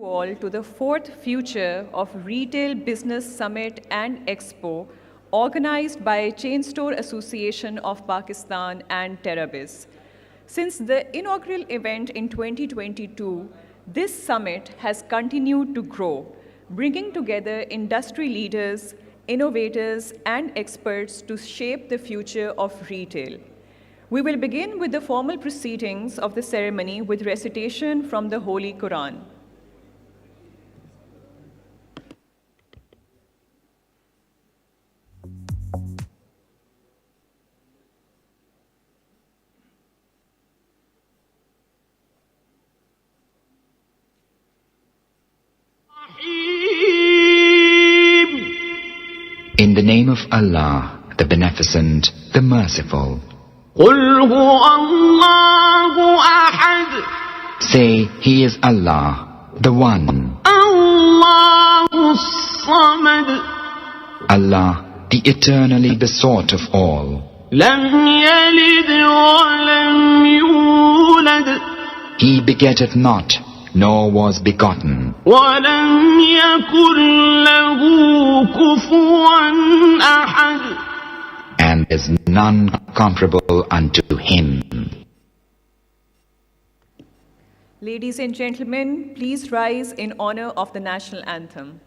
All to the fourth Future of Retail Business Summit and Expo, organized by Chainstore Association of Pakistan and TerraBiz. Since the inaugural event in 2022, this summit has continued to grow, bringing together industry leaders, innovators, and experts to shape the future of retail. We will begin with the formal proceedings of the ceremony with recitation from the Holy Quran. In the name of Allah, the Beneficent, the Merciful. قُلْ هُوَ اللَّهُ أَحَدٌ. Say, He is Allah, the One. اللَّهُ الصَّمَدُ. Allah, the eternally besought of all. لَمْ يَلِدْ وَلَمْ يُولَدْ. He begetteth not, nor was begotten. وَلَمْ يَكُنْ لَهُ كُفُوًا أَحَدٌ. And is none comparable unto Him. Ladies and gentlemen, please rise in honor of the national anthem.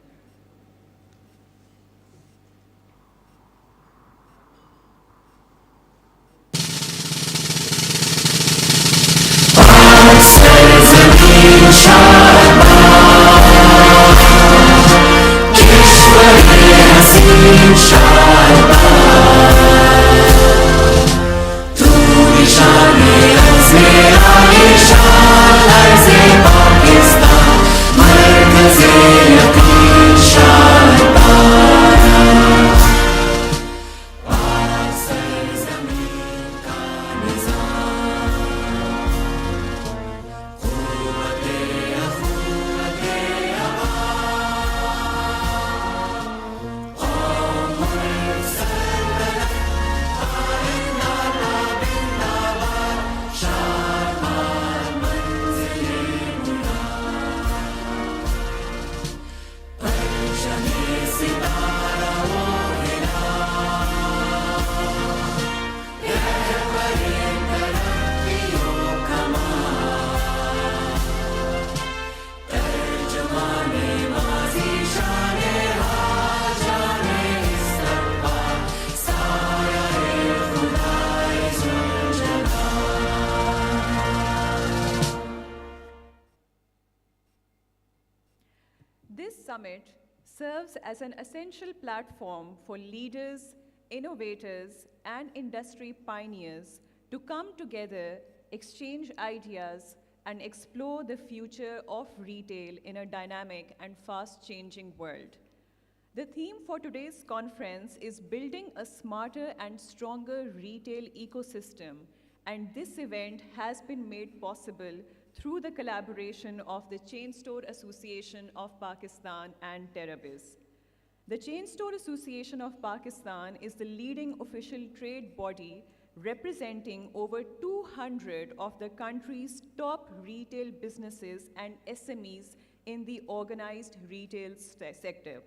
This summit serves as an essential platform for leaders, innovators, and industry pioneers to come together, exchange ideas, and explore the future of retail in a dynamic and fast-changing world. The theme for today's conference is Building a Smarter and Stronger Retail Ecosystem, and this event has been made possible through the collaboration of the Chainstore Association of Pakistan and TerraBiz. The Chainstore Association of Pakistan is the leading official trade body representing over 200 of the country's top retail businesses and SMEs in the organized retail sector.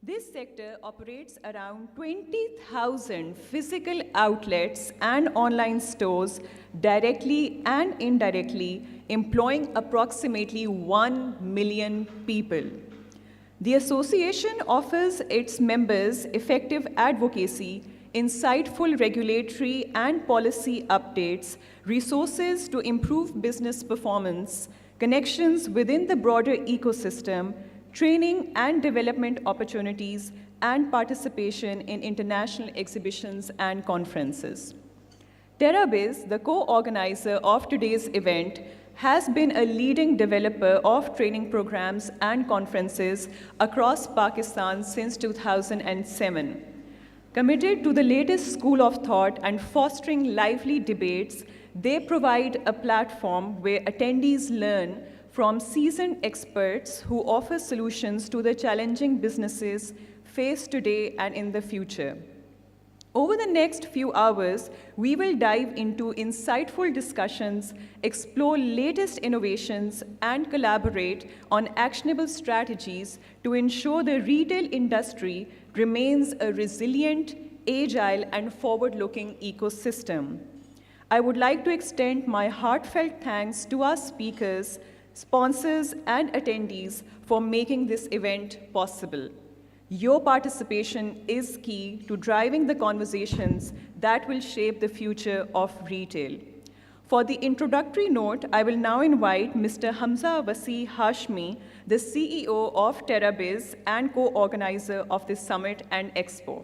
This sector operates around 20,000 physical outlets and online stores directly and indirectly, employing approximately 1 million people. The association offers its members effective advocacy, insightful regulatory and policy updates, resources to improve business performance, connections within the broader ecosystem, training and development opportunities, and participation in international exhibitions and conferences. TerraBiz, the co-organizer of today's event, has been a leading developer of training programs and conferences across Pakistan since 2007. Committed to the latest school of thought and fostering lively debates, they provide a platform where attendees learn from seasoned experts who offer solutions to the challenging businesses faced today and in the future. Over the next few hours, we will dive into insightful discussions, explore latest innovations, and collaborate on actionable strategies to ensure the retail industry remains a resilient, agile, and forward-looking ecosystem. I would like to extend my heartfelt thanks to our speakers, sponsors, and attendees for making this event possible. Your participation is key to driving the conversations that will shape the future of retail. For the introductory note, I will now invite Mr. Hamza Wasi Hashmi, the CEO of TerraBiz and co-organizer of this summit and expo.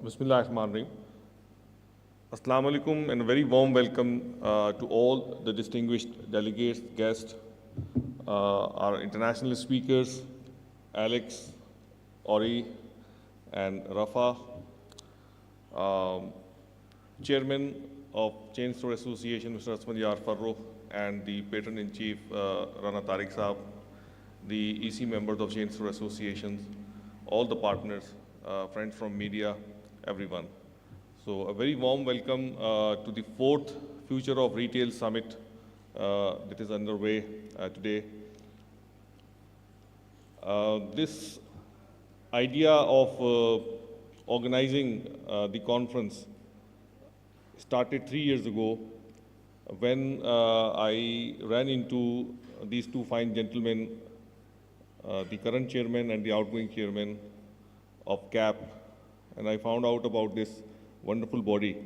Bismillah ar-Rahman ar-Rahim. Assalamu alaikum and a very warm welcome to all the distinguished delegates, guests, our international speakers, Alex, Ori, and Rafa, Chairman of Chainstore Association, Mr. Asman Yar Farro, and the Patron-in-Chief, Rana Tariq Saab, the EC members of Chainstore Associations, all the partners, friends from media, everyone. So a very warm welcome to the 4th Future of Retail Summit that is underway today. This idea of organizing the conference started 3 years ago when I ran into these two fine gentlemen, the current chairman and the outgoing chairman of CAP, and I found out about this wonderful body.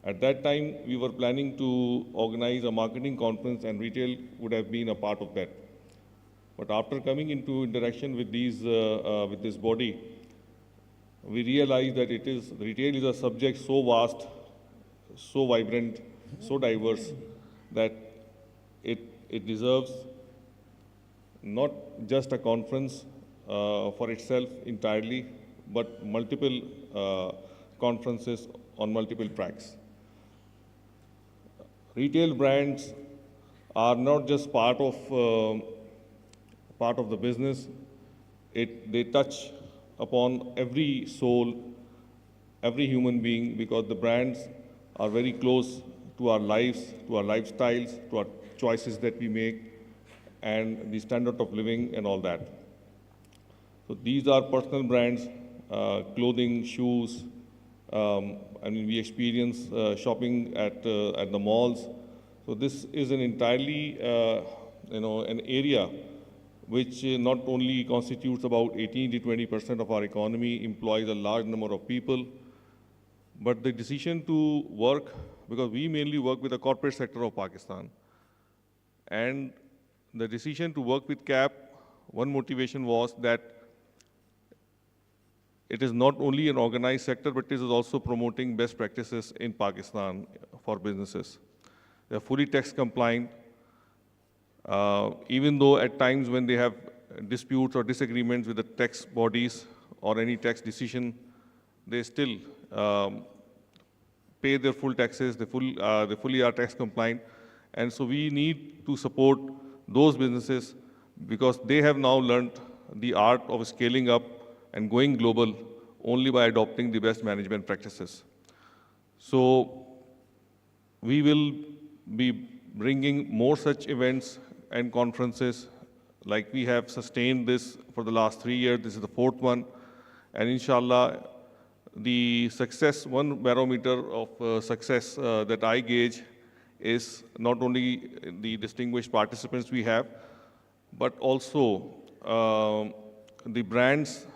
At that time, we were planning to organize a marketing conference and retail would have been a part of that. But after coming into interaction with with this body, we realized that retail is a subject so vast, so vibrant, so diverse that it deserves not just a conference for itself entirely, but multiple conferences on multiple tracks. Retail brands are not just part of the business. They touch upon every soul, every human being, because the brands are very close to our lives, to our lifestyles, to our choices that we make, and the standard of living and all that. So these are personal brands, clothing, shoes. I mean, we experience shopping at the malls. So this is an entirely, an area which not only constitutes about 18 to 20% of our economy, employs a large number of people, but the decision to work, because we mainly work with the corporate sector of Pakistan, and the decision to work with CAP, one motivation was that it is not only an organized sector, but it is also promoting best practices in Pakistan for businesses. They are fully tax compliant, even though at times when they have disputes or disagreements with the tax bodies or any tax decision, they still pay their full taxes, they fully are tax compliant. And so we need to support those businesses because they have now learned the art of scaling up and going global only by adopting the best management practices. So we will be bringing more such events and conferences, like we have sustained this for the last 3 years. This is the 4th one. And inshallah, the success, one barometer of success that I gauge is not only the distinguished participants we have, but also the brands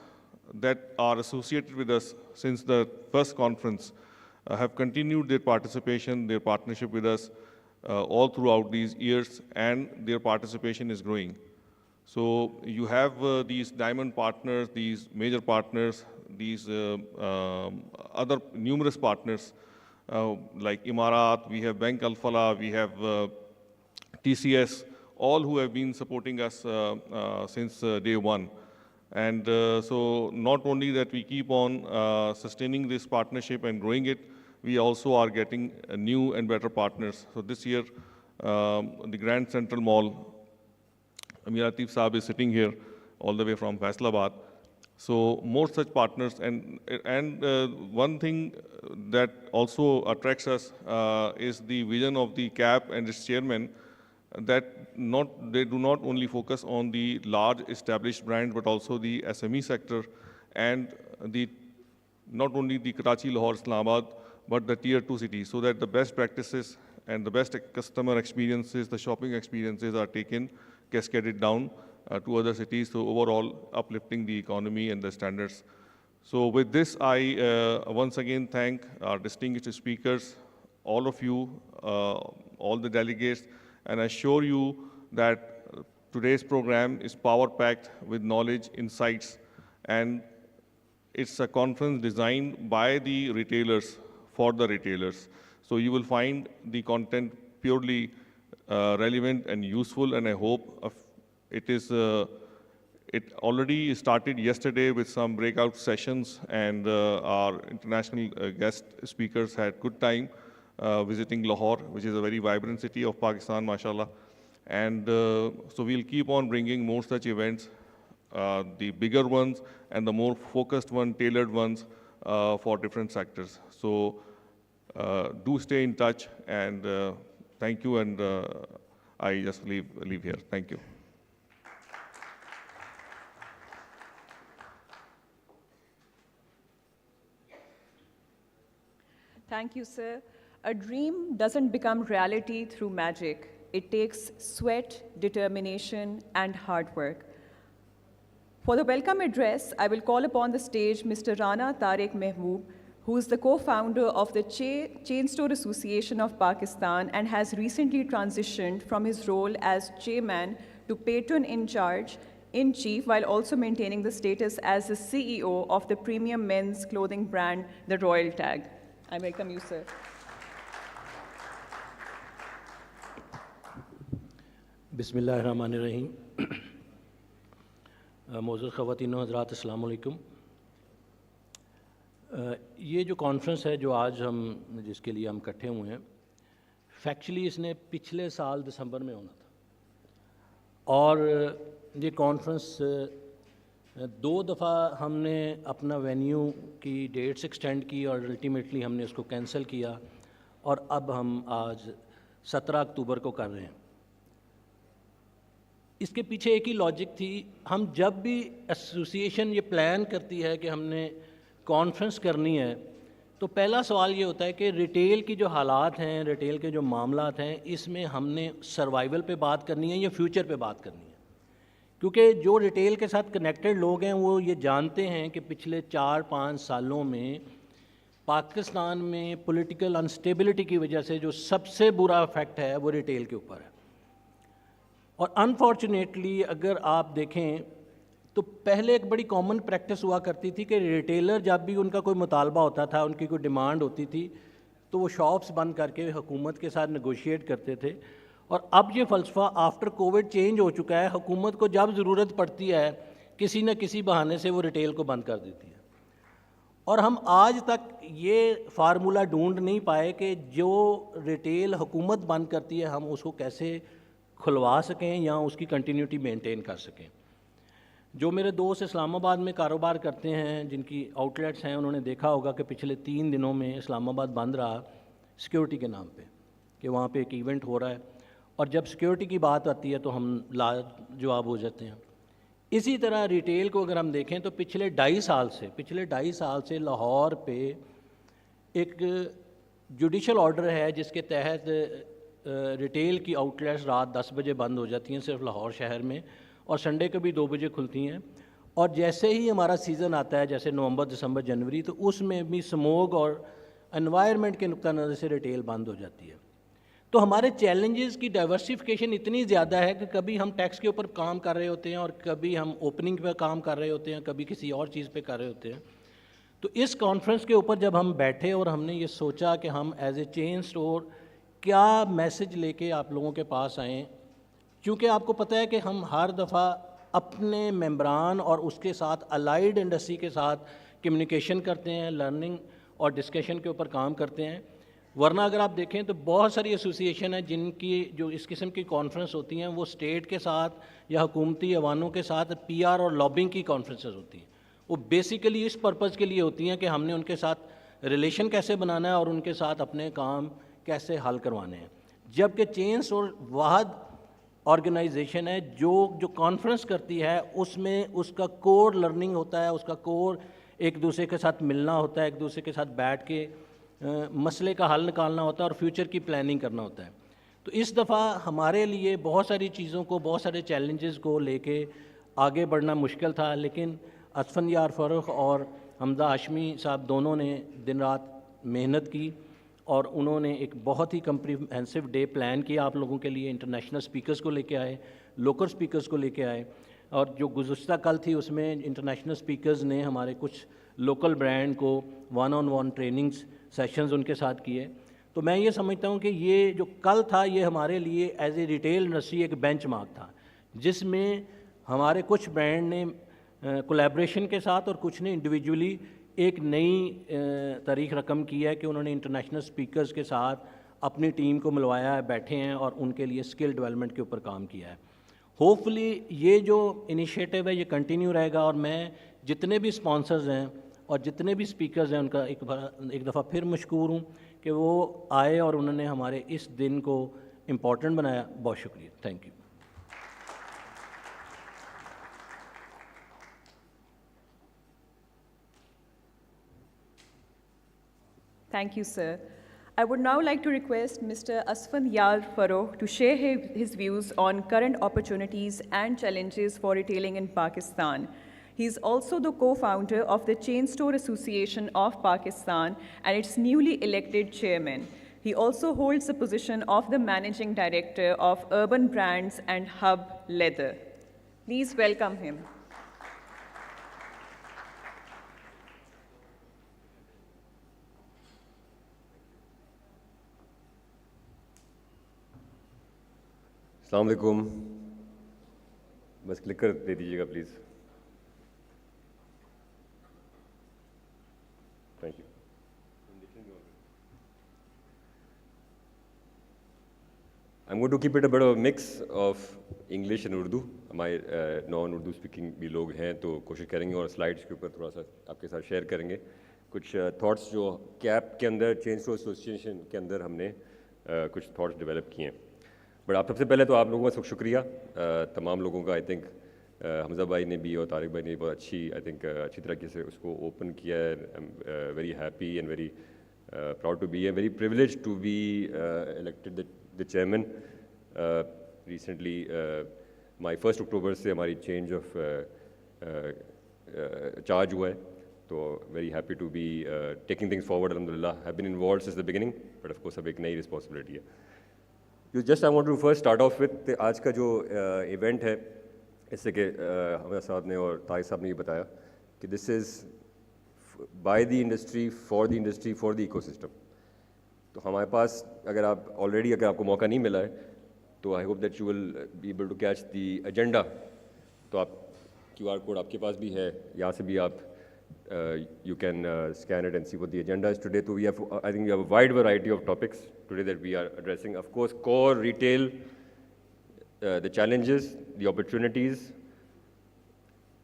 that are associated with us since the first conference have continued their participation, their partnership with us all throughout these years, and their participation is growing. So you have these diamond partners, these major partners, these other numerous partners like Imarat, we have Bank Al-Falah, we have TCS, all who have been supporting us since day one. And so not only that we keep on sustaining this partnership and growing it, we also are getting new and better partners. So this year, the Grand Central Mall, Amir Atif Saab is sitting here all the way from Faisalabad. So more such partners, and one thing that also attracts us is the vision of the CAP and its chairman, that they do not only focus on the large established brands, but also the SME sector, and not only the Karachi, Lahore, Islamabad, but the tier 2 cities, so that the best practices and the best customer experiences, the shopping experiences are taken, cascaded down to other cities, so overall uplifting the economy and the standards. So with this, I once again thank our distinguished speakers, all of you, all the delegates, and I assure you that today's program is power-packed with knowledge, insights, and it's a conference designed by the retailers for the retailers. So you will find the content purely relevant and useful, and I hope it already started yesterday with some breakout sessions, and our international guest speakers had good time visiting Lahore, which is a very vibrant city of Pakistan, mashallah. And so we'll keep on bringing more such events, the bigger ones and the more focused one, tailored ones for different sectors. So do stay in touch, and thank you, and I just leave here. Thank you. Thank you, sir. A dream doesn't become reality through magic. It takes sweat, determination, and hard work. For the welcome address, I will call upon the stage Mr. Rana Tariq Mehboob, who is the co-founder of the Chainstore Association of Pakistan and has recently transitioned from his role as chairman to patron-in-chief, while also maintaining the status as the CEO of the premium men's clothing brand, The Royal Tag. I welcome you, sir. बिस्मिल्लाहिर्रहमानिर्रहीम। मोअज़्ज़ज़ ख़वातीन व हज़रात, अस्सलामु अलैकुम। ये जो conference है जो आज जिसके लिए हम इकट्ठे हुए हैं, फैक्चुअली इसने पिछले साल दिसंबर में होना था, और ये कॉन्फ्रेंस 2 दफ़ा हमने अपना वेन्यू की डेट्स एक्सटेंड की और अल्टीमेटली हमने उसको कैंसिल किया, और अब हम आज 17 अक्टूबर को कर रहे हैं। इसके पीछे एक ही लॉजिक थी, हम जब भी एसोसिएशन ये प्लान करती है कि हमने कॉन्फ्रेंस करनी है, तो पहला सवाल ये होता है कि रिटेल की जो हालात हैं, रिटेल के जो मामलात हैं, इसमें हमने सर्वाइवल पे बात करनी है या फ्यूचर पे बात करनी है। क्योंकि जो रिटेल के साथ कनेक्टेड लोग हैं वो ये जानते हैं कि पिछले 4-5 सालों में पाकिस्तान में पॉलिटिकल अनस्टेबिलिटी की वजह से जो सबसे बुरा इफेक्ट है वो रिटेल के ऊपर है। और अनफॉर्चुनेटली अगर आप देखें तो पहले एक बड़ी कॉमन प्रैक्टिस हुआ करती थी कि रिटेलर जब भी उनका कोई मुतालबा होता था, उनकी कोई डिमांड होती थी, तो वो शॉप्स बंद करके हुकूमत के साथ नेगोशिएट करते थे। और अब ये फ़लसफ़ा आफ्टर कोविड चेंज हो चुका है, हुकूमत को जब ज़रूरत पड़ती है किसी न किसी बहाने से वो रिटेल को बंद कर देती है। और हम आज तक ये फार्मूला ढूंढ नहीं पाए कि जो रिटेल हुकूमत बंद करती है हम उसको कैसे खुलवा सकें या उसकी कंटिन्यूटी मेंटेन कर सकें। जो मेरे दोस्त इस्लामाबाद में कारोबार करते हैं, जिनकी आउटलेट्स हैं, उन्होंने देखा होगा कि पिछले 3 दिनों में इस्लामाबाद बंद रहा सिक्योरिटी के नाम पे, कि वहाँ पे एक इवेंट हो रहा है, और जब सिक्योरिटी की बात आती है तो हम लाजवाब हो जाते हैं। इसी तरह रिटेल को अगर हम देखें तो पिछले 2.5 साल से लाहौर पे एक जुडिशल ऑर्डर है जिसके तहत रिटेल की आउटलेट्स रात 10 बजे बंद हो जाती हैं सिर्फ लाहौर शहर में, और संडे को भी 2 बजे खुलती हैं। और जैसे ही हमारा सीज़न आता है, जैसे नवंबर, दिसंबर, जनवरी, तो उसमें भी स्मोक और एनवायरनमेंट के नुक्ता नज़र से रिटेल बंद हो जाती है। तो हमारे चैलेंजेस की डाइवर्सिफिकेशन इतनी ज़्यादा है कि कभी हम टैक्स के ऊपर काम कर रहे होते हैं और कभी हम ओपनिंग पे काम कर रहे होते हैं, कभी किसी और चीज़ पे कर रहे होते हैं। तो इस कॉन्फ्रेंस के ऊपर जब हम बैठे और हमने ये सोचा कि हम एज ए चेन स्टोर क्या मैसेज लेके आप लोगों के पास आएँ, क्योंकि आपको पता है कि हम हर दफ़ा अपने मेंबरान और उसके साथ अलाइड इंडस्ट्री के साथ कम्युनिकेशन करते हैं, लर्निंग اور ڈسکشن کے اوپر کام کرتے ہیں. ورنہ اگر آپ دیکھیں تو بہت ساری ایسوسیشن ہیں جن کی جو اس قسم کی کانفرنس ہوتی ہیں وہ اسٹیٹ کے ساتھ یا حکومتی ایوانوں کے ساتھ پی آر اور لابنگ کی کانفرنسز ہوتی ہیں. وہ بیسیکلی اس پرپز کے لیے ہوتی ہیں کہ ہم نے ان کے ساتھ ریلیشن کیسے بنانا ہے اور ان کے ساتھ اپنے کام کیسے حل کروانے ہیں. جبکہ چین اسٹور واحد آرگنائزیشن ہے جو کانفرنس کرتی ہے, اس میں اس کا کور لرننگ ہوتا ہے, اس کا کور ایک دوسرے کے ساتھ ملنا ہوتا ہے, ایک دوسرے کے ساتھ بیٹھ کے مسئلے کا حل نکالنا ہوتا ہے اور فیوچر کی پلاننگ کرنا ہوتا ہے. تو اس دفعہ ہمارے لیے بہت ساری چیزوں کو, بہت سارے چیلنجز کو لے کے آگے بڑھنا مشکل تھا, لیکن اسفند یار فروخ اور حمزہ ہاشمی صاحب دونوں نے دن رات محنت کی اور انہوں نے ایک بہت ہی کمپریہنسو ڈے پلان کیا آپ لوگوں کے لیے. انٹرنیشنل سپیکرز کو لے کے آئے, لوکل سپیکرز کو لے کے آئے, اور جو گزشتہ کل تھی اس میں انٹرنیشنل سپیکرز نے ہمارے کچھ لوکل برانڈ کو 1-on-1 ٹریننگز سیشنز ان کے ساتھ کیے. تو میں یہ سمجھتا ہوں کہ یہ جو کل تھا یہ ہمارے لیے ایز اے ریٹیل انڈسٹری ایک بینچ مارک تھا, جس میں ہمارے کچھ برانڈ نے کولیبریشن کے ساتھ اور کچھ نے انڈیویجولی ایک نئی تاریخ رقم کی ہے کہ انہوں نے انٹرنیشنل سپیکرز کے ساتھ اپنی ٹیم کو ملوایا ہے, بیٹھے ہیں اور ان کے لیے اسکل ڈیولپمنٹ کے اوپر کام کیا ہے. ہوپ فلی یہ جو انیشیٹو ہے یہ کنٹینیو رہے گا, اور میں جتنے بھی اسپانسرز ہیں اور جتنے بھی اسپیکرز ہیں ان کا ایک دفعہ پھر مشکور ہوں کہ وہ آئے اور انہوں نے ہمارے اس دن کو امپورٹنٹ بنایا. بہت شکریہ, thank you. Thank you, sir. I would now like to request Mr. Asfand Yar Farokh to share his views on current opportunities and challenges for retailing in Pakistan. He is also the co-founder of the Chainstore Association of Pakistan and its newly elected chairman. He also holds the position of the managing director of Urban Brands and Hub Leather. Please welcome him. السلام علیکم. بس کلکر دے دیجیے گا please. Thank you. I'm going to keep it a bit of a mix of English and Urdu. ہمارے naan Urdu speaking بھی لوگ ہیں تو کوشش کریں گے اور سلائڈس کے اوپر تھوڑا سا آپ کے ساتھ شیئر کریں گے کچھ تھاٹس جو کیپ کے اندر چین اسٹور ایسوسیشن کے اندر ہم نے کچھ تھاٹس ڈیولپ کیے ہیں. بٹ آپ سب سے پہلے تو آپ لوگوں کا شکریہ تمام لوگوں کا. آئی تھنک حمزہ بھائی نے بھی اور طارق بھائی نے بھی بہت اچھی طریقے سے اس کو اوپن کیا ہے. I am very happy and very proud to be very privilege to be elected the chairman. Recently ہماری 1 اکتوبر سے ہماری چینج آف چارج ہوا ہے, تو very happy to be taking things forward. الحمد للہ have been involved since the beginning, but of course اب ایک نئی رسپانسبلٹی ہے. Just I want to first start off with آج کا جو ایونٹ ہے, اس سے کہ حمزہ صاحب نے اور طارق صاحب نے یہ بتایا کہ this is by the industry for the industry for the ecosystem. تو ہمارے پاس اگر آپ آلریڈی اگر آپ کو موقع نہیں ملا ہے تو I hope that you will be able to catch the agenda. تو آپ QR کوڈ آپ کے پاس بھی ہے, یہاں سے بھی آپ you can scan it and see what the agenda is today. So I think we have a wide variety of topics today that we are addressing. Of course, core retail, the challenges, the opportunities,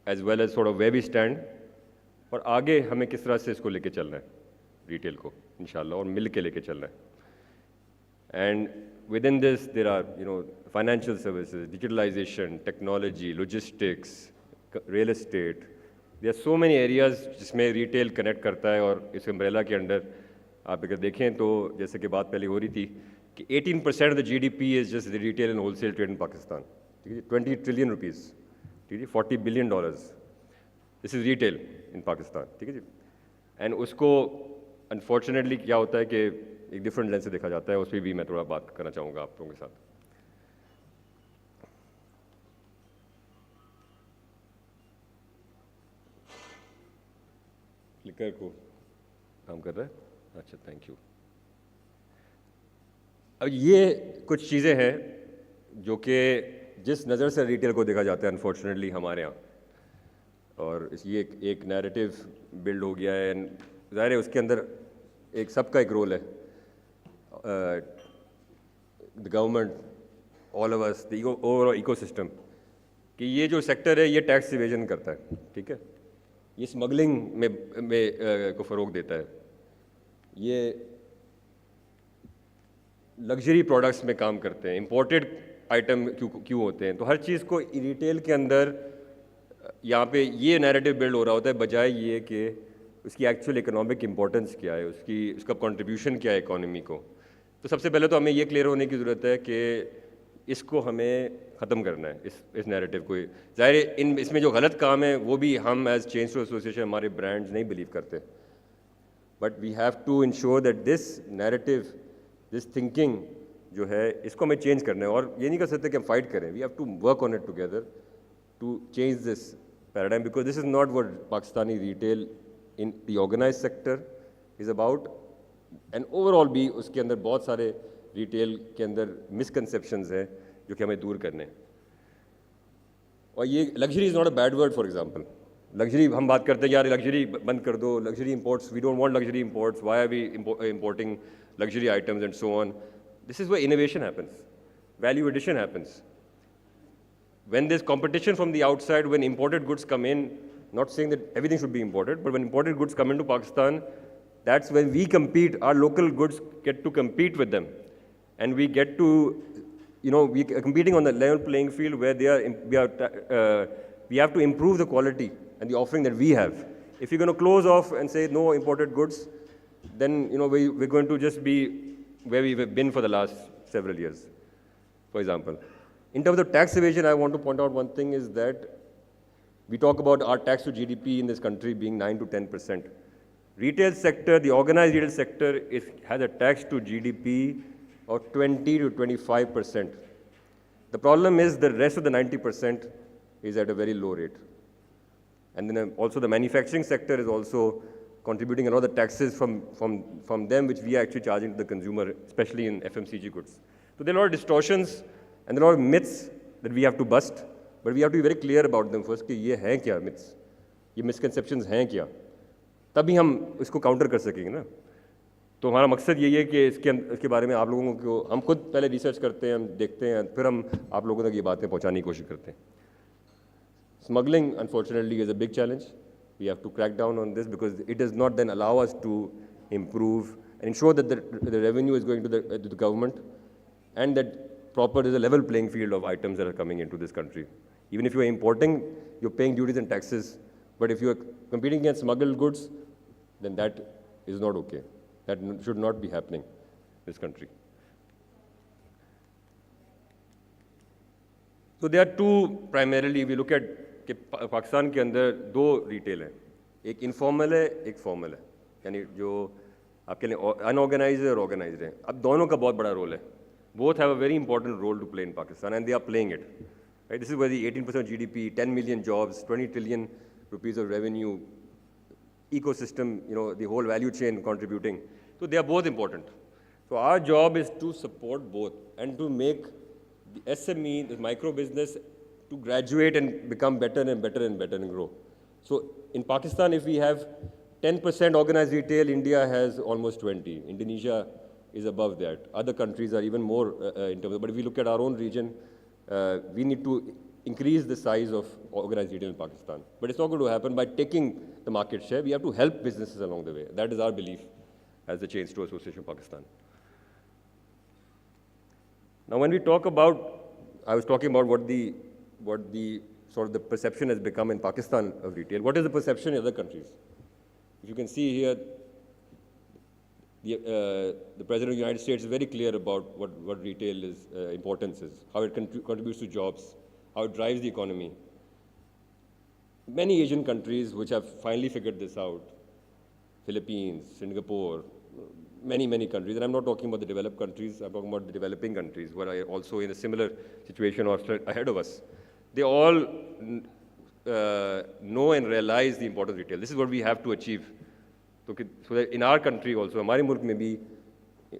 as well as sort of where we stand. اور آگے ہمیں کس طرح سے اس کو لے کے چلنا ہے ریٹیل کو انشاءاللہ, اور مل کے لے کے چلنا ہے. And within this there are financial services, digitalization, technology, logistics, real estate. There are so many areas جس میں ریٹیل کنیکٹ کرتا ہے. اور اس امبریلا کے انڈر آپ اگر دیکھیں تو جیسے کہ بات پہلے ہو رہی تھی کہ 18% of the GDP is just the retail and wholesale trade in Pakistan. ٹھیک ہے, 20 ٹریلین روپیز, ٹھیک ہے, $40 billion. This is retail in Pakistan. ٹھیک ہے جی. اینڈ اس کو انفارچونیٹلی کیا ہوتا ہے کہ ایک ڈفرینٹ لینس سے دیکھا جاتا ہے. اس پہ بھی میں تھوڑا بات کرنا چاہوں گا آپ لوگوں کے ساتھ. کلکر کو کام کر رہا ہے, اچھا تھینک یو. اب یہ کچھ چیزیں ہیں جو کہ جس نظر سے ریٹیل کو دیکھا جاتا ہے انفارچونیٹلی ہمارے یہاں, اور یہ ایک نیریٹو بلڈ ہو گیا ہے. ظاہر ہے اس کے اندر एक सबका एक रोल है, the government, all of us, the overall ecosystem, कि ये जो सेक्टर है ये टैक्स इवेजन करता है, ठीक है, ये स्मगलिंग में को फ़रोग देता है, ये लग्जरी प्रोडक्ट्स में काम करते हैं, इंपोर्टेड आइटम क्यों होते हैं। तो हर चीज़ को रिटेल के अंदर यहाँ पे ये नैरेटिव बिल्ड हो रहा होता है, बजाय ये कि उसकी एक्चुअल इकोनॉमिक इंपॉर्टेंस क्या है, उसका कंट्रीब्यूशन क्या है इकोनॉमी को। तो सबसे पहले तो हमें ये क्लियर होने की ज़रूरत है कि इसको हमें ख़त्म करना है, इस नैरेटिव को। ज़ाहिर इसमें जो गलत काम है वो भी हम एज चेन स्टोर एसोसिएशन, हमारे ब्रांड्स नहीं बिलीव करते, but we have to ensure that this narrative, this thinking जो है, इसको हमें चेंज करना है। और ये नहीं कर सकते कि हम फाइट करें, we have to work on it together to change this paradigm, because this is not what Pakistani retail in the organised sector is about. And overall भी उसके अंदर बहुत सारे रिटेल के अंदर मिसकंसेप्शंस हैं जो कि हमें दूर करने हैं। और ये luxury is not a bad word. For example, luxury हम बात करते हैं यार लग्जरी बंद कर दो, luxury imports, we don't want luxury imports, why are we importing luxury items and so on. This is where innovation happens, value addition happens. When there's competition from the outside, when imported goods come in, not saying that everything should be imported, but when imported goods come into Pakistan, that's when we compete, our local goods get to compete with them. And we get to, we are competing on the level playing field where we have to improve the quality and the offering that we have. If you're going to close off and say no imported goods, then we're going to just be where we've been for the last several years, for example. In terms of tax evasion, I want to point out one thing is that we talk about our tax to GDP in this country being 9 to 10%. Retail sector, the organized retail sector has a tax to GDP of 20 to 25%. The problem is the rest of the 90% is at a very low rate. And then also the manufacturing sector is also contributing a lot of the taxes from them, which we are actually charging to the consumer, especially in FMCG goods. So there are a lot of distortions and there are a lot of myths that we have to bust, but we have to be very clear about them first, कि ये हैं क्या myths, ये misconceptions हैं क्या, तभी हम इसको counter कर सकेंगे ना। तो हमारा मकसद यही है कि इसके बारे में आप लोगों को, हम खुद पहले रिसर्च करते हैं, हम देखते हैं, फिर हम आप लोगों तक ये बातें पहुँचाने की कोशिश करते हैं। Smuggling, unfortunately, is a big challenge. We have to crack down on this because it does not then allow us to improve and ensure that the revenue is going to the government and that there's a level playing field of items that are coming into this country. Even if you are importing, you're paying duties and taxes, but if you are competing against smuggled goods, then that is not okay. That should not be happening in this country. So there are two primarily, we look at कि पाकिस्तान के अंदर दो retail हैं, एक informal है, एक formal है, यानी जो आपके लिए अनऑर्गेनाइज्ड है और ऑर्गेनाइज्ड है। अब दोनों का बहुत बड़ा रोल है, both have a very important role to play in Pakistan and they are playing it. Right? This is where the 18% GDP, 10 million jobs, 20 trillion rupees of revenue, ecosystem, the whole value chain contributing. So they are both important. So our job is to support both and to make the SME, the micro business, to graduate and become better and better and better and grow. So in Pakistan, if we have 10% organized retail, India has almost 20. Indonesia is above that. Other countries are even more in terms of, but if we look at our own region, we need to increase the size of organized retail in Pakistan. But it's not going to happen by taking the market share. We have to help businesses along the way. That is our belief as the Chainstore Association of Pakistan. Now, when we talk about, I was talking about what the sort of the perception has become in Pakistan of retail. What is the perception in other countries? If you can see here, the President of the United States is very clear about what retail is, importance is, how it contributes to jobs, how it drives the economy. Many Asian countries which have finally figured this out, Philippines, Singapore, many countries, and I'm not talking about the developed countries, I'm talking about the developing countries who are also in a similar situation or ahead of us. They all know and realize the importance of retail. This is what we have to achieve. So that in our country also, हमारे मुल्क में भी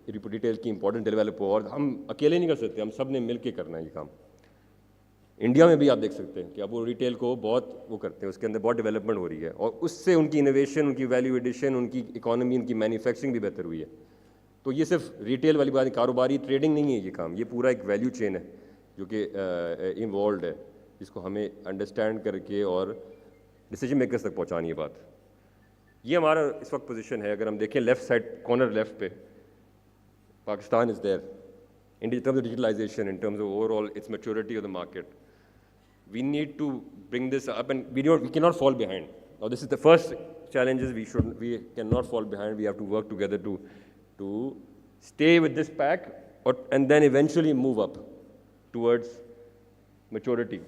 retail की important develop हो और हम अकेले नहीं कर सकते, हम सब ने मिल के करना है ये काम. انڈیا میں بھی آپ دیکھ سکتے ہیں کہ اب وہ ریٹیل کو بہت وہ کرتے ہیں, اس کے اندر بہت ڈیولپمنٹ ہو رہی ہے, اور اس سے ان کی انوویشن, ان کی ویلیو ایڈیشن, ان کی اکانومی, ان کی مینوفیکچرنگ بھی بہتر ہوئی ہے. تو یہ صرف ریٹیل والی بات, کاروباری ٹریڈنگ نہیں ہے یہ کام, یہ پورا ایک ویلیو چین ہے جو کہ انوالوڈ ہے, جس کو ہمیں انڈرسٹینڈ کر کے اور ڈیسیجن میکرز تک پہنچانی ہے بات. یہ ہمارا اس وقت پوزیشن ہے. اگر ہم دیکھیں لیفٹ سائڈ کارنر لیفٹ پہ, پاکستان از دیر in terms of digitalization, in terms of overall its maturity of the market. We need to bring this up, and we cannot fall behind. Now this is the first challenge, is we cannot fall behind. We have to work together to stay with this pack, and then eventually move up towards maturity.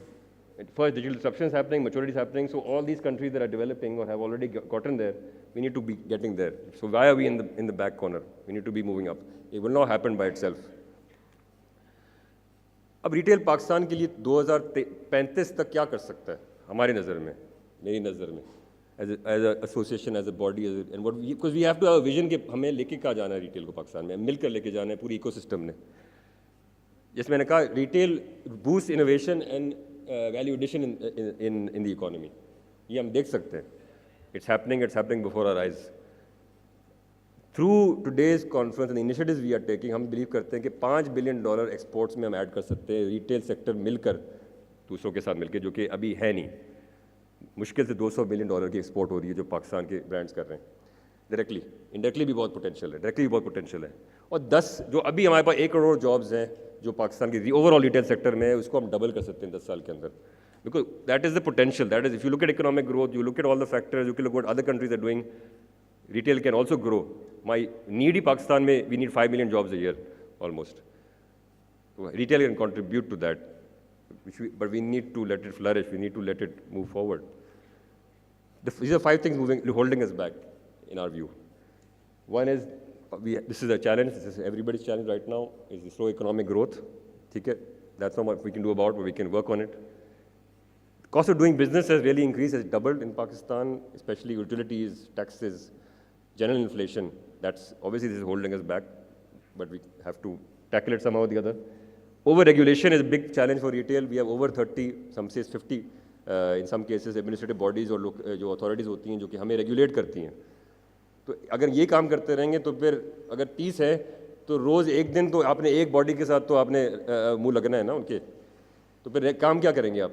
First digital disruption is happening, maturity is happening, so all these countries that are developing or have already gotten there, we need to be getting there. So why are we in the back corner? We need to be moving up. It will not happen by itself. اب retail Pakistan کے لیے 2035 تک کیا کر سکتا ہے ہماری نظر میں, میری نظر میں, as a association, as a body, because we have to have a vision کہ ہمیں لے کے کہاں جانا ہے ریٹیل کو پاکستان میں, مل کر لے کے جانا ہے پوری ایکو سسٹم نے. جس میں نے کہا retail boost innovation and value addition in the economy. یہ ہم دیکھ سکتے ہیں, it's happening before our eyes. Through today's conference and initiatives we are taking, ہم بلیو کرتے ہیں کہ $5 بلین ایکسپورٹس میں ہم ایڈ کر سکتے ہیں, ریٹیل سیکٹر مل کر دوسروں کے ساتھ مل کے, جو کہ ابھی ہے نہیں. مشکل سے $200 بلین کی ایکسپورٹ ہو رہی ہے جو پاکستان کے برانڈس کر رہے ہیں ڈائریکٹلی. انڈائریکٹلی بھی بہت پوٹینشیل ہے, ڈائریکٹلی بھی بہت پوٹینشیل ہے. اور 10 جو ابھی ہمارے پاس 1 کروڑ جابز ہیں جو پاکستان کی اوور آل ریٹیل سیکٹر میں ہے, اس کو ہم ڈبل کر سکتے ہیں 10 سال کے اندر. Because that is the potential, that is if you look at economic growth, you look at all the factors, you look at other countries are doing, retail can also grow. My needy Pakistan mein, we need 5 million jobs a year almost. So retail can contribute to that, but we need to let it flourish. We need to let it move forward. These are 5 things holding us back in our view. One is, this is a challenge, this is everybody's challenge right now, is the slow economic growth. Okay? That's not what we can do about, but we can work on it. Cost of doing business has really increased, has doubled in Pakistan, especially utilities, taxes, general inflation. That's obviously this is holding us back, but we have to tackle it somehow or the other. Over regulation is a big challenge for retail. We have over 30, some says 50 in some cases administrative bodies اور جو authorities ہوتی ہیں جو کہ ہمیں regulate کرتی ہیں. تو اگر یہ کام کرتے رہیں گے تو پھر اگر 30 ہے تو روز ایک دن تو آپ نے ایک باڈی کے ساتھ تو آپ نے منہ لگنا ہے نا ان کے, تو پھر کام کیا کریں گے آپ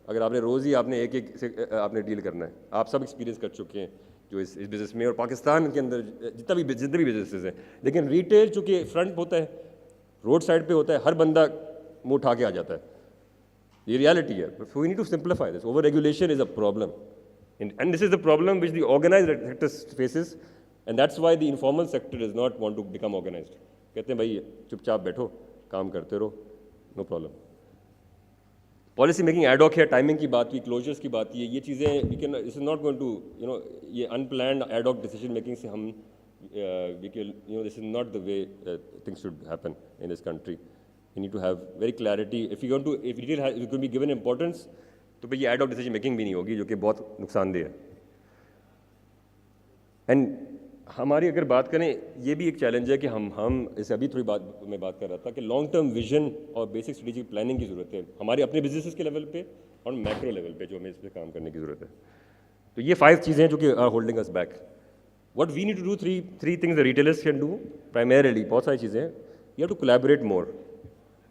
اگر آپ نے روز ہی آپ نے ایک سے آپ نے ڈیل کرنا ہے. آپ سب ایکسپیرینس کر چکے ہیں جو اس بزنس میں, اور پاکستان کے اندر جتنے بھی بزنسز ہیں. لیکن ریٹیل چونکہ فرنٹ ہوتا ہے, روڈ سائڈ پہ ہوتا ہے, ہر بندہ منہ اٹھا کے آ جاتا ہے, یہ ریالٹی ہے. We need to simplify this. Over regulation is a problem, and this is the problem which the organised sector faces, and that's why the informal sector does not want to become organised. کہتے ہیں بھائی چپ چاپ بیٹھو, کام کرتے رہو, no problem. Policy making ad hoc ہے, ٹائمنگ کی بات کی, کلوجرس کی بات کی, یہ چیزیں we can, this is not going to یہ unplanned ad hoc decision making سے ہم we can this is not the way things should happen in this country. You need to have very clarity. If you want to, if retail has be given importance, تو پھر یہ add hoc decision making بھی نہیں ہوگی, جو کہ بہت نقصان دہ ہے. اینڈ ہماری اگر بات کریں, یہ بھی ایک چیلنج ہے کہ ہم اسے ابھی تھوڑی بات میں بات کر رہا تھا کہ لانگ ٹرم ویژن اور بیسک اسٹریٹجک پلاننگ کی ضرورت ہے ہمارے اپنے بزنسز کے لیول پہ اور میکرو لیول پہ, جو ہمیں اس پہ کام کرنے کی ضرورت ہے. تو یہ 5 چیزیں ہیں جو کہ are holding us back. What we need to do, three things retailers can do primarily, بہت ساری چیزیں ہیں. You have to collaborate more,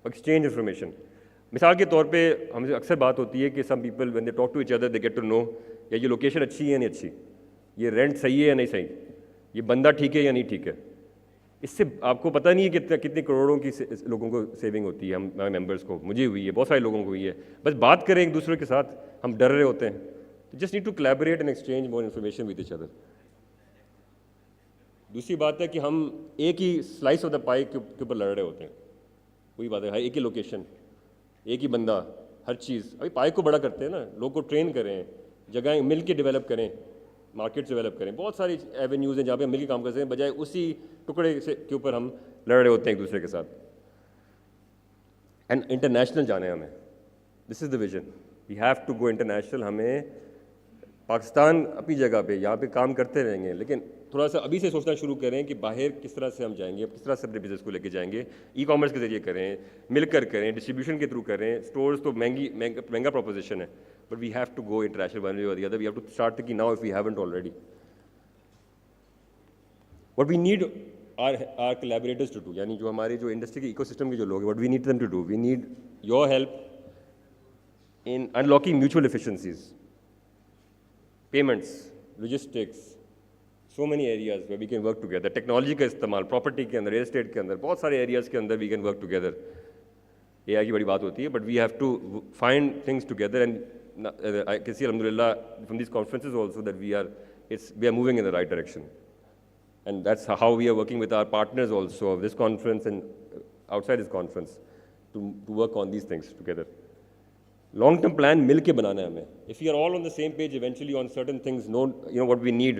exchange information. مثال کے طور پہ ہم سے اکثر بات ہوتی ہے کہ some people when they talk to each other they get to know, یا یہ لوکیشن اچھی ہے یا نہیں اچھی, یہ رینٹ صحیح ہے یا نہیں صحیح, یہ بندہ ٹھیک ہے یا نہیں ٹھیک ہے. اس سے آپ کو پتہ نہیں ہے کتنے کروڑوں کی لوگوں کو سیونگ ہوتی ہے, ہمارے ممبرس کو, مجھے ہوئی ہے, بہت سارے لوگوں کو ہوئی ہے. بس بات کریں ایک دوسرے کے ساتھ, ہم ڈر رہے ہوتے ہیں. Just need to collaborate and exchange more information with each other. دوسری بات ہے کہ ہم ایک ہی سلائس آف دا پائی کے اوپر لڑ رہے ہوتے ہیں. وہی بات ہے, ایک ہی لوکیشن, ایک ہی بندہ, ہر چیز. ابھی پائی کو بڑا کرتے ہیں نا, لوگ کو ٹرین کریں, جگہیں مل کے ڈیولپ کریں, مارکیٹس ڈیولپ کریں. بہت ساری ایونیوز ہیں جہاں پہ ہم مل کے کام کرتے ہیں, بجائے اسی ٹکڑے سے کے اوپر ہم لڑ رہے ہوتے ہیں ایک دوسرے کے ساتھ. اینڈ انٹرنیشنل جانا ہے ہمیں, this is the vision. We have to go international. ہمیں پاکستان اپنی جگہ پہ یہاں پہ کام کرتے رہیں گے, لیکن تھوڑا سا ابھی سے سوچنا شروع کریں کہ باہر کس طرح سے ہم جائیں گے, کس طرح سے اپنے بزنس کو لے کے جائیں گے. ای کامرس کے ذریعے کریں, مل کر کریں, ڈسٹریبیوشن کے تھرو کریں. اسٹورز تو مہنگا پروپوزیشن ہے, but we have to go international one way or the other. We have to start thinking now if we haven't already. What we need are collaborators to do, یعنی جو ہمارے جو industry کے eco system کے جو لوگ ہیں, what we need them to do, we need your help in unlocking mutual efficiencies, payments, logistics, so many areas where we can work together. Technology کا استعمال پراپرٹی کے اندر, ریل اسٹیٹ کے اندر, بہت سارے ایریاز کے اندر we can work together. اے آئی کی بڑی بات ہوتی ہے, but we have to find things together, and I can see alhamdulillah from these conferences also that we are moving in the right direction. And that's how we are working with our partners also of this conference and outside this conference to work on these things together. Long-term plan مل کے بنانا ہے ہمیں. If we are all on the same page eventually on certain things, know what we need,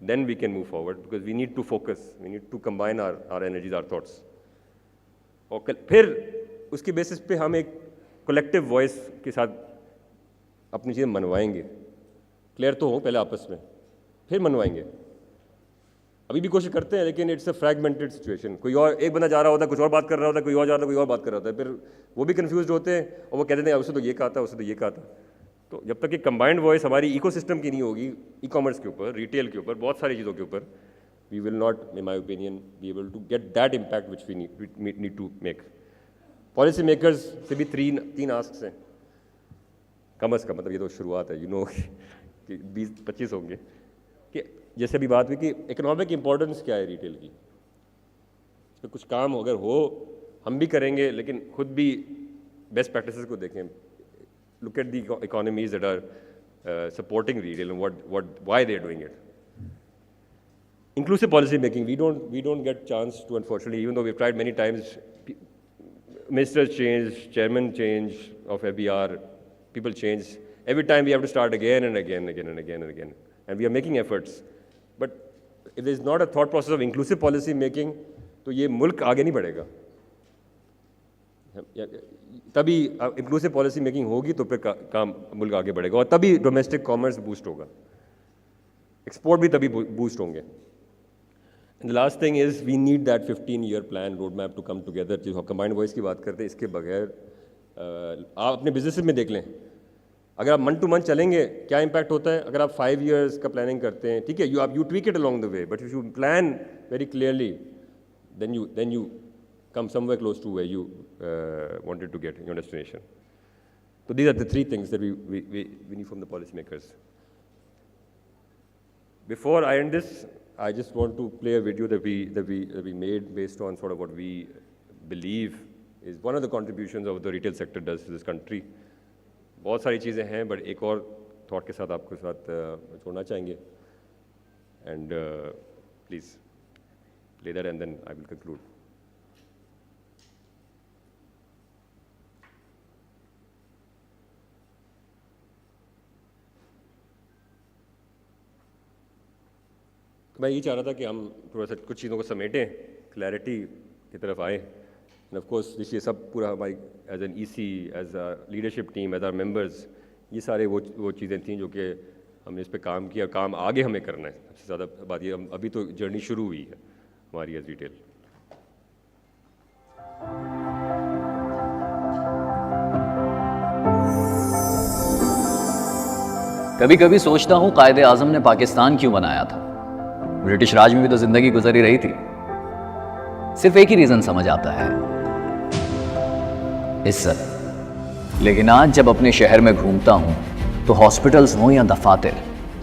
then we can move forward, because we need to focus, we need to combine our energies, our thoughts. اور پھر اس کی basis پہ ہم ایک collective voice کے ساتھ اپنی چیزیں منوائیں گے. کلیئر تو ہوں پہلے آپس میں, پھر منوائیں گے. ابھی بھی کوشش کرتے ہیں, لیکن اٹس اے فریگمنٹڈ سچویشن. کوئی اور ایک بندہ جا رہا ہوتا ہے, کچھ اور بات کر رہا ہوتا ہے, کوئی اور جا رہا ہوتا ہے, کوئی اور بات کر رہا ہوتا ہے, پھر وہ بھی کنفیوزڈ ہوتے ہیں اور وہ کہتے ہیں اسے تو یہ کہا تھا, اسے تو یہ کہا تھا. تو جب تک کہ کمبائنڈ وائس ہماری ایکو سسٹم کی نہیں ہوگی, ای کامرس کے اوپر, ریٹیل کے اوپر, بہت ساری چیزوں کے اوپر, we will not in my opinion be able to get that impact which we need to make. Policy makers سے بھی تین آسکس ہیں کم از کم, مطلب یہ تو شروعات ہے, کہ 20-25 ہوں گے. کہ جیسے ابھی بات ہوئی کہ اکنامک امپورٹنس کیا ہے ریٹیل کی, اس پہ کچھ کام اگر ہو ہم بھی کریں گے, لیکن خود بھی بیسٹ پریکٹسز کو دیکھیں. Look at the economies that are supporting retail and why they are doing it. Inclusive policy making, we don't get chance to, unfortunately, even though we've tried many times. Ministers change, chairman change of FBR, people change. Every time we have to start again and again and again and again and again. And we are making efforts. But if there is not a thought process of inclusive policy making, تو یہ ملک آگے نہیں بڑھے گا. تبھی inclusive policy making ہوگی تو پھر کام ملک آگے بڑھے گا, اور تبھی ڈومیسٹک کامرس بوسٹ ہوگا, ایکسپورٹ بھی تبھی بوسٹ ہوں گے. And the last thing is we need that 15-year plan roadmap to come together. جو combined voice کی بات کرتے ہیں, اس کے بغیر آپ اپنے بزنس میں دیکھ لیں, اگر آپ منتھ ٹو منتھ چلیں گے کیا امپیکٹ ہوتا ہے. اگر آپ 5 years کا پلاننگ کرتے ہیں, ٹھیک ہے, you tweak it along the way, but if you plan very clearly, then you come somewhere close to where you wanted to get in your destination. So these are the 3 things that we need from the policymakers. Before I end this, I just want to play a video that we made based on sort of what we believe is one of the contributions of the retail sector does to this country. بہت ساری چیزیں ہیں, but ایک اور thought کے ساتھ آپ کے ساتھ چھوڑنا چاہیں گے. And please play that and then I will conclude. میں یہ چاہ رہا تھا کہ ہم تھوڑا سا کچھ چیزوں کو سمیٹیں, کلیئرٹی کی طرف آئیں. اینڈ آف کورس یہ سب پورا ہماری as N E C, as a leadership team, as our members, یہ سارے وہ چیزیں تھیں جو کہ ہم نے اس پہ کام کیا, کام آگے ہمیں کرنا ہے. سب سے زیادہ بات یہ, ہم ابھی تو جرنی شروع ہوئی ہے ہماری ایز ریٹیل. کبھی کبھی سوچتا ہوں قائد اعظم نے پاکستان کیوں بنایا تھا. برٹش راج میں بھی تو زندگی گزر ہی رہی تھی. صرف ایک ہی ریزن سمجھ آتا ہے, عزت. لیکن آج جب اپنے شہر میں گھومتا ہوں تو ہاسپٹلز ہوں یا دفاتر,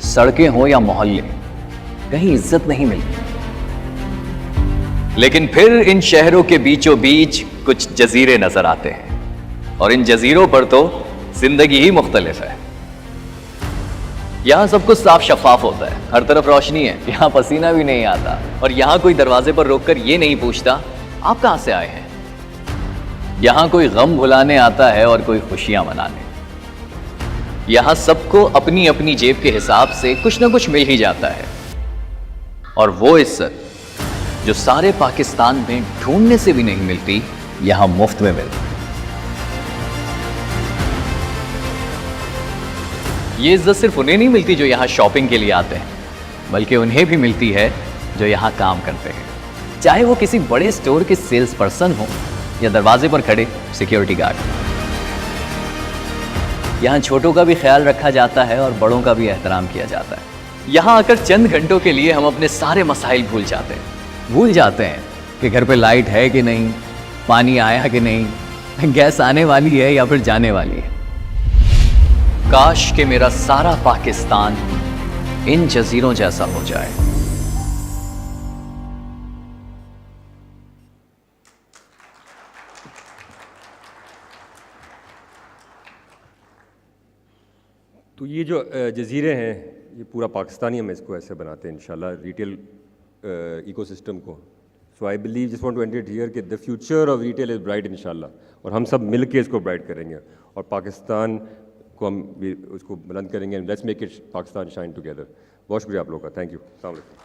سڑکیں ہوں یا محلے, کہیں عزت نہیں ملتی. لیکن پھر ان شہروں کے بیچوں بیچ کچھ جزیرے نظر آتے ہیں, اور ان جزیروں پر تو زندگی ہی مختلف ہے. یہاں سب کچھ صاف شفاف ہوتا ہے, ہر طرف روشنی ہے, یہاں پسینہ بھی نہیں آتا, اور یہاں کوئی دروازے پر روک کر یہ نہیں پوچھتا آپ کہاں سے آئے ہیں. یہاں کوئی غم بھلانے آتا ہے اور کوئی خوشیاں منانے. یہاں سب کو اپنی اپنی جیب کے حساب سے کچھ نہ کچھ مل ہی جاتا ہے, اور وہ عزت جو سارے پاکستان میں ڈھونڈنے سے بھی نہیں ملتی, یہاں مفت میں ملتی. یہ عزت صرف انہیں نہیں ملتی جو یہاں شاپنگ کے لیے آتے ہیں. बल्कि उन्हें भी मिलती है जो यहाँ काम करते हैं, चाहे वो किसी बड़े स्टोर के सेल्स पर्सन हो या दरवाजे पर खड़े सिक्योरिटी गार्ड। यहाँ छोटों का भी ख्याल रखा जाता है और बड़ों का भी एहतराम किया जाता है। यहाँ आकर चंद घंटों के लिए हम अपने सारे मसाइल भूल जाते हैं कि घर पे लाइट है कि नहीं, पानी आया कि नहीं, गैस आने वाली है या फिर जाने वाली है। काश कि मेरा सारा पाकिस्तान इन जजीरों जैसा हो जाए। तो ये जो जजीरे हैं, ये पूरा पाकिस्तानी हम इसको ऐसे बनाते हैं इंशाल्लाह रिटेल इकोसिस्टम को। So I believe just want to end it here कि the future of retail is bright इंशाल्लाह, और हम सब मिल के इसको ब्राइट करेंगे और पाकिस्तान को हम भी उसको बुलंद करेंगे। Let's make it Pakistan shine together. बहुत शुक्रिया आप लोगों का, थैंक यू। अस्सलाम वालेकुम।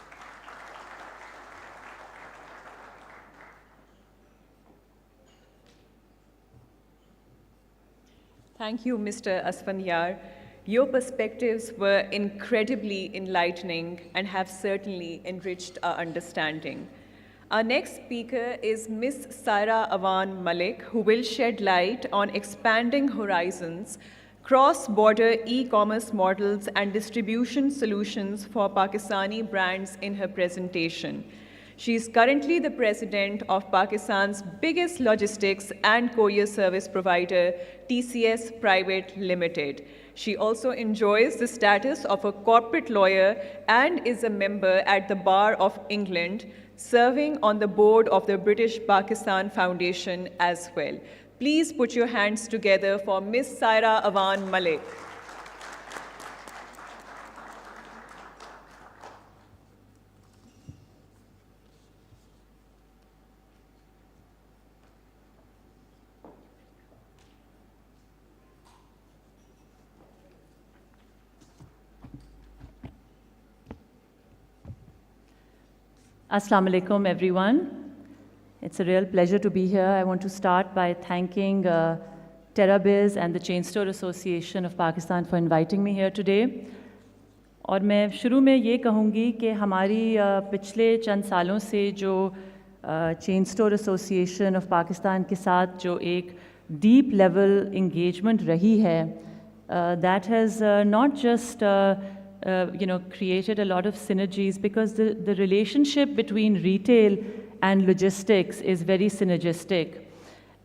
Thank you, Mr. Asfandiyar. Your perspectives were incredibly enlightening and have certainly enriched our understanding. Our next speaker is Ms. Saira Awan Malik, who will shed light on expanding horizons, cross-border e-commerce models and distribution solutions for Pakistani brands in her presentation. She is currently the president of Pakistan's biggest logistics and courier service provider, TCS Private Limited. She also enjoys the status of a corporate lawyer and is a member at the Bar of England, serving on the board of the British Pakistan Foundation as well. Please put your hands together for Ms. Saira Awan Malik. Assalamu alaikum, everyone. It's a real pleasure to be here. I want to start by thanking TerraBiz and the Chainstore Association of Pakistan for inviting me here today. और मैं शुरू में ये कहूँगी कि हमारी पिछले चंद सालों से जो Chainstore Association of Pakistan के साथ जो एक deep level engagement रही है, that has not just created a lot of synergies, because the relationship between retail and logistics is very synergistic.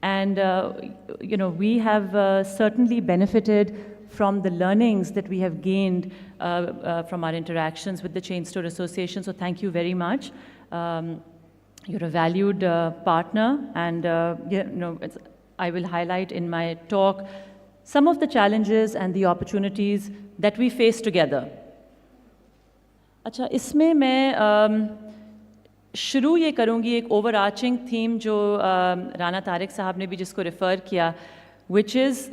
And, we have certainly benefited from the learnings that we have gained from our interactions with the Chainstore Association. So thank you very much. You're a valued partner, and I will highlight in my talk some of the challenges and the opportunities that we face together. अच्छा, इसमें मैं शुरू ये करूँगी एक overarching theme जो राना तारिक साहब ने भी जिसको रेफ़र किया, which is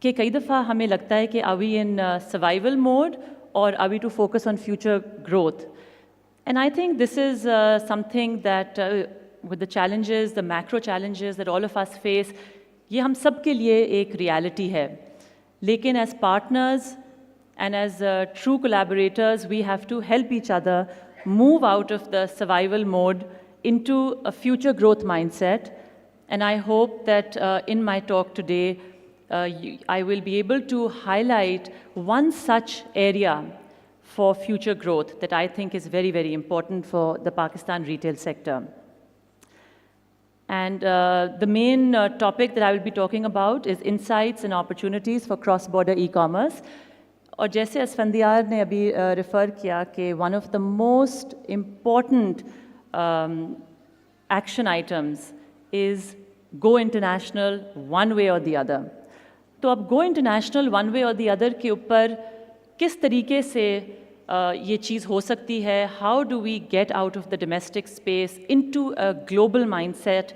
कि कई दफ़ा हमें लगता है कि are we in survival mode or are we to focus on future growth? And I think this is something that with the challenges, the macro challenges that all of us face, ये हम सब के लिए एक reality है. लेकिन as partners and as true collaborators, we have to help each other move out of the survival mode into a future growth mindset. And I hope that in my talk today, I will be able to highlight one such area for future growth that I think is very, very important for the Pakistan retail sector. And the main topic that I will be talking about is insights and opportunities for cross-border e-commerce. और जैसे असफंदियार ने अभी refer किया कि one of the most important action items is go international one way or the other. तो अब go international one way or the other के ऊपर किस तरीके से ये चीज़ हो सकती है? How do we get out of the domestic space into a global mindset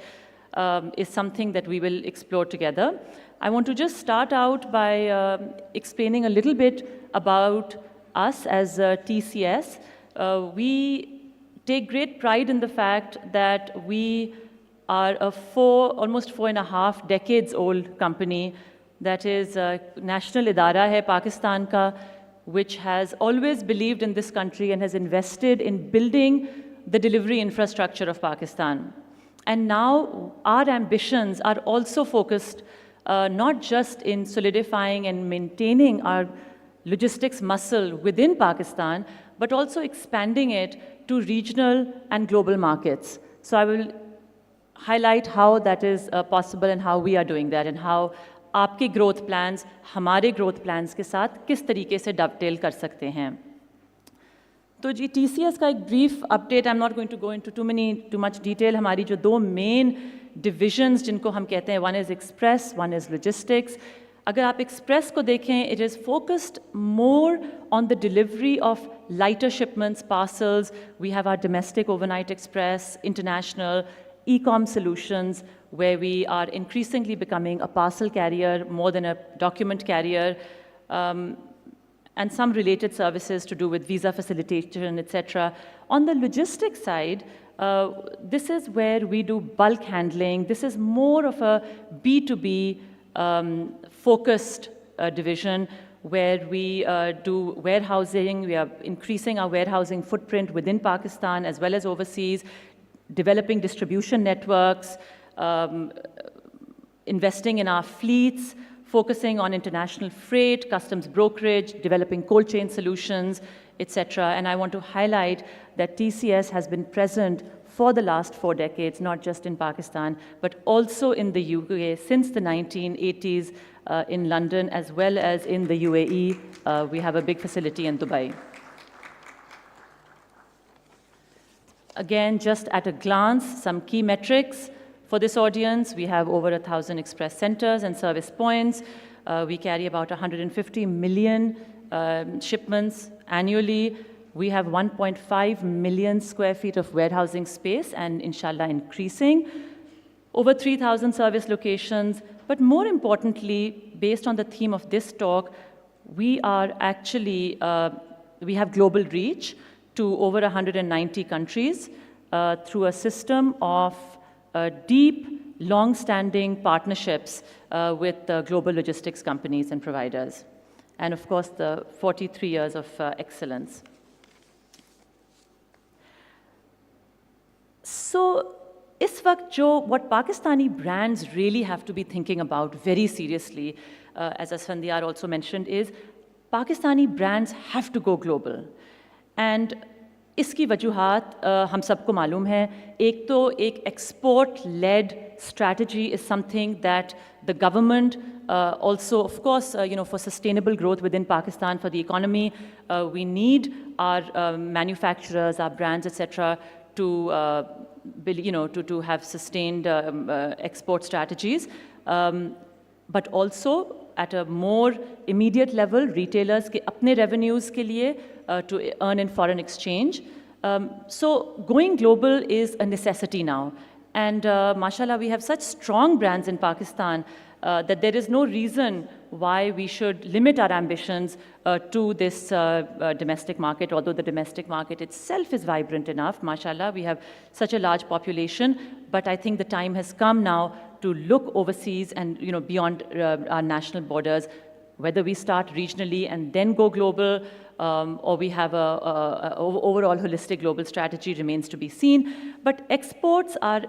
is something that we will explore together. I want to just start out by explaining a little bit about us as TCS. We take great pride in the fact that we are a almost 4.5 decades old company that is national idara hai Pakistan ka, which has always believed in this country and has invested in building the delivery infrastructure of Pakistan. And now our ambitions are also focused not just in solidifying and maintaining our logistics muscle within Pakistan, but also expanding it to regional and global markets. So I will highlight how that is possible and how we are doing that, and how आपके growth plans हमारे growth plans के साथ किस तरीके से dovetail कर सकते हैं. तो जी TCS का एक brief update, I'm not going to go into too much detail. हमारी जो दो main divisions जिनको हम कहते हैं, one is Express, one is Logistics. अगर आप Express को देखें, it is focused more on the delivery of lighter shipments, parcels. We have our domestic overnight express, international, e-com solutions, where we are increasingly becoming a parcel carrier more than a document carrier, and some related services to do with visa facilitation, etc. On the logistics side, this is where we do bulk handling. This is more of a B2B focused division, where we do warehousing. We are increasing our warehousing footprint within Pakistan as well as overseas, developing distribution networks, investing in our fleets, focusing on international freight, customs brokerage, developing cold chain solutions, etc. And I want to highlight that TCS has been present for the last 4 decades, not just in Pakistan, but also in the UK since the 1980s, in London as well as in the UAE. We have a big facility in Dubai. Again, just at a glance, some key metrics for this audience. We have over 1,000 express centers and service points. We carry about 150 million shipments annually. We have 1.5 million square feet of warehousing space, and inshallah increasing. Over 3,000 service locations. But more importantly, based on the theme of this talk, we are actually, we have global reach to over 190 countries through a system of deep, long-standing partnerships with global logistics companies and providers. And of course, the 43 years of excellence. So, इस वक्त जो what Pakistani brands really have to be thinking about very seriously, as Asfandiar also mentioned, is Pakistani brands have to go global. And इसकी वजूहात हम सबको मालूम है. एक तो एक export-led strategy is something that the government also, of course, for sustainable growth within Pakistan, for the economy, we need our manufacturers, our brands, etc., to to have sustained export strategies, but also at a more immediate level, retailers के अपने revenues के लिए to earn in foreign exchange. So going global is a necessity now, and mashallah, we have such strong brands in Pakistan that there is no reason why we should limit our ambitions to this domestic market, although the domestic market itself is vibrant enough. Mashallah, we have such a large population, but I think the time has come now to look overseas and beyond our national borders, whether we start regionally and then go global, or we have a overall holistic global strategy remains to be seen. But exports are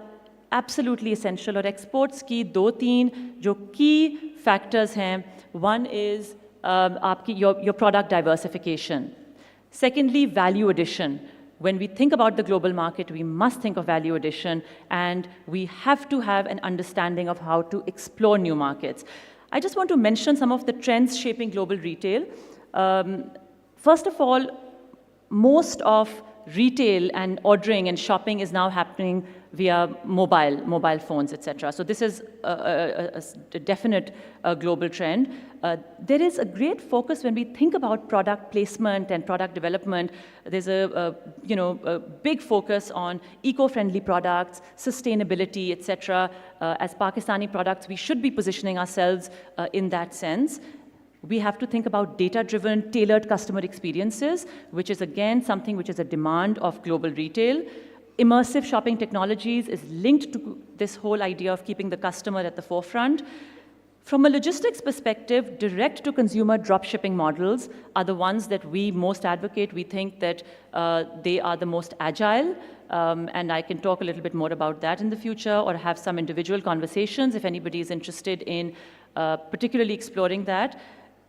absolutely essential, और exports की 2-3 जो key factors हैं. One is your product diversification. Secondly, value addition. When we think about the global market, we must think of value addition, and we have to have an understanding of how to explore new markets. I just want to mention some of the trends shaping global retail. First of all, most of retail and ordering and shopping is now happening via mobile phones, etc. So this is a definite global trend. There is a great focus when we think about product placement and product development. There's a big focus on eco-friendly products, sustainability, etc. As Pakistani products, we should be positioning ourselves in that sense. We have to think about data-driven, tailored customer experiences, which is again something which is a demand of global retail. Immersive shopping technologies is linked to this whole idea of keeping the customer at the forefront. From a logistics perspective, direct-to-consumer dropshipping models are the ones that we most advocate. We think that they are the most agile, and I can talk a little bit more about that in the future or have some individual conversations if anybody is interested in particularly exploring that.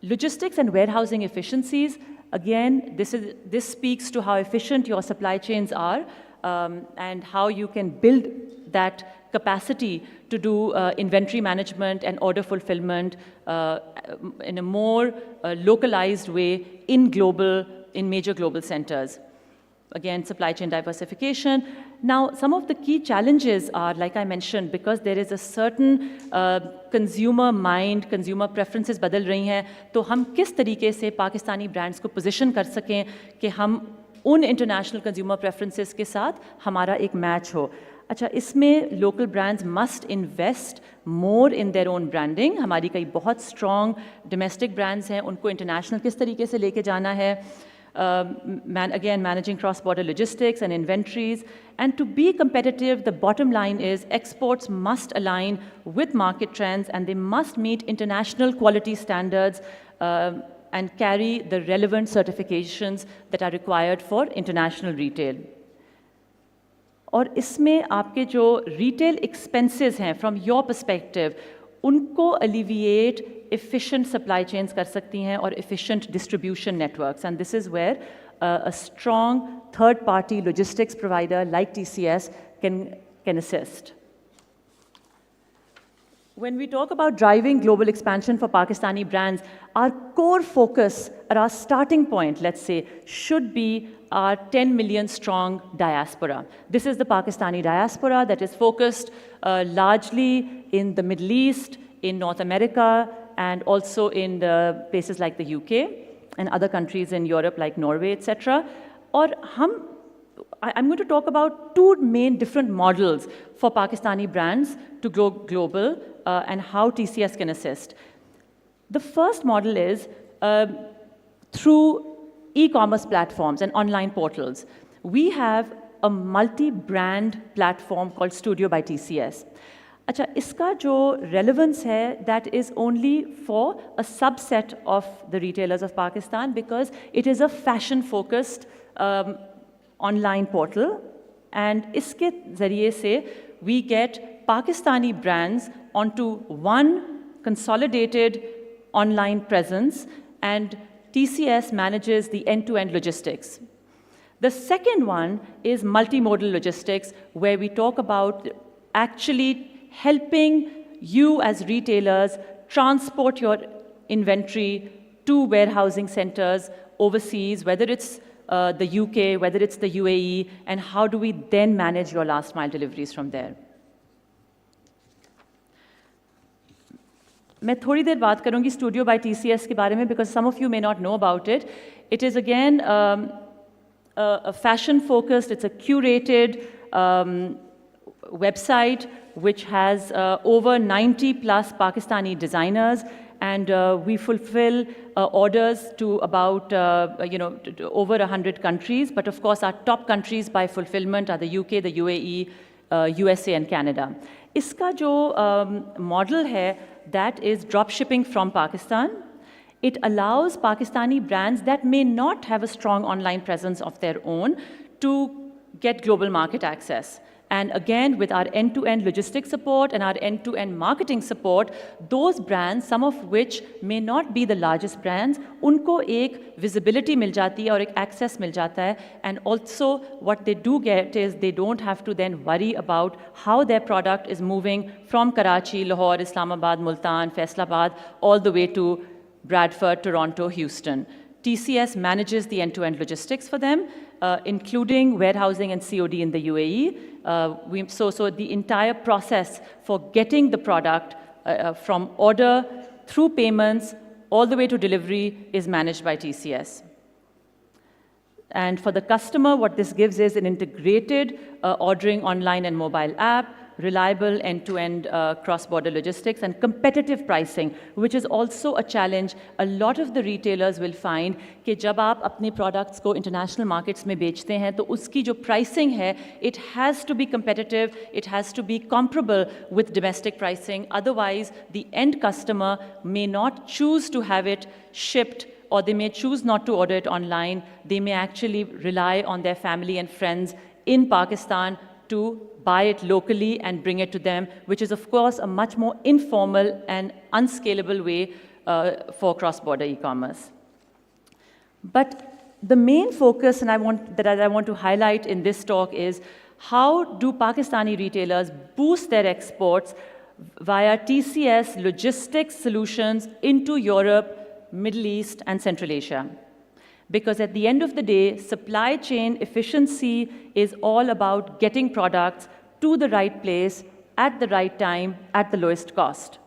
Logistics and warehousing efficiencies, again, this speaks to how efficient your supply chains are and how you can build that capacity to do inventory management and order fulfillment in a more localized way in major global centers. Again, supply chain diversification. Now, some of the key challenges are, like I mentioned, because there is a certain consumer mind, consumer preferences बदल रही हैं, तो हम किस तरीके से Pakistani brands को position कर सकें कि हम उन international consumer preferences के साथ हमारा एक match हो. अच्छा, इसमें local brands must invest more in their own branding. हमारी कई बहुत strong domestic brands हैं, उनको international किस तरीके से लेके जाना है. Again, managing cross-border logistics and inventories. And to be competitive, the bottom line is exports must align with market trends and they must meet international quality standards and carry the relevant certifications that are required for international retail. और इसमें आपके जो retail expenses हैं, from your perspective, उनको alleviate efficient supply chains कर सकती हैं और efficient distribution networks. And this is where a strong third-party logistics provider like TCS can assist. When we talk about driving global expansion for Pakistani brands, our core focus, or our starting point, let's say, should be our 10 million strong diaspora. This is the Pakistani diaspora that is focused largely in the Middle East, in North America, and also in the places like the UK and other countries in Europe like Norway, etc. Or I'm going to talk about two main different models for Pakistani brands to go global and how TCS can assist. The first model is through e-commerce platforms and online portals. We have a multi-brand platform called Studio by TCS. अच्छा, इसका जो relevance है, that is only for a subset of the retailers of Pakistan because it is a fashion-focused online portal, and इसके ज़रिए से we get Pakistani brands onto one consolidated online presence, and TCS manages the end-to-end logistics. The second one is multimodal logistics, where we talk about actually helping you as retailers transport your inventory to warehousing centers overseas, whether it's the UK, whether it's the UAE, and how do we then manage your last mile deliveries from there. मैं थोड़ी देर बात करूंगी Studio by TCS के बारे में because some of you may not know about it. It is again a fashion-focused, it's a curated website which has over 90 plus Pakistani designers, and we fulfill orders to about to over 100 countries. But of course, our top countries by fulfillment are the UK, the UAE, USA, and Canada. इसका जो model है, that is drop shipping from Pakistan. It allows Pakistani brands that may not have a strong online presence of their own to get global market access. And again, with our end-to-end logistics support and our end-to-end marketing support, those brands, some of which may not be the largest brands, उनको एक visibility मिल जाती है और एक access मिल जाता है. And also, what they do get is they don't have to then worry about how their product is moving from Karachi, Lahore, Islamabad, Multan, Faisalabad, all the way to Bradford, Toronto, Houston. TCS manages the end-to-end logistics for them, including warehousing and COD in the UAE. So the entire process for getting the product from order through payments all the way to delivery is managed by TCS. And for the customer, what this gives is an integrated ordering online and mobile app, reliable end-to-end cross-border logistics and competitive pricing, which is also a challenge. A lot of the retailers will find कि जब आप अपने products को international markets में बेचते हैं तो उसकी जो pricing है, it has to be competitive, it has to be comparable with domestic pricing. Otherwise, the end customer may not choose to have it shipped, or they may choose not to order it online. They may actually rely on their family and friends in Pakistan to buy it locally and bring it to them, which is of course a much more informal and unscalable way for cross-border e-commerce. But the main focus that I want to highlight in this talk is how do Pakistani retailers boost their exports via TCS logistics solutions into Europe, Middle East, and Central Asia. Because at the end of the day, supply chain efficiency is all about getting products to the right place, at the right time, at the lowest cost.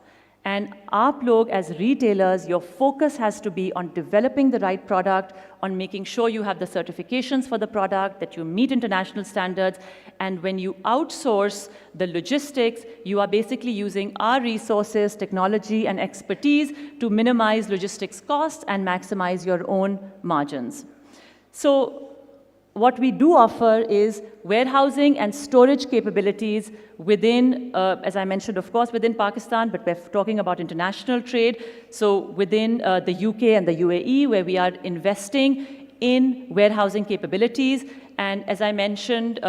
And aap log as retailers, your focus has to be on developing the right product, on making sure you have the certifications for the product, that you meet international standards. And when you outsource the logistics, you are basically using our resources, technology, and expertise to minimize logistics costs and maximize your own margins. So what we do offer is warehousing and storage capabilities within, as I mentioned, of course, within Pakistan, but we're talking about international trade. So within the UK and the UAE, where we are investing in warehousing capabilities. And as I mentioned,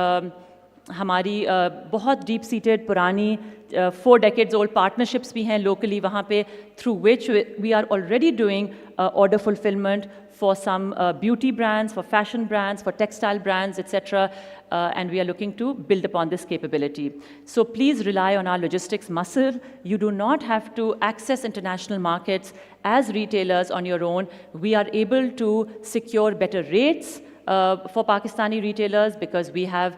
हमारी बहुत deep-seated पुरानी 4 decades old partnerships भी हैं locally वहाँ पे, through which we are already doing order fulfillment for some beauty brands, for fashion brands, for textile brands, etc. And we are looking to build upon this capability. So please rely on our logistics muscle. You do not have to access international markets as retailers on your own. We are able to secure better rates for Pakistani retailers because we have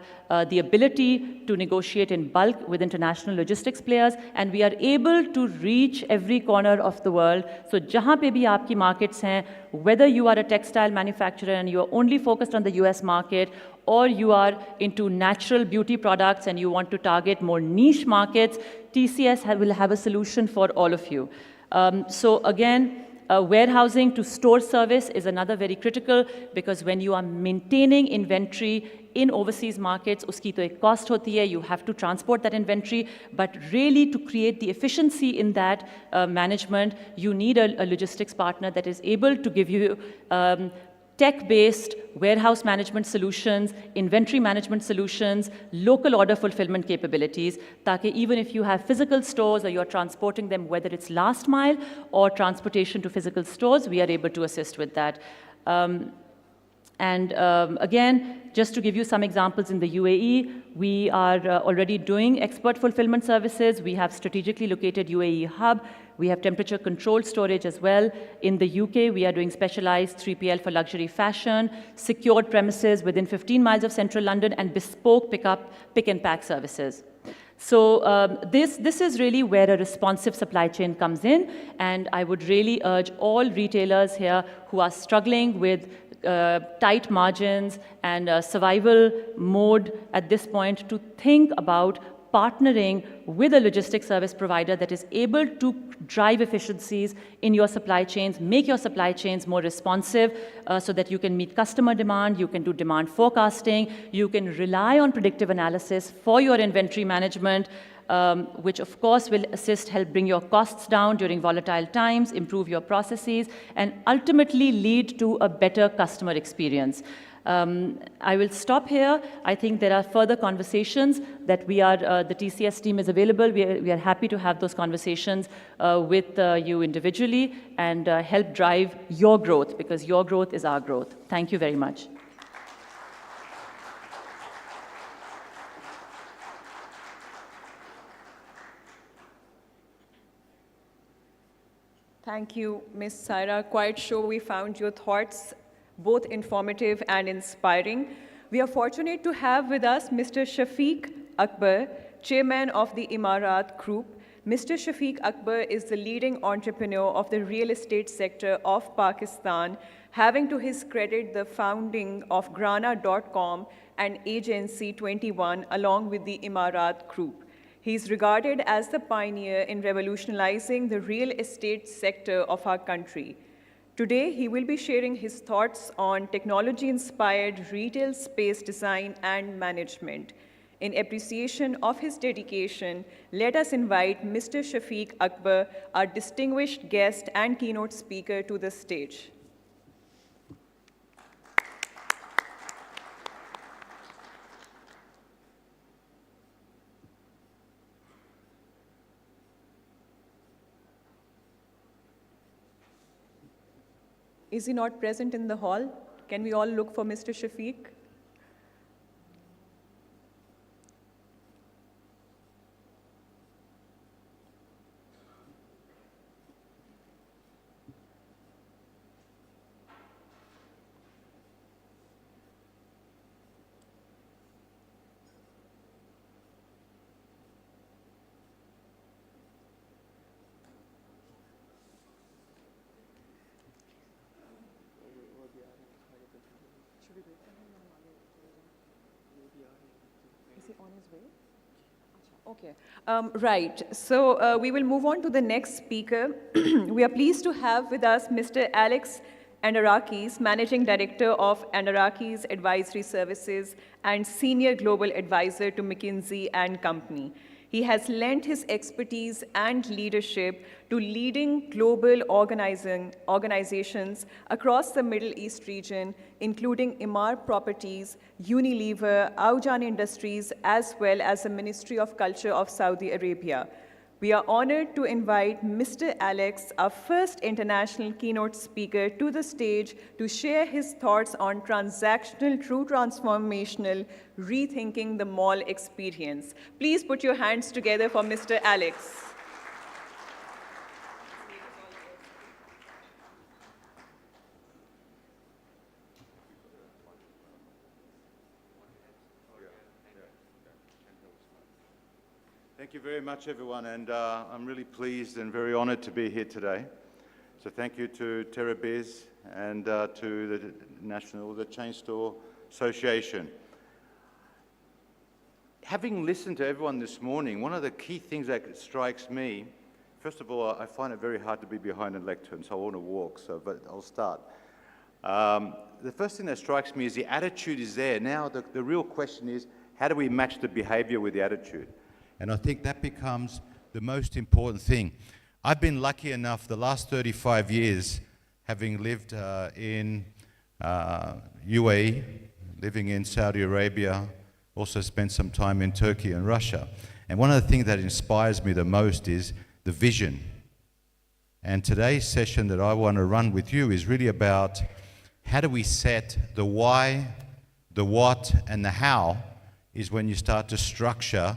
the ability to negotiate in bulk with international logistics players, and we are able to reach every corner of the world. So jahan pe bhi aapki markets hain, whether you are a textile manufacturer and you are only focused on the US market, or you are into natural beauty products and you want to target more niche markets, TCS will have a solution for all of you. So again, warehousing to store service is another very critical, because when you are maintaining inventory in overseas markets, uski to ek cost hoti hai, you have to transport that inventory, but really to create the efficiency in that management, you need a logistics partner that is able to give you tech-based warehouse management solutions, inventory management solutions, local order fulfillment capabilities, ताकि even if you have physical stores or you're transporting them, whether it's last mile or transportation to physical stores, we are able to assist with that. Again, just to give you some examples, in the UAE, we are already doing expert fulfillment services. We have strategically located UAE hub. We have temperature controlled storage as well. In the UK, we are doing specialized 3PL for luxury fashion, secured premises within 15 miles of central London, and bespoke pick and pack services. So this is really where a responsive supply chain comes in, and I would really urge all retailers here who are struggling with tight margins and survival mode at this point to think about partnering with a logistics service provider that is able to drive efficiencies in your supply chains, make your supply chains more responsive so that you can meet customer demand, you can do demand forecasting, you can rely on predictive analysis for your inventory management, which of course will help bring your costs down during volatile times, improve your processes, and ultimately lead to a better customer experience. I will stop here. I think there are further conversations that the TCS team is available. We are happy to have those conversations with you individually and help drive your growth, because your growth is our growth. Thank you very much. Thank you, Ms. Saira. Quite sure we found your thoughts both informative and inspiring. We are fortunate to have with us Mr. Shafiq Akbar, Chairman of the Emarat Group. Mr. Shafiq Akbar is the leading entrepreneur of the real estate sector of Pakistan, having to his credit the founding of Grana.com and Agency 21 along with the Emarat Group. He is regarded as the pioneer in revolutionizing the real estate sector of our country. Today, he will be sharing his thoughts on technology-inspired retail space design and management. In appreciation of his dedication, let us invite Mr. Shafiq Akbar, our distinguished guest and keynote speaker, to the stage. Is he not present in the hall? Can we all look for Mr. Shafiq? Is he on his way? Okay. Right. So we will move on to the next speaker. We are pleased to have with us Mr. Alex Andarakis, Managing Director of Andarakis Advisory Services and Senior Global Advisor to McKinsey & Company. He has lent his expertise and leadership to leading global organizations across the Middle East region, including Emaar Properties, Unilever, Aujan Industries, as well as the Ministry of Culture of Saudi Arabia. We are honored to invite Mr. Alex, our first international keynote speaker, to the stage to share his thoughts on transactional, true transformational, rethinking the mall experience. Please put your hands together for Mr. Alex. Thank you very much, everyone, and I'm really pleased and very honored to be here today. So thank you to TerraBiz and to the Chainstore Association. Having listened to everyone this morning, one of the key things that strikes me, first of all, I find it very hard to be behind a lectern, so I want to walk, but I'll start. The first thing that strikes me is the attitude is there. Now, the real question is, how do we match the behavior with the attitude? And I think that becomes the most important thing. I've been lucky enough the last 35 years, having lived in UAE, living in Saudi Arabia, also spent some time in Turkey and Russia. And one of the things that inspires me the most is the vision. And today's session that I want to run with you is really about how do we set the why, the what, and the how is when you start to structure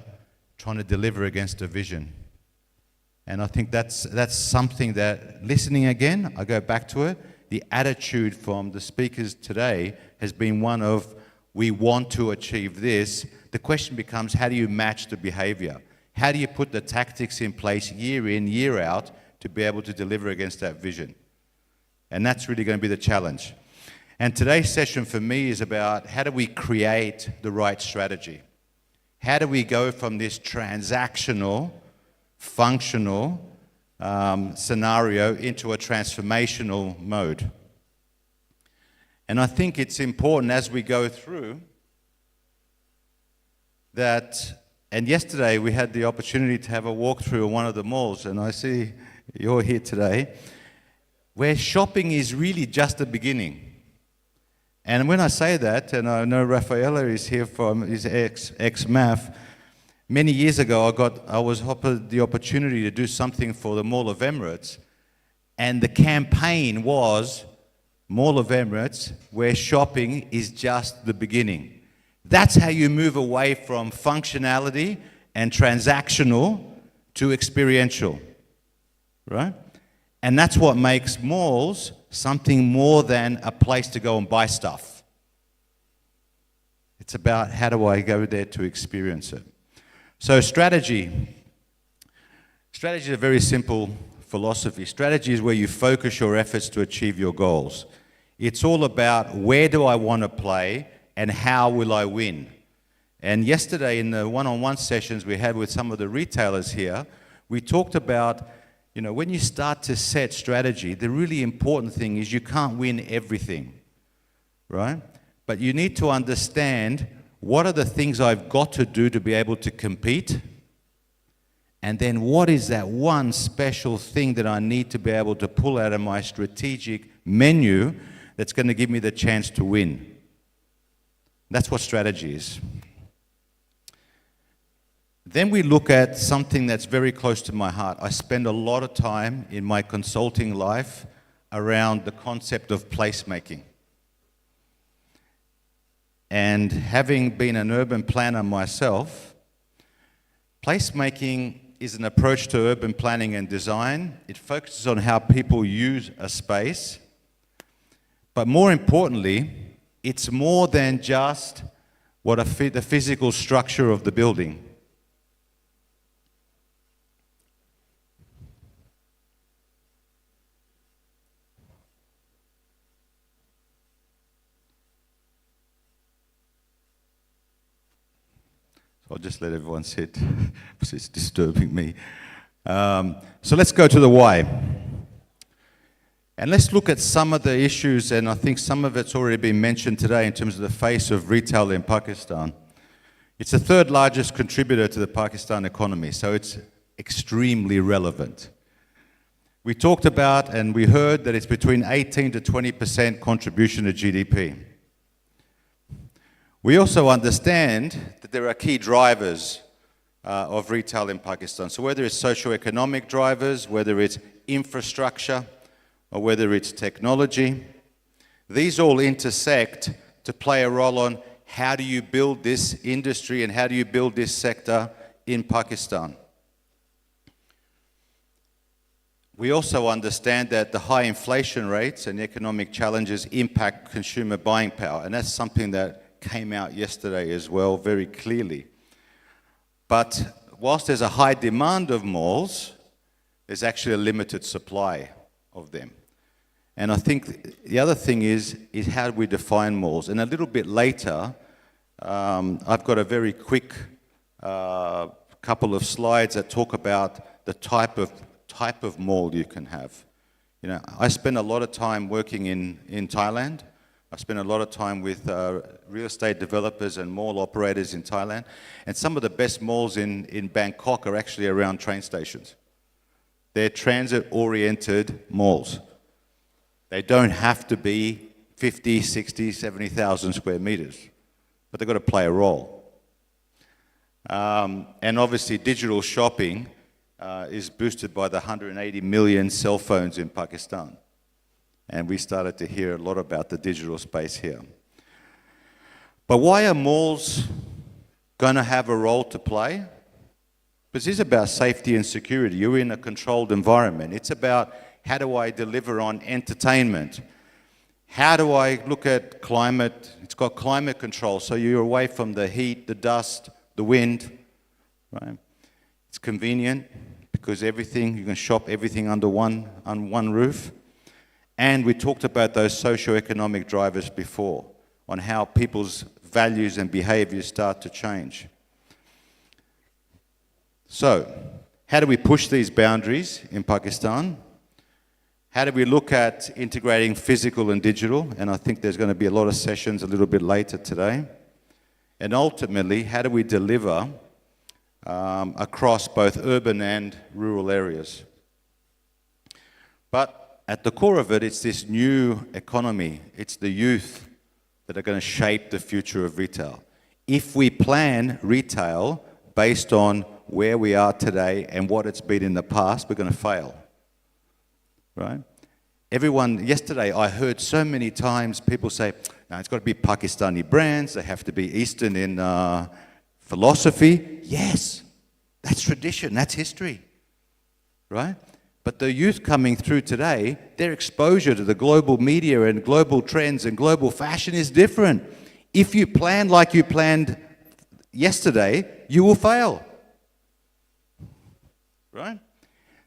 trying to deliver against a vision. And I think that's something that, listening again, I go back to it, the attitude from the speakers today has been one of, we want to achieve this. The question becomes, how do you match the behavior? How do you put the tactics in place year in, year out to be able to deliver against that vision? And that's really going to be the challenge. And today's session for me is about how do we create the right strategy? How do we go from this transactional, functional scenario into a transformational mode? And I think it's important as we go through that, and yesterday we had the opportunity to have a walkthrough in one of the malls, and I see you're here today, where shopping is really just the beginning. And when I say that, and I know Rafaela is here from his ex-MAF, many years ago I was offered the opportunity to do something for the Mall of Emirates, and the campaign was Mall of Emirates, where shopping is just the beginning. That's how you move away from functionality and transactional to experiential, right? And that's what makes malls something more than a place to go and buy stuff. It's about how do I go there to experience it. So strategy. Strategy is a very simple philosophy. Strategy is where you focus your efforts to achieve your goals. It's all about where do I want to play and how will I win. And yesterday in the one-on-one sessions we had with some of the retailers here, we talked about, you know, when you start to set strategy, the really important thing is you can't win everything, right? But you need to understand what are the things I've got to do to be able to compete, and then what is that one special thing that I need to be able to pull out of my strategic menu that's going to give me the chance to win. That's what strategy is. Then we look at something that's very close to my heart. I spend a lot of time in my consulting life around the concept of placemaking. And having been an urban planner myself, placemaking is an approach to urban planning and design. It focuses on how people use a space. But more importantly, it's more than just what the physical structure of the building. I'll just let everyone sit, because it's disturbing me. So let's go to the why. And let's look at some of the issues, and I think some of it's already been mentioned today in terms of the face of retail in Pakistan. It's the third largest contributor to the Pakistan economy, so it's extremely relevant. We talked about and we heard that it's between 18 to 20% contribution to GDP. We also understand that there are key drivers of retail in Pakistan. So whether it's socio-economic drivers, whether it's infrastructure, or whether it's technology, these all intersect to play a role on how do you build this industry and how do you build this sector in Pakistan. We also understand that the high inflation rates and economic challenges impact consumer buying power, and that's something that came out yesterday as well very clearly. But whilst there's a high demand of malls, there's actually a limited supply of them. And I think the other thing is how do we define malls? And a little bit later, I've got a very quick couple of slides that talk about the type of mall you can have. You know, I spend a lot of time working in Thailand. I spend a lot of time with real estate developers and mall operators in Thailand. And some of the best malls in Bangkok are actually around train stations. They're transit-oriented malls. They don't have to be 50, 60, 70,000 square meters, but they've got to play a role. And obviously digital shopping is boosted by the 180 million cell phones in Pakistan. And we started to hear a lot about the digital space here. But why are malls going to have a role to play? Because it's about safety and security. You're in a controlled environment. It's about how do I deliver on entertainment? How do I look at climate? It's got climate control, so you're away from the heat, the dust, the wind. Right? It's convenient because everything, you can shop everything under one roof. And we talked about those socio-economic drivers before, on how people's values and behaviors start to change. So, how do we push these boundaries in Pakistan? How do we look at integrating physical and digital? And I think there's going to be a lot of sessions a little bit later today. And ultimately, how do we deliver across both urban and rural areas? But at the core of it, it's this new economy. It's the youth that are going to shape the future of retail. If we plan retail based on where we are today and what it's been in the past, we're going to fail. Right? Yesterday I heard so many times people say, no, it's got to be Pakistani brands, they have to be Eastern in philosophy. Yes, that's tradition, that's history. Right? But the youth coming through today, their exposure to the global media and global trends and global fashion is different. If you plan like you planned yesterday, you will fail. Right?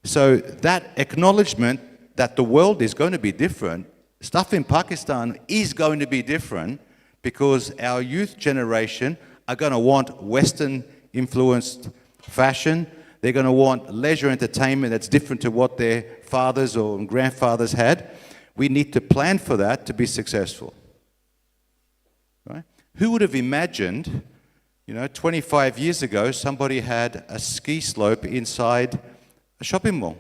So that acknowledgement that the world is going to be different, stuff in Pakistan is going to be different because our youth generation are going to want Western-influenced fashion. They're going to want leisure entertainment that's different to what their fathers or grandfathers had. We need to plan for that to be successful. Right? Who would have imagined, 25 years ago, somebody had a ski slope inside a shopping mall?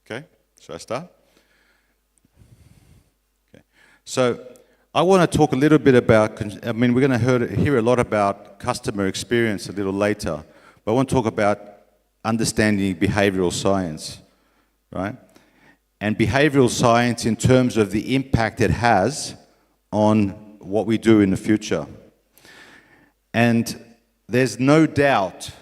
Okay, should I start? Okay. So I want to talk a little bit about, we're going to hear a lot about customer experience a little later, but I want to talk about understanding behavioral science, right? And behavioral science in terms of the impact it has on what we do in the future. And there's no doubt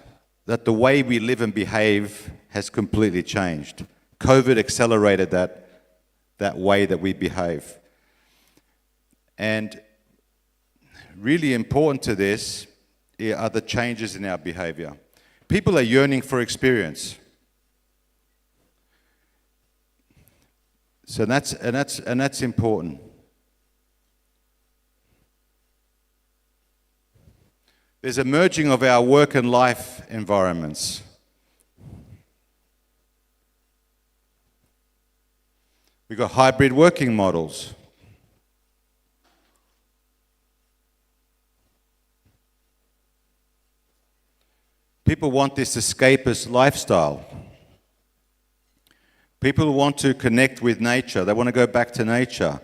that the way we live and behave has completely changed. COVID accelerated that way that we behave. And really important to this are the changes in our behavior. People are yearning for experience. So that's important. There's a merging of our work and life environments. We've got hybrid working models. People want this escapist lifestyle. People want to connect with nature. They want to go back to nature.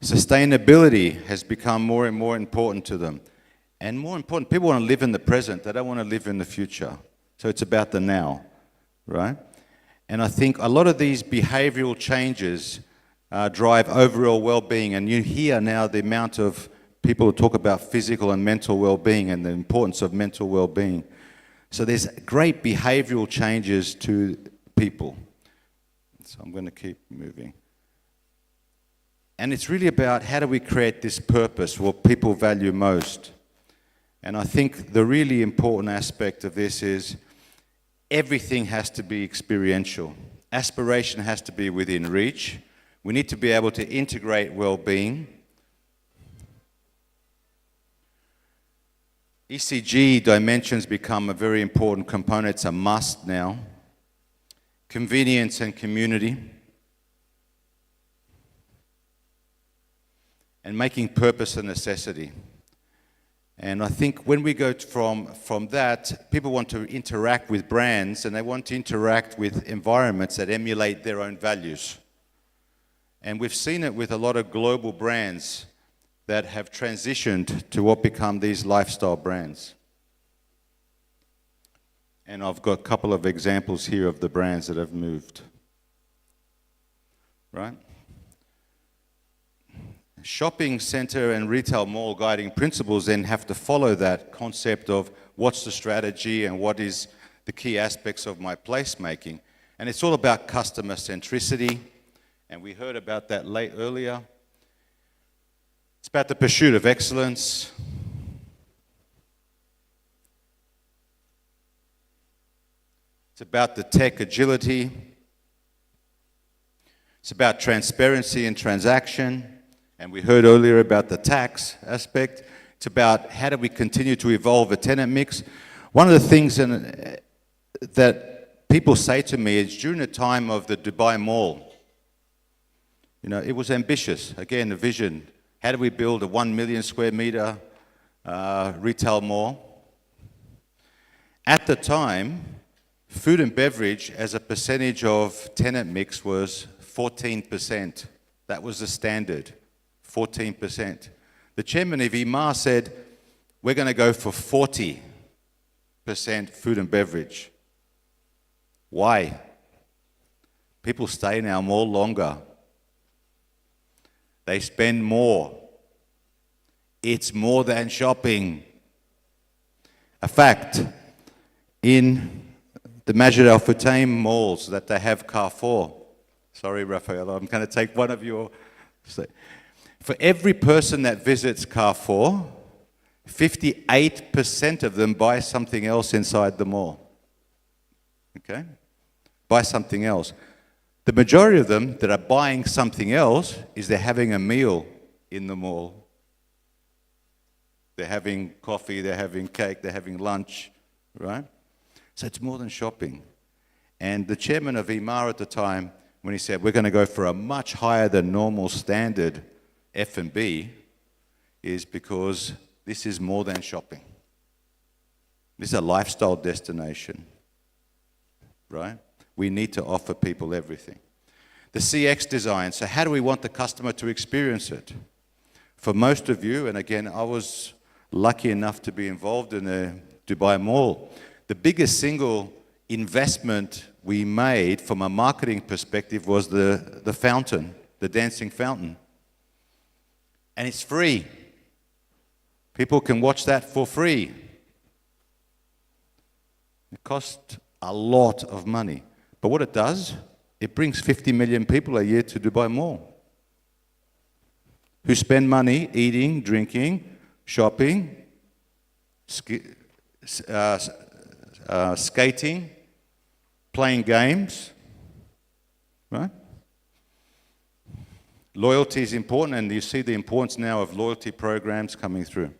Sustainability has become more and more important to them. And more important, people want to live in the present. They don't want to live in the future. So it's about the now, right? And I think a lot of these behavioral changes drive overall well-being. And you hear now the amount of people who talk about physical and mental well-being and the importance of mental well-being. So there's great behavioral changes to people. So I'm going to keep moving. And it's really about how do we create this purpose, what people value most. And I think the really important aspect of this is everything has to be experiential. Aspiration has to be within reach. We need to be able to integrate well-being. ECG dimensions become a very important component. It's a must now. Convenience and community. And making purpose a necessity. And I think when we go from that, people want to interact with brands and they want to interact with environments that emulate their own values. And we've seen it with a lot of global brands that have transitioned to what become these lifestyle brands. And I've got a couple of examples here of the brands that have moved. Right? Shopping center and retail mall guiding principles then have to follow that concept of what's the strategy and what is the key aspects of my placemaking. And it's all about customer centricity, and we heard about that earlier. It's about the pursuit of excellence. It's about the tech agility. It's about transparency and transaction. And we heard earlier about the tax aspect. It's about how do we continue to evolve a tenant mix. One of the things that people say to me is during the time of the Dubai Mall, it was ambitious. Again, the vision. How do we build a 1 million square meter retail mall? At the time, food and beverage as a percentage of tenant mix was 14%. That was the standard. 14%. The chairman of EMAR said, we're going to go for 40% food and beverage. Why? People stay in our mall longer. They spend more. It's more than shopping. A fact, in the Majid Al Futtaim malls that they have Carrefour, sorry Raphael, I'm going to take one of your... For every person that visits Carrefour, 58% of them buy something else inside the mall. Okay? Buy something else. The majority of them that are buying something else is they're having a meal in the mall. They're having coffee, they're having cake, they're having lunch, right? So it's more than shopping. And the chairman of EMAR at the time, when he said, we're going to go for a much higher than normal standard F&B, is because this is more than shopping. This is a lifestyle destination, right? We need to offer people everything. The CX design, so how do we want the customer to experience it? For most of you, and again, I was lucky enough to be involved in the Dubai Mall, the biggest single investment we made from a marketing perspective was the fountain, the dancing fountain. And it's free. People can watch that for free. It costs a lot of money. But what it does, it brings 50 million people a year to Dubai Mall who spend money eating, drinking, shopping, skating, playing games, right? Loyalty is important, and you see the importance now of loyalty programs coming through.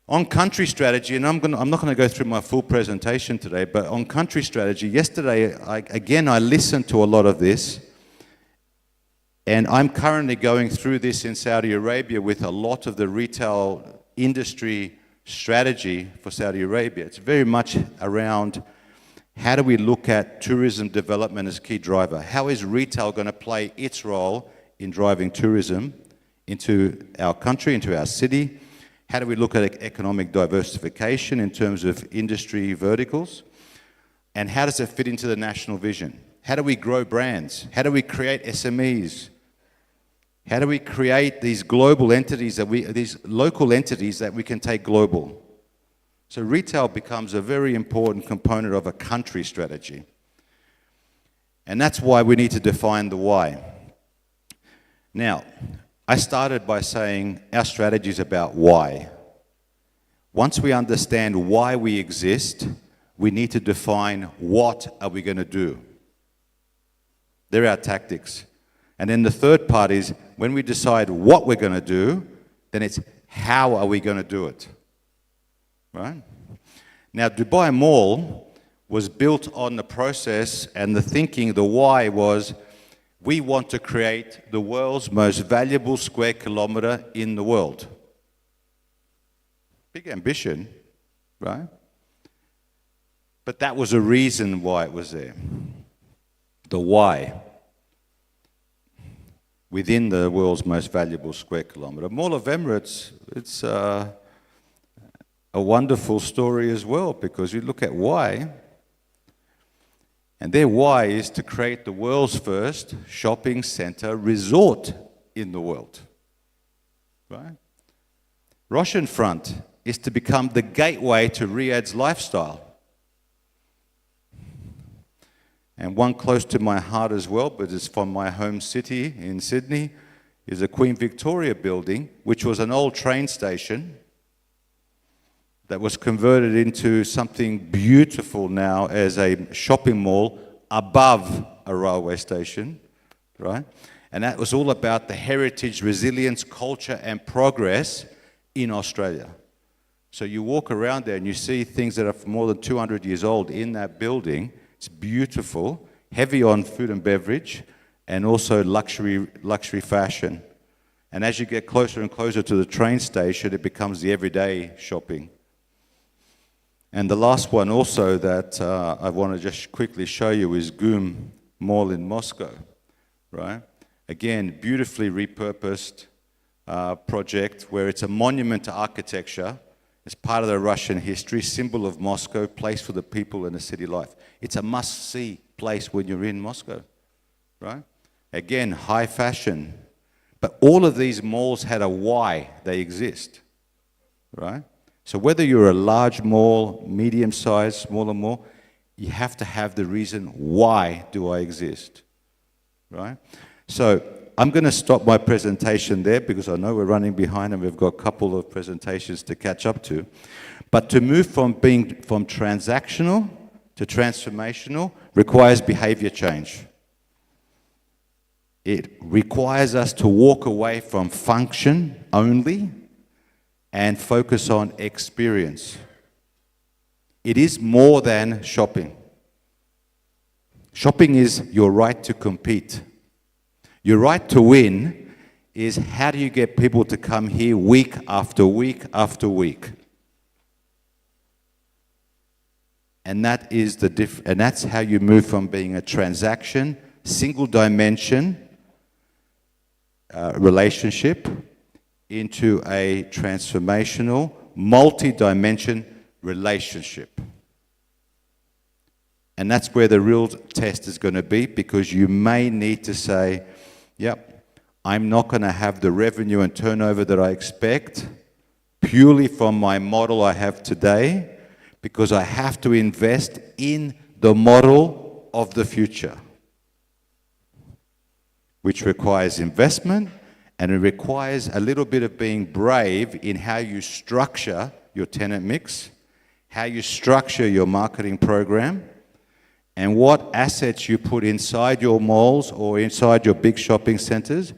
On country strategy, and I'm not going to go through my full presentation today, but on country strategy, yesterday, I listened to a lot of this, and I'm currently going through this in Saudi Arabia with a lot of the retail industry strategy for Saudi Arabia. It's very much around how do we look at tourism development as a key driver? How is retail going to play its role in driving tourism into our country, into our city? How do we look at economic diversification in terms of industry verticals? And how does it fit into the national vision? How do we grow brands? How do we create SMEs? How do we create these global entities, these local entities that we can take global? So retail becomes a very important component of a country strategy. And that's why we need to define the why. Now, I started by saying our strategy is about why. Once we understand why we exist, we need to define what are we going to do. They're our tactics. And then the third part is when we decide what we're going to do, then it's how are we going to do it. Right? Now, Dubai Mall was built on the process and the thinking, the why was we want to create the world's most valuable square kilometer in the world. Big ambition, right? But that was a reason why it was there. The why. Within the world's most valuable square kilometer. Mall of Emirates, it's a wonderful story as well, because you look at why, and their why is to create the world's first shopping center resort in the world, right? Roshan Front is to become the gateway to Riyadh's lifestyle. And one close to my heart as well, but it's from my home city in Sydney, is a Queen Victoria building, which was an old train station that was converted into something beautiful now as a shopping mall above a railway station, right? And that was all about the heritage, resilience, culture, and progress in Australia. So you walk around there and you see things that are more than 200 years old in that building. It's beautiful, heavy on food and beverage, and also luxury fashion. And as you get closer and closer to the train station, it becomes the everyday shopping. And the last one also that I want to just quickly show you is GUM Mall in Moscow, right? Again, beautifully repurposed, project where it's a monument to architecture. It's part of the Russian history, symbol of Moscow, place for the people in the city life. It's a must-see place when you're in Moscow, right? Again, high fashion. But all of these malls had a why they exist, right? So whether you're a large mall, medium-sized, smaller mall, you have to have the reason, why do I exist, right? So I'm going to stop my presentation there because I know we're running behind and we've got a couple of presentations to catch up to. But to move from transactional to transformational requires behavior change. It requires us to walk away from function only and focus on experience. It is more than shopping. Shopping is your right to compete. Your right to win is how do you get people to come here week after week after week. And that is and that's how you move from being a transaction, single dimension relationship into a transformational, multi-dimension relationship. And that's where the real test is going to be, because you may need to say, yep, I'm not going to have the revenue and turnover that I expect purely from my model I have today, because I have to invest in the model of the future, which requires investment, and it requires a little bit of being brave in how you structure your tenant mix, how you structure your marketing program, and what assets you put inside your malls or inside your big shopping centers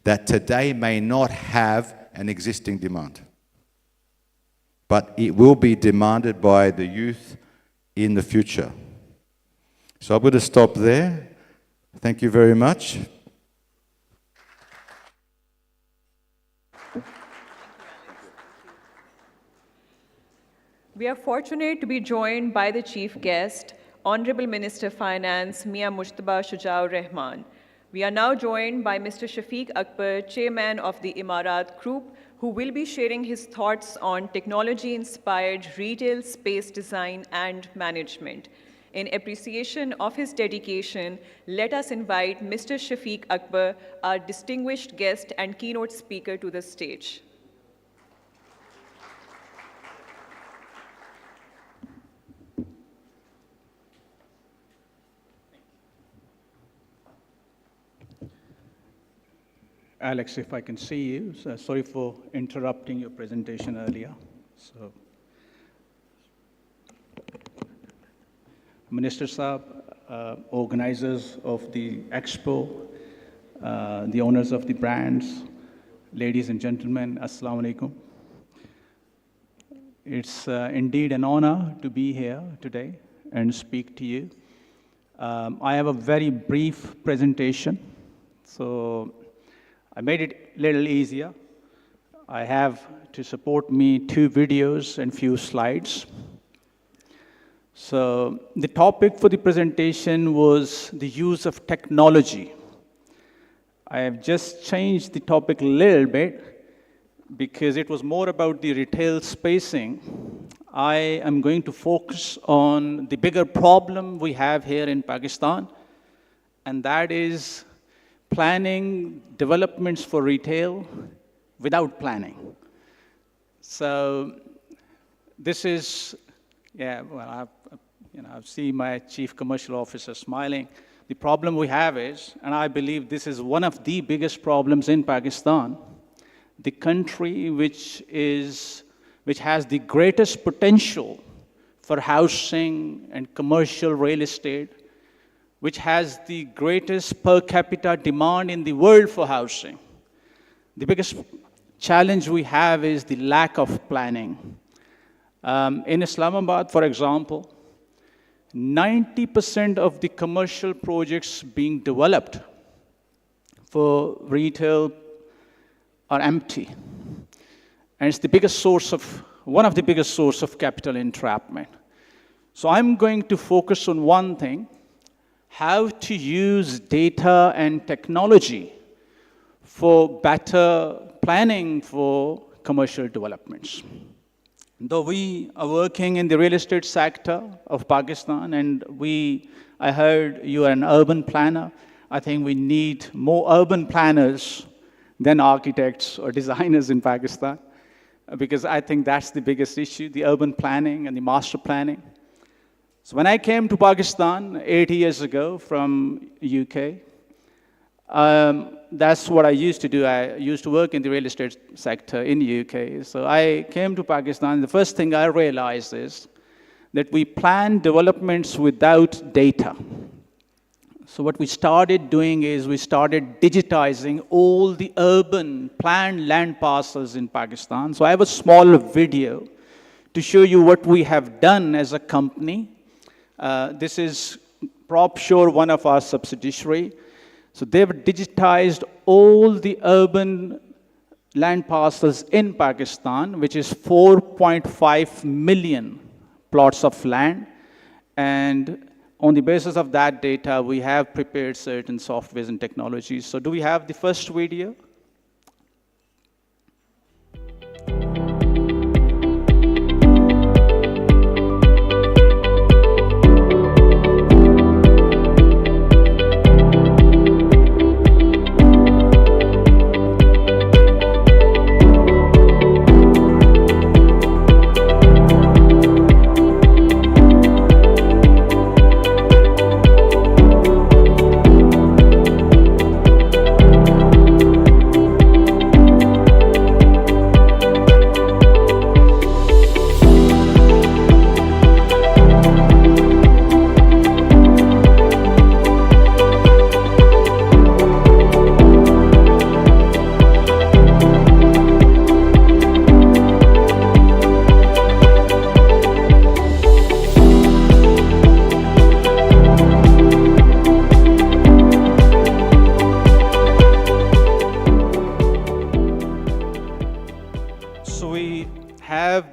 that today may not have an existing demand. But it will be demanded by the youth in the future. So I'm going to stop there. Thank you very much. We are fortunate to be joined by the chief guest, Honorable Minister Finance, Mia Mujtaba Shujaur Rahman. We are now joined by Mr. Shafiq Akbar, Chairman of the Emarat Group, who will be sharing his thoughts on technology-inspired retail space design and management. In appreciation of his dedication, let us invite Mr. Shafiq Akbar, our distinguished guest and keynote speaker, to the stage. Alex, if I can see you. So sorry for interrupting your presentation earlier. So, Minister Saab, organizers of the Expo, the owners of the brands, ladies and gentlemen, Assalamu alaikum. It's indeed an honor to be here today and speak to you. I have a very brief presentation, so I made it a little easier. I have to support me 2 videos and few slides. So the topic for the presentation was the use of technology. I have just changed the topic a little bit because it was more about the retail spacing. I am going to focus on the bigger problem we have here in Pakistan, and that is planning developments for retail without planning. So this is, yeah, well, I've seen my chief commercial officer smiling. The problem we have is, and I believe this is one of the biggest problems in Pakistan, the country which has the greatest potential for housing and commercial real estate, which has the greatest per capita demand in the world for housing. The biggest challenge we have is the lack of planning. In Islamabad, for example, 90% of the commercial projects being developed for retail are empty. And it's the biggest source one of the biggest source of capital entrapment. So I'm going to focus on one thing: how to use data and technology for better planning for commercial developments. Though we are working in the real estate sector of Pakistan, and I heard you are an urban planner. I think we need more urban planners than architects or designers in Pakistan, because I think that's the biggest issue, the urban planning and the master planning. So when I came to Pakistan 8 years ago from UK, that's what I used to do. I used to work in the real estate sector in the UK. So I came to Pakistan. The first thing I realized is that we plan developments without data. So what we started doing is we started digitizing all the urban planned land parcels in Pakistan. So I have a small video to show you what we have done as a company. This is PropSure, one of our subsidiaries. So they've digitized all the urban land parcels in Pakistan, which is 4.5 million plots of land. And on the basis of that data, we have prepared certain softwares and technologies. So do we have the first video?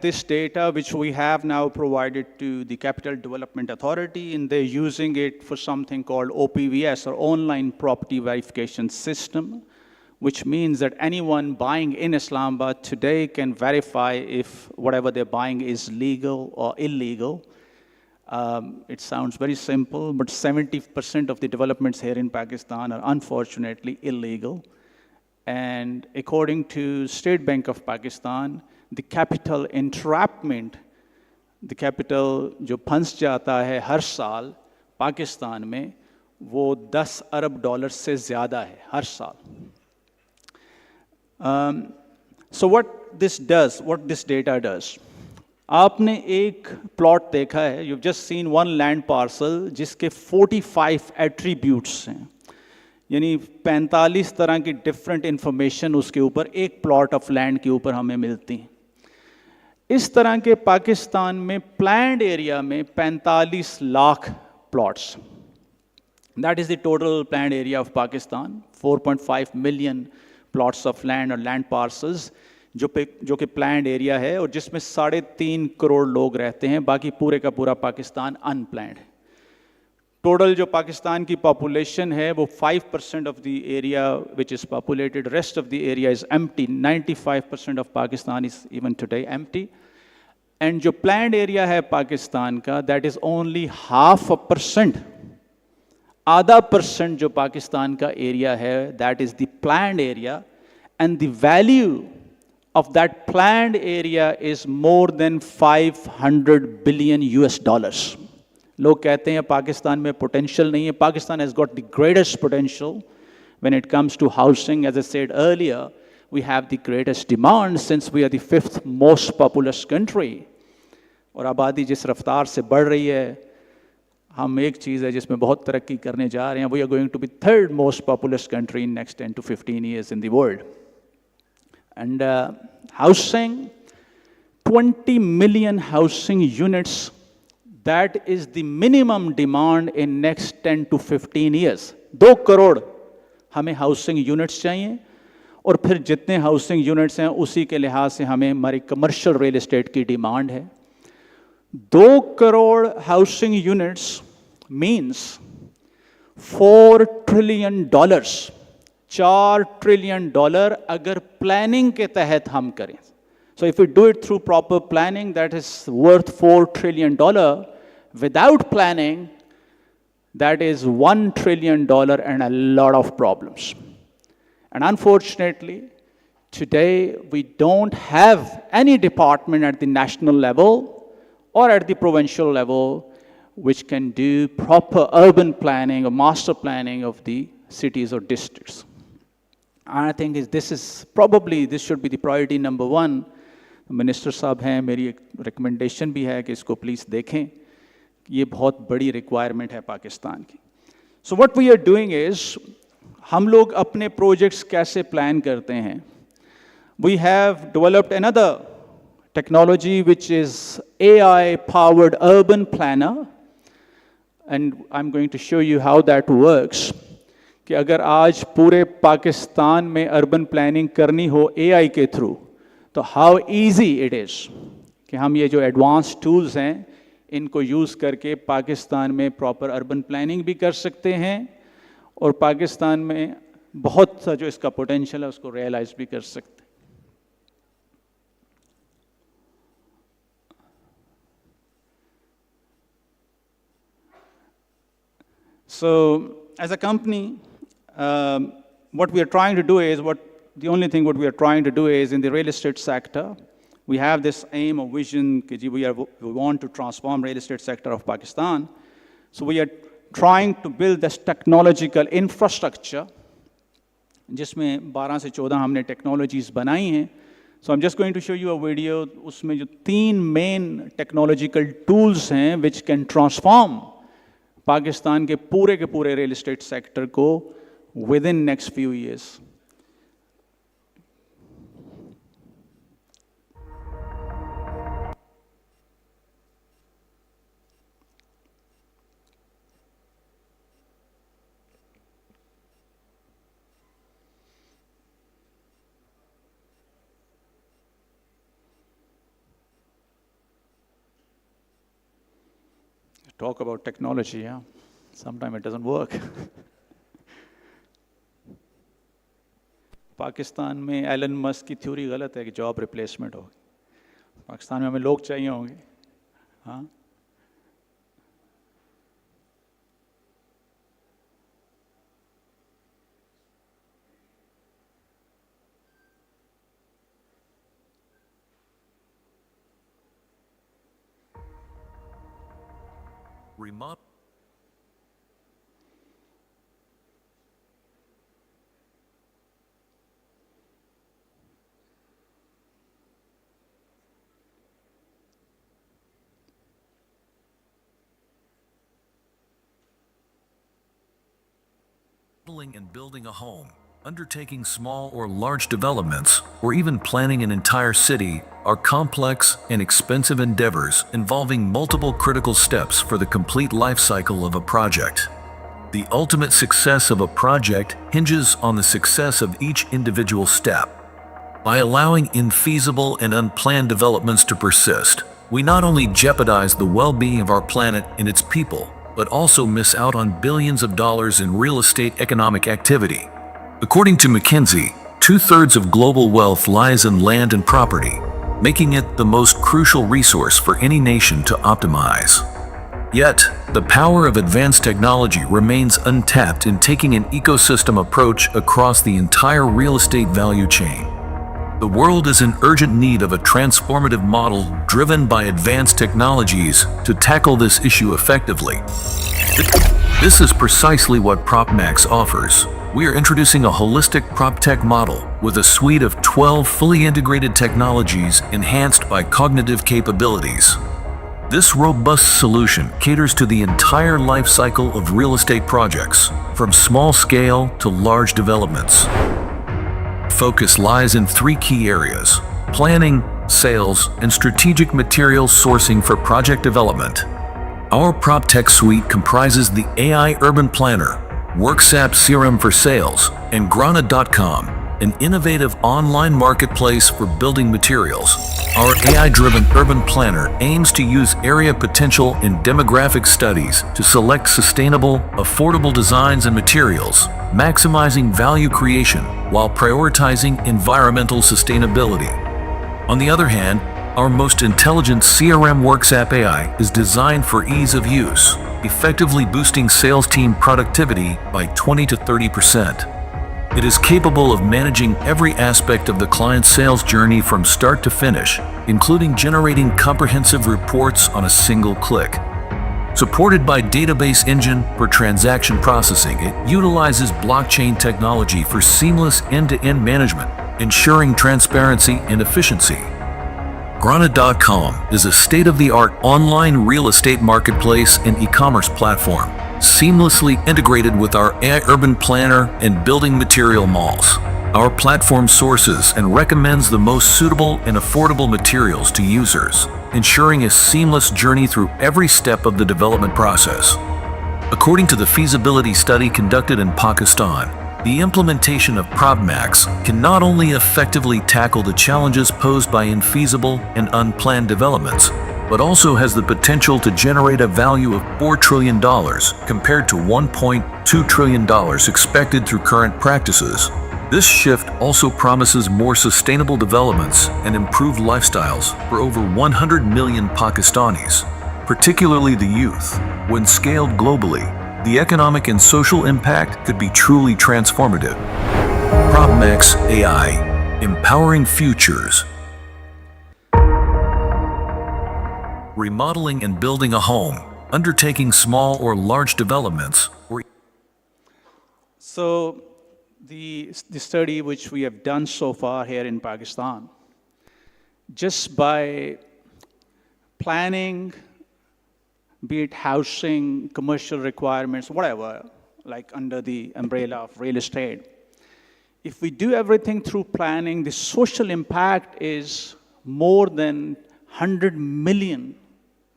This data, which we have now provided to the Capital Development Authority, and they're using it for something called OPVS, or Online Property Verification System, which means that anyone buying in Islamabad today can verify if whatever they're buying is legal or illegal. It sounds very simple, but 70% of the developments here in Pakistan are unfortunately illegal. And according to State Bank of Pakistan, the capital entrapment, the capital जो फंस जाता है हर साल पाकिस्तान में, वो 10 अरब dollar से ज़्यादा है हर साल. So what this does, what this data does, आपने एक प्लॉट देखा है, you've just seen one land parcel जिसके 45 attributes हैं, यानी 45 तरह की डिफरेंट इंफॉर्मेशन उसके ऊपर एक प्लॉट ऑफ लैंड के ऊपर हमें मिलती हैं. इस तरह के पाकिस्तान में प्लान्ड एरिया में 45 lakh plots, that is the total planned area of Pakistan, 4.5 million plots of land और लैंड पार्सल्स जो कि प्लान्ड एरिया है, और जिसमें 3.5 करोड़ लोग रहते हैं. बाकी पूरे का पूरा पाकिस्तान अनप्लान्ड है. टोटल जो पाकिस्तान की पॉपुलेशन है वो 5% of the area which is populated, rest of the area is empty. 95% of Pakistan is even today empty. And जो प्लान्ड एरिया है पाकिस्तान का, दैट इज़ ओनली 0.5%. आधा % जो पाकिस्तान का एरिया है, that is the planned area, and the value of that planned area is more than $500 billion US. लोग कहते हैं पाकिस्तान में पोटेंशियल नहीं है. Pakistan has got the greatest potential when it comes to housing. As I said earlier, we have the greatest demand since we are the 5th most populous country. और आबादी जिस रफ्तार से बढ़ रही है, हम एक चीज़ है जिसमें बहुत तरक्की करने जा रहे हैं. We are going to be 3rd most populous country in next 10 to 15 years in the world. And housing, 20 million housing units, that is the minimum demand in next 10 to 15 years. 2 crore हमें housing units चाहिए, और फिर जितने housing units हैं उसी के लिहाज से हमें हमारी commercial real estate की demand है. 2 crore housing units means $4 trillion. $4 trillion अगर प्लानिंग के तहत हम करें. So if we do it through proper planning, that is worth $4 trillion. Without planning, that is $1 trillion and a lot of problems. And unfortunately, today we don't have any department at the national level or at the provincial level which can do proper urban planning or master planning of the cities or districts. And I think this should be the priority number one. Minister साहब हैं, मेरी एक recommendation भी है कि इसको please देखें. ये बहुत बड़ी रिक्वायरमेंट है पाकिस्तान की. So what we are doing is, हम लोग अपने प्रोजेक्ट्स कैसे प्लान करते हैं. We have developed another technology which is AI powered urban planner, and I'm going to show you how that works. कि अगर आज पूरे पाकिस्तान में अर्बन प्लानिंग करनी हो AI के थ्रू, तो हाउ इजी इट इज़ कि हम ये जो एडवांस टूल्स हैं इनको यूज़ करके पाकिस्तान में प्रॉपर अर्बन प्लानिंग भी कर सकते हैं और पाकिस्तान में बहुत सा जो इसका पोटेंशियल है उसको रियलाइज भी कर सकते हैं. So as a company, what we are trying to do is the only thing what we are trying to do is in the real estate sector, we have this aim or vision, we want to transform real estate sector of Pakistan. So we are trying to build this technological infrastructure, जिसमें 12 से 14 हमने technologies बनाई हैं. So I'm just going to show you a video, उसमें जो 3 main technological tools हैं which can transform Pakistan के पूरे real estate sector को within next few years. Talk about technology, yeah. Sometimes it doesn't work. Pakistan में Elon Musk की theory गलत है कि जॉब रिप्लेसमेंट होगी. पाकिस्तान में हमें लोग चाहिए होंगे. हाँ. Remote. And building a home, undertaking small or large developments, or even planning an entire city are complex and expensive endeavors involving multiple critical steps for the complete life cycle of a project. The ultimate success of a project hinges on the success of each individual step. By allowing infeasible and unplanned developments to persist, we not only jeopardize the well-being of our planet and its people, but also miss out on billions of dollars in real estate economic activity. According to McKinsey, 2/3 of global wealth lies in land and property, making it the most crucial resource for any nation to optimize. Yet, the power of advanced technology remains untapped in taking an ecosystem approach across the entire real estate value chain. The world is in urgent need of a transformative model driven by advanced technologies to tackle this issue effectively. This is precisely what PropMax offers. We are introducing a holistic PropTech model with a suite of 12 fully integrated technologies enhanced by cognitive capabilities. This robust solution caters to the entire life cycle of real estate projects, from small scale to large developments. Focus lies in 3 key areas: planning, sales, and strategic material sourcing for project development. Our PropTech suite comprises the AI Urban Planner, WorkSAP CRM for sales, and Grana.com, an innovative online marketplace for building materials. Our AI-driven urban planner aims to use area potential and demographic studies to select sustainable, affordable designs and materials, maximizing value creation while prioritizing environmental sustainability. On the other hand, our most intelligent CRM Works app AI is designed for ease of use, effectively boosting sales team productivity by 20 to 30%. It is capable of managing every aspect of the client's sales journey from start to finish, including generating comprehensive reports on a single click. Supported by database engine for transaction processing, it utilizes blockchain technology for seamless end-to-end management, ensuring transparency and efficiency. Grana.com is a state-of-the-art online real estate marketplace and e-commerce platform, seamlessly integrated with our AI urban planner and building material malls. Our platform sources and recommends the most suitable and affordable materials to users, ensuring a seamless journey through every step of the development process. According to the feasibility study conducted in Pakistan, the implementation of PropMax can not only effectively tackle the challenges posed by infeasible and unplanned developments, but also has the potential to generate a value of $4 trillion compared to $1.2 trillion expected through current practices. This shift also promises more sustainable developments and improved lifestyles for over 100 million Pakistanis, particularly the youth. When scaled globally, the economic and social impact could be truly transformative. PropMax AI, empowering futures. Remodeling and building a home, undertaking small or large developments, or So the study which we have done so far here in Pakistan, just by planning, be it housing, commercial requirements, whatever, like under the umbrella of real estate, if we do everything through planning, the social impact is more than 100 million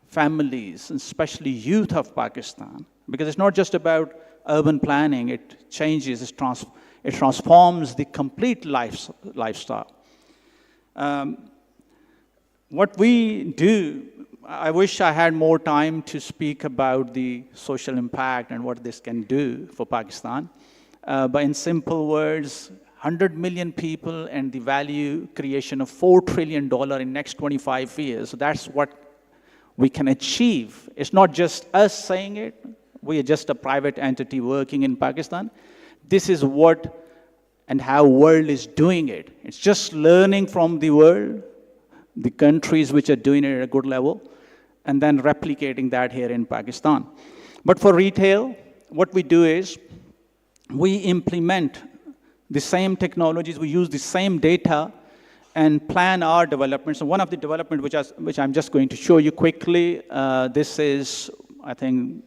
families, and especially youth of Pakistan, because it's not just about urban planning, it changes, it transforms the complete lifestyle. What we do, I wish I had more time to speak about the social impact and what this can do for Pakistan. But in simple words, 100 million people and the value creation of $4 trillion in next 25 years. So that's what we can achieve. It's not just us saying it. We are just a private entity working in Pakistan. This is what and how world is doing it. It's just learning from the world, the countries which are doing it at a good level, and then replicating that here in Pakistan. But for retail, what we do is we implement the same technologies, we use the same data and plan our developments. So one of the development which I'm just going to show you quickly, this is, I think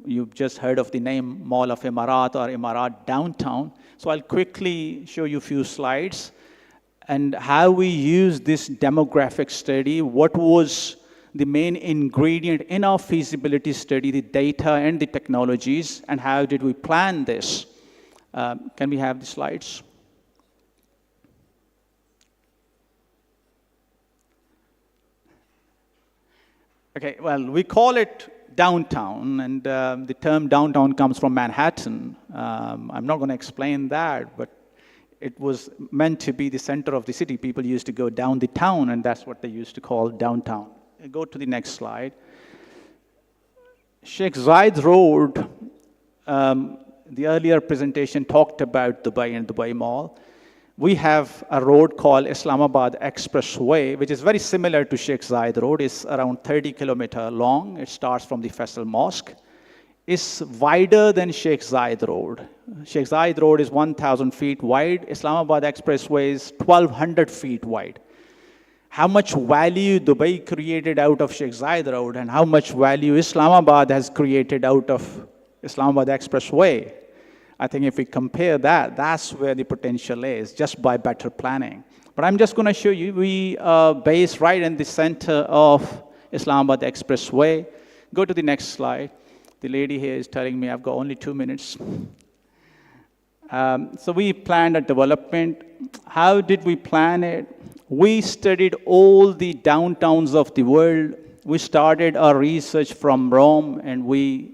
you've just heard of the name Mall of Emarat or Emarat Downtown. So I'll quickly show you a few slides and how we use this demographic study, what was the main ingredient in our feasibility study, the data and the technologies, and how did we plan this. Can we have the slides? Okay, well, we call it downtown, and the term downtown comes from Manhattan. I'm not going to explain that, but it was meant to be the center of the city. People used to go down the town, and that's what they used to call downtown. Go to the next slide. Sheikh Zayed Road, the earlier presentation talked about Dubai and Dubai Mall. We have a road called Islamabad Expressway, which is very similar to Sheikh Zayed Road. It's around 30 kilometers long. It starts from the Faisal Mosque. It's wider than Sheikh Zayed Road. Sheikh Zayed Road is 1,000 feet wide. Islamabad Expressway is 1,200 feet wide. How much value Dubai created out of Sheikh Zayed Road and how much value Islamabad has created out of Islamabad Expressway. I think if we compare that, that's where the potential is, just by better planning. But I'm just going to show you, we are based right in the center of Islamabad Expressway. Go to the next slide. The lady here is telling me I've got only 2 minutes. So we planned a development. How did we plan it? We studied all the downtowns of the world. We started our research from Rome, and we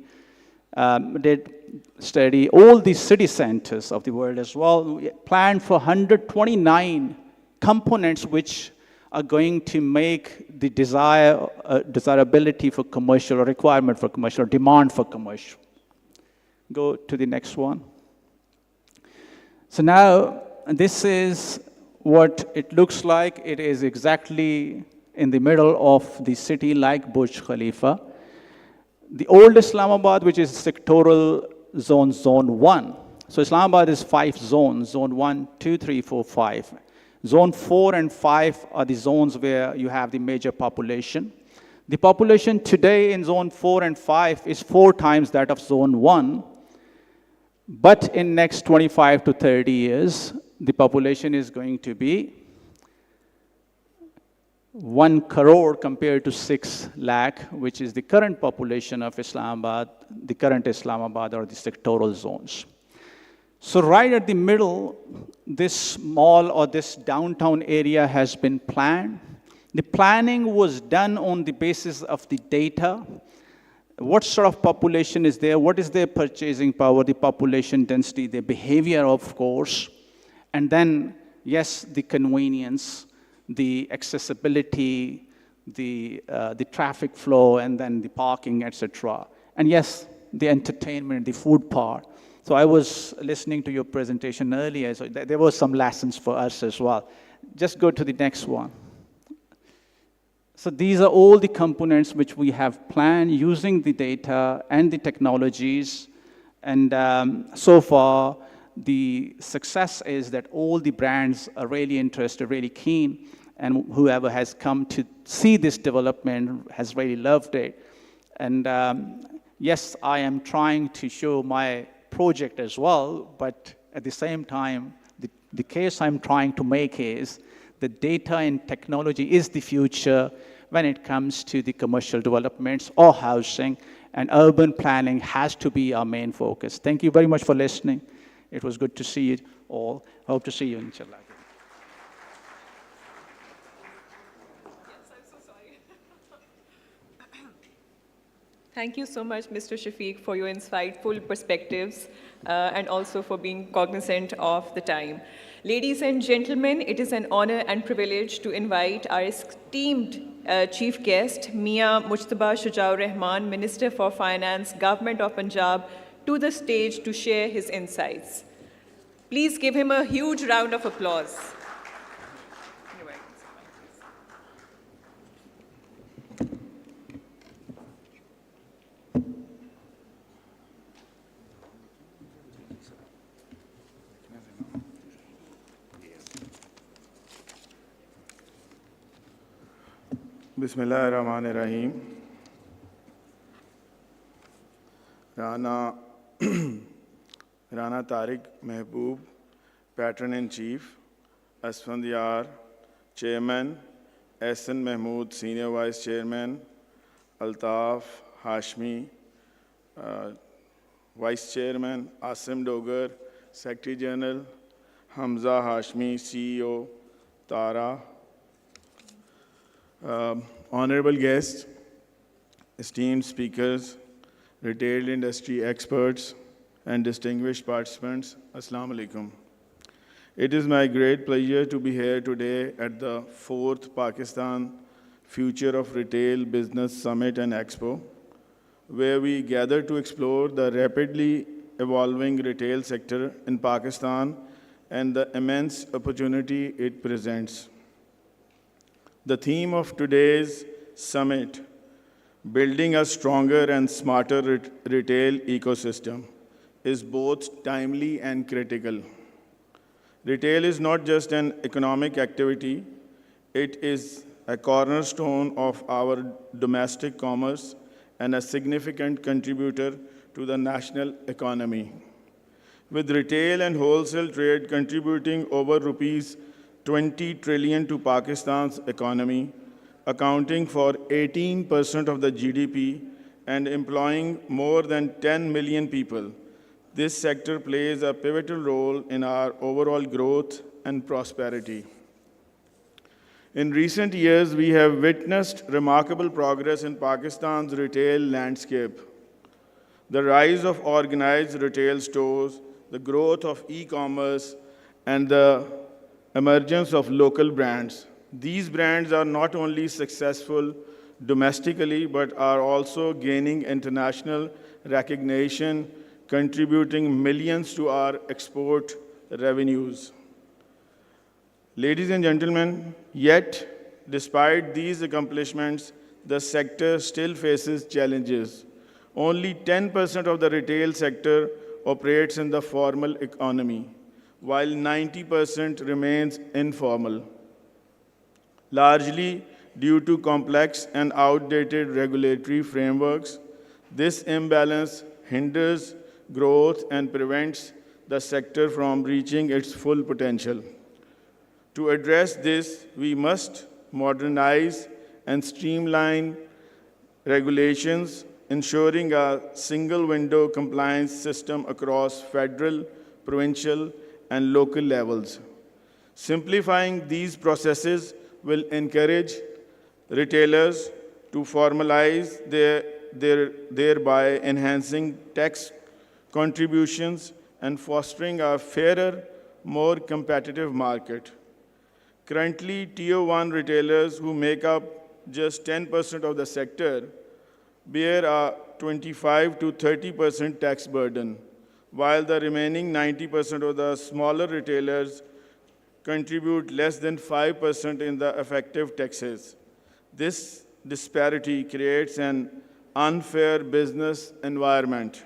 did study all the city centers of the world as well. We planned for 129 components which are going to make the desirability for commercial, or requirement for commercial, or demand for commercial. Go to the next one. So now, this is what it looks like. It is exactly in the middle of the city, like Burj Khalifa. The old Islamabad, which is sectoral zone, zone 1. So Islamabad is 5 zones, zone 1, 2, 3, 4, 5. Zone 4 and 5 are the zones where you have the major population. The population today in zone 4 and 5 is 4 times that of zone 1. But in next 25 to 30 years, the population is going to be 1 crore compared to 6 lakh, which is the current population of Islamabad, the current Islamabad, or the sectoral zones. So right at the middle, this mall or this downtown area has been planned. The planning was done on the basis of the data. What sort of population is there? What is their purchasing power, the population density, their behavior, of course. And then, yes, the convenience, the accessibility, the traffic flow, and then the parking, etc. And yes, the entertainment, the food part. So I was listening to your presentation earlier, so there were some lessons for us as well. Just go to the next one. So these are all the components which we have planned using the data and the technologies. And so far, the success is that all the brands are really interested, really keen, and whoever has come to see this development has really loved it. And yes, I am trying to show my project as well, but at the same time, the case I'm trying to make is the data and technology is the future when it comes to the commercial developments or housing, and urban planning has to be our main focus. Thank you very much for listening. It was good to see you all. Hope to see you, inshallah. Thank you so much, Mr. Shafiq, for your insightful perspectives and also for being cognizant of the time. Ladies and gentlemen, it is an honor and privilege to invite our esteemed chief guest, Mia Mujtaba Shujaur Rahman, Minister for Finance, Government of Punjab, to the stage to share his insights. Please give him a huge round of applause. Bismillahirrahmanirrahim. Rana Tariq Mehboob, Patron-in-Chief, Asfandiyar, Chairman, Ehsan Mahmood, Senior Vice Chairman, Altaf Hashmi, Vice Chairman, Asim Dogar, Secretary General, Hamza Hashmi, CEO, Tara, honorable guests, esteemed speakers, retail industry experts, and distinguished participants, Assalamu alaikum. It is my great pleasure to be here today at the 4th Pakistan Future of Retail Business Summit and Expo, where we gather to explore the rapidly evolving retail sector in Pakistan and the immense opportunity it presents. The theme of today's summit, Building a Stronger and Smarter Retail Ecosystem, is both timely and critical. Retail is not just an economic activity, it is a cornerstone of our domestic commerce and a significant contributor to the national economy. With retail and wholesale trade contributing over rupees 20 trillion to Pakistan's economy, accounting for 18% of the GDP and employing more than 10 million people, This sector plays a pivotal role in our overall growth and prosperity. In recent years, we have witnessed remarkable progress in Pakistan's retail landscape. The rise of organized retail stores, the growth of e-commerce, and the emergence of local brands. These brands are not only successful domestically, but are also gaining international recognition, contributing millions to our export revenues. Ladies and gentlemen, yet, despite these accomplishments, the sector still faces challenges. Only 10% of the retail sector operates in the formal economy, while 90% remains informal, largely due to complex and outdated regulatory frameworks. This imbalance hinders growth and prevents the sector from reaching its full potential. To address this, we must modernize and streamline regulations, ensuring a single-window compliance system across federal, provincial, and local levels. Simplifying these processes will encourage retailers to formalize thereby enhancing tax contributions and fostering a fairer, more competitive market. Currently, Tier 1 retailers who make up just 10% of the sector bear a 25 to 30% tax burden, while the remaining 90% of the smaller retailers contribute less than 5% in the effective taxes. This disparity creates an unfair business environment.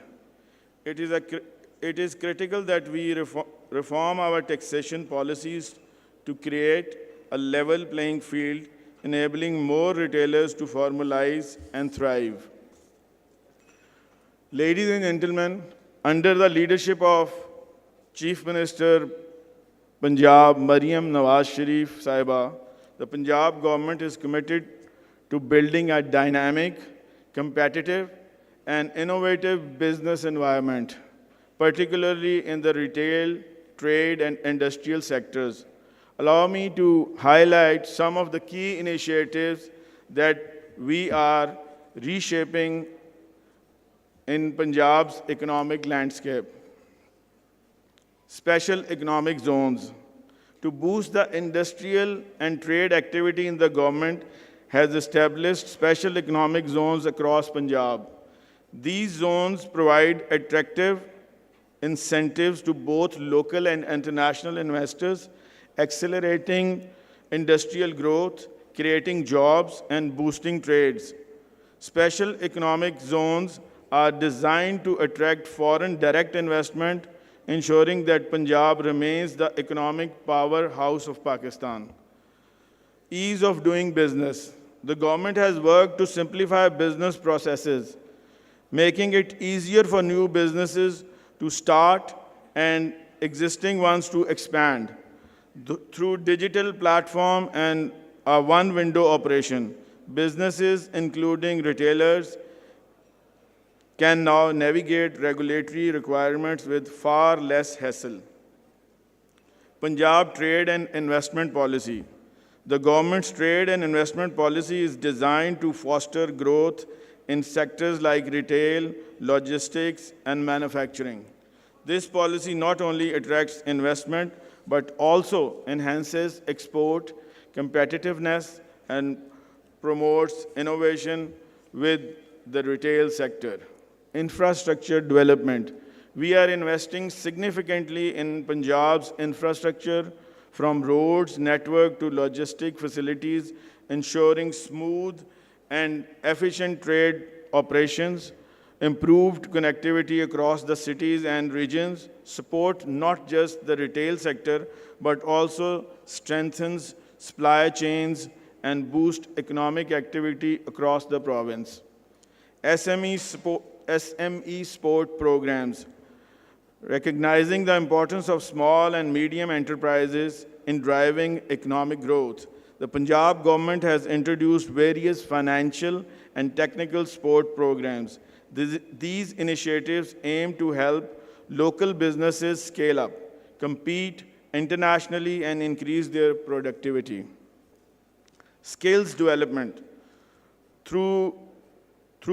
It is critical that we reform our taxation policies to create a level playing field, enabling more retailers to formalize and thrive. Ladies and gentlemen, under the leadership of Chief Minister Punjab Maryam Nawaz Sharif Sahiba, the Punjab government is committed to building a dynamic, competitive, and innovative business environment, particularly in the retail, trade, and industrial sectors. Allow me to highlight some of the key initiatives that we are reshaping in Punjab's economic landscape. Special economic zones. To boost the industrial and trade activity in the government has established special economic zones across Punjab. These zones provide attractive incentives to both local and international investors, accelerating industrial growth, creating jobs, and boosting trades. Special economic zones are designed to attract foreign direct investment, ensuring that Punjab remains the economic powerhouse of Pakistan. Ease of doing business. The government has worked to simplify business processes, making it easier for new businesses to start and existing ones to expand. Through digital platform and a one-window operation, businesses, including retailers, can now navigate regulatory requirements with far less hassle. Punjab Trade and Investment Policy. The government's trade and investment policy is designed to foster growth in sectors like retail, logistics, and manufacturing. This policy not only attracts investment, but also enhances export competitiveness and promotes innovation with the retail sector. Infrastructure development. We are investing significantly in Punjab's infrastructure, from roads, network to logistic facilities, ensuring smooth and efficient trade operations. Improved connectivity across the cities and regions support not just the retail sector, but also strengthens supply chains and boost economic activity across the province. SME support programs. Recognizing the importance of small and medium enterprises in driving economic growth, the Punjab government has introduced various financial and technical support programs. These initiatives aim to help local businesses scale up, compete internationally, and increase their productivity. Skills development. Through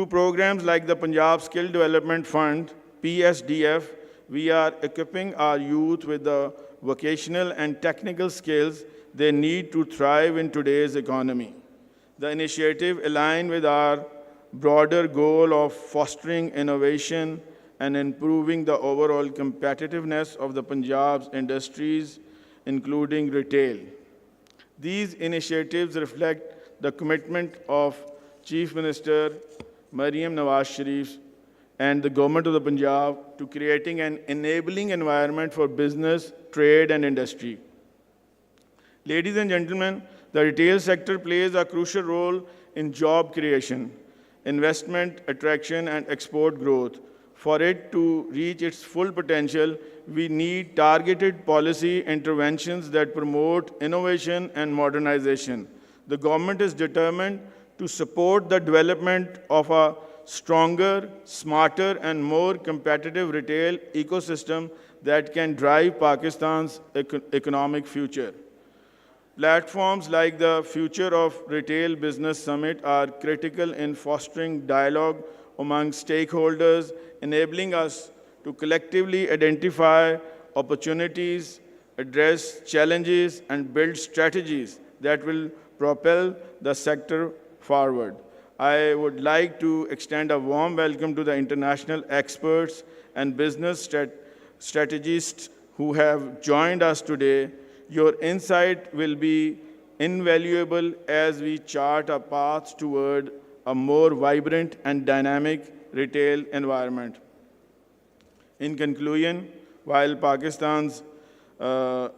programs like the Punjab Skill Development Fund, PSDF, we are equipping our youth with the vocational and technical skills they need to thrive in today's economy. The initiative aligns with our broader goal of fostering innovation and improving the overall competitiveness of the Punjab's industries, including retail. These initiatives reflect the commitment of Chief Minister Maryam Nawaz Sharif and the Government of the Punjab to creating an enabling environment for business, trade, and industry. Ladies and gentlemen, the retail sector plays a crucial role in job creation, investment, attraction, and export growth. For it to reach its full potential, we need targeted policy interventions that promote innovation and modernization. The government is determined to support the development of a stronger, smarter, and more competitive retail ecosystem that can drive Pakistan's economic future. Platforms like the Future of Retail Business Summit are critical in fostering dialogue among stakeholders, enabling us to collectively identify opportunities, address challenges, and build strategies that will propel the sector forward. I would like to extend a warm welcome to the international experts and business strategists who have joined us today. Your insight will be invaluable as we chart a path toward a more vibrant and dynamic retail environment. In conclusion, while Pakistan's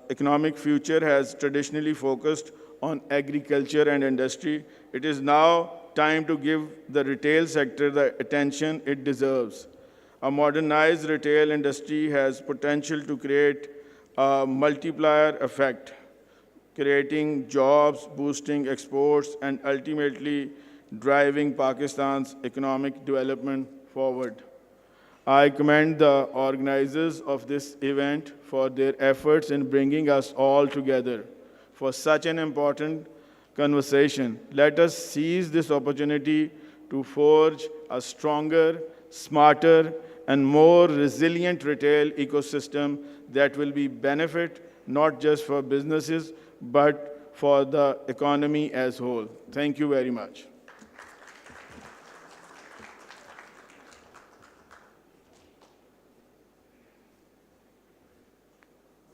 economic future has traditionally focused on agriculture and industry, it is now time to give the retail sector the attention it deserves. A modernized retail industry has potential to create a multiplier effect, creating jobs, boosting exports, and ultimately driving Pakistan's economic development forward. I commend the organizers of this event for their efforts in bringing us all together for such an important conversation. Let us seize this opportunity to forge a stronger, smarter, and more resilient retail ecosystem that will be benefit not just for businesses, but for the economy as a whole. Thank you very much.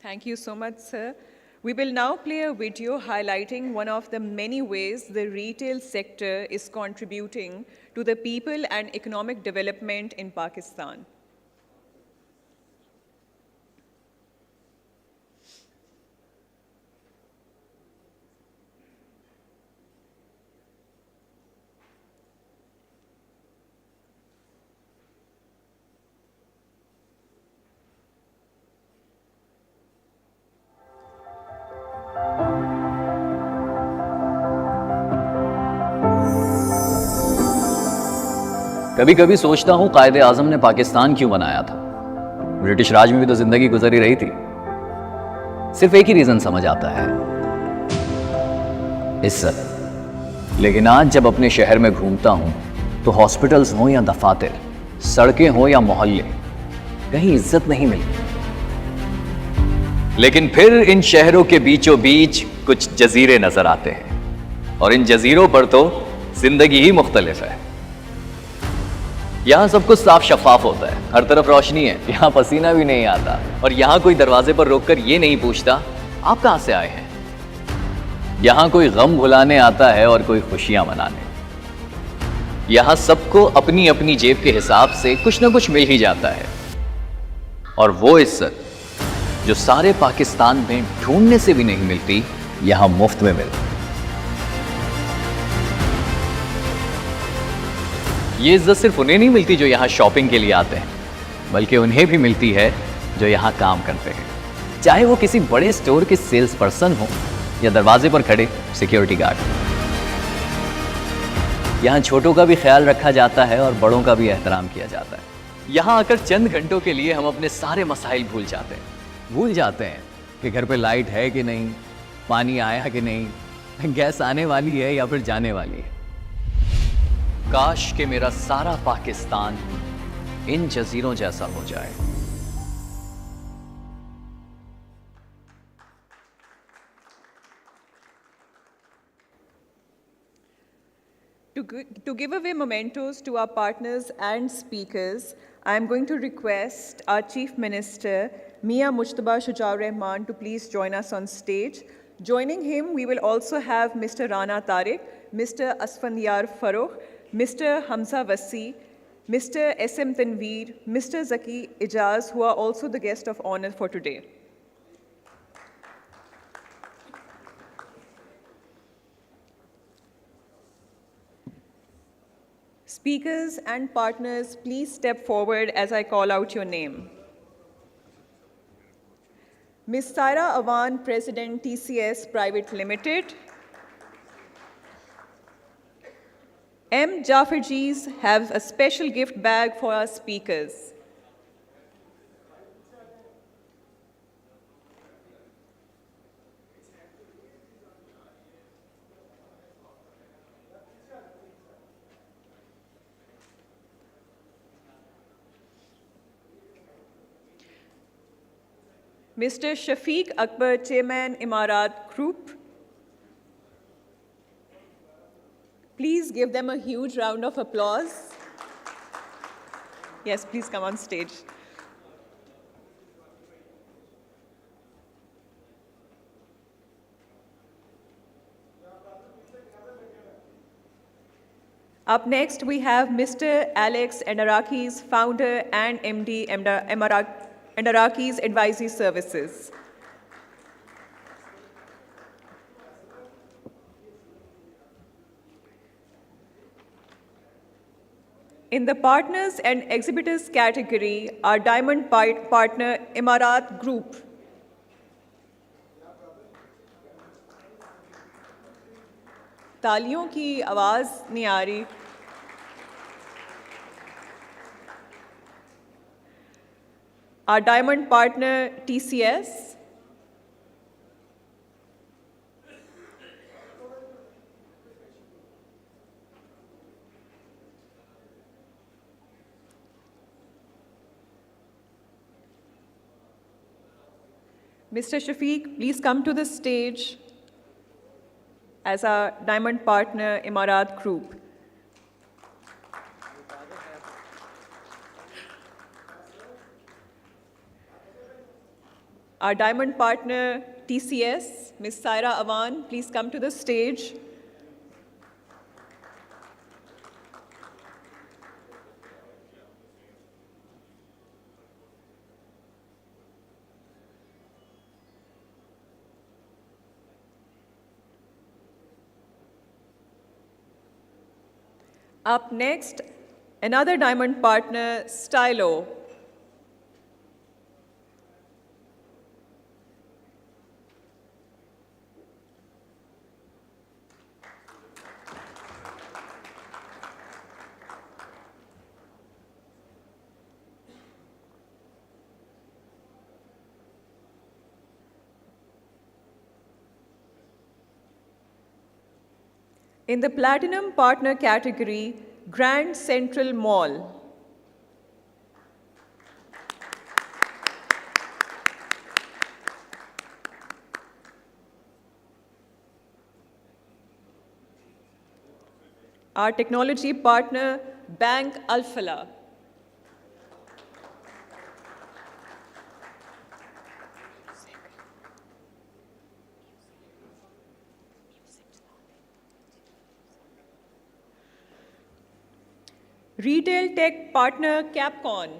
Thank you so much, sir. We will now play a video highlighting one of the many ways the retail sector is contributing to the people and economic development in Pakistan. कभी कभी सोचता हूँ कायदे आजम ने पाकिस्तान क्यों बनाया था। British राज में भी तो जिंदगी गुजरी रही थी। सिर्फ एक ही रीजन समझ आता है, इज्जत। लेकिन आज जब अपने शहर में घूमता हूँ तो हॉस्पिटल्स हों या दफातर, सड़कें हों या मोहल्ले, कहीं इज्जत नहीं मिलती। लेकिन फिर इन शहरों के बीचों बीच कुछ जजीरे नजर आते हैं और इन जजीरों पर तो जिंदगी ही मुख्तलिफ है। यहाँ सब कुछ साफ शफाफ होता है, हर तरफ रोशनी है, यहाँ पसीना भी नहीं आता और यहाँ कोई दरवाजे पर रोककर ये नहीं पूछता आप कहाँ से आए हैं। यहाँ कोई गम भुलाने आता है और कोई खुशियां मनाने। यहाँ सबको अपनी अपनी जेब के हिसाब से कुछ ना कुछ मिल ही जाता है और वो इज्जत जो सारे पाकिस्तान में ढूंढने से भी नहीं मिलती, यहाँ मुफ्त में मिलती। ये इज्जत सिर्फ उन्हें नहीं मिलती जो यहाँ शॉपिंग के लिए आते हैं, बल्कि उन्हें भी मिलती है जो यहाँ काम करते हैं, चाहे वो किसी बड़े स्टोर के सेल्स पर्सन हो या दरवाजे पर खड़े सिक्योरिटी गार्ड। यहाँ छोटों का भी ख्याल रखा जाता है और बड़ों का भी एहतराम किया जाता है। यहाँ आकर चंद घंटों के लिए हम अपने सारे मसाइल भूल जाते हैं कि घर पे लाइट है कि नहीं, पानी आया कि नहीं, गैस आने वाली है या फिर जाने वाली है। काश कि मेरा सारा पाकिस्तान इन जजीरों जैसा हो जाए। To give away mementos to our partners and speakers, I am going to request our Chief Minister, Mia Mujtaba Shujaur Rahman, to please join us on stage. Joining him, we will also have Mr. Rana Tariq, Mr. Asfandiyar Farokh, Mr. Hamza Wasi, Mr. SM Tanveer, Mr. Zaki Ijaz, who are also the guest of honor for today. Speakers and partners, please step forward as I call out your name. Ms. Saira Awan, President, TCS Private Limited. M. Jafarjees have a special gift bag for our speakers. Mr. Shafiq Akbar, Chairman, Emarat Group. Please give them a huge round of applause. Yes, please come on stage. Up next, we have Mr. Alex Endarakis, founder and MD, Endarakis Advisory Services. In the partners and exhibitors category, our diamond partner, Emarat Group. तालियों की आवाज नहीं आ रही। Our diamond partner, TCS. Mr. Shafiq, please come to the stage as our diamond partner, Emarat Group. Our diamond partner, TCS, Ms. Saira Awan, please come to the stage. Up next, another diamond partner, Stylo. In the Platinum Partner category, Grand Central Mall. Our technology partner, Bank Alfala. Retail tech partner, Capcom.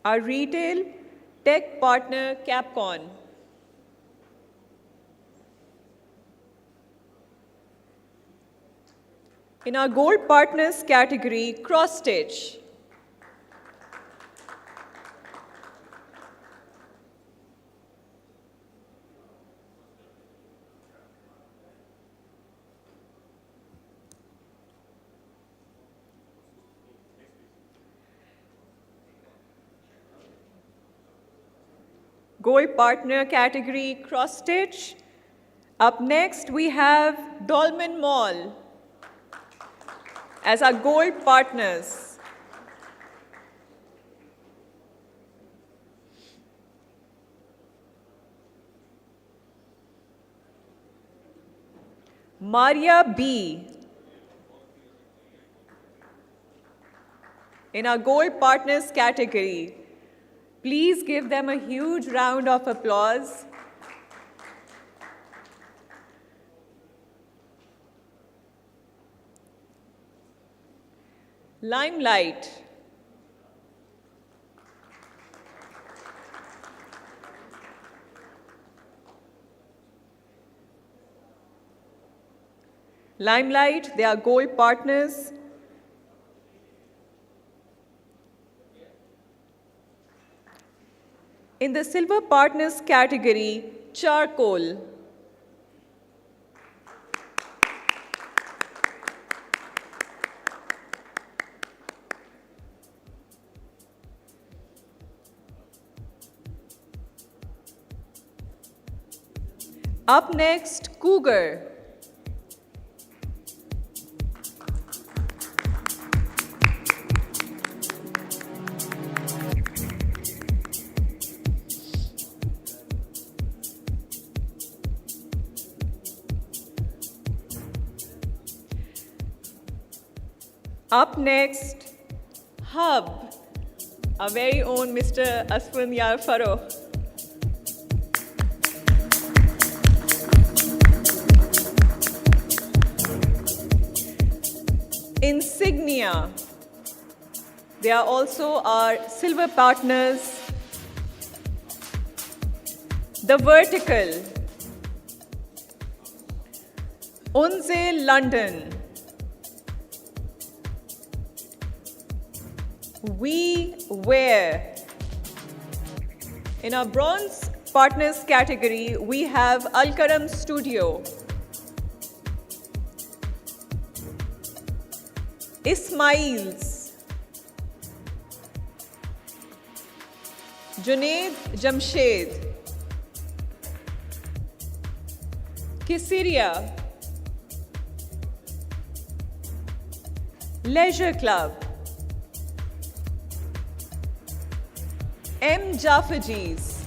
Our retail tech partner, Capcom. In our gold partners category, Cross Stitch. Gold Partner category, Cross Stitch. Up next, we have Dolmen Mall as our Gold Partners. Maria B. in our Gold Partners category. Please give them a huge round of applause. Limelight. Limelight, they are Gold Partners. In the Silver Partners category, Charcoal. Up next, Cougar. Up next, Hub, our very own Mr. Asfan Yar Faro. Insignia, they are also our silver partners. The Vertical, Unze London, We Wear. In our bronze partners category, we have Al Karam Studio, Ismail's, Junaid Jamshed, Kisiria, Leisure Club, M. Jafaji's,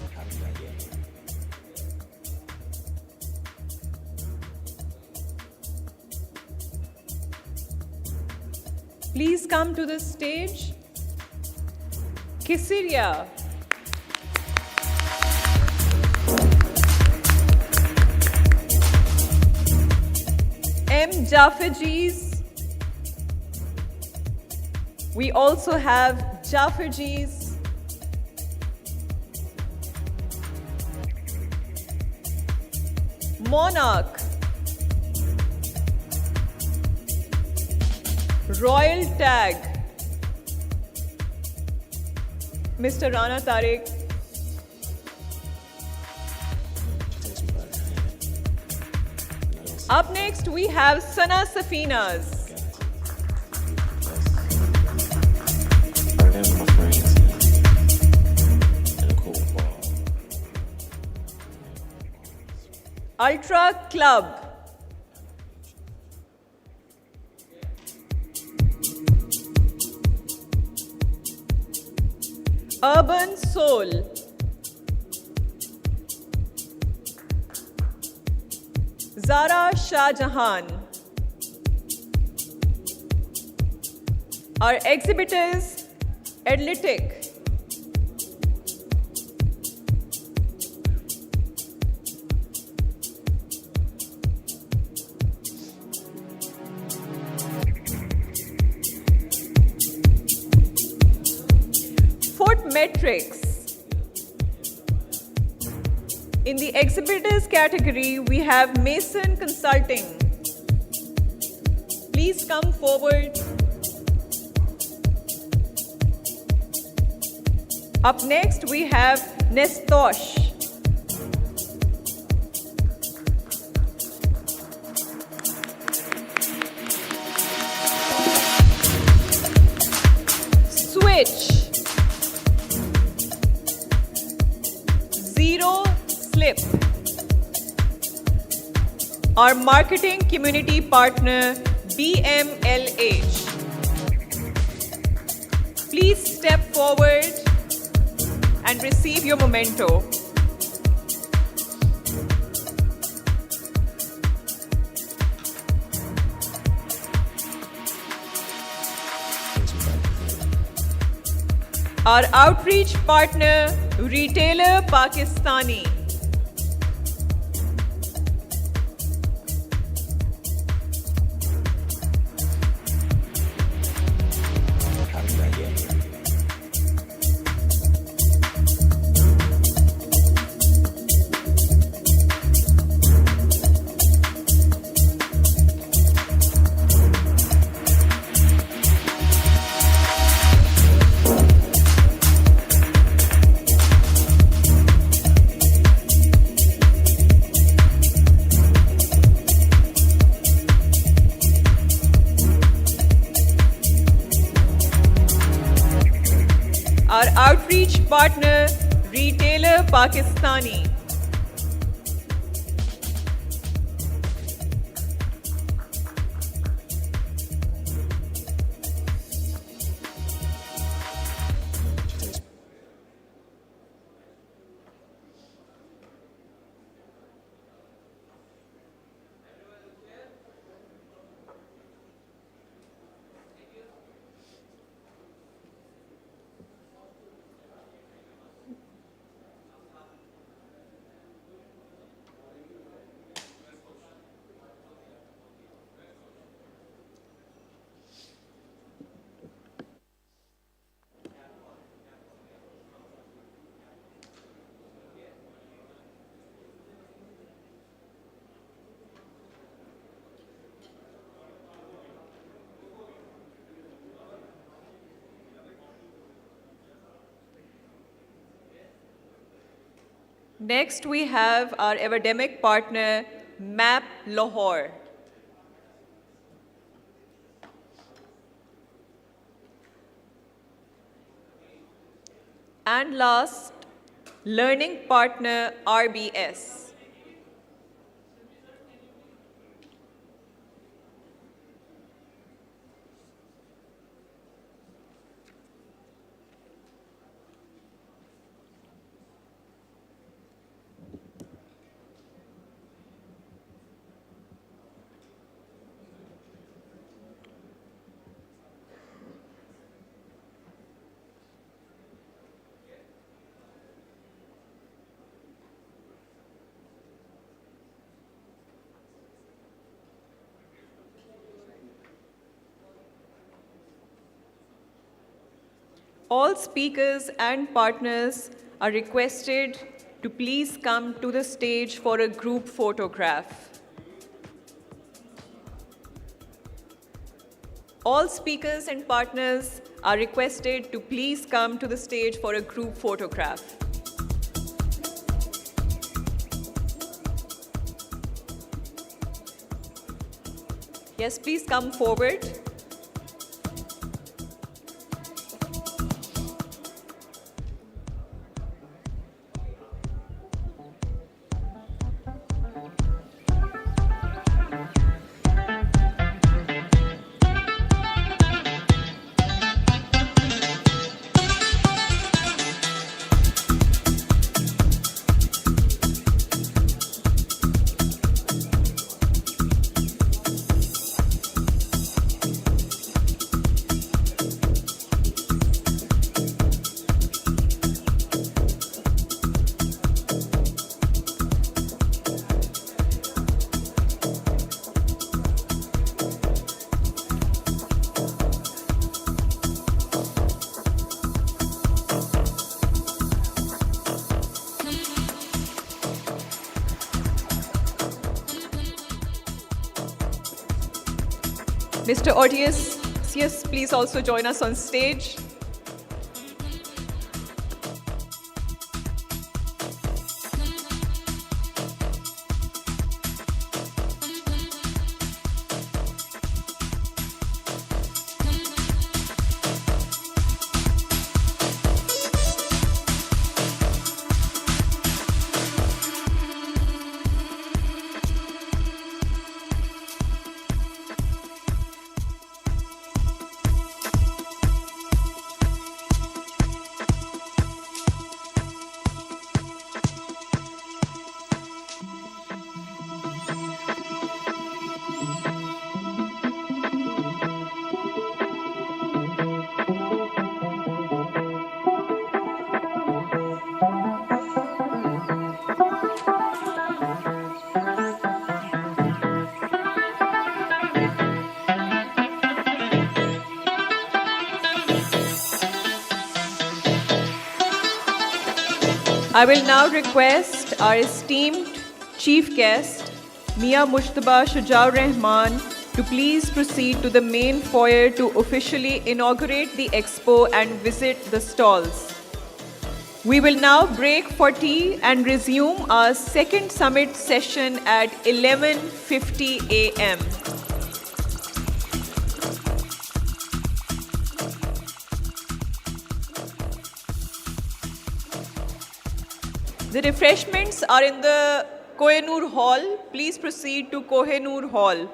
please come to the stage. Kisiria. M. Jafaji's. We also have Jafaji's. Monarch. Royal Tag, Mr. Rana Tariq. Up next, we have Sana Safinas. Ultra Club. Urban Soul. Zara Shah Jahan. Our exhibitors, Adlitic. Metrics. In the exhibitors category, we have Mason Consulting. Please come forward. Up next, we have Nestosh. Switch. our marketing community partner, BMLH. Please step forward and receive your memento. Our outreach partner, Retailer Pakistani. Our outreach partner, Retailer Pakistani. Next, we have our academic partner, MAP Lahore. And last, learning partner, RBS. All speakers and partners are requested to please come to the stage for a group photograph. All speakers and partners are requested to please come to the stage for a group photograph. Yes, please come forward. Mr. Odysseus, please also join us on stage. I will now request our esteemed chief guest, Mia Mushtaba Shujaur Rahman, to please proceed to the main foyer to officially inaugurate the expo and visit the stalls. We will now break for tea and resume our second summit session at 11:50 a.m. The refreshments are in the Kohinoor Hall. Please proceed to Kohinoor Hall.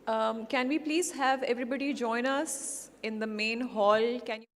Can we please have everybody join us in the main hall? Can you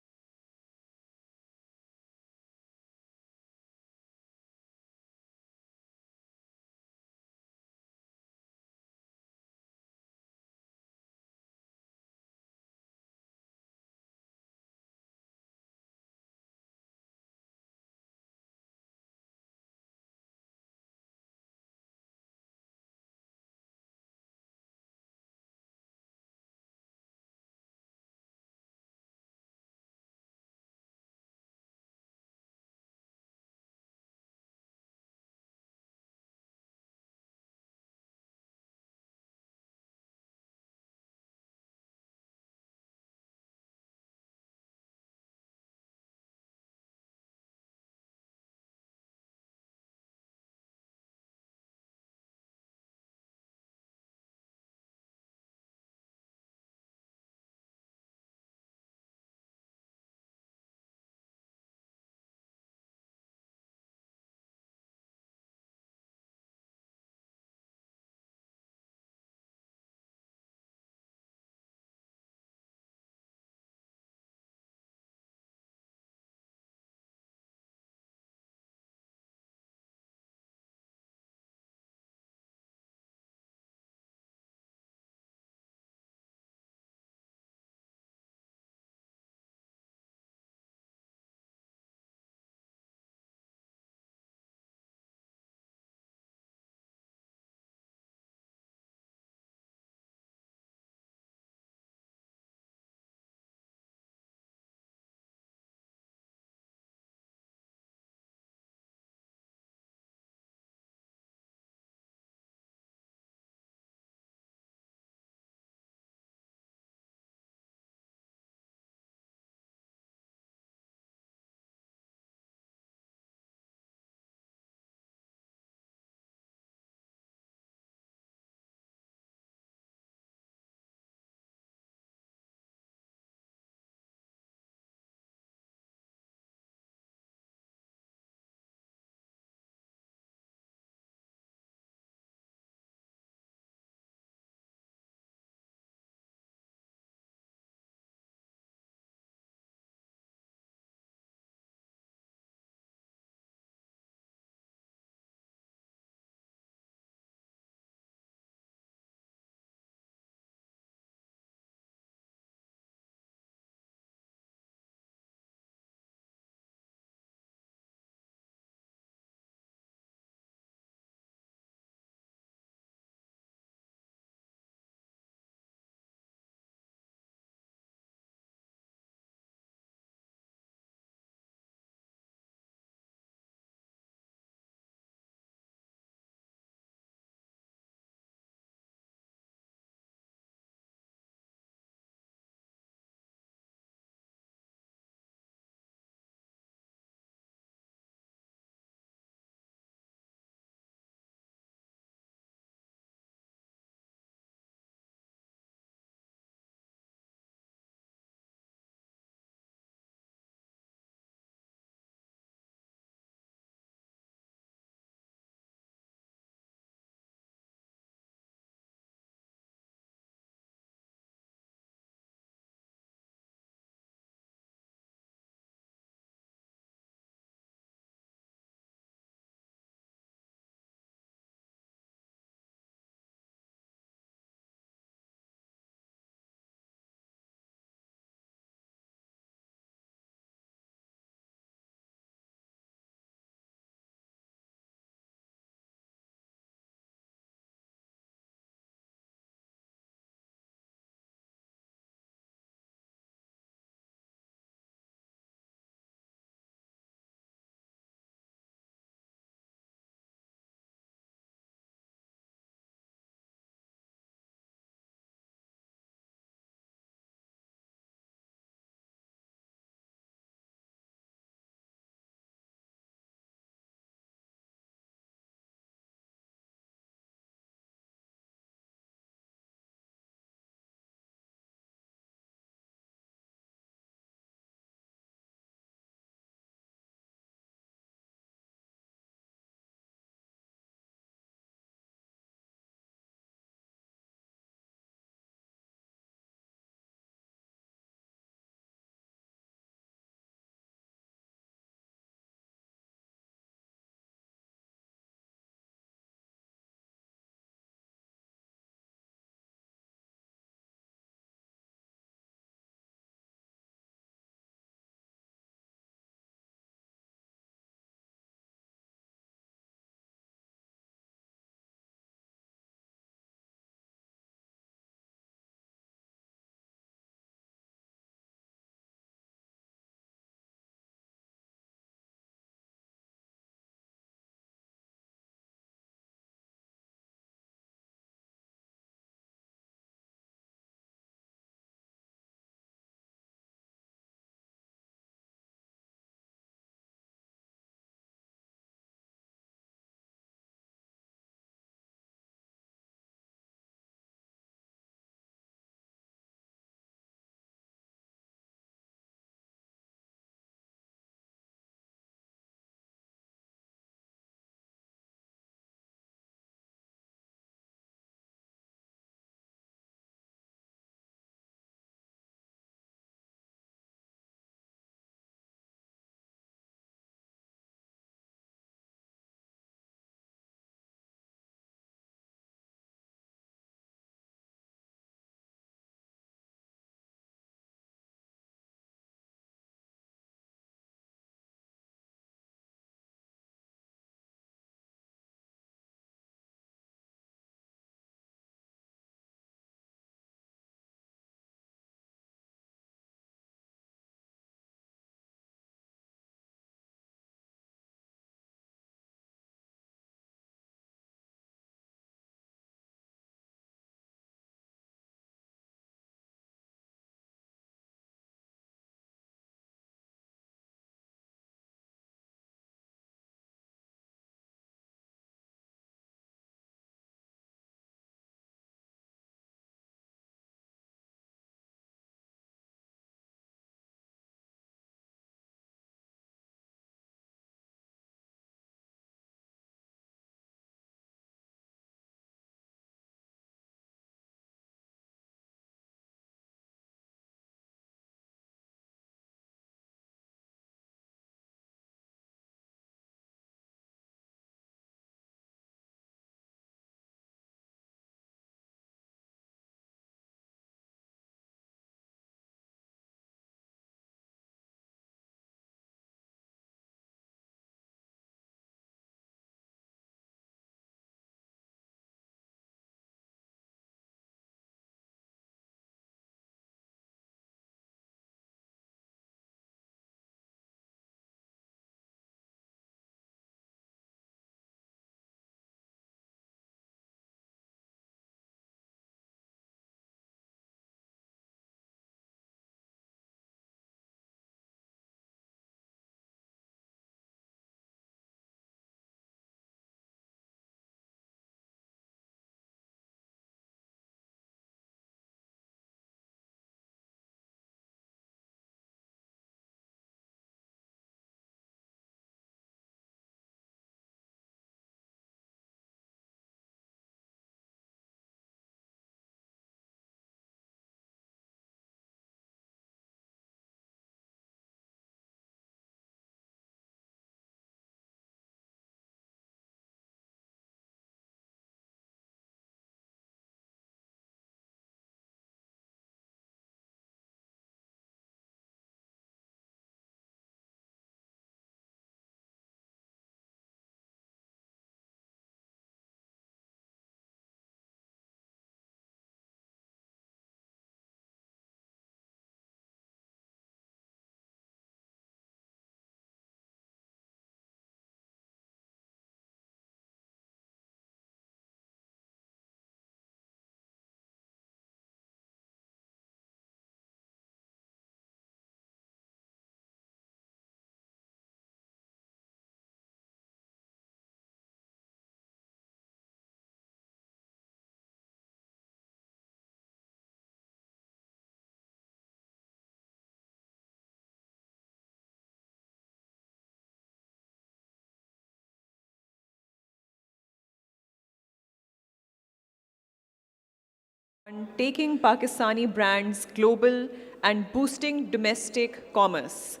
on taking Pakistani brands global and boosting domestic commerce.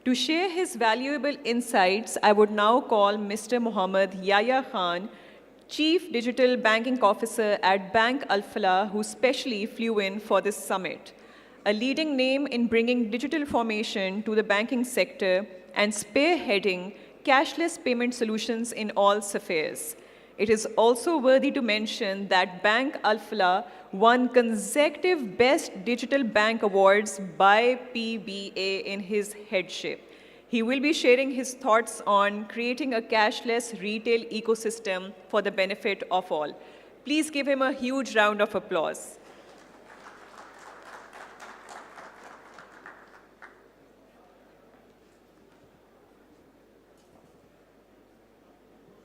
To share his valuable insights, I would now call Mr. Mohammad Yahya Khan, Chief Digital Banking Officer at Bank Al Falah, who specially flew in for this summit. A leading name in bringing digital formation to the banking sector and spearheading cashless payment solutions in all spheres. It is also worthy to mention that Bank Al Falah won consecutive Best Digital Bank Awards by PBA in his headship. He will be sharing his thoughts on creating a cashless retail ecosystem for the benefit of all. Please give him a huge round of applause.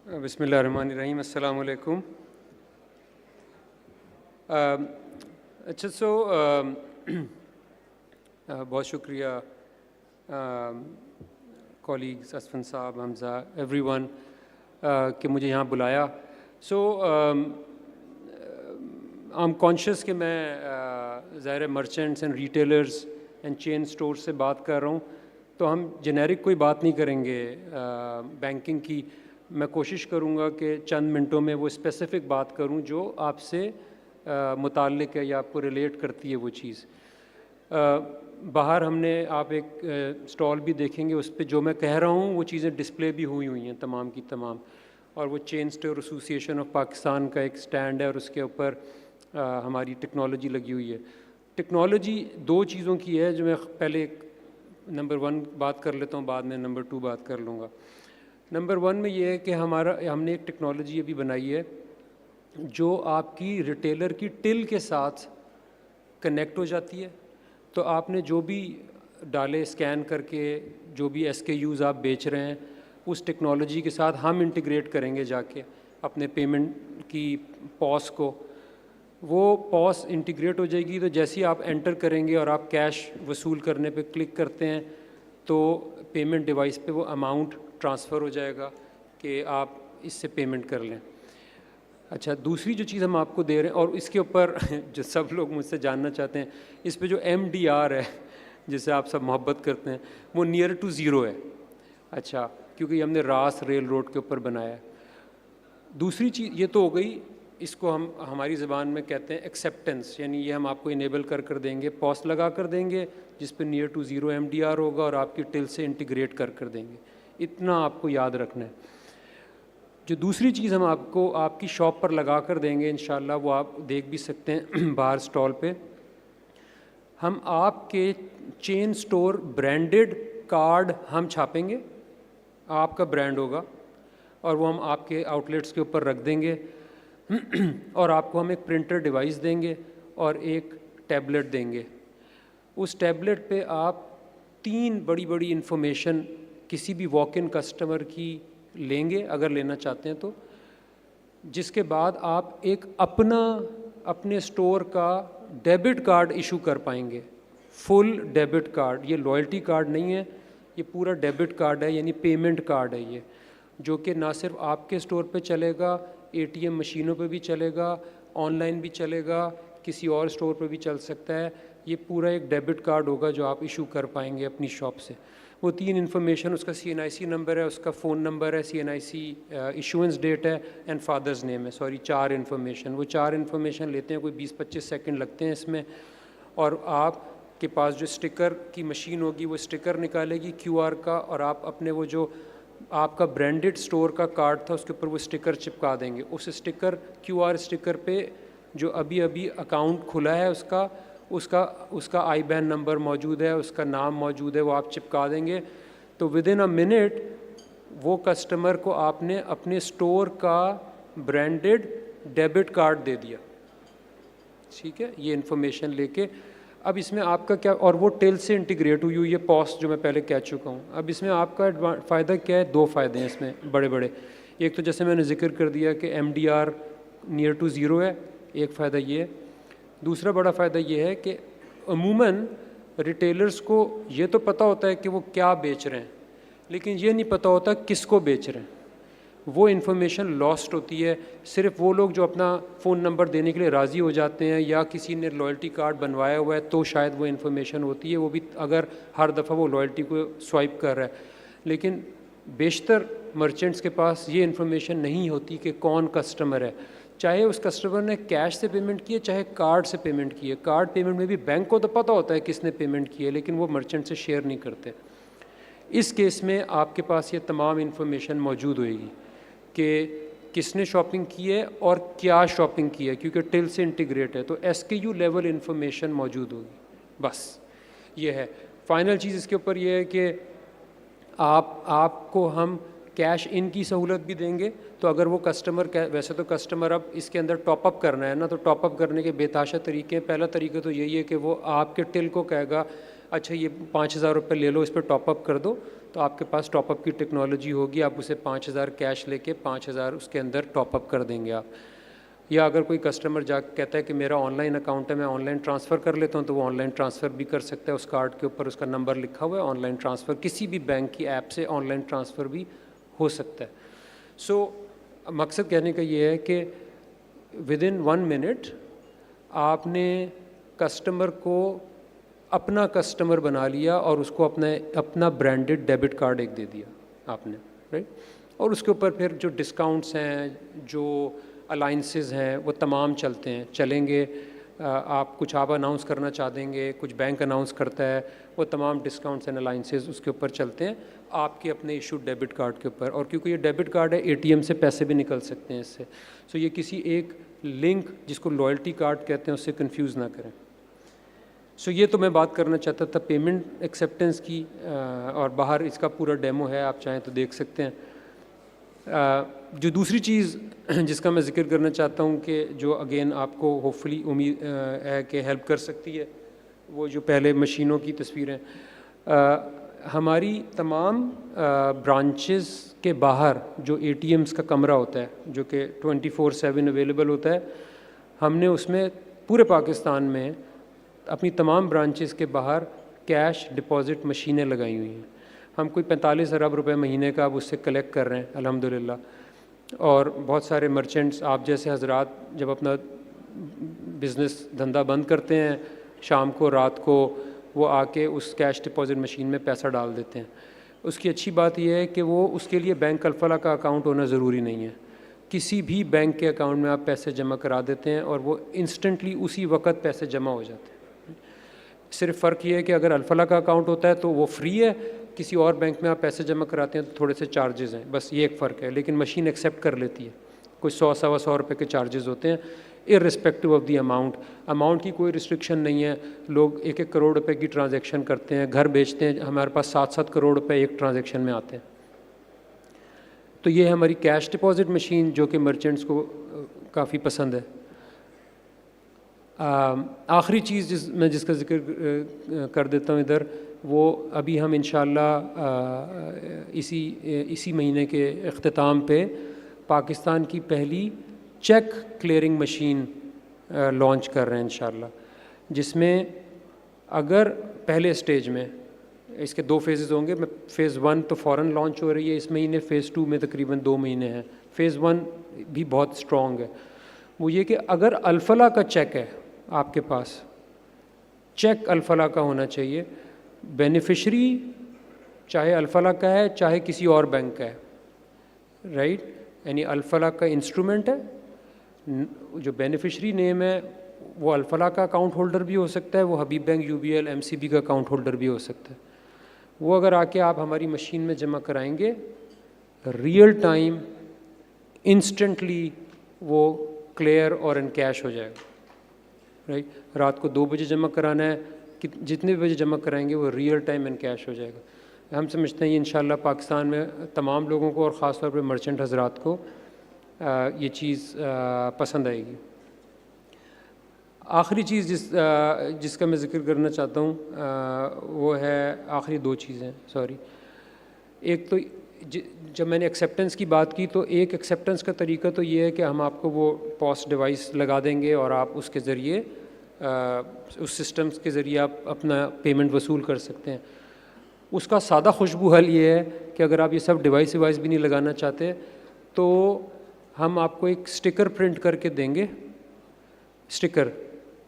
بسم اللہ الرحمن الرحیم. السلام علیکم. اچھا بہت شکریہ colleagues اسفن صاحب, حمزہ, every one کہ مجھے یہاں بلایا. I'm conscious کہ میں ظاہر merchants and retailers and chain store سے بات کر رہا ہوں, تو ہم جنیرک کوئی بات نہیں کریں گے بینکنگ کی. میں کوشش کروں گا کہ چند منٹوں میں وہ اسپیسیفک بات کروں جو آپ سے متعلق ہے یا آپ کو ریلیٹ کرتی ہے وہ چیز. باہر ہم نے, آپ ایک اسٹال بھی دیکھیں گے, اس پہ جو میں کہہ رہا ہوں وہ چیزیں ڈسپلے بھی ہوئی ہیں تمام کی تمام, اور وہ چین اسٹور ایسوسیشن آف پاکستان کا ایک اسٹینڈ ہے اور اس کے اوپر ہماری ٹیکنالوجی لگی ہوئی ہے. ٹیکنالوجی دو چیزوں کی ہے جو میں پہلے نمبر 1 بات کر لیتا ہوں, بعد میں نمبر 2 بات کر لوں گا. نمبر 1 میں یہ ہے کہ ہم نے ایک ٹیکنالوجی ابھی بنائی ہے جو آپ کی ریٹیلر کی ٹل کے ساتھ کنیکٹ ہو جاتی ہے. تو آپ نے جو بھی ڈالے اسکین کر کے, جو بھی SKUs آپ بیچ رہے ہیں, اس ٹیکنالوجی کے ساتھ ہم انٹیگریٹ کریں گے جا کے اپنے پیمنٹ کی پوس کو. وہ پوس انٹیگریٹ ہو جائے گی, تو جیسے ہی آپ انٹر کریں گے اور آپ کیش وصول کرنے پہ کلک کرتے ہیں تو پیمنٹ ڈیوائس پہ وہ اماؤنٹ ٹرانسفر ہو جائے گا کہ آپ اس سے پیمنٹ کر لیں. اچھا, دوسری جو چیز ہم آپ کو دے رہے ہیں, اور اس کے اوپر جو سب لوگ مجھ سے جاننا چاہتے ہیں, اس پہ جو MDR ہے جس سے آپ سب محبت کرتے ہیں, وہ نیئر ٹو زیرو ہے. اچھا, کیونکہ یہ ہم نے راس ریل روڈ کے اوپر بنایا ہے. دوسری چیز یہ تو ہو گئی, اس کو ہم ہماری زبان میں کہتے ہیں ایکسیپٹنس, یعنی یہ ہم آپ کو انیبل کر دیں گے, پوس لگا کر دیں گے جس پہ نیئر ٹو زیرو MDR ہوگا اور آپ کی ٹل سے انٹیگریٹ کر دیں گے. اتنا آپ کو یاد رکھنا ہے. جو دوسری چیز ہم آپ کو آپ کی شاپ پر لگا کر دیں گے انشاءاللہ, وہ آپ دیکھ بھی سکتے ہیں باہر اسٹال پہ, ہم آپ کے چین اسٹور برانڈڈ کارڈ ہم چھاپیں گے, آپ کا برانڈ ہوگا, اور وہ ہم آپ کے آؤٹ لیٹس کے اوپر رکھ دیں گے, اور آپ کو ہم ایک پرنٹر ڈیوائس دیں گے اور ایک ٹیبلٹ دیں گے. اس ٹیبلٹ پہ آپ 3 بڑی انفارمیشن کسی بھی واک ان کسٹمر کی لیں گے اگر لینا چاہتے ہیں تو, جس کے بعد آپ ایک اپنے اسٹور کا ڈیبٹ کارڈ ایشو کر پائیں گے, فل ڈیبٹ کارڈ. یہ لائلٹی کارڈ نہیں ہے, یہ پورا ڈیبٹ کارڈ ہے, یعنی پیمنٹ کارڈ ہے یہ, جو کہ نہ صرف آپ کے اسٹور پہ چلے گا, ATM مشینوں پہ بھی چلے گا, آن لائن بھی چلے گا, کسی اور اسٹور پہ بھی چل سکتا ہے. یہ پورا ایک ڈیبٹ کارڈ ہوگا جو آپ ایشو کر پائیں گے اپنی شاپ سے. وہ 3 انفارمیشن, اس کا CNIC نمبر ہے, اس کا فون نمبر ہے, CNIC ایشوئنس ڈیٹ ہے, اینڈ فادرز نیم ہے. 4 انفارمیشن. وہ 4 انفارمیشن لیتے ہیں, کوئی 20-25 سیکنڈ لگتے ہیں اس میں, اور آپ کے پاس جو اسٹکر کی مشین ہوگی وہ اسٹکر نکالے گی QR کا, اور آپ اپنے وہ جو آپ کا برانڈڈ اسٹور کا کارڈ تھا اس کے اوپر وہ اسٹکر چپکا دیں گے. اس اسٹکر QR اسٹکر پہ جو ابھی اکاؤنٹ کھلا ہے اس کا IBAN نمبر موجود ہے, اس کا نام موجود ہے, وہ آپ چپکا دیں گے. تو ودن اے منٹ وہ کسٹمر کو آپ نے اپنے اسٹور کا برانڈڈ ڈیبٹ کارڈ دے دیا. ٹھیک ہے, یہ انفارمیشن لے کے. اب اس میں آپ کا کیا, اور وہ ٹیل سے انٹیگریٹ ہوئی ہے پوس جو میں پہلے کہہ چکا ہوں. اب اس میں آپ کا فائدہ کیا ہے, 2 فائدے ہیں اس میں بڑے. ایک تو جیسے میں نے ذکر کر دیا کہ MDR نیئر ٹو زیرو ہے, ایک فائدہ یہ ہے. دوسرا بڑا فائدہ یہ ہے کہ عموماً ریٹیلرز کو یہ تو پتہ ہوتا ہے کہ وہ کیا بیچ رہے ہیں, لیکن یہ نہیں پتہ ہوتا کس کو بیچ رہے ہیں. وہ انفارمیشن لاسٹ ہوتی ہے. صرف وہ لوگ جو اپنا فون نمبر دینے کے لیے راضی ہو جاتے ہیں یا کسی نے لائلٹی کارڈ بنوایا ہوا ہے تو شاید وہ انفارمیشن ہوتی ہے, وہ بھی اگر ہر دفعہ وہ لائلٹی کو سوائپ کر رہا ہے. لیکن بیشتر مرچنٹس کے پاس یہ انفارمیشن نہیں ہوتی کہ کون کسٹمر ہے, چاہے اس کسٹمر نے کیش سے پیمنٹ کی ہے چاہے کارڈ سے پیمنٹ کی ہے. کارڈ پیمنٹ میں بھی بینک کو تو پتہ ہوتا ہے کس نے پیمنٹ کی ہے, لیکن وہ مرچنٹ سے شیئر نہیں کرتے. اس کیس میں آپ کے پاس یہ تمام انفارمیشن موجود ہوئے گی کہ کس نے شاپنگ کی ہے اور کیا شاپنگ کی ہے, کیونکہ ٹل سے انٹیگریٹ ہے تو SKU لیول انفارمیشن موجود ہوگی. بس یہ ہے فائنل چیز. اس کے اوپر یہ ہے کہ آپ کو ہم کیش ان کی سہولت بھی دیں گے. تو اگر وہ کسٹمر, ویسے تو کسٹمر اب اس کے اندر ٹاپ اپ کرنا ہے نا, تو ٹاپ اپ کرنے کے بے تحاشا طریقے ہیں. پہلا طریقہ تو یہی ہے کہ وہ آپ کے ٹل کو کہے گا اچھا یہ 5,000 روپے لے لو, اس پہ ٹاپ اپ کر دو. تو آپ کے پاس ٹاپ اپ کی ٹیکنالوجی ہوگی, آپ اسے 5,000 کیش لے کے 5,000 اس کے اندر ٹاپ اپ کر دیں گے آپ. یا اگر کوئی کسٹمر جا کے کہتا ہے کہ میرا آن لائن اکاؤنٹ ہے میں آن لائن ٹرانسفر کر لیتا ہوں, تو وہ آن لائن ٹرانسفر بھی کر سکتا ہے. اس کارڈ کے اوپر اس کا نمبر لکھا ہوا ہے, آن لائن ٹرانسفر کسی بھی بینک کی ایپ سے آن لائن ٹرانسفر بھی ہو سکتا ہے. سو مقصد کہنے کا یہ ہے کہ ودن 1 منٹ آپ نے کسٹمر کو اپنا کسٹمر بنا لیا اور اس کو اپنا برانڈڈ ڈیبٹ کارڈ ایک دے دیا آپ نے, رائٹ. اور اس کے اوپر پھر جو ڈسکاؤنٹس ہیں, جو الائنسز ہیں, وہ تمام چلتے ہیں, چلیں گے. آپ کچھ آپ اناؤنس کرنا چاہ دیں گے, کچھ بینک اناؤنس کرتا ہے, وہ تمام ڈسکاؤنٹس اینڈ الائنسز اس کے اوپر چلتے ہیں آپ کے اپنے ایشوڈ ڈیبٹ کارڈ کے اوپر. اور کیونکہ یہ ڈیبٹ کارڈ ہے, ATM سے پیسے بھی نکل سکتے ہیں اس سے. سو یہ کسی ایک لنک جس کو لائلٹی کارڈ کہتے ہیں اس سے کنفیوز نہ کریں. سو یہ تو میں بات کرنا چاہتا تھا پیمنٹ ایکسیپٹنس کی, اور باہر اس کا پورا ڈیمو ہے, آپ چاہیں تو دیکھ سکتے ہیں. جو دوسری چیز جس کا میں ذکر کرنا چاہتا ہوں کہ جو اگین آپ کو ہوپ فلی امید ہے کہ ہیلپ کر سکتی ہے, وہ جو پہلے مشینوں کی تصویریں. ہماری تمام برانچز کے باہر جو ATMs کا کمرہ ہوتا ہے جو کہ 24/7 اویلیبل ہوتا ہے, ہم نے اس میں پورے پاکستان میں اپنی تمام برانچز کے باہر کیش ڈپازٹ مشینیں لگائی ہوئی ہیں. ہم کوئی 45 ارب روپے مہینے کا اب اس سے کلیکٹ کر رہے ہیں الحمدللہ. اور بہت سارے مرچنٹس آپ جیسے حضرات جب اپنا بزنس دھندا بند کرتے ہیں شام کو رات کو, وہ آ کے اس کیش ڈپازٹ مشین میں پیسہ ڈال دیتے ہیں. اس کی اچھی بات یہ ہے کہ وہ اس کے لیے بینک الفلاح کا اکاؤنٹ ہونا ضروری نہیں ہے. کسی بھی بینک کے اکاؤنٹ میں آپ پیسے جمع کرا دیتے ہیں اور وہ انسٹنٹلی اسی وقت پیسے جمع ہو جاتے ہیں. صرف فرق یہ ہے کہ اگر الفلاح کا اکاؤنٹ ہوتا ہے تو وہ فری ہے, کسی اور بینک میں آپ پیسے جمع کراتے ہیں تو تھوڑے سے چارجز ہیں, بس یہ ایک فرق ہے. لیکن مشین ایکسیپٹ کر لیتی ہے. کوئی 100-125 روپے کے چارجز ہوتے ہیں irrespective آف دی اماؤنٹ کی کوئی ریسٹرکشن نہیں ہے. لوگ 1-1 کروڑ روپے کی ٹرانزیکشن کرتے ہیں, گھر بیچتے ہیں, ہمارے پاس 7-7 کروڑ روپے ایک ٹرانزیکشن میں آتے ہیں. تو یہ ہے ہماری کیش ڈپازٹ مشین جو کہ مرچنٹس کو کافی پسند ہے. آخری چیز جس کا ذکر کر دیتا ہوں ادھر, وہ ابھی ہم انشاءاللہ اسی مہینے کے اختتام پہ پاکستان کی پہلی چیک کلیئرنگ مشین لانچ کر رہے ہیں انشاءاللہ, جس میں اگر پہلے سٹیج میں اس کے 2 فیزز ہوں گے. فیز 1 تو فوراً لانچ ہو رہی ہے اس مہینے, فیز 2 میں تقریباً 2 مہینے ہیں. فیز 1 بھی بہت اسٹرانگ ہے. وہ یہ کہ اگر الفلاح کا چیک ہے آپ کے پاس, چیک الفلاح کا ہونا چاہیے, بینیفیشری چاہے الفلاح کا ہے چاہے کسی اور بینک کا ہے, رائٹ. یعنی الفلاح کا انسٹرومنٹ ہے, جو بینیفیشری نیم ہے وہ الفلاح کا اکاؤنٹ ہولڈر بھی ہو سکتا ہے, وہ حبیب بینک UBL MCB کا اکاؤنٹ ہولڈر بھی ہو سکتا ہے. وہ اگر آ کے آپ ہماری مشین میں جمع کرائیں گے, ریئل ٹائم انسٹنٹلی وہ کلیئر اور ان کیش ہو جائے گا, رائٹ. رات کو 2 بجے جمع کرانا ہے, جتنے بجے جمع کرائیں گے وہ ریئل ٹائم ان کیش ہو جائے گا. ہم سمجھتے ہیں یہ انشاءاللہ پاکستان میں تمام لوگوں کو اور خاص طور پہ مرچنٹ حضرات کو یہ چیز پسند آئے گی. آخری چیز جس کا میں ذکر کرنا چاہتا ہوں وہ ہے, آخری 2 چیزیں سوری. ایک تو جب میں نے ایکسیپٹنس کی بات کی تو ایک ایکسیپٹنس کا طریقہ تو یہ ہے کہ ہم آپ کو وہ پوس ڈیوائس لگا دیں گے اور آپ اس کے ذریعے اس سسٹمز کے ذریعے آپ اپنا پیمنٹ وصول کر سکتے ہیں. اس کا سادہ خوشبو حل یہ ہے کہ اگر آپ یہ سب ڈیوائس بھی نہیں لگانا چاہتے تو ہم آپ کو ایک سٹیکر پرنٹ کر کے دیں گے, سٹیکر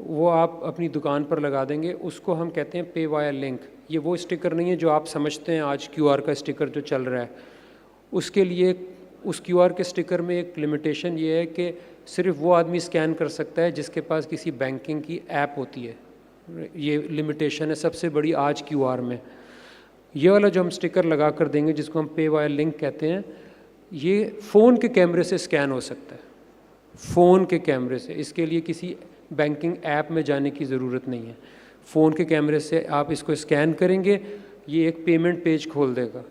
وہ آپ اپنی دکان پر لگا دیں گے, اس کو ہم کہتے ہیں پے وایا لنک. یہ وہ سٹیکر نہیں ہے جو آپ سمجھتے ہیں آج کیو آر کا سٹیکر جو چل رہا ہے. اس کے لیے اس کیو آر کے سٹیکر میں ایک لمیٹیشن یہ ہے کہ صرف وہ آدمی اسکین کر سکتا ہے جس کے پاس کسی بینکنگ کی ایپ ہوتی ہے. یہ لمیٹیشن ہے سب سے بڑی آج کیو آر میں. یہ والا جو ہم سٹیکر لگا کر دیں گے جس کو ہم پے وایا لنک کہتے ہیں, یہ فون کے کیمرے سے اسکین ہو سکتا ہے, فون کے کیمرے سے. اس کے لیے کسی بینکنگ ایپ میں جانے کی ضرورت نہیں ہے. فون کے کیمرے سے آپ اس کو اسکین کریں گے, یہ ایک پیمنٹ پیج کھول دے گا.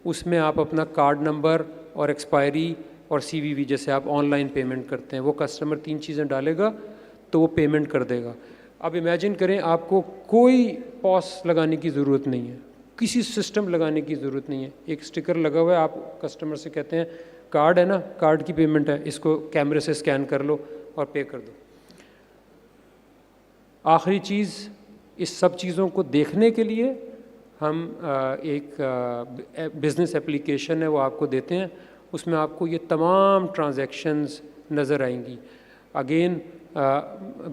اس میں آپ اپنا کارڈ نمبر اور ایکسپائری اور سی وی وی جیسے آپ آن لائن پیمنٹ کرتے ہیں, وہ کسٹمر 3 چیزیں ڈالے گا تو وہ پیمنٹ کر دے گا. اب امیجن کریں آپ کو کوئی پوس لگانے کی ضرورت نہیں ہے, کسی سسٹم لگانے کی ضرورت نہیں ہے. ایک سٹیکر لگا ہوا ہے, آپ کسٹمر سے کہتے ہیں کارڈ ہے نا, کارڈ کی پیمنٹ ہے, اس کو کیمرے سے اسکین کر لو اور پے کر دو. آخری چیز, اس سب چیزوں کو دیکھنے کے لیے ہم ایک بزنس اپلیکیشن ہے وہ آپ کو دیتے ہیں. اس میں آپ کو یہ تمام ٹرانزیکشنز نظر آئیں گی. اگین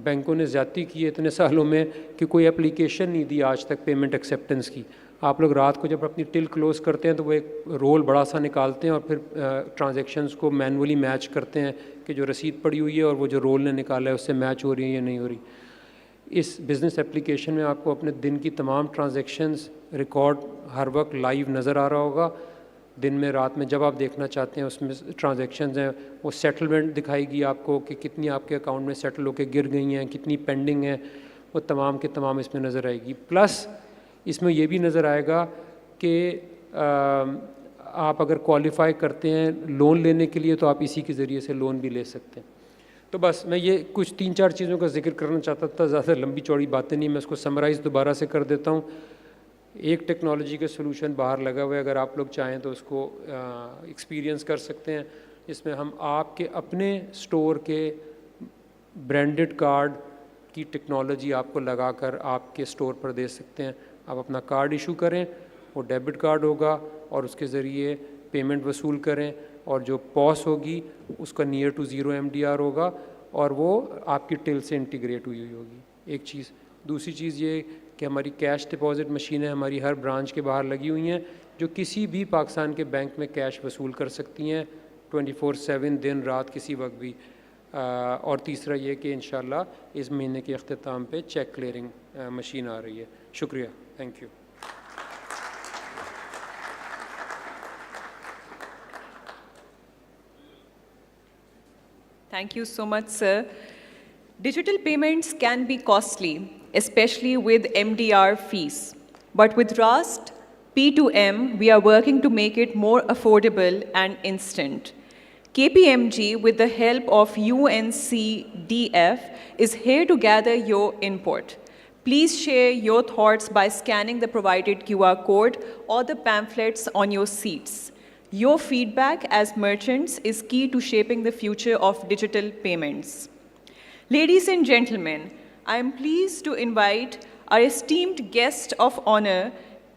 بینکوں نے زیادتی کی ہے اتنے سالوں میں کہ کوئی اپلیکیشن نہیں دی آج تک پیمنٹ ایکسیپٹنس کی. آپ لوگ رات کو جب اپنی ٹل کلوز کرتے ہیں تو وہ ایک رول بڑا سا نکالتے ہیں اور پھر ٹرانزیکشنز کو مینولی میچ کرتے ہیں کہ جو رسید پڑی ہوئی ہے اور وہ جو رول نے نکالا ہے اس سے میچ ہو رہی ہے یا نہیں ہو رہی. اس بزنس اپلیکیشن میں آپ کو اپنے دن کی تمام ٹرانزیکشنز ریکارڈ ہر وقت لائیو نظر آ رہا ہوگا, دن میں رات میں جب آپ دیکھنا چاہتے ہیں. اس میں ٹرانزیکشنز ہیں, وہ سیٹلمنٹ دکھائے گی آپ کو کہ کتنی آپ کے اکاؤنٹ میں سیٹل ہو کے گر گئی ہیں, کتنی پینڈنگ ہیں, وہ تمام کے تمام اس میں نظر آئے گی. پلس اس میں یہ بھی نظر آئے گا کہ آپ اگر کوالیفائی کرتے ہیں لون لینے کے لیے تو آپ اسی کے ذریعے سے لون بھی لے سکتے ہیں. تو بس میں یہ کچھ 3-4 چیزوں کا ذکر کرنا چاہتا تھا, زیادہ لمبی چوڑی باتیں نہیں, میں اس کو سمرائز دوبارہ سے کر دیتا ہوں. ایک ٹیکنالوجی کا سلوشن باہر لگا ہوا ہے, اگر آپ لوگ چاہیں تو اس کو ایکسپیرینس کر سکتے ہیں. اس میں ہم آپ کے اپنے سٹور کے برانڈڈ کارڈ کی ٹیکنالوجی آپ کو لگا کر آپ کے سٹور پر دے سکتے ہیں. آپ اپنا کارڈ ایشو کریں, وہ ڈیبٹ کارڈ ہوگا اور اس کے ذریعے پیمنٹ وصول کریں, اور جو پوس ہوگی اس کا نیئر ٹو زیرو MDR ہوگا اور وہ آپ کی ٹل سے انٹیگریٹ ہوئی ہوگی. ایک چیز. دوسری چیز یہ کہ ہماری کیش ڈپازٹ مشینیں ہماری ہر برانچ کے باہر لگی ہوئی ہیں جو کسی بھی پاکستان کے بینک میں کیش وصول کر سکتی ہیں 24/7 دن رات کسی وقت بھی. اور تیسرا یہ کہ انشاءاللہ اس مہینے کے اختتام پہ چیک کلیئرنگ مشین آ رہی ہے. شکریہ. Thank you. Thank you so much, sir. Digital payments can be costly, especially with MDR fees. But with Rust P2M, we are working to make it more affordable and instant. KPMG, with the help of UNCDF, is here to gather your input. Please share your thoughts by scanning the provided QR code or the pamphlets on your seats. Your feedback as merchants is key to shaping the future of digital payments. Ladies and gentlemen, I am pleased to invite our esteemed guest of honor,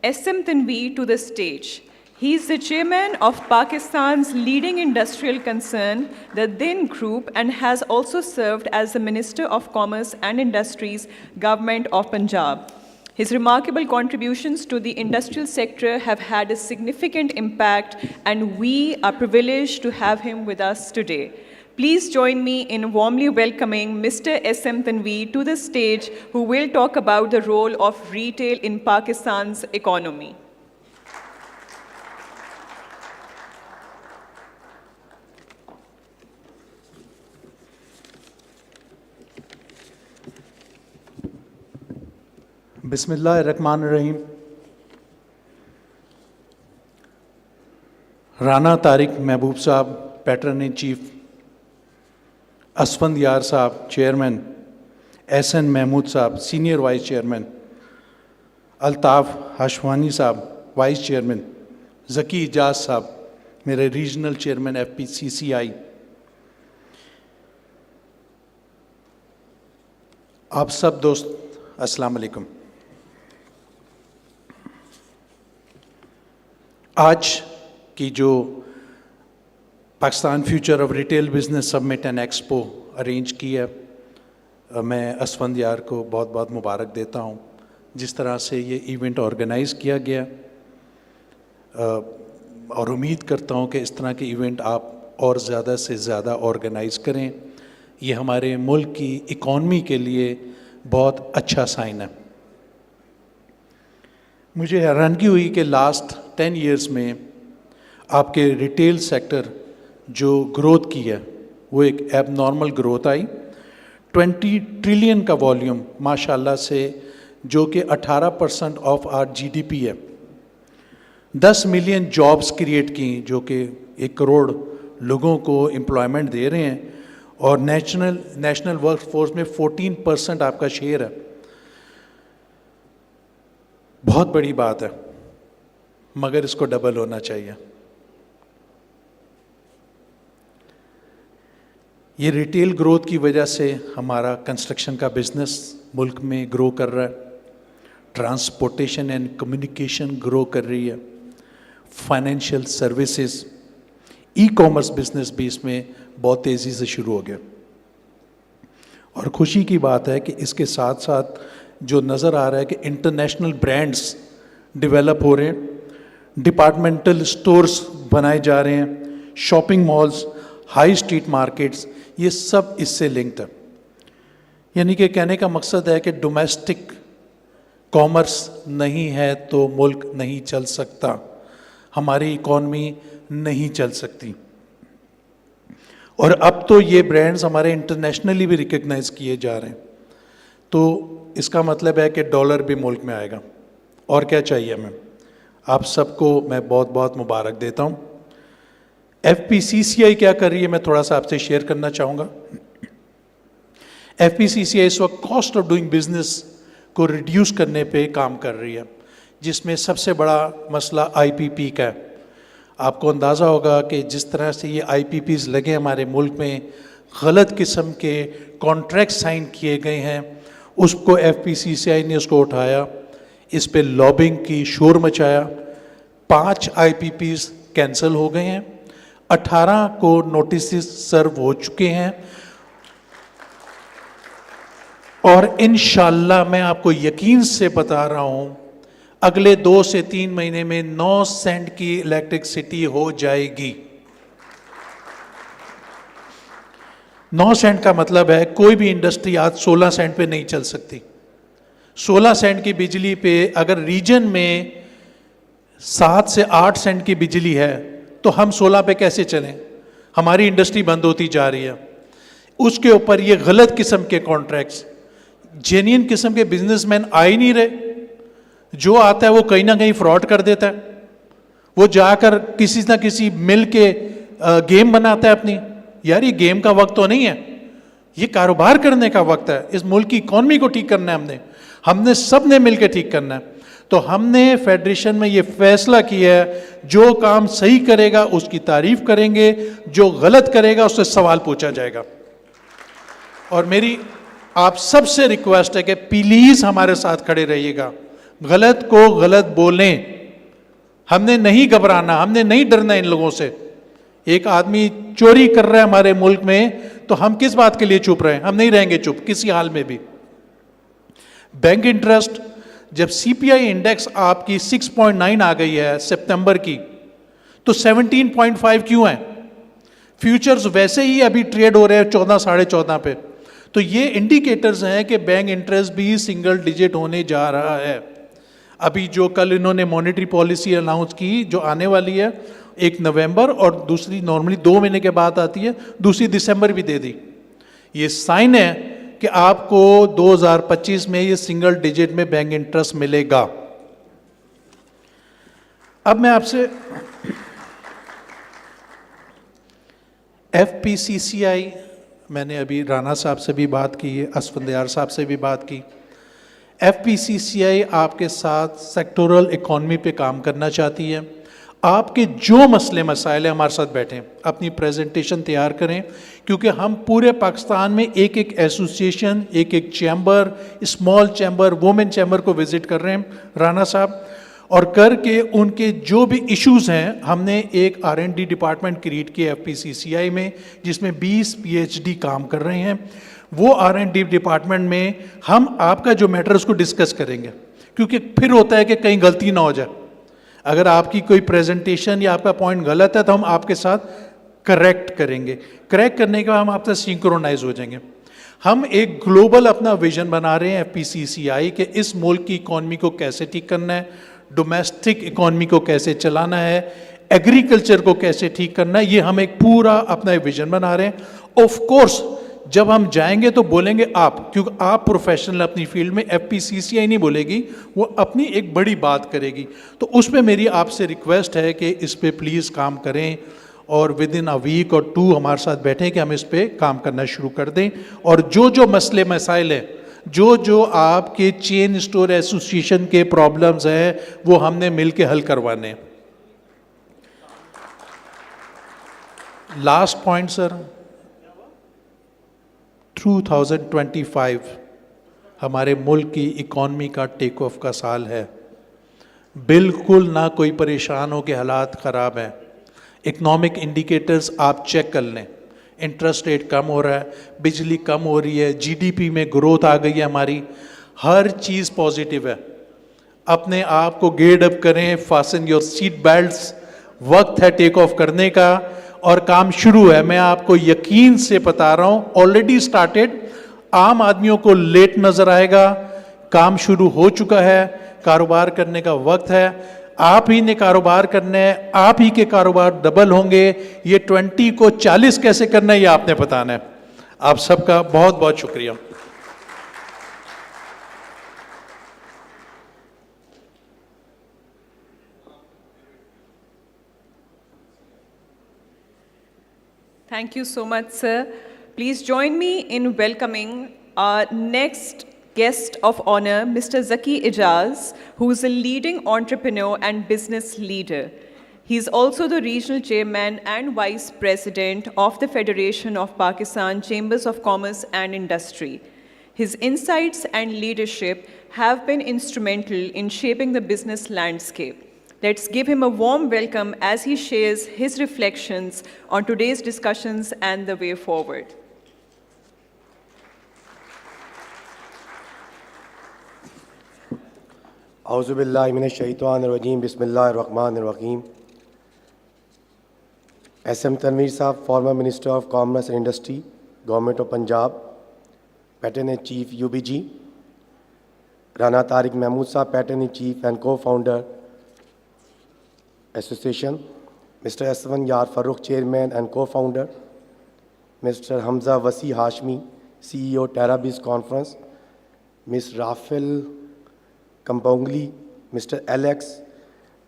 SM Tanveer, to the stage. He is the chairman of Pakistan's leading industrial concern, the Din Group, and has also served as the Minister of Commerce and Industries, Government of Punjab. His remarkable contributions to the industrial sector have had a significant impact, and we are privileged to have him with us today. Please join me in warmly welcoming Mr. SM Tanveer to the stage, who will talk about the role of retail in Pakistan's economy. بسم اللہ الرحمن الرحیم. رانا طارق محبوب صاحب pattern in chief, Asfand یار صاحب chairman, احسن محمود صاحب senior vice chairman, Altaf ہاشوانی صاحب vice chairman, ذکی اجاز صاحب میرے ریجنل چیئرمین FPCCI, آپ سب دوست السلام علیکم. آج کی جو Pakistan future of retail business summit and expo arrange की है। मैं असफंदियार को बहुत बहुत मुबारक देता हूँ जिस तरह से ये इवेंट ऑर्गेनाइज़ किया गया, और उम्मीद करता हूँ कि इस तरह के इवेंट आप और ज़्यादा से ज़्यादा ऑर्गेनाइज़ करें। ये हमारे मुल्क की इकॉनमी के लिए बहुत अच्छा साइन है। मुझे हैरानगी हुई कि लास्ट 10 इयर्स में आपके रिटेल सेक्टर जो ग्रोथ की है वो एक एबनॉर्मल ग्रोथ आई। 20 ट्रिलियन का वॉल्यूम माशाल्लाह से, जो कि 18% ऑफ आवर जीडीपी है। 10 मिलियन जॉब्स क्रिएट की जो कि 1 करोड़ लोगों को एम्प्लॉयमेंट दे रहे हैं, और नेशनल वर्क फोर्स में 14% आपका शेयर है। बहुत बड़ी बात है, मगर इसको डबल होना चाहिए। ये रिटेल ग्रोथ की वजह से हमारा कंस्ट्रक्शन का बिजनेस मुल्क में ग्रो कर रहा है, ट्रांसपोर्टेशन एंड कम्युनिकेशन ग्रो कर रही है, financial services, e commerce business भी इसमें बहुत तेज़ी से शुरू हो गया। और खुशी की बात है कि इसके साथ साथ जो नज़र आ रहा है कि इंटरनेशनल ब्रांड्स डेवलप हो रहे हैं, डिपार्टमेंटल स्टोर्स बनाए जा रहे हैं, shopping malls, high street markets, ये सब इससे लिंक्ड है। यानी कि कहने का मकसद है कि डोमेस्टिक कॉमर्स नहीं है तो मुल्क नहीं चल सकता, हमारी इकॉनमी नहीं चल सकती। और अब तो ये ब्रांड्स हमारे इंटरनेशनली भी रिकग्नाइज किए जा रहे हैं, तो इसका मतलब है कि डॉलर भी मुल्क में आएगा। और क्या चाहिए हमें? आप सबको मैं बहुत बहुत मुबारक देता हूँ। FPCCI क्या कर रही है, मैं थोड़ा सा आपसे शेयर करना चाहूँगा। FPCCI इस वक्त कॉस्ट ऑफ डूइंग बिजनेस को रिड्यूस करने पे काम कर रही है, जिसमें सबसे बड़ा मसला IPP का है। आपको अंदाज़ा होगा कि जिस तरह से ये IPPs लगे हमारे मुल्क में, गलत किस्म के कॉन्ट्रैक्ट साइन किए गए हैं, उसको FPCCI ने उसको उठाया, इस पे लॉबिंग की, शोर मचाया। 5 IPPs कैंसिल हो गए हैं, 18 को नोटिस सर्व हो चुके हैं, और इंशाल्लाह मैं आपको यकीन से बता रहा हूं अगले 2 से 3 महीने में 9 सेंट की इलेक्ट्रिसिटी हो जाएगी। 9 सेंट का मतलब है कोई भी इंडस्ट्री आज 16 सेंट पे नहीं चल सकती। 16 सेंट की बिजली पे अगर रीजन में 7 से 8 सेंट की बिजली है तो हम 16 पे कैसे चलें? हमारी इंडस्ट्री बंद होती जा रही है। उसके ऊपर ये गलत किस्म के कॉन्ट्रैक्ट्स, जेन्युइन किस्म के बिजनेसमैन आ ही नहीं रहे। जो आता है वो कहीं ना कहीं फ्रॉड कर देता है, वो जाकर किसी ना किसी मिल के गेम बनाता है अपनी। यार ये गेम का वक्त तो नहीं है, ये कारोबार करने का वक्त है। इस मुल्क की इकॉनमी को ठीक करना है, हमने सब ने मिलकर ठीक करना है। तो हमने फेडरेशन में ये फैसला किया है, जो काम सही करेगा उसकी तारीफ करेंगे, जो गलत करेगा उससे सवाल पूछा जाएगा। और मेरी आप सबसे रिक्वेस्ट है कि प्लीज हमारे साथ खड़े रहिएगा, गलत को गलत बोलें। हमने नहीं घबराना, हमने नहीं डरना इन लोगों से। एक आदमी चोरी कर रहा है हमारे मुल्क में तो हम किस बात के लिए चुप रहे? हम नहीं रहेंगे चुप किसी हाल में भी। बैंक इंटरेस्ट, जब CPI इंडेक्स आपकी 6.9 आ गई है सितंबर की, तो 17.5 क्यों है? फ्यूचर्स वैसे ही अभी ट्रेड हो रहे हैं 14 साढ़े 14 पे। तो ये इंडिकेटर्स हैं कि बैंक इंटरेस्ट भी सिंगल डिजिट होने जा रहा है। अभी जो कल इन्होंने मॉनेटरी पॉलिसी अनाउंस की जो आने वाली है 1 नवंबर, और दूसरी नॉर्मली 2 महीने के बाद आती है, दूसरी दिसंबर भी दे दी। ये साइन है कि आपको 2025 में ये सिंगल डिजिट में बैंक इंटरेस्ट मिलेगा। अब मैं आपसे FPCCI, मैंने अभी राणा साहब से भी बात की है, असफंदियार साहब से भी बात की। FPCCI आपके साथ सेक्टोरल इकॉनमी पे काम करना चाहती है। आपके जो मसले मसाइल हैं हमारे साथ बैठें, अपनी प्रेजेंटेशन तैयार करें, क्योंकि हम पूरे पाकिस्तान में एक एक एसोसिएशन, एक एक chamber, small chamber, women chamber को विजिट कर रहे हैं राणा साहब। اور کر کے ان کے جو بھی ایشوز ہیں ہم نے ایک R&D ڈپارٹمنٹ کریٹ کیا FPCCI میں جس میں 20 PhD کام کر رہے ہیں. وہ R&D ڈپارٹمنٹ میں ہم آپ کا جو میٹر اس کو ڈسکس کریں گے, کیونکہ پھر ہوتا ہے کہ کہیں غلطی نہ ہو جائے. اگر آپ کی کوئی پریزنٹیشن یا آپ کا پوائنٹ غلط ہے تو ہم آپ کے ساتھ کریکٹ کریں گے. کریکٹ کرنے کے بعد ہم آپ سے سنکرونائز ہو جائیں گے. ہم ایک گلوبل اپنا ویژن بنا رہے ہیں FPCCI کہ اس ملک کی اکانومی کو کیسے ٹھیک کرنا ہے, ڈومیسٹک اکانومی کو کیسے چلانا ہے, ایگریکلچر کو کیسے ٹھیک کرنا ہے. یہ ہم ایک پورا اپنا ویژن بنا رہے ہیں. آف کورس جب ہم جائیں گے تو بولیں گے آپ, کیونکہ آپ پروفیشنل اپنی فیلڈ میں, FPCCI نہیں بولے گی, وہ اپنی ایک بڑی بات کرے گی. تو اس پہ میری آپ سے ریکویسٹ ہے کہ اس پہ پلیز کام کریں اور ود ان ویک اور 2 ہمارے ساتھ بیٹھیں کہ ہم اس پہ کام کرنا شروع کر دیں. اور جو مسئلے مسائل ہیں, جو آپ کے چین اسٹور ایسوسیشن کے پرابلمز ہیں وہ ہم نے مل کے حل کروانے. لاسٹ پوائنٹ سر, 2025 ہمارے ملک کی اکانومی کا ٹیک آف کا سال ہے. بالکل نہ کوئی پریشان ہو کہ حالات خراب ہیں. اکنامک انڈیکیٹرز آپ چیک کر لیں, انٹرسٹ ریٹ کم ہو رہا ہے, بجلی کم ہو رہی ہے, GDP میں گروتھ آ گئی ہے ہماری, ہر چیز پازیٹیو ہے. اپنے آپ کو گیئرڈ اپ کریں, فاسن یور سیٹ بیلٹس, وقت ہے ٹیک آف کرنے کا اور کام شروع ہے. میں آپ کو یقین سے بتا رہا ہوں آلریڈی سٹارٹڈ. عام آدمیوں کو لیٹ نظر آئے گا, کام شروع ہو چکا ہے, کاروبار کرنے کا وقت ہے. آپ ہی نے کاروبار کرنا ہے, آپ ہی کے کاروبار ڈبل ہوں گے. یہ 20 کو 40 کیسے کرنا ہے یہ آپ نے بتانا ہے. آپ سب کا بہت بہت شکریہ. Thank you so much, sir. Please join me in welcoming our next guest of honor, Mr. Zaki Ijaz, who is a leading entrepreneur and business leader. He is also the regional chairman and vice president of the Federation of Pakistan Chambers of Commerce and Industry. His insights and leadership have been instrumental in shaping the business landscape. Let's give him a warm welcome as he shares his reflections on today's discussions and the way forward. اعوذ باللہ من الشیطان الرجیم, بسم اللہ الرحمن الرحیم. SM Tanveer Sahab, former minister of commerce and industry, government of Punjab, patronage chief UBG. Rana Tariq Mahmood Sahab, patronage chief and co founder association. Mister اسون یار Farrukh, chairman and co founder. Mister Hamza Wasi Hashmi, CEO TerraBiz conference. Miss رافل کمپونگلی, mister Alex,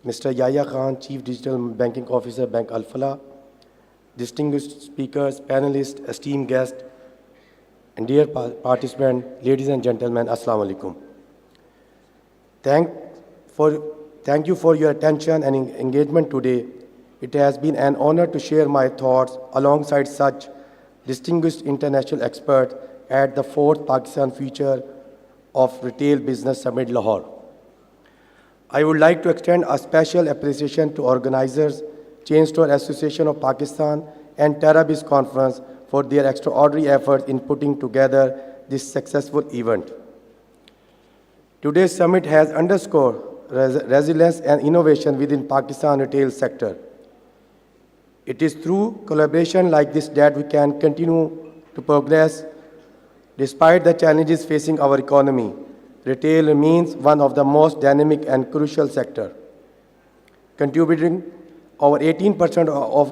mister Yahya Khan, chief digital banking officer, bank Alfalah. Distinguished speakers, panelists, esteemed guests, and dear participants, ladies and gentlemen, Assalamu alaikum. Thank you for your attention and engagement today. It has been an honor to share my thoughts alongside such distinguished international experts at the 4th Pakistan Future of Retail Business Summit, Lahore. I would like to extend a special appreciation to organizers, Chainstore Association of Pakistan and TerraBiz Conference for their extraordinary efforts in putting together this successful event. Today's summit has underscored resilience and innovation within Pakistan retail sector. It is through collaboration like this that we can continue to progress. Despite the challenges facing our economy, retail remains one of the most dynamic and crucial sectors, contributing over 18% of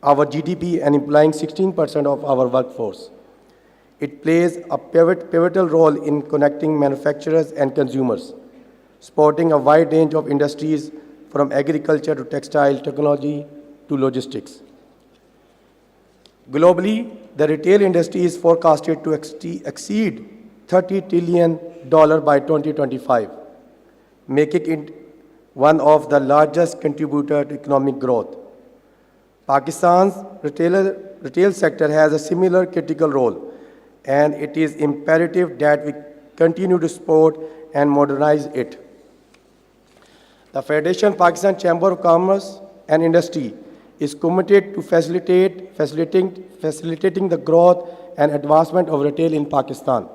our GDP and employing 16% of our workforce. It plays a pivotal role in connecting manufacturers and consumers, supporting a wide range of industries from agriculture to textile, technology to logistics. Globally, the retail industry is forecasted to exceed $30 trillion by 2025, making it one of the largest contributors to economic growth. Pakistan's retail sector has a similar critical role, and it is imperative that we continue to support and modernize it. The Federation Pakistan Chamber of Commerce and Industry is committed to facilitating the growth and advancement of retail in Pakistan.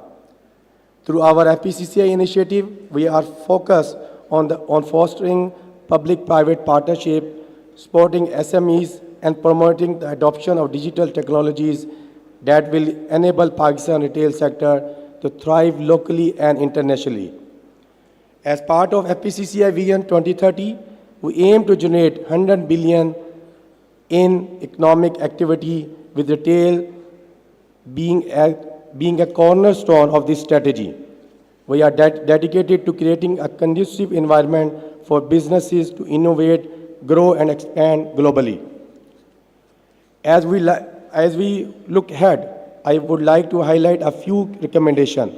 Through our FPCCI initiative, we are focused on fostering public-private partnership, supporting SMEs, and promoting the adoption of digital technologies that will enable Pakistan retail sector to thrive locally and internationally. As part of FPCCI Vision 2030, we aim to generate 100 billion in economic activity, with retail being a cornerstone of this strategy. We are dedicated to creating a conducive environment for businesses to innovate, grow, and expand globally. As we look ahead, I would like to highlight a few recommendations.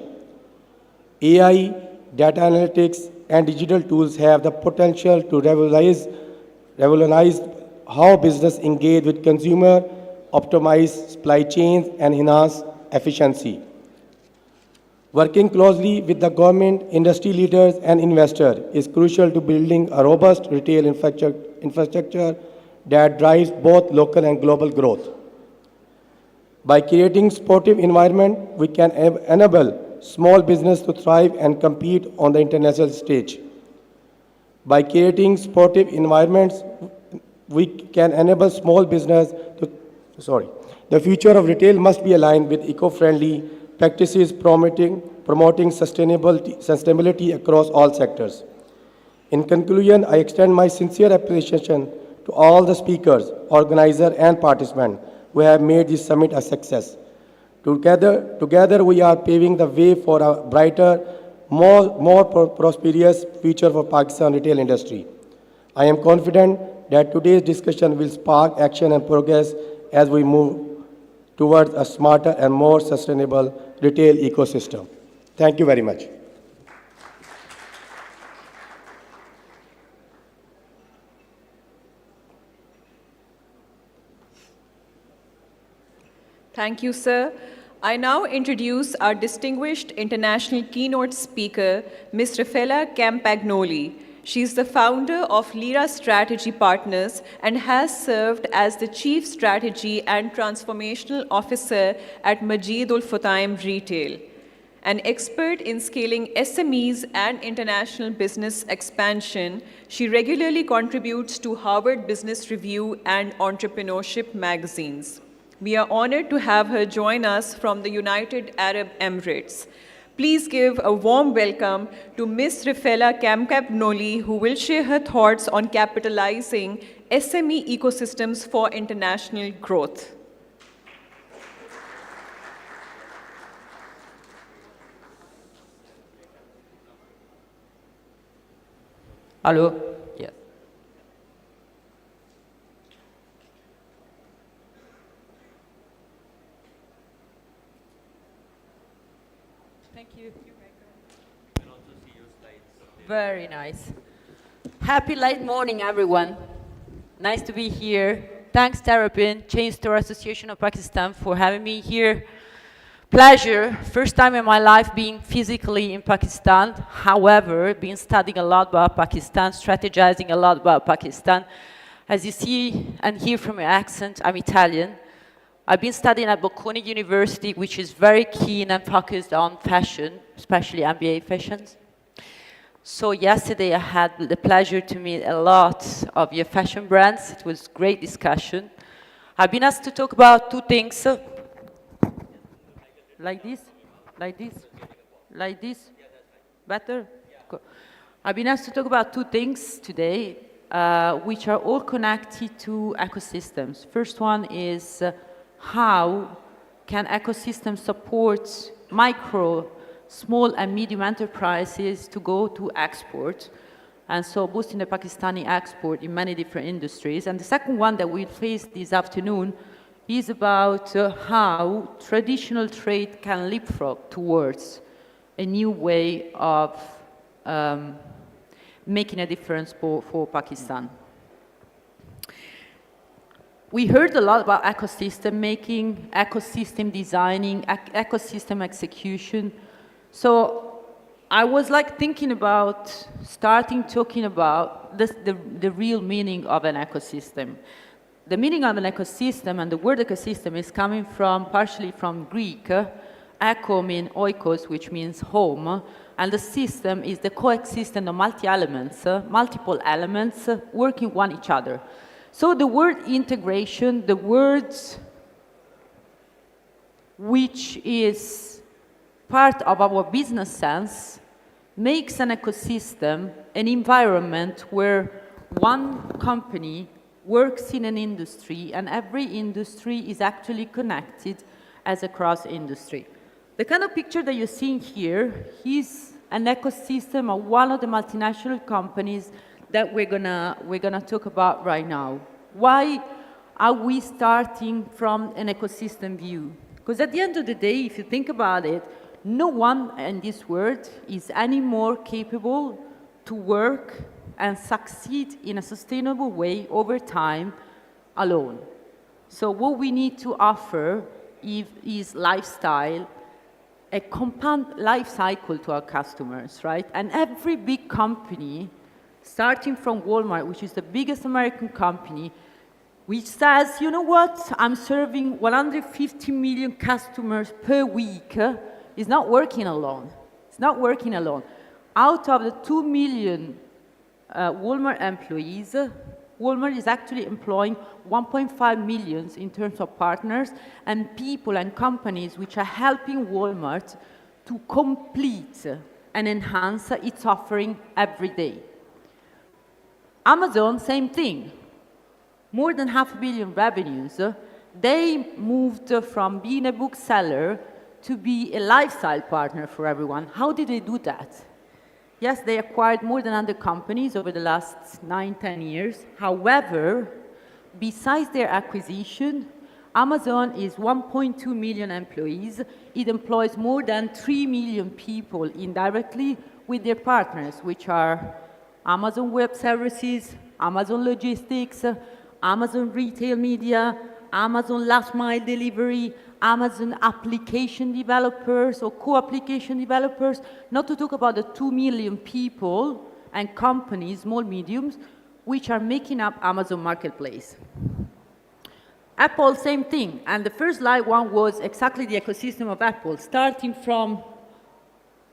AI, data analytics, and digital tools have the potential to revolutionize how business engage with consumer, optimize supply chains, and enhance efficiency. Working closely with the government, industry leaders, and investors is crucial to building a robust retail infrastructure that drives both local and global growth. By creating supportive environment, we can enable small business to thrive and compete on the international stage. By creating supportive environments, we can enable small business to, The future of retail must be aligned with eco-friendly practices, promoting sustainability across all sectors. In conclusion, I extend my sincere appreciation to all the speakers, organizers, and participants who have made this summit a success. Together we are paving the way for a brighter, more prosperous future for Pakistan retail industry. I am confident that today's discussion will spark action and progress as we move towards a smarter and more sustainable retail ecosystem. Thank you very much. Thank you, sir. I now introduce our distinguished international keynote speaker, Ms. Raffaella Campagnoli. She is the founder of Lira Strategy Partners and has served as the Chief Strategy and Transformational Officer at Majid Ul Futtaim Retail. An expert in scaling SMEs and international business expansion, she regularly contributes to Harvard Business Review and Entrepreneurship magazines. We are honored to have her join us from the United Arab Emirates. Please give a warm welcome to Ms. Raffaella Campagnoli, who will share her thoughts on capitalizing SME ecosystems for international growth. Hello. Yes. Thank you. Very nice. Happy late morning, everyone. Nice to be here. Thanks, TerraBiz, Chainstore Association of Pakistan, for having me here. Pleasure. First time in my life being physically in Pakistan. However, been studying a lot about Pakistan, strategizing a lot about Pakistan. As you see and hear from my accent, I'm Italian. I've been studying at Bocconi University, which is very keen and focused on fashion, especially MBA fashions. So yesterday I had the pleasure to meet a lot of your fashion brands. It was great discussion. I've been asked to talk about two things. Like this, like this, like this. Better? Cool. I've been asked to talk about two things today, which are all connected to ecosystems. First one is how can ecosystems support micro, small and medium enterprises to go to export, and so boosting the Pakistani export in many different industries. And the second one that we'll face this afternoon is about how traditional trade can leapfrog towards a new way of making a difference for Pakistan. We heard a lot about ecosystem making, ecosystem designing, ecosystem execution. So I was like thinking about starting talking about the real meaning of an ecosystem. The meaning of an ecosystem, and the word ecosystem is coming from, partially from Greek. Echo means oikos, which means home, and the system is the coexistence of multi-elements, multiple elements working one each other. So the word integration, the words which is part of our business sense, makes an ecosystem, an environment where one company works in an industry, and every industry is actually connected as a cross-industry. The kind of picture that you're seeing here is an ecosystem of one of the multinational companies that we're gonna talk about right now. Why are we starting from an ecosystem view? Because at the end of the day, if you think about it, no one in this world is any more capable to work and succeed in a sustainable way over time alone. So what we need to offer is lifestyle, a compound life cycle to our customers, right? And every big company, starting from Walmart, which is the biggest American company, which says, you know what, I'm serving 150 million customers per week, is not working alone. It's not working alone. Out of the 2 million Walmart employees, Walmart is actually employing 1.5 million in terms of partners and people and companies which are helping Walmart to complete and enhance its offering every day. Amazon, same thing. More than $500 million revenues. They moved from being a bookseller to be a lifestyle partner for everyone. How did they do that? Yes, they acquired more than 100 companies over the last 9-10 years. However, besides their acquisition, Amazon is 1.2 million employees. It employs more than 3 million people indirectly with their partners, which are Amazon Web Services, Amazon Logistics, Amazon Retail Media, Amazon Last Mile Delivery, Amazon application developers or co-application developers, not to talk about the 2 million people and companies, small, mediums, which are making up Amazon Marketplace. Apple, same thing. And the first slide one was exactly the ecosystem of Apple, starting from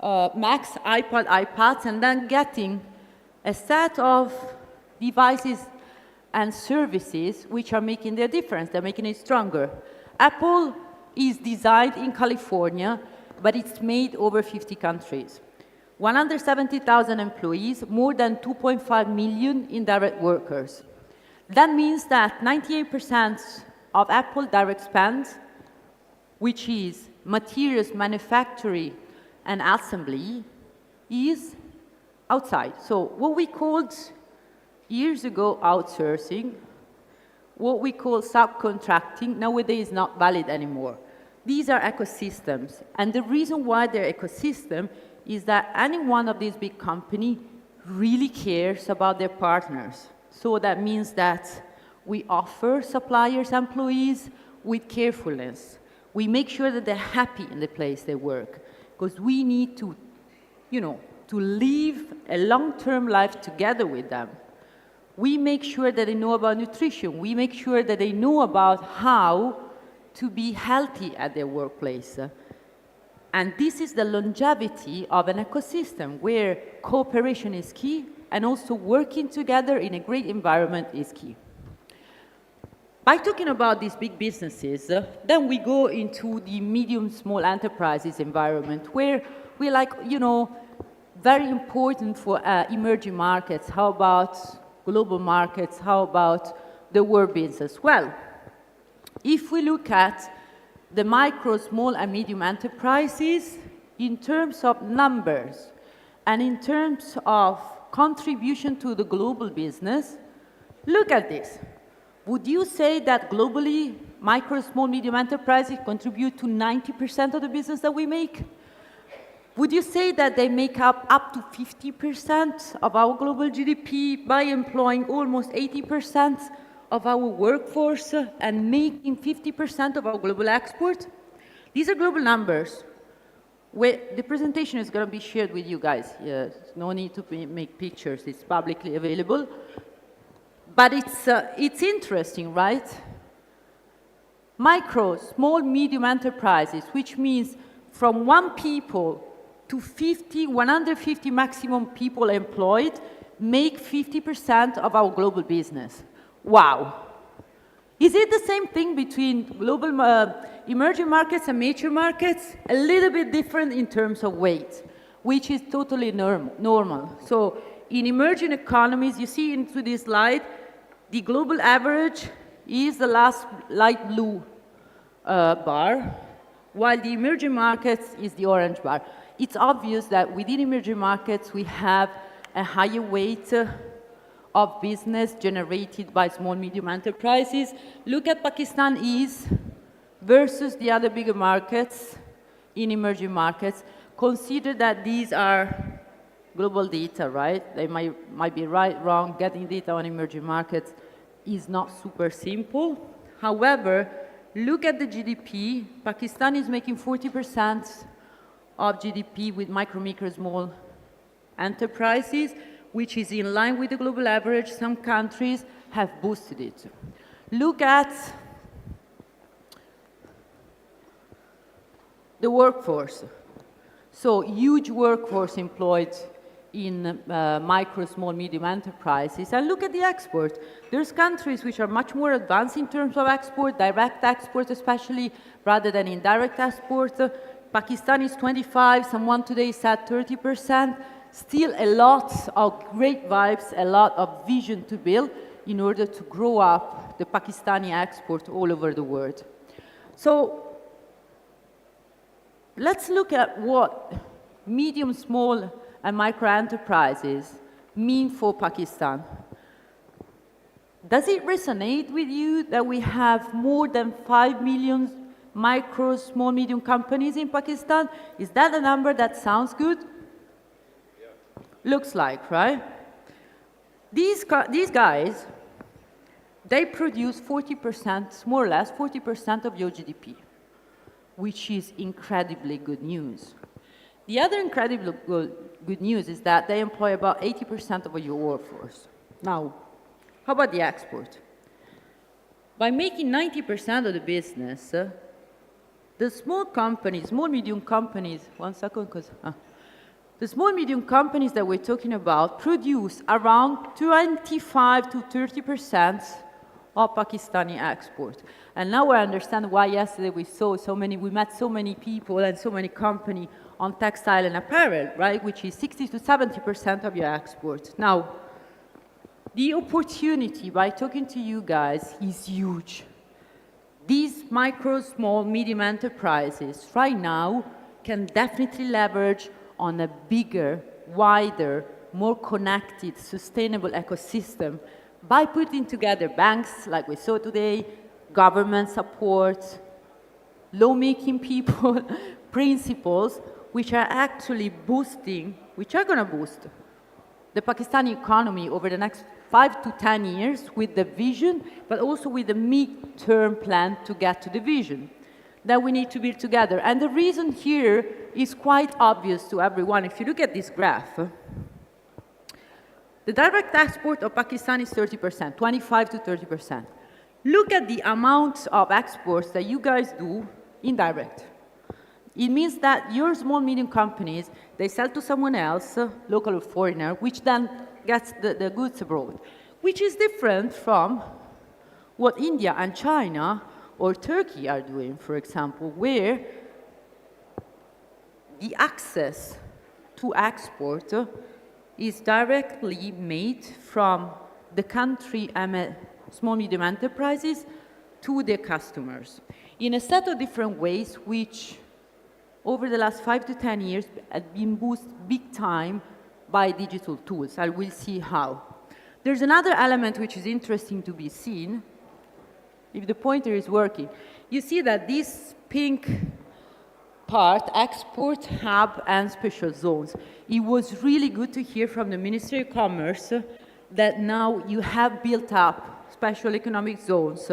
Macs, iPod, iPads, and then getting a set of devices and services which are making their difference. They're making it stronger. Apple is designed in California, but it's made over 50 countries. 170,000 employees, more than 2.5 million indirect workers. That means that 98% of Apple direct spend, which is materials, manufacturing, and assembly, is outside. So what we called years ago outsourcing, what we call subcontracting, nowadays is not valid anymore. These are ecosystems. And the reason why they're ecosystem is that any one of these big companies really cares about their partners. So that means that we offer suppliers, employees with carefulness. We make sure that they're happy in the place they work, because we need to, to live a long-term life together with them. We make sure that they know about nutrition. We make sure that they know about how to be healthy at their workplace. And this is the longevity of an ecosystem where cooperation is key and also working together in a great environment is key. By talking about these big businesses, then we go into the medium, small enterprises environment where we're like, very important for emerging markets. How about global markets? How about the world business? Well, if we look at the micro, small, and medium enterprises in terms of numbers and in terms of contribution to the global business, look at this. Would you say that globally, micro, small, medium enterprises contribute to 90% of the business that we make? Would you say that they make up to 50% of our global GDP by employing almost 80% of our workforce and making 50% of our global export? These are global numbers. The presentation is going to be shared with you guys. No need to make pictures. It's publicly available. But it's interesting, right? Micro, small, medium enterprises, which means from 1 people to 150 maximum people employed, make 50% of our global business. Wow. Is it the same thing between global emerging markets and mature markets? A little bit different in terms of weight, which is totally normal. So in emerging economies, you see into this slide, the global average is the last light blue bar, while the emerging markets is the orange bar. It's obvious that within emerging markets, we have a higher weight of business generated by small, medium enterprises. Look at Pakistan East versus the other bigger markets in emerging markets. Consider that these are global data, right? They might be right, wrong. Getting data on emerging markets is not super simple. However, look at the GDP. Pakistan is making 40% of GDP with micro, small enterprises, which is in line with the global average. Some countries have boosted it. Look at the workforce. So huge workforce employed in micro, small, medium enterprises. And look at the export. There's countries which are much more advanced in terms of export, direct export especially, rather than indirect export. Pakistan is 25, someone today said 30%. Still a lot of great vibes, a lot of vision to build in order to grow up the Pakistani export all over the world. So let's look at what medium, small, and micro enterprises mean for Pakistan. Does it resonate with you that we have more than 5 million micro, small, medium companies in Pakistan? Is that a number that sounds good? Looks like, right? These guys, they produce 40%, more or less 40% of your GDP, which is incredibly good news. The other incredibly good news is that they employ about 80% of your workforce. Now, how about the export? By making 90% of the business, the small companies, small, medium companies, the small, medium companies that we're talking about produce around 25 to 30% of Pakistani export. And now I understand why yesterday we met so many people and so many companies on textile and apparel, right, which is 60 to 70% of your export. Now, the opportunity by talking to you guys is huge. These micro, small, medium enterprises right now can definitely leverage on a bigger, wider, more connected, sustainable ecosystem by putting together banks, like we saw today, government support, lawmaking people, principles, which are actually which are going to boost the Pakistani economy over the next 5 to 10 years with the vision, but also with the mid-term plan to get to the vision that we need to build together. And the reason here is quite obvious to everyone. If you look at this graph, the direct export of Pakistan is 30%, 25 to 30%. Look at the amount of exports that you guys do indirect. It means that your small, medium companies, they sell to someone else, local or foreigner, which then gets the goods abroad, which is different from what India and China or Turkey are doing, for example, where the access to export is directly made from the country small, medium enterprises to their customers in a set of different ways, which over the last 5 to 10 years have been boosted big time by digital tools. I will see how. There's another element which is interesting to be seen. If the pointer is working, you see that this pink part, export hub and special zones. It was really good to hear from the Ministry of Commerce that now you have built up special economic zones,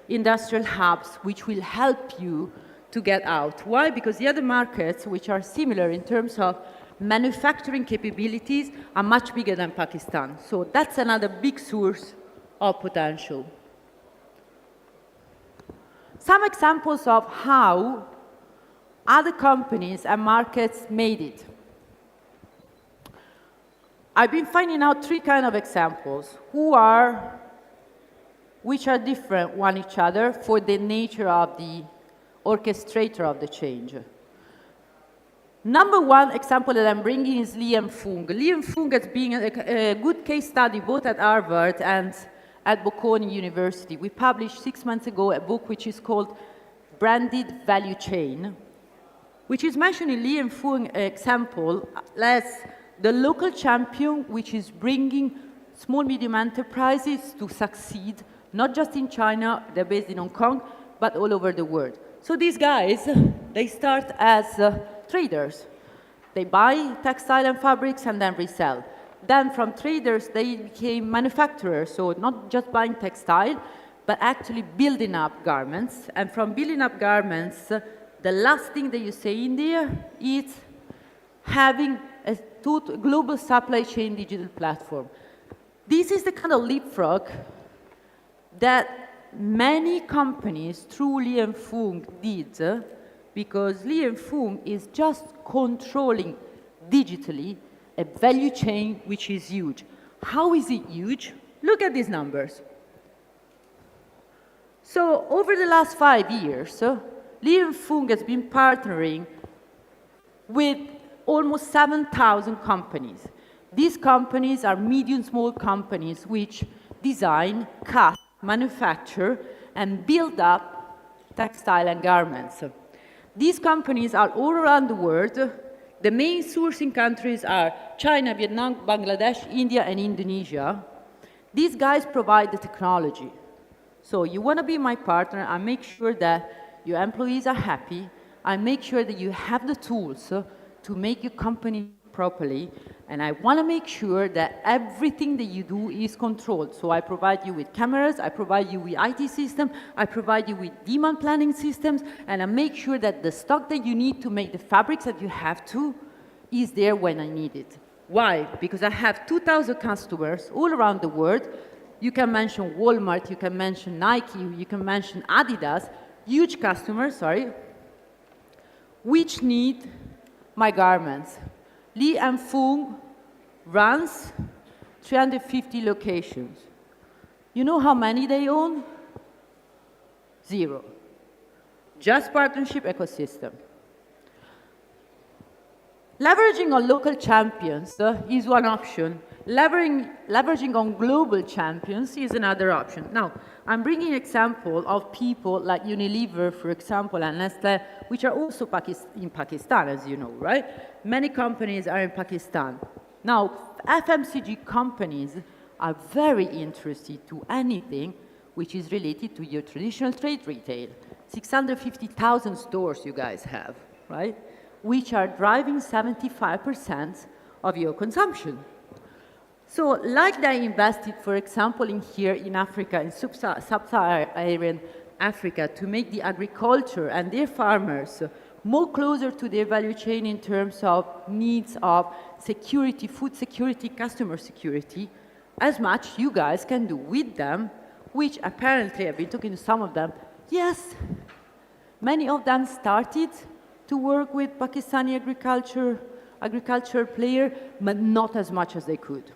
industrial hubs, which will help you to get out. Why? Because the other markets, which are similar in terms of manufacturing capabilities, are much bigger than Pakistan. So that's another big source of potential. Some examples of how other companies and markets made it. I've been finding out three kind of examples which are different one each other for the nature of the orchestrator of the change. Number one example that I'm bringing is Li and Fung. Li and Fung has been a good case study both at Harvard and at Bocconi University. We published 6 months ago a book which is called Branded Value Chain, which is mentioning Li and Fung example as the local champion which is bringing small, medium enterprises to succeed, not just in China, they're based in Hong Kong, but all over the world. So these guys, they start as traders. They buy textile and fabrics and then resell. Then from traders, they became manufacturers, so not just buying textile, but actually building up garments. And from building up garments, the last thing that you say in there is having a total global supply chain digital platform. This is the kind of leapfrog that many companies through Li and Fung did, because Li and Fung is just controlling digitally a value chain which is huge. How is it huge? Look at these numbers. So over the last 5 years, Li and Fung has been partnering with almost 7,000 companies. These companies are medium, small companies which design, cut, manufacture, and build up textile and garments. These companies are all around the world. The main sourcing countries are China, Vietnam, Bangladesh, India, and Indonesia. These guys provide the technology. So you want to be my partner, I make sure that your employees are happy. I make sure that you have the tools to make your company properly. And I want to make sure that everything that you do is controlled. So I provide you with cameras, I provide you with IT systems, I provide you with demand planning systems, and I make sure that the stock that you need to make the fabrics that you have to is there when I need it. Why? Because I have 2,000 customers all around the world. You can mention Walmart, you can mention Nike, you can mention Adidas, huge customers, which need my garments. Li and Fung runs 350 locations. You know how many they own? 0. Just partnership ecosystem. Leveraging on local champions is one option. Leveraging on global champions is another option. Now, I'm bringing an example of people like Unilever, for example, and Nestlé, which are also in Pakistan, as you know, right? Many companies are in Pakistan. Now, FMCG companies are very interested to anything which is related to your traditional trade retail. 650,000 stores you guys have, right? Which are driving 75% of your consumption. So like they invested, for example, here in Africa, in sub-Saharan Africa, to make the agriculture and their farmers more closer to their value chain in terms of needs of security, food security, customer security, as much you guys can do with them, which apparently, I've been talking to some of them, yes, many of them started to work with Pakistani agriculture player, but not as much as they could.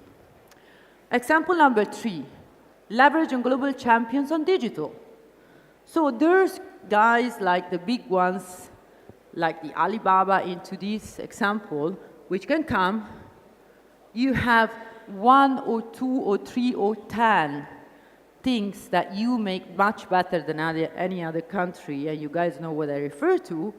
Example number 3, leverage on global champions on digital. So there's guys like the big ones, like the Alibaba into this example, which can come. You have 1 or 2 or 3 or 10 things that you make much better than any other country, and you guys know what I refer to.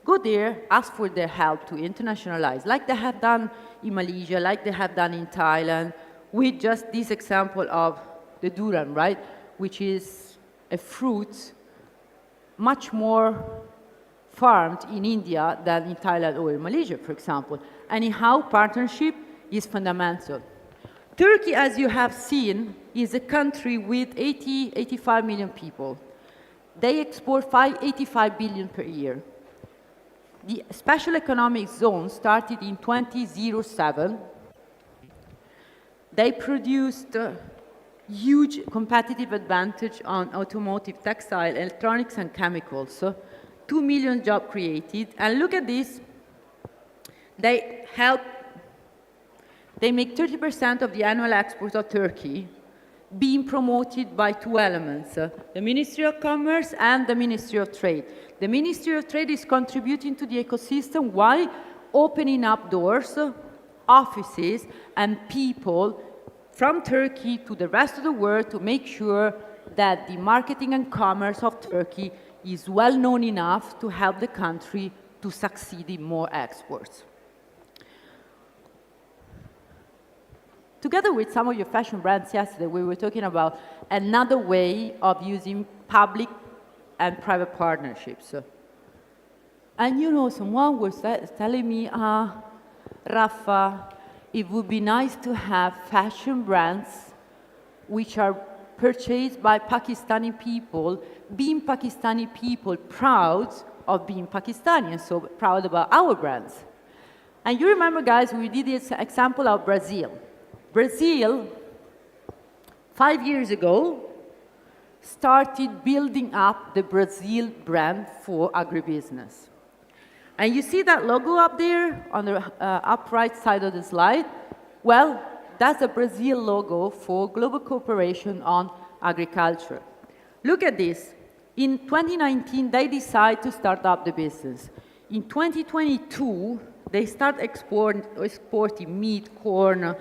Go there, ask for their help to internationalize, like they have done in Malaysia, like they have done in Thailand, with just this example of the durian, right? Which is a fruit much more farmed in India than in Thailand or in Malaysia, for example. Anyhow, partnership is fundamental. Turkey, as you have seen, is a country with 85 million people. They export 85 billion per year. The special economic zone started in 2007. They produced huge competitive advantage on automotive, textile, electronics, and chemicals. So 2 million jobs created. And look at this. They make 30% of the annual exports of Turkey, being promoted by two elements, the Ministry of Commerce and the Ministry of Trade. The Ministry of Trade is contributing to the ecosystem while opening up doors, offices, and people from Turkey to the rest of the world to make sure that the marketing and commerce of Turkey is well known enough to help the country to succeed in more exports. Together with some of your fashion brands yesterday, we were talking about another way of using public and private partnerships. And you know, someone was telling me, Rafa, it would be nice to have fashion brands which are purchased by Pakistani people, being Pakistani people proud of being Pakistani, and so proud about our brands. And you remember, guys, we did this example of Brazil. Brazil, 5 years ago, started building up the Brazil brand for agribusiness. And you see that logo up there on the up right side of the slide? Well, that's a Brazil logo for Global Cooperation on Agriculture. Look at this. In 2019, they decided to start up the business. In 2022, they start exporting meat, corn,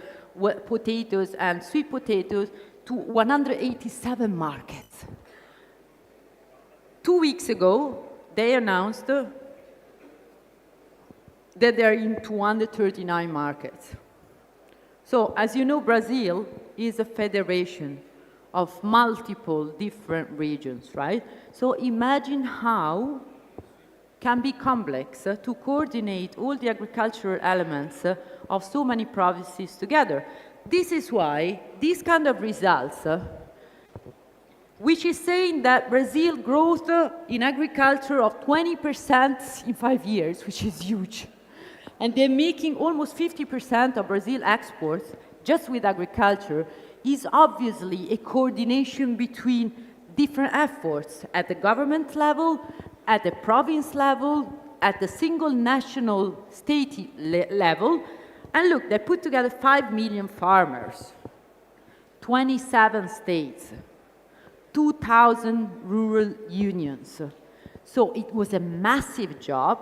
potatoes, and sweet potatoes to 187 markets. 2 weeks ago, they announced that they're in 239 markets. So, as you know, Brazil is a federation of multiple different regions, right? So imagine how can be complex to coordinate all the agricultural elements of so many provinces together. This is why these kind of results, which is saying that Brazil growth in agriculture of 20% in 5 years, which is huge, and they're making almost 50% of Brazil exports just with agriculture, is obviously a coordination between different efforts at the government level, at the province level, at the single national state level. And look, they put together 5 million farmers, 27 states, 2,000 rural unions. So it was a massive job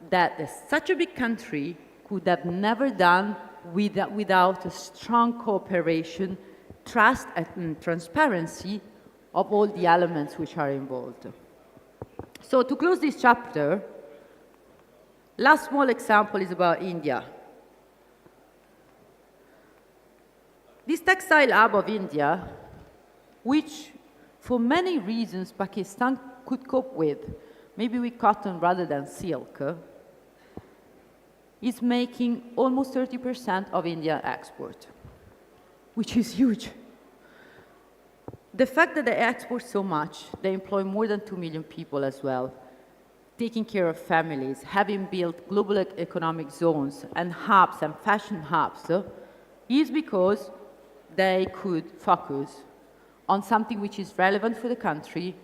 that such a big country could have never done without a strong cooperation, trust, and transparency of all the elements which are involved. So to close this chapter, last small example is about India. This textile hub of India, which for many reasons Pakistan could cope with, maybe with cotton rather than silk, is making almost 30% of India export, which is huge. The fact that they export so much, they employ more than 2 million people as well, taking care of families, having built global economic zones and hubs and fashion hubs, is because they could focus on something which is relevant for the country,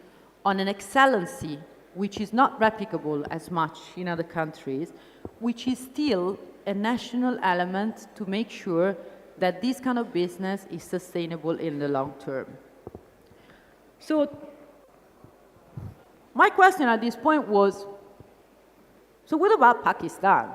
on an excellency which is not replicable as much in other countries, which is still a national element to make sure that this kind of business is sustainable in the long term. So my question at this point was, so what about Pakistan?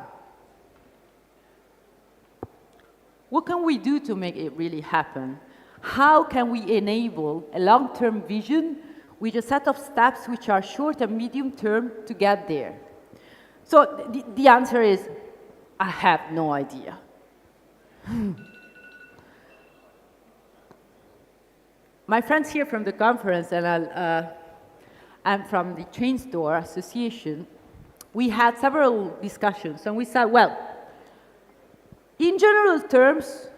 What can we do to make it really happen? How can we enable a long-term vision with a set of steps which are short and medium term to get there? So the answer is, I have no idea. My friends here from the conference and from the Chainstore Association, we had several discussions, and we said, well, in general terms,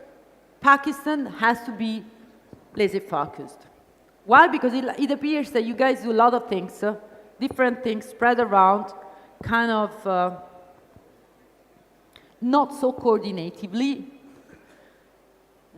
Pakistan has to be laser-focused. Why? Because it appears that you guys do a lot of things, different things spread around, kind of not so coordinatively.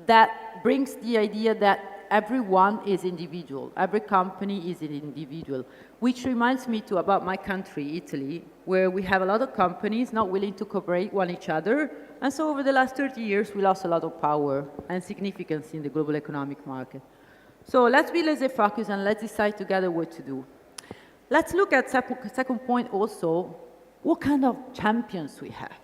That brings the idea that everyone is individual, every company is an individual, which reminds me too about my country, Italy, where we have a lot of companies not willing to cooperate with each other, and so over the last 30 years we lost a lot of power and significance in the global economic market. So let's be laser focused and let's decide together what to do. Let's look at second point also, what kind of champions we have.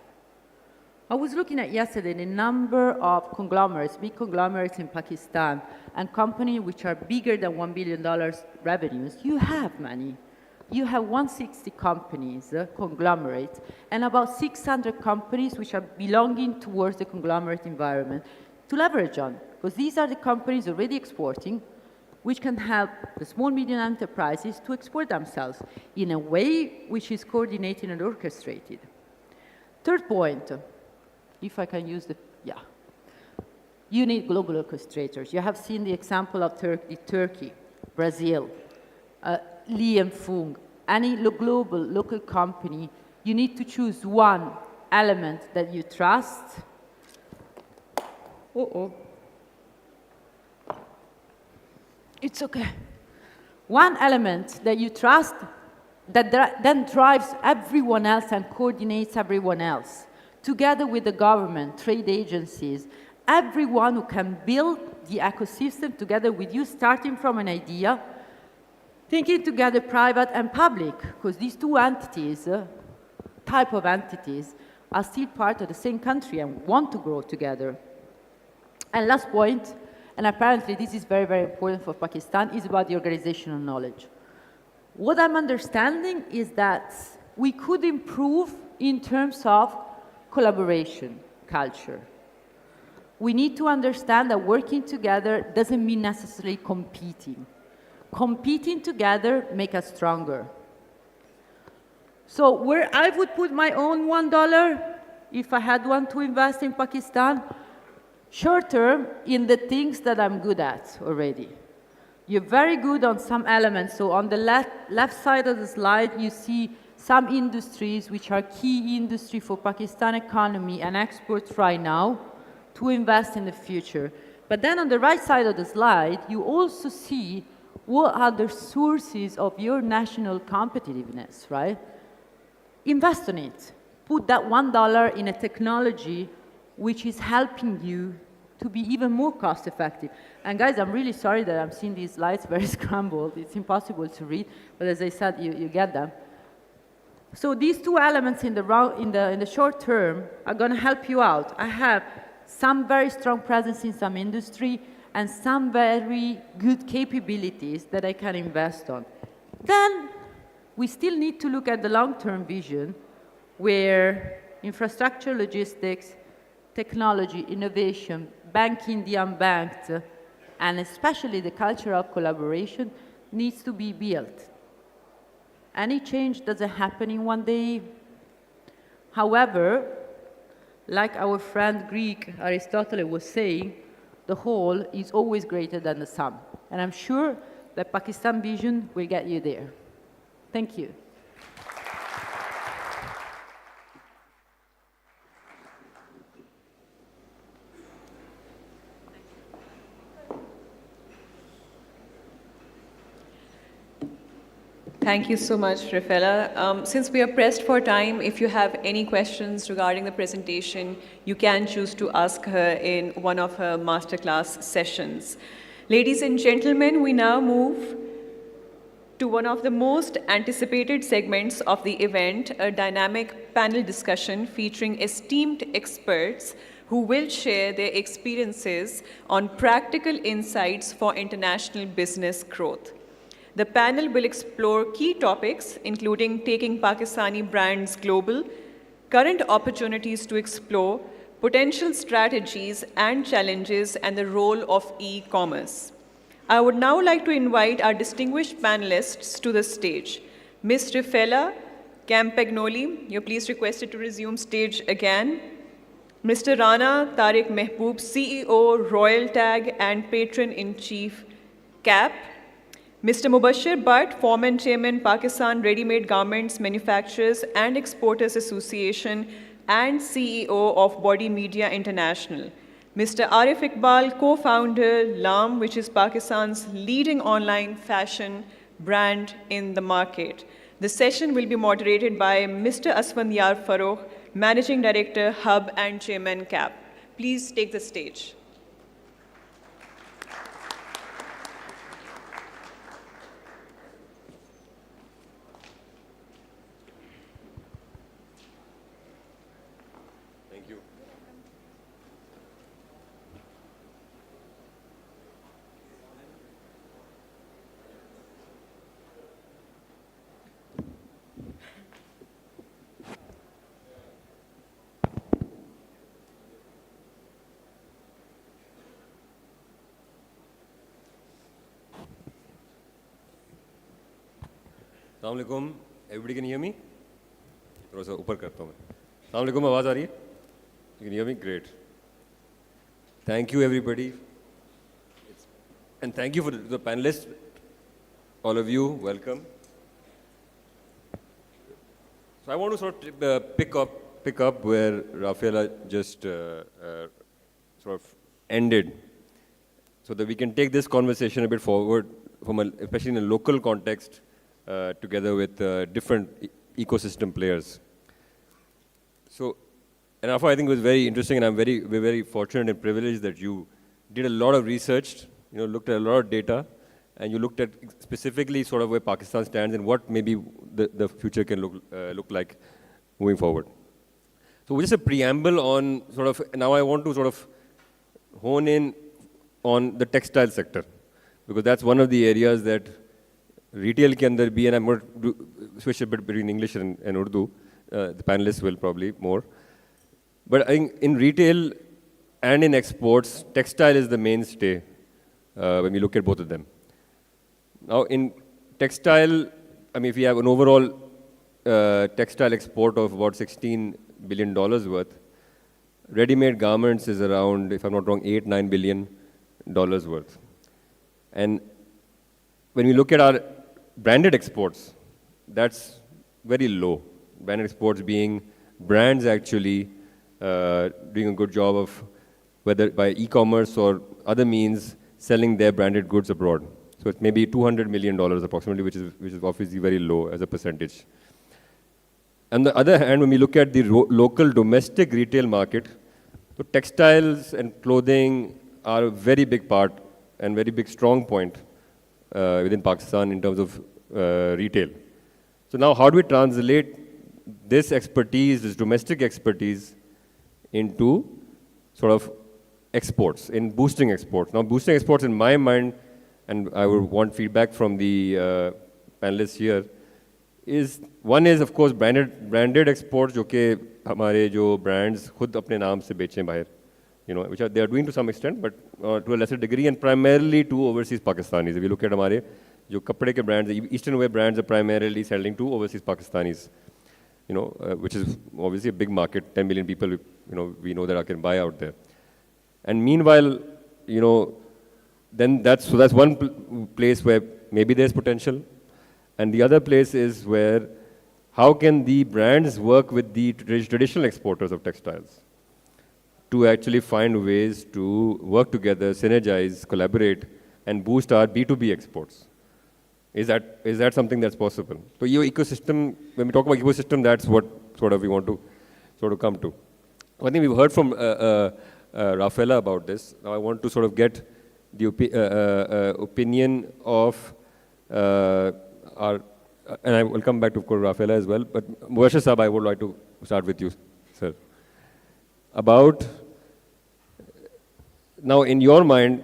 I was looking at yesterday the number of conglomerates, big conglomerates in Pakistan, and companies which are bigger than $1 billion revenues. You have many. You have 160 companies, conglomerates, and about 600 companies which are belonging towards the conglomerate environment to leverage on, because these are the companies already exporting, which can help the small, medium enterprises to export themselves in a way which is coordinated and orchestrated. Third point, if I can use you need global orchestrators. You have seen the example of Turkey, Brazil, Li and Fung. Any global, local company, you need to choose one element that you trust. It's okay. One element that you trust that then drives everyone else and coordinates everyone else. Together with the government, trade agencies, everyone who can build the ecosystem together with you, starting from an idea, thinking together private and public, because these two entities, type of entities, are still part of the same country and want to grow together. And last point, and apparently this is very, very important for Pakistan, is about the organizational knowledge. What I'm understanding is that we could improve in terms of collaboration culture. We need to understand that working together doesn't mean necessarily competing. Competing together makes us stronger. So where I would put my own $1, if I had one to invest in Pakistan, short term, in the things that I'm good at already. You're very good on some elements. So on the left side of the slide, you see some industries which are key industry for Pakistan economy and exports right now to invest in the future. But then on the right side of the slide, you also see what are the sources of your national competitiveness, right? Invest in it. Put that $1 in a technology which is helping you to be even more cost effective. And guys, I'm really sorry that I'm seeing these slides very scrambled. It's impossible to read, but as I said, you get them. So these two elements in the short term are going to help you out. I have some very strong presence in some industry and some very good capabilities that I can invest on. Then we still need to look at the long-term vision where infrastructure, logistics, technology, innovation, banking the unbanked, and especially the culture of collaboration needs to be built. Any change doesn't happen in one day. However, like our friend Greek Aristotle was saying, the whole is always greater than the sum. And I'm sure that Pakistan vision will get you there. Thank you. Thank you so much, Raffaella. Since we are pressed for time, if you have any questions regarding the presentation, you can choose to ask her in one of her masterclass sessions. Ladies and gentlemen, we now move to one of the most anticipated segments of the event, a dynamic panel discussion featuring esteemed experts who will share their experiences on practical insights for international business growth. The panel will explore key topics, including taking Pakistani brands global, current opportunities to explore, potential strategies and challenges, and the role of e-commerce. I would now like to invite our distinguished panelists to the stage. Ms. Raffaella Campagnoli, you're please requested to resume stage again. Mr. Rana Tariq Mehboob, CEO, Royal Tag and Patron-in-Chief, CAP. Mr. Mubashir Bhatt, Foreman Chairman, Pakistan Ready-Made Garments Manufacturers and Exporters Association and CEO of Body Media International. Mr. Arif Iqbal, co-founder, LAM, which is Pakistan's leading online fashion brand in the market. The session will be moderated by Mr. Asfandiyar Farokh, Managing Director, Hub and Chairman, CAP. Please take the stage. Thank you. Assalamu alaikum. Everybody can hear me? थोड़ा सा ऊपर करता हूँ मैं. Assalamu alaikum. आवाज़ आ रही है? You can hear me? Great. Thank you, everybody. And thank you for the panelists. All of you, welcome. So I want to sort of pick up where Rafaela just sort of ended, so that we can take this conversation a bit forward, especially in a local context, together with different ecosystem players. So, and Rafa, I think it was very interesting, and we're very fortunate and privileged that you did a lot of research, looked at a lot of data, and you looked at specifically sort of where Pakistan stands and what maybe the future can look like moving forward. So just a preamble on sort of, now I want to sort of hone in on the textile sector, because that's one of the areas that retail ke andar bhi, and I'm going to switch a bit between English and Urdu. The panelists will probably more. But I think in retail and in exports, textile is the mainstay when we look at both of them. Now in textile, I mean, if we have an overall textile export of about $16 billion worth, ready-made garments is around, if I'm not wrong, $8-9 billion worth. And when we look at our branded exports, that's very low. Branded exports being brands actually doing a good job of, whether by e-commerce or other means, selling their branded goods abroad. So it's maybe $200 million approximately, which is obviously very low as a percentage. On the other hand, when we look at the local domestic retail market, so textiles and clothing are a very big part and very big strong point within Pakistan in terms of retail. So now how do we translate this expertise, this domestic expertise, into sort of exports, in boosting exports? Now boosting exports in my mind, and I would want feedback from the panelists here, is one is of course branded exports, जो कि हमारे जो brands खुद अपने नाम से बेचें बाहर, which they are doing to some extent, but to a lesser degree, and primarily to overseas Pakistanis. If you look at हमारे जो कपड़े के brands, Eastern wear brands are primarily selling to overseas Pakistanis, which is obviously a big market. 10 million people, we know that can buy out there. And meanwhile, then that's one place where maybe there's potential. And the other place is where, how can the brands work with the traditional exporters of textiles to actually find ways to work together, synergize, collaborate, and boost our B2B exports? Is that something that's possible? So your ecosystem, when we talk about ecosystem, that's what sort of we want to sort of come to. I think we've heard from Rafaela about this. Now I want to sort of get the opinion of our, and I will come back to Rafaela as well, but Mubashir Saab, I would like to start with you, sir. About, now in your mind,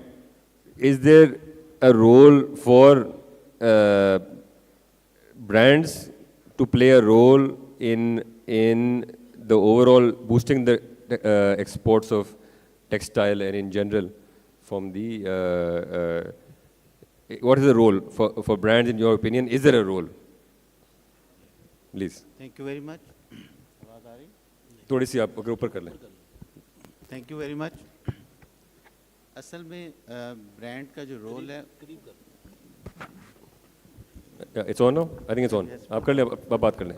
is there a role for brands to play a role in the overall boosting the exports of textile and in general from the, what is the role for brands in your opinion? Is there a role? Please. Thank you very much. थोड़ी सी आप अगर ऊपर कर लें. Thank you very much. असल में brand का जो रोल है, It's on now? I think it's on. آپ کر لیں, آپ بات کر لیں.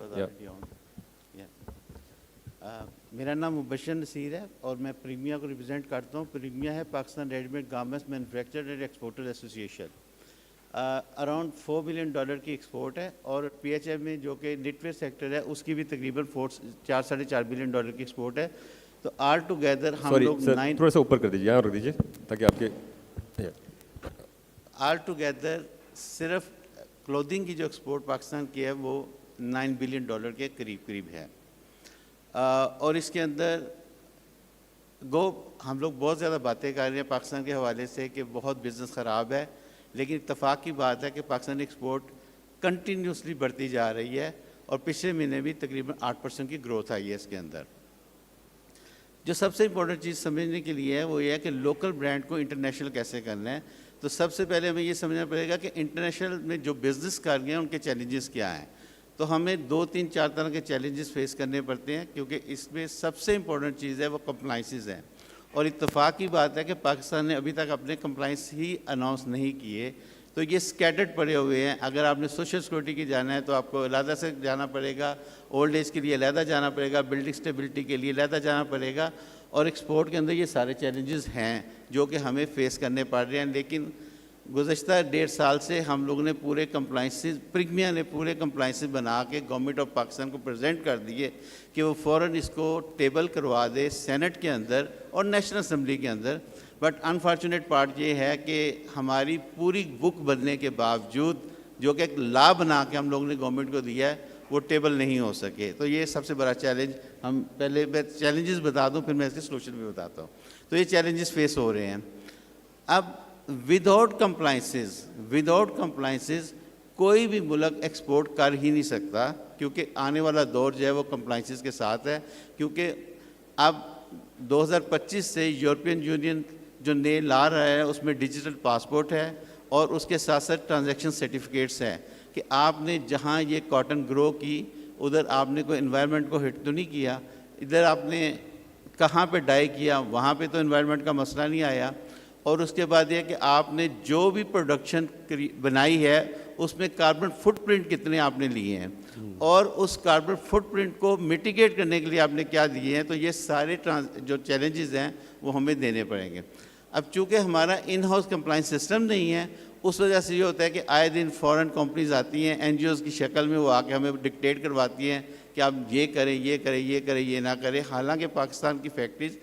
میرا نام مبشر نصیر ہے اور میں پریمیا کو ریپرزینٹ کرتا ہوں. پریمیا ہے Pakistan ready made garments manufacturer and exporter association. Around $4 billion کی ایکسپورٹ ہے, اور پی ایچ ایم میں جو کہ نیٹ ویئر سیکٹر ہے اس کی بھی تقریباً 4.5 بلین ڈالر کی ایکسپورٹ ہے. تو آل ٹوگیدر ہم لوگ تھوڑا سا اوپر کر دیجیے, یہاں رکھ دیجیے تاکہ آپ کے آل ٹوگیدر صرف کلودنگ کی جو ایکسپورٹ پاکستان کی ہے وہ $9 بلین کے قریب ہے. اور اس کے اندر ہم لوگ بہت زیادہ باتیں کر رہے ہیں پاکستان کے حوالے سے کہ بہت بزنس خراب ہے, لیکن اتفاق کی بات ہے کہ پاکستان ایکسپورٹ کنٹینیوسلی بڑھتی جا رہی ہے, اور پچھلے مہینے بھی تقریباً 8% کی گروتھ آئی ہے اس کے اندر. جو سب سے امپورٹنٹ چیز سمجھنے کے لیے ہے وہ یہ ہے کہ لوکل برانڈ کو انٹرنیشنل کیسے کرنا ہے. تو سب سے پہلے ہمیں یہ سمجھنا پڑے گا کہ انٹرنیشنل میں جو بزنس کر رہے ہیں ان کے چیلنجز کیا ہیں. تو ہمیں 2 3 4 طرح کے چیلنجز فیس کرنے پڑتے ہیں, کیونکہ اس میں سب سے امپورٹنٹ چیز ہے وہ کمپلائنسز ہیں. اور اتفاق کی بات ہے کہ پاکستان نے ابھی تک اپنے کمپلائنس ہی اناؤنس نہیں کیے, تو یہ اسکیٹرڈ پڑے ہوئے ہیں. اگر آپ نے سوشل سیکورٹی کی جانا ہے تو آپ کو علیحدہ سے جانا پڑے گا, اولڈ ایج کے لیے علیحدہ جانا پڑے گا, بلڈنگ اسٹیبلٹی کے لیے علیحدہ جانا پڑے گا. اور ایکسپورٹ کے اندر یہ سارے چیلنجز ہیں جو کہ ہمیں فیس کرنے پڑ رہے ہیں. لیکن گزشتہ 1.5 سال سے ہم لوگوں نے پورے کمپلائنسز, پریمیا نے پورے کمپلائنسز بنا کے گورنمنٹ آف پاکستان کو پریزنٹ کر دیے کہ وہ فوراً اس کو ٹیبل کروا دے سینٹ کے اندر اور نیشنل اسمبلی کے اندر. بٹ انفارچونیٹ پارٹ یہ ہے کہ ہماری پوری بک بننے کے باوجود جو کہ ایک لا بنا کے ہم لوگوں نے گورنمنٹ کو دیا ہے وہ ٹیبل نہیں ہو سکے. تو یہ سب سے بڑا چیلنج, ہم پہلے میں چیلنجز بتا دوں پھر میں اس کے سلوشن بھی بتاتا ہوں. تو یہ چیلنجز فیس ہو رہے ہیں. اب وداؤٹ کمپلائنسز کوئی بھی ملک ایکسپورٹ کر ہی نہیں سکتا, کیونکہ آنے والا دور جو ہے وہ کمپلائنسز کے ساتھ ہے. کیونکہ اب 2025 سے یورپین یونین جو نئے لا رہا ہے اس میں ڈیجیٹل پاسپورٹ ہے, اور اس کے ساتھ ساتھ ٹرانزیکشن سرٹیفکیٹس ہیں کہ آپ نے جہاں یہ کاٹن گرو کی ادھر آپ نے کوئی انوائرمنٹ کو ہٹ تو نہیں کیا, ادھر آپ نے کہاں پہ ڈائی کیا وہاں پہ تو انوائرمنٹ کا مسئلہ نہیں آیا. اور اس کے بعد یہ کہ آپ نے جو بھی پروڈکشن بنائی ہے اس میں کاربن فٹ پرنٹ کتنے آپ نے لیے ہیں, اور اس کاربن فٹ پرنٹ کو میٹیگیٹ کرنے کے لیے آپ نے کیا دیے ہیں. تو یہ سارے جو چیلنجز ہیں وہ ہمیں دینے پڑیں گے. اب چونکہ ہمارا ان ہاؤس کمپلائنس سسٹم نہیں ہے, اس وجہ سے یہ ہوتا ہے کہ آئے دن فورن کمپنیز آتی ہیں این جی اوز کی شکل میں, وہ آ کے ہمیں ڈکٹیٹ کرواتی ہیں کہ آپ یہ کریں یہ کریں یہ کریں یہ نہ کریں. حالانکہ پاکستان کی فیکٹریز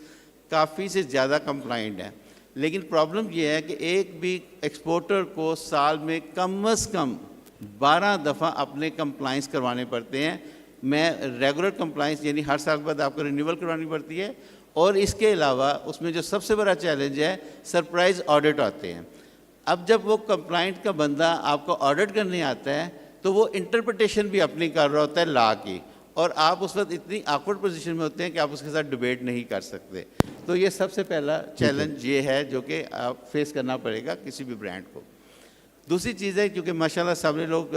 کافی سے زیادہ کمپلائنٹ ہیں, لیکن پرابلم یہ ہے کہ ایک بھی ایکسپورٹر کو سال میں کم از کم 12 دفعہ اپنے کمپلائنس کروانے پڑتے ہیں. میں ریگولر کمپلائنس یعنی ہر سال بعد آپ کو رینیول کروانی پڑتی ہے, اور اس کے علاوہ اس میں جو سب سے بڑا چیلنج ہے سرپرائز آڈٹ آتے ہیں. اب جب وہ کمپلائنٹ کا بندہ آپ کو آڈٹ کرنے آتا ہے تو وہ انٹرپریٹیشن بھی اپنی کر رہا ہوتا ہے لا کی, اور آپ اس وقت اتنی آکورڈ پوزیشن میں ہوتے ہیں کہ آپ اس کے ساتھ ڈیبیٹ نہیں کر سکتے. تو یہ سب سے پہلا چیلنج یہ ہے جو کہ آپ فیس کرنا پڑے گا کسی بھی برانڈ کو. دوسری چیز ہے کیونکہ ماشاءاللہ سارے لوگ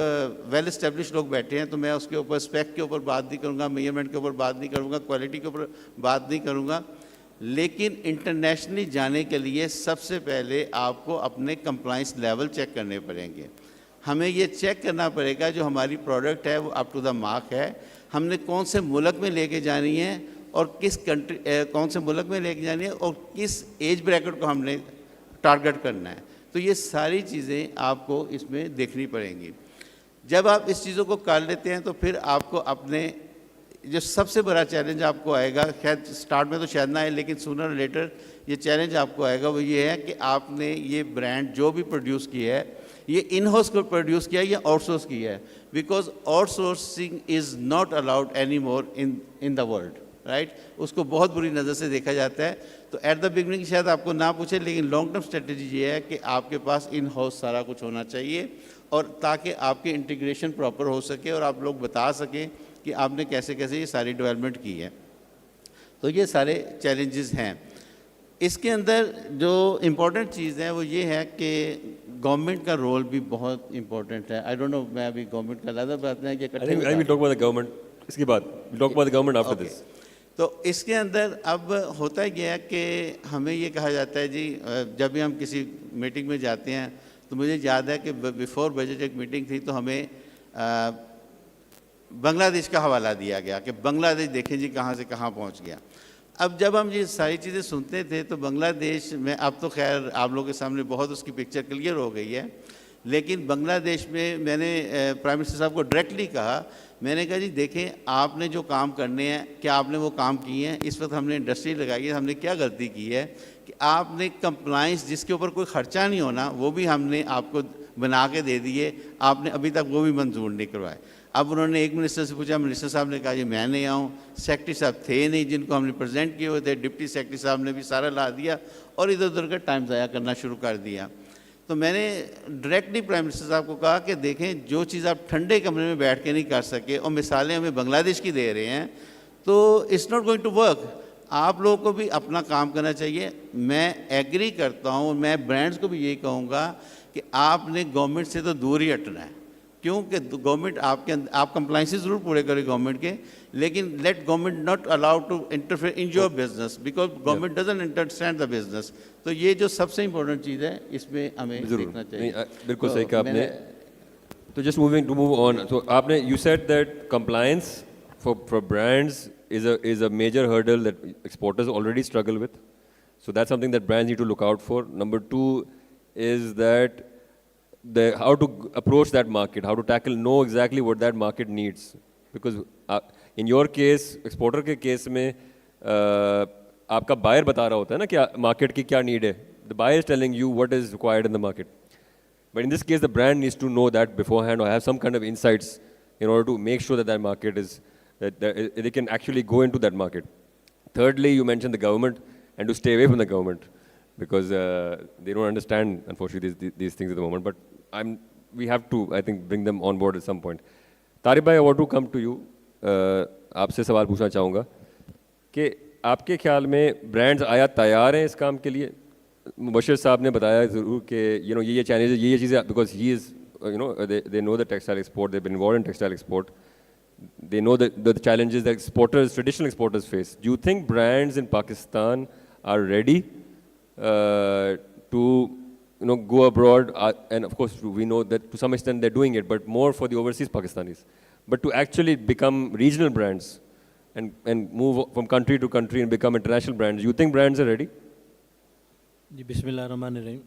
ویل اسٹیبلش لوگ بیٹھے ہیں, تو میں اس کے اوپر اسپیک کے اوپر بات نہیں کروں گا, میجرمنٹ کے اوپر بات نہیں کروں گا, کوالٹی کے اوپر بات نہیں کروں گا. لیکن انٹرنیشنلی جانے کے لیے سب سے پہلے آپ کو اپنے کمپلائنس لیول چیک کرنے پڑیں گے. ہمیں یہ چیک کرنا پڑے گا جو ہماری پروڈکٹ ہے وہ اپ ٹو دا مارک ہے, ہم نے کون سے ملک میں لے کے جانی ہے اور کس کنٹری کون سے ملک میں لے کے جانی ہے اور کس ایج بریکٹ کو ہم نے ٹارگٹ کرنا ہے. تو یہ ساری چیزیں آپ کو اس میں دیکھنی پڑیں گی. جب آپ اس چیزوں کو کر لیتے ہیں تو پھر آپ کو اپنے جو سب سے بڑا چیلنج آپ کو آئے گا, خیر سٹارٹ میں تو شاید نہ آئے لیکن سونر اور لیٹر یہ چیلنج آپ کو آئے گا, وہ یہ ہے کہ آپ نے یہ برانڈ جو بھی پروڈیوس کیا ہے یہ ان ہاؤس کو پروڈیوس کیا ہے یا آؤٹ سورس کیا ہے, because outsourcing is not allowed any more in the world, right. اس کو بہت بری نظر سے دیکھا جاتا ہے. تو ایٹ دا بگننگ شاید آپ کو نہ پوچھے, لیکن لانگ ٹرم اسٹریٹجی یہ ہے کہ آپ کے پاس ان ہاؤس سارا کچھ ہونا چاہیے, اور تاکہ آپ کی انٹیگریشن پراپر ہو سکے اور آپ لوگ بتا سکیں کہ آپ نے کیسے کیسے یہ ساری ڈیولپمنٹ کی ہے. تو یہ سارے چیلنجز ہیں. اس کے اندر جو امپورٹنٹ چیز ہے وہ یہ ہے کہ گورنمنٹ کا رول بھی بہت امپورٹنٹ ہے. آئی ڈونٹ نو, میں ابھی گورنمنٹ کا علیحدہ بات نہیں کہ اس کے بعد گورنمنٹ آفٹر دس. تو اس کے اندر اب ہوتا یہ ہے کہ ہمیں یہ کہا جاتا ہے جی, جب بھی ہم کسی میٹنگ میں جاتے ہیں تو مجھے یاد ہے کہ بیفور بجٹ ایک میٹنگ تھی تو ہمیں بنگلہ دیش کا حوالہ دیا گیا کہ بنگلہ دیش دیکھیں جی کہاں سے کہاں پہنچ گیا. اب جب ہم یہ ساری چیزیں سنتے تھے تو بنگلہ دیش میں اب تو خیر آپ لوگوں کے سامنے بہت اس کی پکچر کلیئر ہو گئی ہے, لیکن بنگلہ دیش میں میں نے پرائم منسٹر صاحب کو ڈائریکٹلی کہا, میں نے کہا جی دیکھیں آپ نے جو کام کرنے ہیں کیا آپ نے وہ کام کیے ہیں؟ اس وقت ہم نے انڈسٹری لگائی ہے, ہم نے کیا غلطی کی ہے کہ آپ نے کمپلائنس جس کے اوپر کوئی خرچہ نہیں ہونا وہ بھی ہم نے آپ کو بنا کے دے دیے, آپ نے ابھی تک وہ بھی منظور نہیں کروائے. اب انہوں نے ایک منسٹر سے پوچھا, منسٹر صاحب نے کہا جی میں نہیں آؤں, سیکرٹری صاحب تھے نہیں جن کو ہم نے پریزنٹ کیے ہوئے تھے, ڈپٹی سیکرٹری صاحب نے بھی سارا لا دیا اور ادھر ادھر کا ٹائم ضائع کرنا شروع کر دیا. تو میں نے ڈائریکٹلی پرائم منسٹر صاحب کو کہا کہ دیکھیں جو چیز آپ ٹھنڈے کمرے میں بیٹھ کے نہیں کر سکے اور مثالیں ہمیں بنگلہ دیش کی دے رہے ہیں تو it's not going to work. آپ لوگوں کو بھی اپنا کام کرنا چاہیے. میں ایگری کرتا ہوں, میں برانڈز کو بھی یہی کہوں گا کہ آپ نے گورنمنٹ سے تو دور ہی ہٹنا ہے, کیونکہ گورنمنٹ آپ کمپلائنسز ضرور پورے کرے گورنمنٹ کے, لیکن let government not allow to interfere in your business because government doesn't understand the business. تو یہ جو سب سے امپورٹنٹ چیز ہے اس میں ہمیں دیکھنا چاہیے. بالکل صحیح کہا آپ نے. تو جسٹ موو آن, تو آپ نے you said that compliance for brands is a major hurdle that exporters already struggle with. So that's something that brands need to look out for. Number two is that how to approach that market, how to tackle, know exactly what that market needs. Because in your case, exporter کے case میں آپ کا buyer بتا رہا ہوتا ہے نا کہ market کی کیا need ہے. The buyer is telling you what is required in the market. But in this case, the brand needs to know that beforehand or have some kind of insights in order to make sure that that market is, that they can actually go into that market. Thirdly, you mentioned the government and to stay away from the government because they don't understand, unfortunately, these things at the moment. But we have to, I think, bring them on board at some point. Tariq bhai, I want to come to you. آپ سے سوال پوچھنا چاہوں گا کہ آپ کے خیال میں برانڈز آیا تیار ہیں اس کام کے لیے؟ مبشر صاحب نے بتایا ضرور کہ یہ چیلنجز, یہ چیزیں, because he is they know the textile export, they've been involved in textile export, they know the challenges that exporters, traditional exporters face. Do you think brands in Pakistan are ready to go abroad? And of course we know that to some extent they're doing it, but more for the overseas Pakistanis. But to actually become regional brands and move from country to country and become international brands, you think brands are ready? جی بسم اللہ الرحمن الرحیم.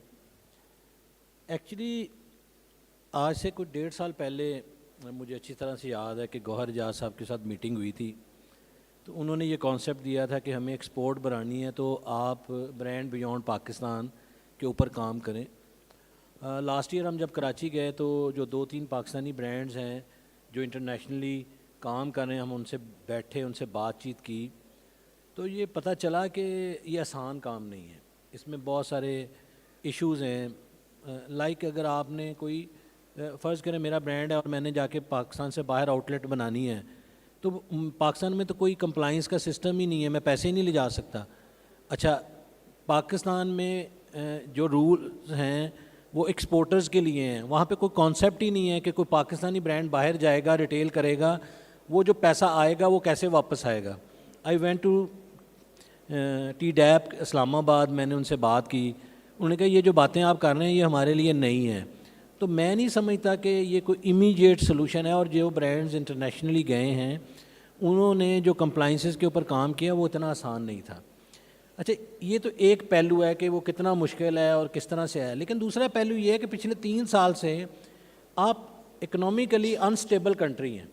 Actually آج سے کچھ 1.5 سال پہلے مجھے اچھی طرح سے یاد ہے کہ گوہر جاز صاحب کے ساتھ میٹنگ ہوئی تھی, تو انہوں نے یہ کانسیپٹ دیا تھا کہ ہمیں ایکسپورٹ بڑھانی ہے تو آپ برانڈ بیونڈ پاکستان کے اوپر کام کریں. لاسٹ ایئر ہم جب کراچی گئے تو جو 2-3 پاکستانی برانڈز ہیں جو انٹرنیشنلی کام کر رہے ہیں, ہم ان سے بیٹھے, ان سے بات چیت کی, تو یہ پتہ چلا کہ یہ آسان کام نہیں ہے, اس میں بہت سارے ایشوز ہیں. لائک اگر آپ نے کوئی فرض کریں میرا برانڈ ہے اور میں نے جا کے پاکستان سے باہر آؤٹ لیٹ بنانی ہے, تو پاکستان میں تو کوئی کمپلائنس کا سسٹم ہی نہیں ہے, میں پیسے ہی نہیں لے جا سکتا. اچھا, پاکستان میں جو رولز ہیں وہ ایکسپورٹرز کے لیے ہیں, وہاں پہ کوئی کانسیپٹ ہی نہیں ہے کہ کوئی پاکستانی برانڈ باہر جائے گا, ریٹیل کرے گا, وہ جو پیسہ آئے گا وہ کیسے واپس آئے گا. I went to T DAP Islamabad, میں نے ان سے بات کی, انہوں نے کہا یہ جو باتیں آپ کر رہے ہیں یہ ہمارے لیے نہیں ہیں. تو میں نہیں سمجھتا کہ یہ کوئی امیجیٹ سلوشن ہے, اور جو برانڈز انٹرنیشنلی گئے ہیں انہوں نے جو کمپلائنسز کے اوپر کام کیا وہ اتنا آسان نہیں تھا. اچھا, یہ تو ایک پہلو ہے کہ وہ کتنا مشکل ہے اور کس طرح سے ہے, لیکن دوسرا پہلو یہ ہے کہ پچھلے 3 سال سے آپ اکنامکلی انسٹیبل کنٹری ہیں.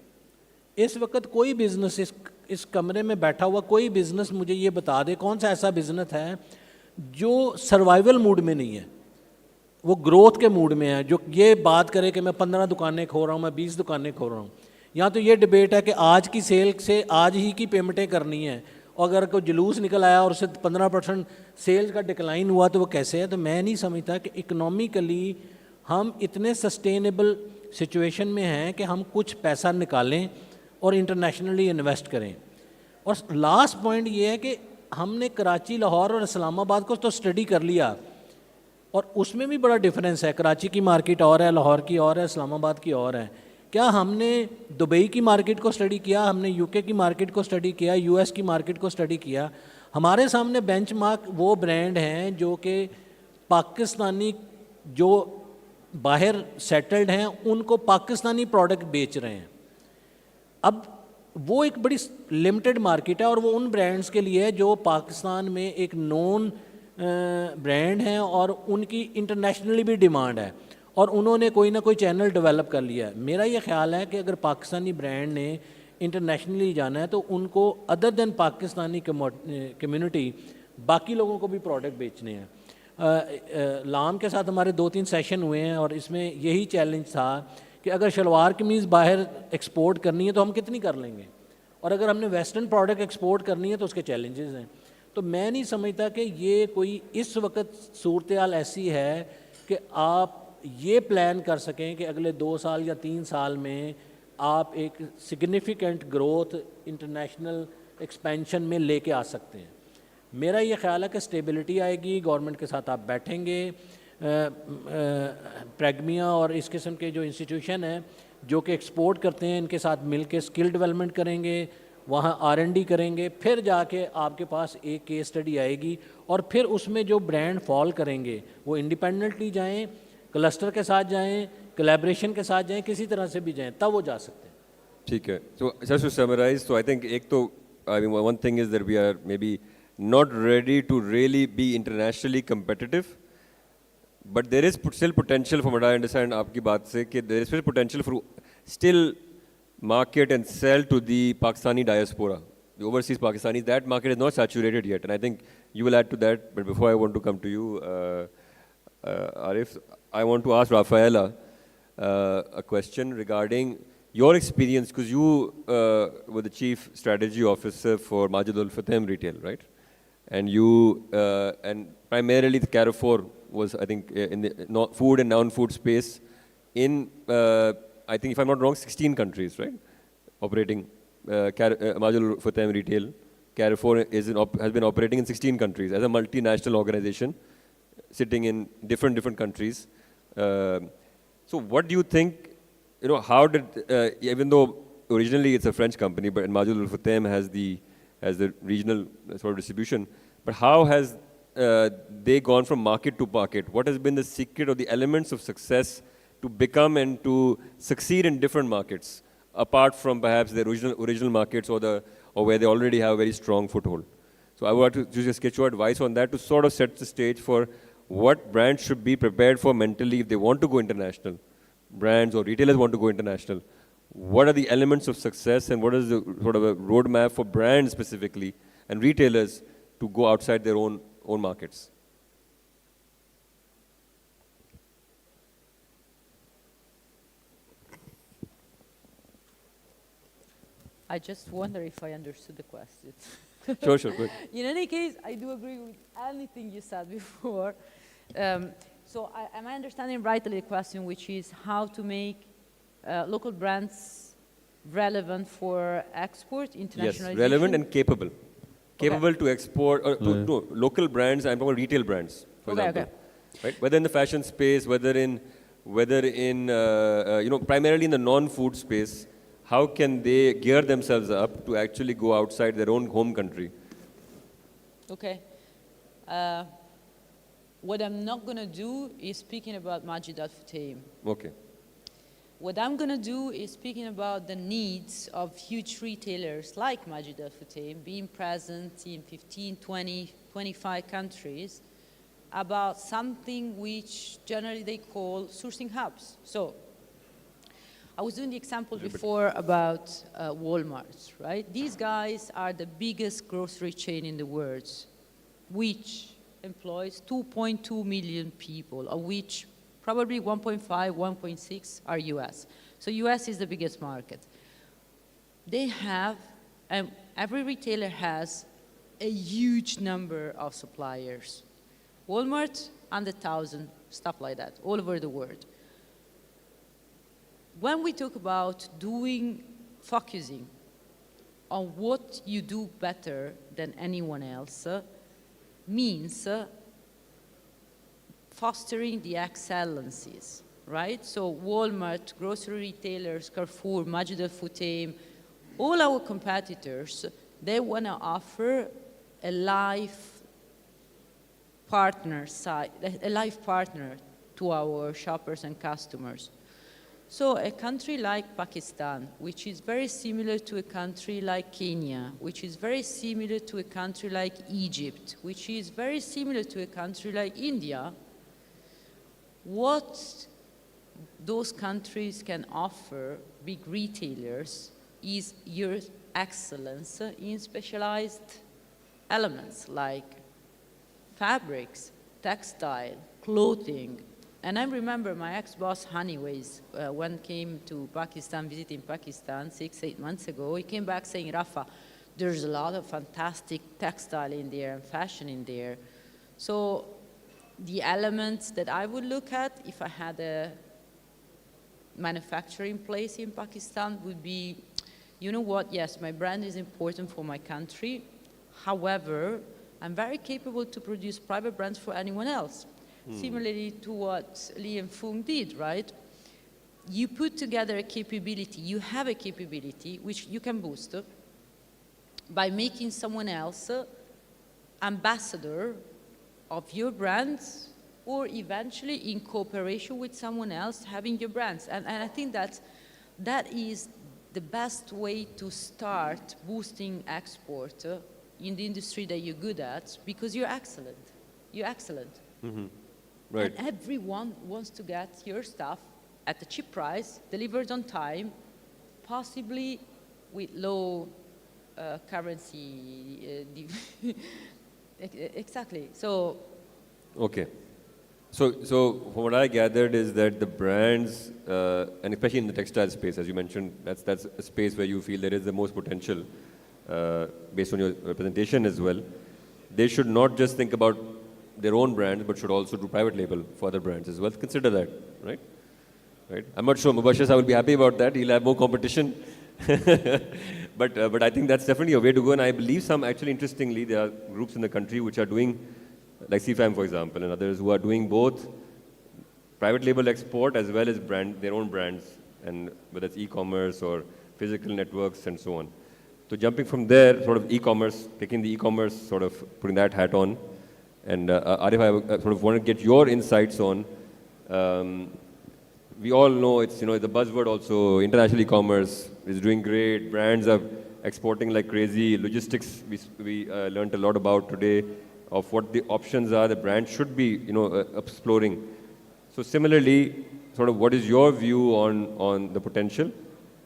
اس وقت کوئی بزنس اس کمرے میں بیٹھا ہوا کوئی بزنس مجھے یہ بتا دے کون سا ایسا بزنس ہے جو سروائیول موڈ میں نہیں ہے, وہ گروتھ کے موڈ میں ہے, جو یہ بات کرے کہ میں 15 دکانیں کھول رہا ہوں, میں 20 دکانیں کھول رہا ہوں. یہاں تو یہ ڈبیٹ ہے کہ آج کی سیل سے آج ہی کی پیمنٹیں کرنی ہیں, اور اگر کوئی جلوس نکل آیا اور اس سے 15% سیلز کا ڈکلائن ہوا تو وہ کیسے ہے. تو میں نہیں سمجھتا کہ اکنامکلی ہم اتنے سسٹینیبل سچویشن میں ہیں کہ ہم کچھ پیسہ نکالیں اور انٹرنیشنلی انویسٹ کریں. اور لاسٹ پوائنٹ یہ ہے کہ ہم نے کراچی, لاہور اور اسلام آباد کو تو اسٹڈی کر لیا, اور اس میں بھی بڑا ڈفرینس ہے. کراچی کی مارکیٹ اور ہے, لاہور کی اور ہے, اسلام آباد کی اور ہے. کیا ہم نے دبئی کی مارکیٹ کو اسٹڈی کیا, ہم نے UK کی مارکیٹ کو اسٹڈی کیا, US کی مارکیٹ کو اسٹڈی کیا؟ ہمارے سامنے بینچ مارک وہ برانڈ ہیں جو کہ پاکستانی جو बाहर सेटल्ड हैं उनको पाकिस्तानी प्रोडक्ट बेच रहे हैं। अब वो एक बड़ी लिमिटेड मार्केट है और वो उन ब्रांड्स के लिए है जो पाकिस्तान में एक नॉन ब्रांड हैं और उनकी इंटरनेशनली भी डिमांड है और उन्होंने कोई ना कोई चैनल डेवलप कर लिया है। मेरा ये ख्याल है कि अगर पाकिस्तानी ब्रांड ने इंटरनेशनली जाना है तो उनको अदर देन पाकिस्तानी कम्युनिटी बाकी लोगों को भी प्रोडक्ट बेचने हैं। लाम के साथ हमारे 2-3 सेशन हुए हैं और इसमें यही चैलेंज था कि अगर शलवार कमीज़ बाहर एक्सपोर्ट करनी है तो हम कितनी कर लेंगे, और अगर हमने वेस्टर्न प्रोडक्ट एक्सपोर्ट करनी है तो उसके चैलेंजेस हैं। तो मैं नहीं समझता कि ये कोई इस वक्त सूरत हाल ऐसी है कि आप ये प्लान कर सकें कि अगले 2 साल या 3 साल में आप एक सिग्निफिकेंट ग्रोथ इंटरनेशनल एक्सपेंशन में लेके आ सकते हैं। मेरा ये ख्याल है कि स्टेबिलिटी आएगी, गवर्नमेंट के साथ आप बैठेंगे, प्रैग्मिया और इस किस्म के जो इंस्टीट्यूशन हैं जो कि एक्सपोर्ट करते हैं इनके साथ मिल के स्किल डेवलपमेंट करेंगे, वहाँ R&D करेंगे, फिर जाके आपके पास एक केस स्टडी आएगी और फिर उसमें जो ब्रांड फॉल करेंगे वो इंडिपेंडेंटली जाएं, क्लस्टर के साथ जाएं, कोलैबोरेशन के साथ जाएं, किसी तरह से भी जाएं, तब वो जा सकते हैं। ठीक है, so just to summarize, so I think एक तो I mean one thing is that we are maybe not ready to really be internationally competitive, but there is still potential from what I understand आपकी बात से कि there is still potential for still market and sell to the Pakistani diaspora, the overseas Pakistanis. That market is not saturated yet, and I think you will add to that. But before I want to come to you, Arif, I want to ask Rafaela a question regarding your experience, because you were the Chief Strategy Officer for Majid Al Fatem Retail, right? And you, and primarily the Carrefour was, I think, in the food and non-food space in, I think if I'm not wrong, 16 countries, right? Operating Majid Al Fatem Retail. Carrefour has been operating in 16 countries as a multinational organization, sitting in different countries. So what do you think, you know, how did, even though originally it's a French company, but Majid Al Fatem has the regional sort of distribution, but how has they gone from market to market? What has been the secret or the elements of success to become and to succeed in different markets, apart from perhaps the original markets or where they already have a very strong foothold? So I would like to just get your advice on that to sort of set the stage for what brands should be prepared for mentally if they want to go international. Brands or retailers want to go international. What are the elements of success and what is the sort of a roadmap for brands specifically and retailers to go outside their own markets? I just wonder if I understood the question. Sure, good. In any case, I do agree with anything you said before. So am I understanding rightly the question, which is how to make local brands relevant for export, internationalization? Yes, relevant and capable. Capable to export, or to local brands, I'm talking about retail brands, for example. Right? Whether in the fashion space, whether in you know, primarily in the non-food space, how can they gear themselves up to actually go outside their own home country? Okay. What I'm not going to do is speaking about Majid Al Futtaim. Okay. What I'm going to do is speaking about the needs of huge retailers like Majid Al Futtaim being present in 15, 20, 25 countries, about something which generally they call sourcing hubs. So I was doing the example before about Walmart, right? These guys are the biggest grocery chain in the world, which employs 2.2 million people, of which probably 1.5, 1.6 are US. So US is the biggest market. They have, every retailer has a huge number of suppliers. Walmart, under 1,000, stuff like that, all over the world. When we talk about focusing on what you do better than anyone else, means fostering the excellencies, right? So Walmart, grocery retailers, Carrefour, Majid Al Futtaim, all our competitors, they want to offer a life partner to our shoppers and customers. So a country like Pakistan, which is very similar to a country like Kenya, which is very similar to a country like Egypt, which is very similar to a country like India, what those countries can offer big retailers is your excellence in specialized elements like fabrics, textile, clothing. And I remember my ex-boss Honeyways, when came to Pakistan, visiting Pakistan 6-8 months ago, he came back saying, Rafa, there's a lot of fantastic textile in there and fashion in there. So the elements that I would look at if I had a manufacturing place in Pakistan would be, you know what, yes, my brand is important for my country. However, I'm very capable to produce private brands for anyone else. Similarly to what Li and Fung did, right? You put together a capability, you have a capability which you can boost by making someone else ambassador of your brands, or eventually in cooperation with someone else having your brands. And I think that is the best way to start boosting export in the industry that you're good at, because you're excellent. You're excellent. Mm-hmm. Right. And everyone wants to get your stuff at a cheap price, delivered on time, possibly with low currency. Exactly. So. Okay. So what I gathered is that the brands, and especially in the textile space, as you mentioned, that's a space where you feel there is the most potential, based on your representation as well. They should not just think about their own brands, but should also do private label for other brands as well. Consider that, right? Right. I'm not sure Mubashir I will be happy about that. He'll have more competition. but I think that's definitely a way to go. And I believe actually interestingly, there are groups in the country which are doing, like CFAM, for example, and others who are doing both private label export as well as their own brands, and whether it's e-commerce or physical networks and so on. So jumping from there, sort of e-commerce, taking the e-commerce, sort of putting that hat on, and Arif, I sort of want to get your insights on, we all know it's, the buzzword also, international e-commerce is doing great, brands are exporting like crazy, logistics we learned a lot about today, of what the options are the brand should be, exploring. So similarly, sort of what is your view on the potential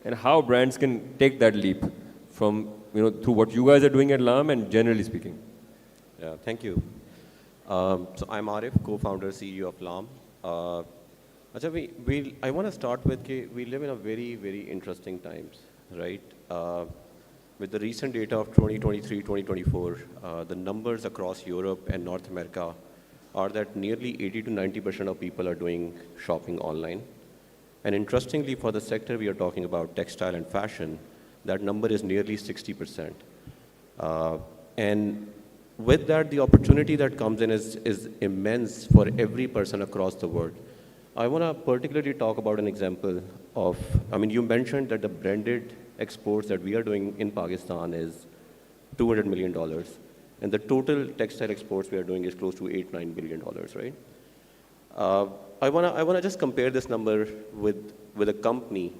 and how brands can take that leap from, through what you guys are doing at LAM and generally speaking? Yeah, thank you. So I'm Arif, co-founder, CEO of LAM. I want to start with we live in a very, very interesting times, right? With the recent data of 2023, 2024, the numbers across Europe and North America are that nearly 80 to 90% of people are doing shopping online. And interestingly, for the sector we are talking about, textile and fashion, that number is nearly 60%. And with that, the opportunity that comes in is immense for every person across the world. I want to particularly talk about an example of, you mentioned that the branded exports that we are doing in Pakistan is $200 million. And the total textile exports we are doing is close to $8-9 billion, right? I want to just compare this number with a company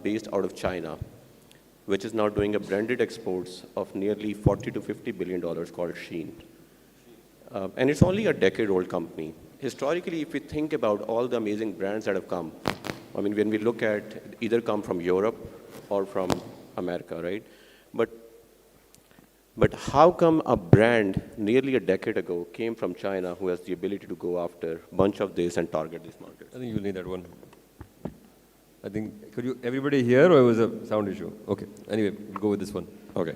based out of China, which is now doing a branded exports of nearly $40 to $50 billion called Shein. And it's only a decade-old company. Historically, if we think about all the amazing brands that have come, when we look at either come from Europe or from America, right? But how come a brand nearly a decade ago came from China who has the ability to go after a bunch of this and target this market? I think you'll need that one. I think, everybody hear or it was a sound issue? Okay, anyway, we'll go with this one. Okay.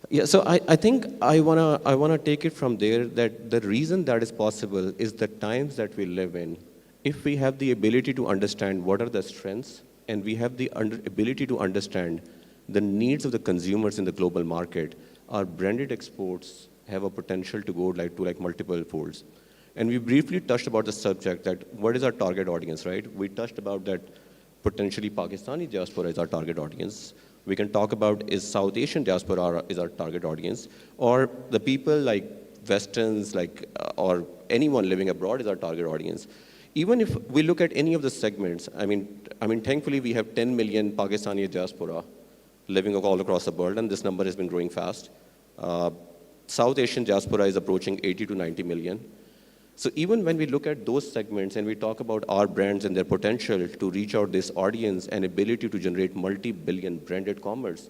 Yeah, so I think I wanna take it from there that the reason that is possible is the times that we live in. If we have the ability to understand what are the strengths and we have the ability to understand the needs of the consumers in the global market, our branded exports have a potential to go to multiple folds. And we briefly touched about the subject that what is our target audience, right? We touched about that potentially Pakistani diaspora is our target audience. We can talk about is South Asian diaspora is our target audience, or the people like Westerns, or anyone living abroad is our target audience. even if we look at any of the segments, I mean, thankfully we have 10 million Pakistani diaspora living all across the world, and this number has been growing fast. South Asian diaspora is approaching 80 to 90 million. So even when we look at those segments and we talk about our brands and their potential to reach out this audience and ability to generate multi-billion branded commerce,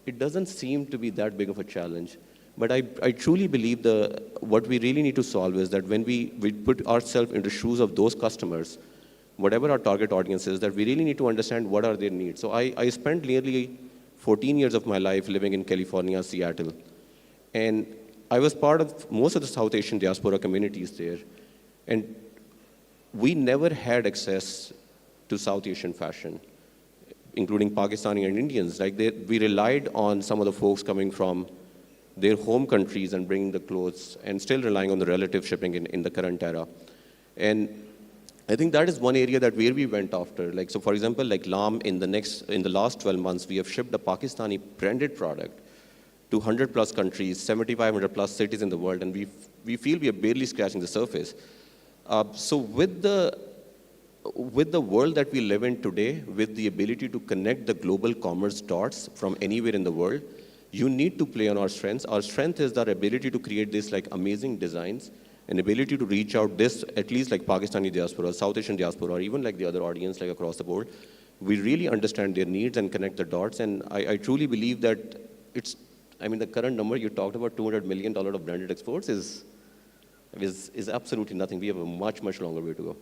it doesn't seem to be that big of a challenge. But I truly believe what we really need to solve is that when we put ourselves in the shoes of those customers, whatever our target audience is, that we really need to understand what are their needs. So I spent nearly 14 years of my life living in California, Seattle. And I was part of most of the South Asian diaspora communities there. And we never had access to South Asian fashion, including Pakistani and Indians. We relied on some of the folks coming from their home countries and bringing the clothes, and still relying on the relative shipping in the current era. And I think that is one area that where we went after. So for example, LAM, in the last 12 months, we have shipped a Pakistani branded product to 100 plus countries, 7,500 plus cities in the world, and we feel we are barely scratching the surface. So with the world that we live in today, with the ability to connect the global commerce dots from anywhere in the world, you need to play on our strengths. Our strength is our ability to create these amazing designs, an ability to reach out this, at least Pakistani diaspora, South Asian diaspora, or even the other audience across the board. We really understand their needs and connect the dots. And I truly believe that the current number you talked about, $200 million of branded exports is absolutely nothing. We have a much, much longer way to go.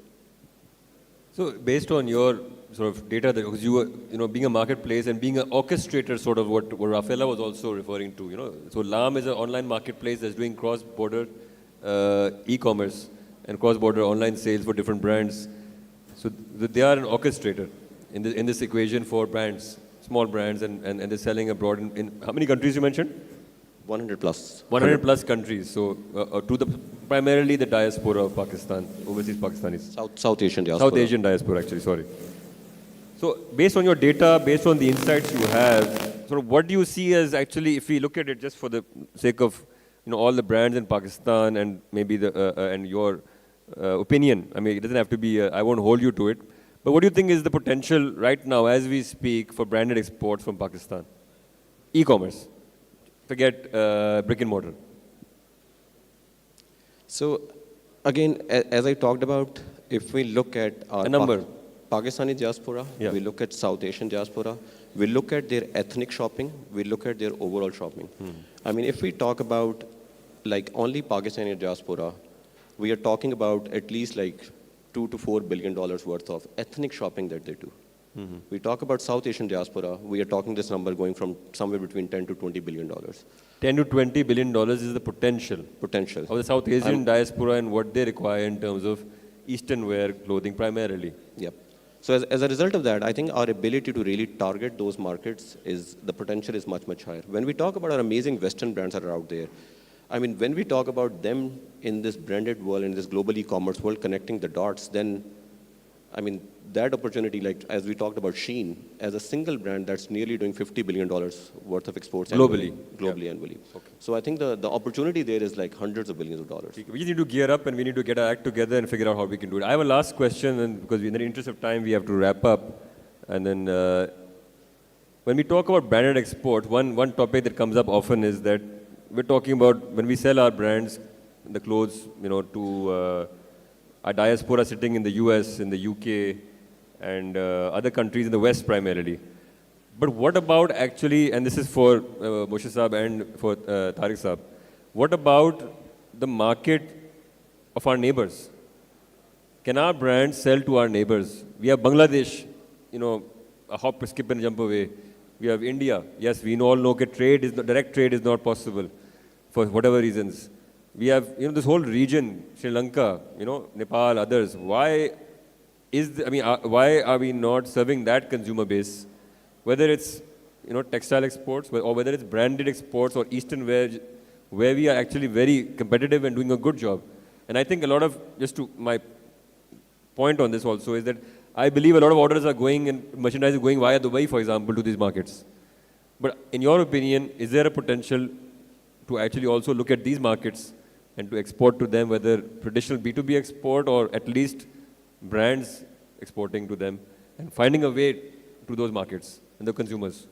So based on your sort of data, because you were, being a marketplace and being an orchestrator, sort of what Rafaela was also referring to, so LAM is an online marketplace that's doing cross-border e-commerce and cross-border online sales for different brands. So they are an orchestrator in this equation for brands, small brands, and they're selling abroad in how many countries you mentioned? 100 plus. 100 plus countries. So primarily the diaspora of Pakistan, overseas Pakistanis. South Asian diaspora. South Asian diaspora, actually, sorry. So based on your data, based on the insights you have, sort of what do you see as actually, if we look at it just for the sake of all the brands in Pakistan and maybe and your opinion, it doesn't have to be, I won't hold you to it, but what do you think is the potential right now as we speak for branded exports from Pakistan? E-commerce. Forget brick and mortar. So again, as I talked about, if we look at our Pakistani diaspora, we look at South Asian diaspora, we look at their ethnic shopping, we look at their overall shopping. If we talk about only Pakistani diaspora, we are talking about at least $2 to $4 billion worth of ethnic shopping that they do. We talk about South Asian diaspora, we are talking this number going from somewhere between $10 to $20 billion. $10 to $20 billion is the potential of the South Asian diaspora and what they require in terms of Eastern wear clothing primarily. Yep. So as a result of that, I think our ability to really target those markets the potential is much, much higher. When we talk about our amazing Western brands that are out there, when we talk about them in this branded world, in this global e-commerce world, connecting the dots, then that opportunity, as we talked about Shein, as a single brand that's nearly doing $50 billion worth of exports globally annually. Okay. So I think the opportunity there is hundreds of billions of dollars. We need to gear up and we need to get our act together and figure out how we can do it. I have a last question, and because in the interest of time, we have to wrap up. And then when we talk about branded export, one topic that comes up often is that we're talking about when we sell our brands, the clothes, to our diaspora sitting in the US, in the UK, and other countries in the West primarily. But what about actually, and this is for Moshe Saab and for Tariq Saab, what about the market of our neighbors? Can our brands sell to our neighbors? We have Bangladesh, a hop, skip and jump away. We have India. Yes, we all know that direct trade is not possible for whatever reasons. We have, this whole region, Sri Lanka, Nepal, others. Why are we not serving that consumer base? Whether it's, textile exports or whether it's branded exports or Eastern wear, where we are actually very competitive and doing a good job. And I think a lot of, just to my point on this also, is that I believe a lot of orders are going and merchandise is going via Dubai, for example, to these markets. But in your opinion, is there a potential to actually also look at these markets and to export to them, whether traditional B2B export or at least brands exporting to them, and finding a way to those markets and the consumers.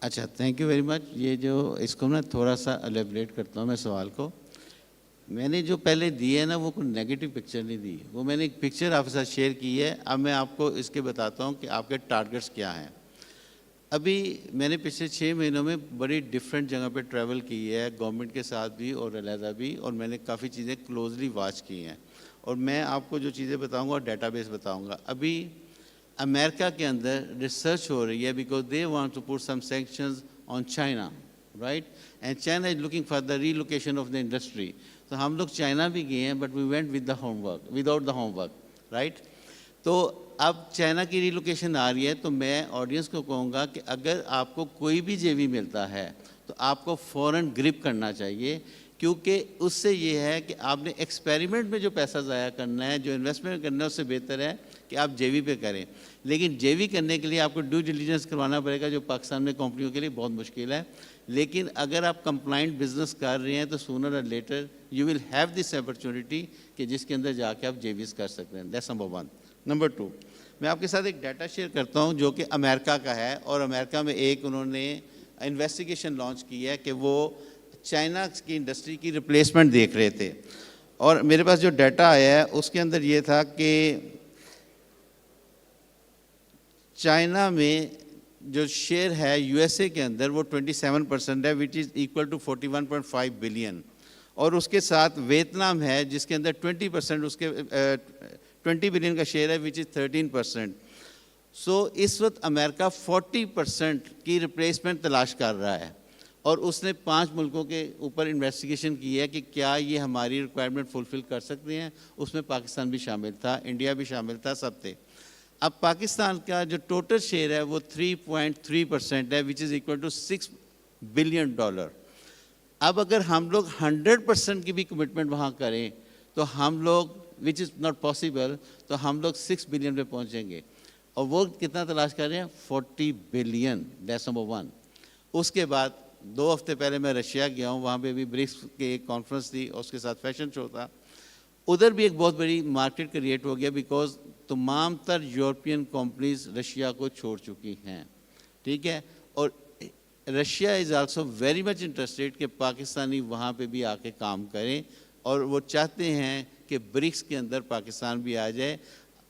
अच्छा, thank you very much. ये जो इसको ना थोड़ा सा elaborate करता हूँ मैं सवाल को. मैंने जो पहले दी है ना वो कोई नेगेटिव पिक्चर नहीं दी, वो मैंने एक पिक्चर आपके साथ शेयर की है. अब मैं आपको इसके बताता हूँ कि आपके टारगेट्स क्या हैं. अभी मैंने पिछले 6 महीनों में बड़ी डिफरेंट जगह पे ट्रैवल की है, गवर्नमेंट के साथ भी और अलहदा भी, और मैंने काफ़ी चीज़ें क्लोजली वॉच की हैं. और मैं आपको जो चीज़ें बताऊँगा डेटाबेस बताऊँगा. अभी अमेरिका के अंदर रिसर्च हो रही है because they want to put some sanctions on China, right, and China is looking for the relocation of the industry. तो हम लोग चाइना भी गए हैं but we went with the homework, without the homework, right. तो अब China की relocation आ रही है, तो मैं ऑडियंस को कहूँगा कि अगर आपको कोई भी जेवी मिलता है तो आपको फ़ौरन ग्रिप करना चाहिए, क्योंकि उससे ये है कि आपने एक्सपेरिमेंट में जो पैसा ज़ाया करना है, जो इन्वेस्टमेंट करना है, उससे बेहतर है कि आप जेवी पे करें. लेकिन जेवी करने के लिए आपको ड्यू डिलिजेंस करवाना पड़ेगा, जो पाकिस्तान में कंपनियों के लिए बहुत मुश्किल है. लेकिन अगर आप कंप्लाइंट बिजनेस कर रहे हैं तो सूनर और later you will have this opportunity कि जिसके अंदर जाके आप जेवीज कर सकते हैं. That's number 1. नंबर 2, मैं आपके साथ एक डाटा शेयर करता हूं जो कि अमेरिका का है, और अमेरिका में एक उन्होंने इन्वेस्टिगेशन लॉन्च की है कि वो चाइना की इंडस्ट्री की रिप्लेसमेंट देख रहे थे. और मेरे पास जो डाटा आया है उसके अंदर ये था कि चाइना में जो शेयर है यूएसए के अंदर वो 27% है, which is equal to 41.5 billion. और उसके साथ वियतनाम है जिसके अंदर 20% उसके 20 बिलियन का शेयर है, विच इज़ 13%. सो इस वक्त अमेरिका 40% की रिप्लेसमेंट तलाश कर रहा है, और उसने 5 मुल्कों के ऊपर इन्वेस्टिगेशन की है कि क्या ये हमारी रिक्वायरमेंट फुलफ़िल कर सकते हैं. उसमें पाकिस्तान भी शामिल था, इंडिया भी शामिल था, सब थे. अब पाकिस्तान का जो टोटल शेयर है वो 3.3% है, which is equal to $6 billion. अब अगर हम लोग 100% की भी कमिटमेंट वहाँ करें तो हम लोग, विच इज़ नॉट पॉसिबल, तो हम लोग 6 बिलियन पे पहुँचेंगे. और वो कितना तलाश कर रहे हैं? 40 बिलियन. That's number 1. उसके बाद 2 हफ्ते पहले मैं रशिया गया हूँ, वहाँ पे भी ब्रिक्स की एक कॉन्फ्रेंस थी और उसके साथ फैशन शो था. उधर भी एक बहुत बड़ी मार्केट क्रिएट हो गया बिकॉज तमाम तर यूरोपियन कंपनीज रशिया को छोड़ चुकी हैं, ठीक है. और Russia is also very much interested कि पाकिस्तानी वहाँ पे भी आके काम करें, और वो चाहते हैं कि ब्रिक्स के अंदर पाकिस्तान भी आ जाए.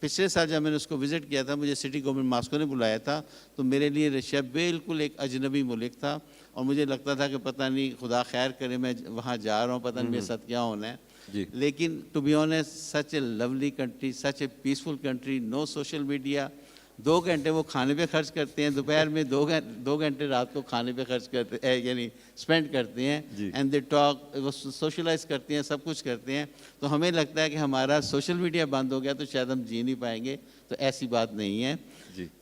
पिछले साल जब मैंने उसको विज़िट किया था, मुझे सिटी गवर्नमेंट मॉस्को ने बुलाया था, तो मेरे लिए रशिया बिल्कुल एक अजनबी मुल्क था, और मुझे लगता था कि पता नहीं, खुदा खैर करे, मैं वहाँ जा रहा हूँ, पता नहीं मेरे साथ क्या होना है. लेकिन to be honest, such a lovely country, such a peaceful country, no social media. 2 घंटे वो खाने पे खर्च करते हैं, दोपहर में 2 घंटे रात को खाने पे खर्च करते हैं, यानी स्पेंड करते हैं, एंड दे टॉक, वो सोशलाइज करते हैं, सब कुछ करते हैं. तो हमें लगता है कि हमारा सोशल मीडिया बंद हो गया तो शायद हम जी नहीं पाएंगे, तो ऐसी बात नहीं है.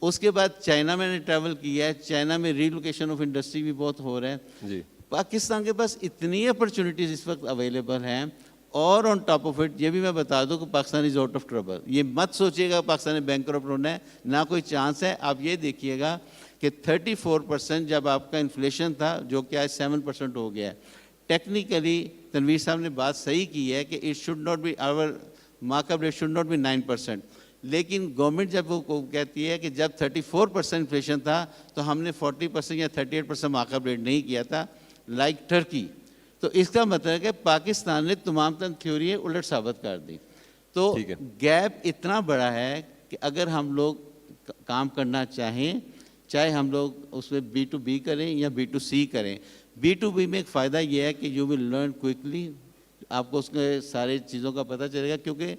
उसके बाद चाइना मैंने ट्रैवल किया है, चाइना में रीलोकेशन ऑफ इंडस्ट्री भी बहुत हो रहा है. पाकिस्तान के पास इतनी अपॉर्चुनिटीज़ इस वक्त अवेलेबल हैं, और ऑन टॉप ऑफ इट ये भी मैं बता दूं कि Pakistan is out of trouble. ये मत सोचिएगा पाकिस्तान में बैंकरप्ट होना है, ना कोई चांस है. आप ये देखिएगा कि 34% जब आपका इन्फ्लेशन था, जो कि आज 7% हो गया है. टेक्निकली तनवीर साहब ने बात सही की है कि it should not be, our markup rate should not be 9%. लेकिन गवर्नमेंट जब वो कहती है कि जब 34% इन्फ्लेशन था तो हमने 40% या 38% मार्कअप रेट नहीं किया था, लाइक टर्की. तो इसका मतलब है कि पाकिस्तान ने तमाम थ्योरी उलट साबित कर दी. तो गैप इतना बड़ा है कि अगर हम लोग काम करना चाहें, चाहे हम लोग उसमें B2B करें या B2C करें. B2B में एक फ़ायदा ये है कि यू विल लर्न क्विकली, आपको उसके सारे चीज़ों का पता चलेगा. क्योंकि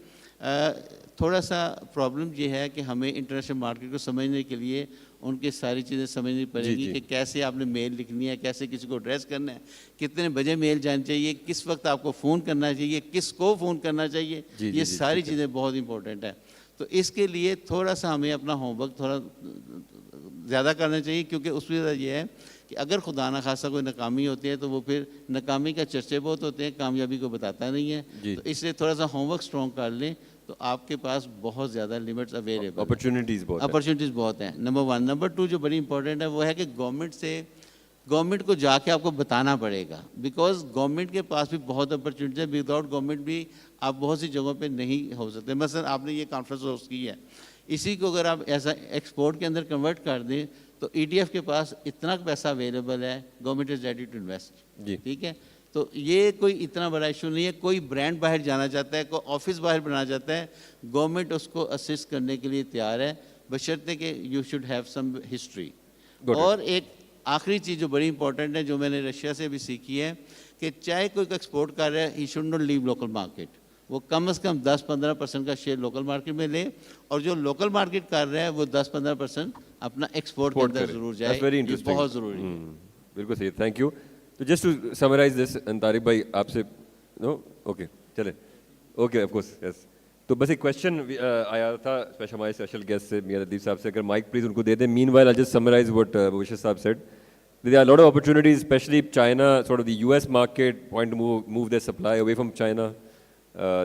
थोड़ा सा प्रॉब्लम ये है कि हमें इंटरनेशनल मार्केट को समझने के लिए उनकी सारी चीज़ें समझनी पड़ेगी कि कैसे आपने मेल लिखनी है, कैसे किसी को एड्रेस करना है, कितने बजे मेल जानी चाहिए, किस वक्त आपको फ़ोन करना चाहिए, किसको फ़ोन करना चाहिए. ये सारी चीज़ें बहुत इंपॉर्टेंट है. तो इसके लिए थोड़ा सा हमें अपना होमवर्क थोड़ा ज़्यादा करना चाहिए, क्योंकि उसमें यह है कि अगर खुदा न खासा कोई नाकामी होती है तो वो फिर नाकामी का चर्चे बहुत होते हैं, कामयाबी को बताता नहीं है. तो इसलिए थोड़ा सा होमवर्क स्ट्रॉन्ग कर लें तो आपके पास बहुत ज़्यादा लिमिट्स अवेलेबल, अपॉर्चुनिटीज़ बहुत हैं. नंबर 1. नंबर 2 जो बड़ी इंपॉर्टेंट है वो है कि गवर्नमेंट से گورنمنٹ کو جا کے آپ کو بتانا پڑے گا, بیکاز گورنمنٹ کے پاس بھی بہت اپرچونیٹی ہے. وداؤٹ گورنمنٹ بھی آپ بہت سی جگہوں پہ نہیں ہو سکتے. مثلا آپ نے یہ کانفرنس ہوسٹ کی ہے, اسی کو اگر آپ ایسا ایکسپورٹ کے اندر کنورٹ کر دیں تو ETF کے پاس اتنا پیسہ اویلیبل ہے, government is ready to invest. ٹھیک ہے, تو یہ کوئی اتنا بڑا ایشو نہیں ہے. کوئی برانڈ باہر جانا چاہتا ہے, کوئی آفس باہر بنانا چاہتا ہے, گورنمنٹ اس کو اسسٹ کرنے کے لیے تیار ہے, بشرطے کہ you should have some history. اور ایک آخری چیز جو بڑی امپورٹنٹ ہے, جو میں نے رشیا سے بھی سیکھی ہے, کہ چاہے کوئی ایکسپورٹ کر رہا ہے, he should not leave local market. وہ کم از کم 10-15% کا شیئر لوکل مارکیٹ میں لے, اور جو لوکل مارکیٹ کر رہا ہے وہ 10-15% اپنا ایکسپورٹ کے اندر ضرور جائے. یہ بہت ضروری ہے. بالکل صحیح, تھینک یو. تو جسٹ ٹو سمرائز دس, طارق بھائی آپ سے نو اوکے چلیں اوکے آف کورس یس. تو بس ایک کویشچن آیا تھا ہمارے اسپیشل گیسٹ سے میاں لطیف صاحب سے, اگر مائک پلیز ان کو دے دیں. Meanwhile I just summarize what وشیش Sahab said. There are a lot of opportunities, especially China, sort of the US market, want to move their supply away from China.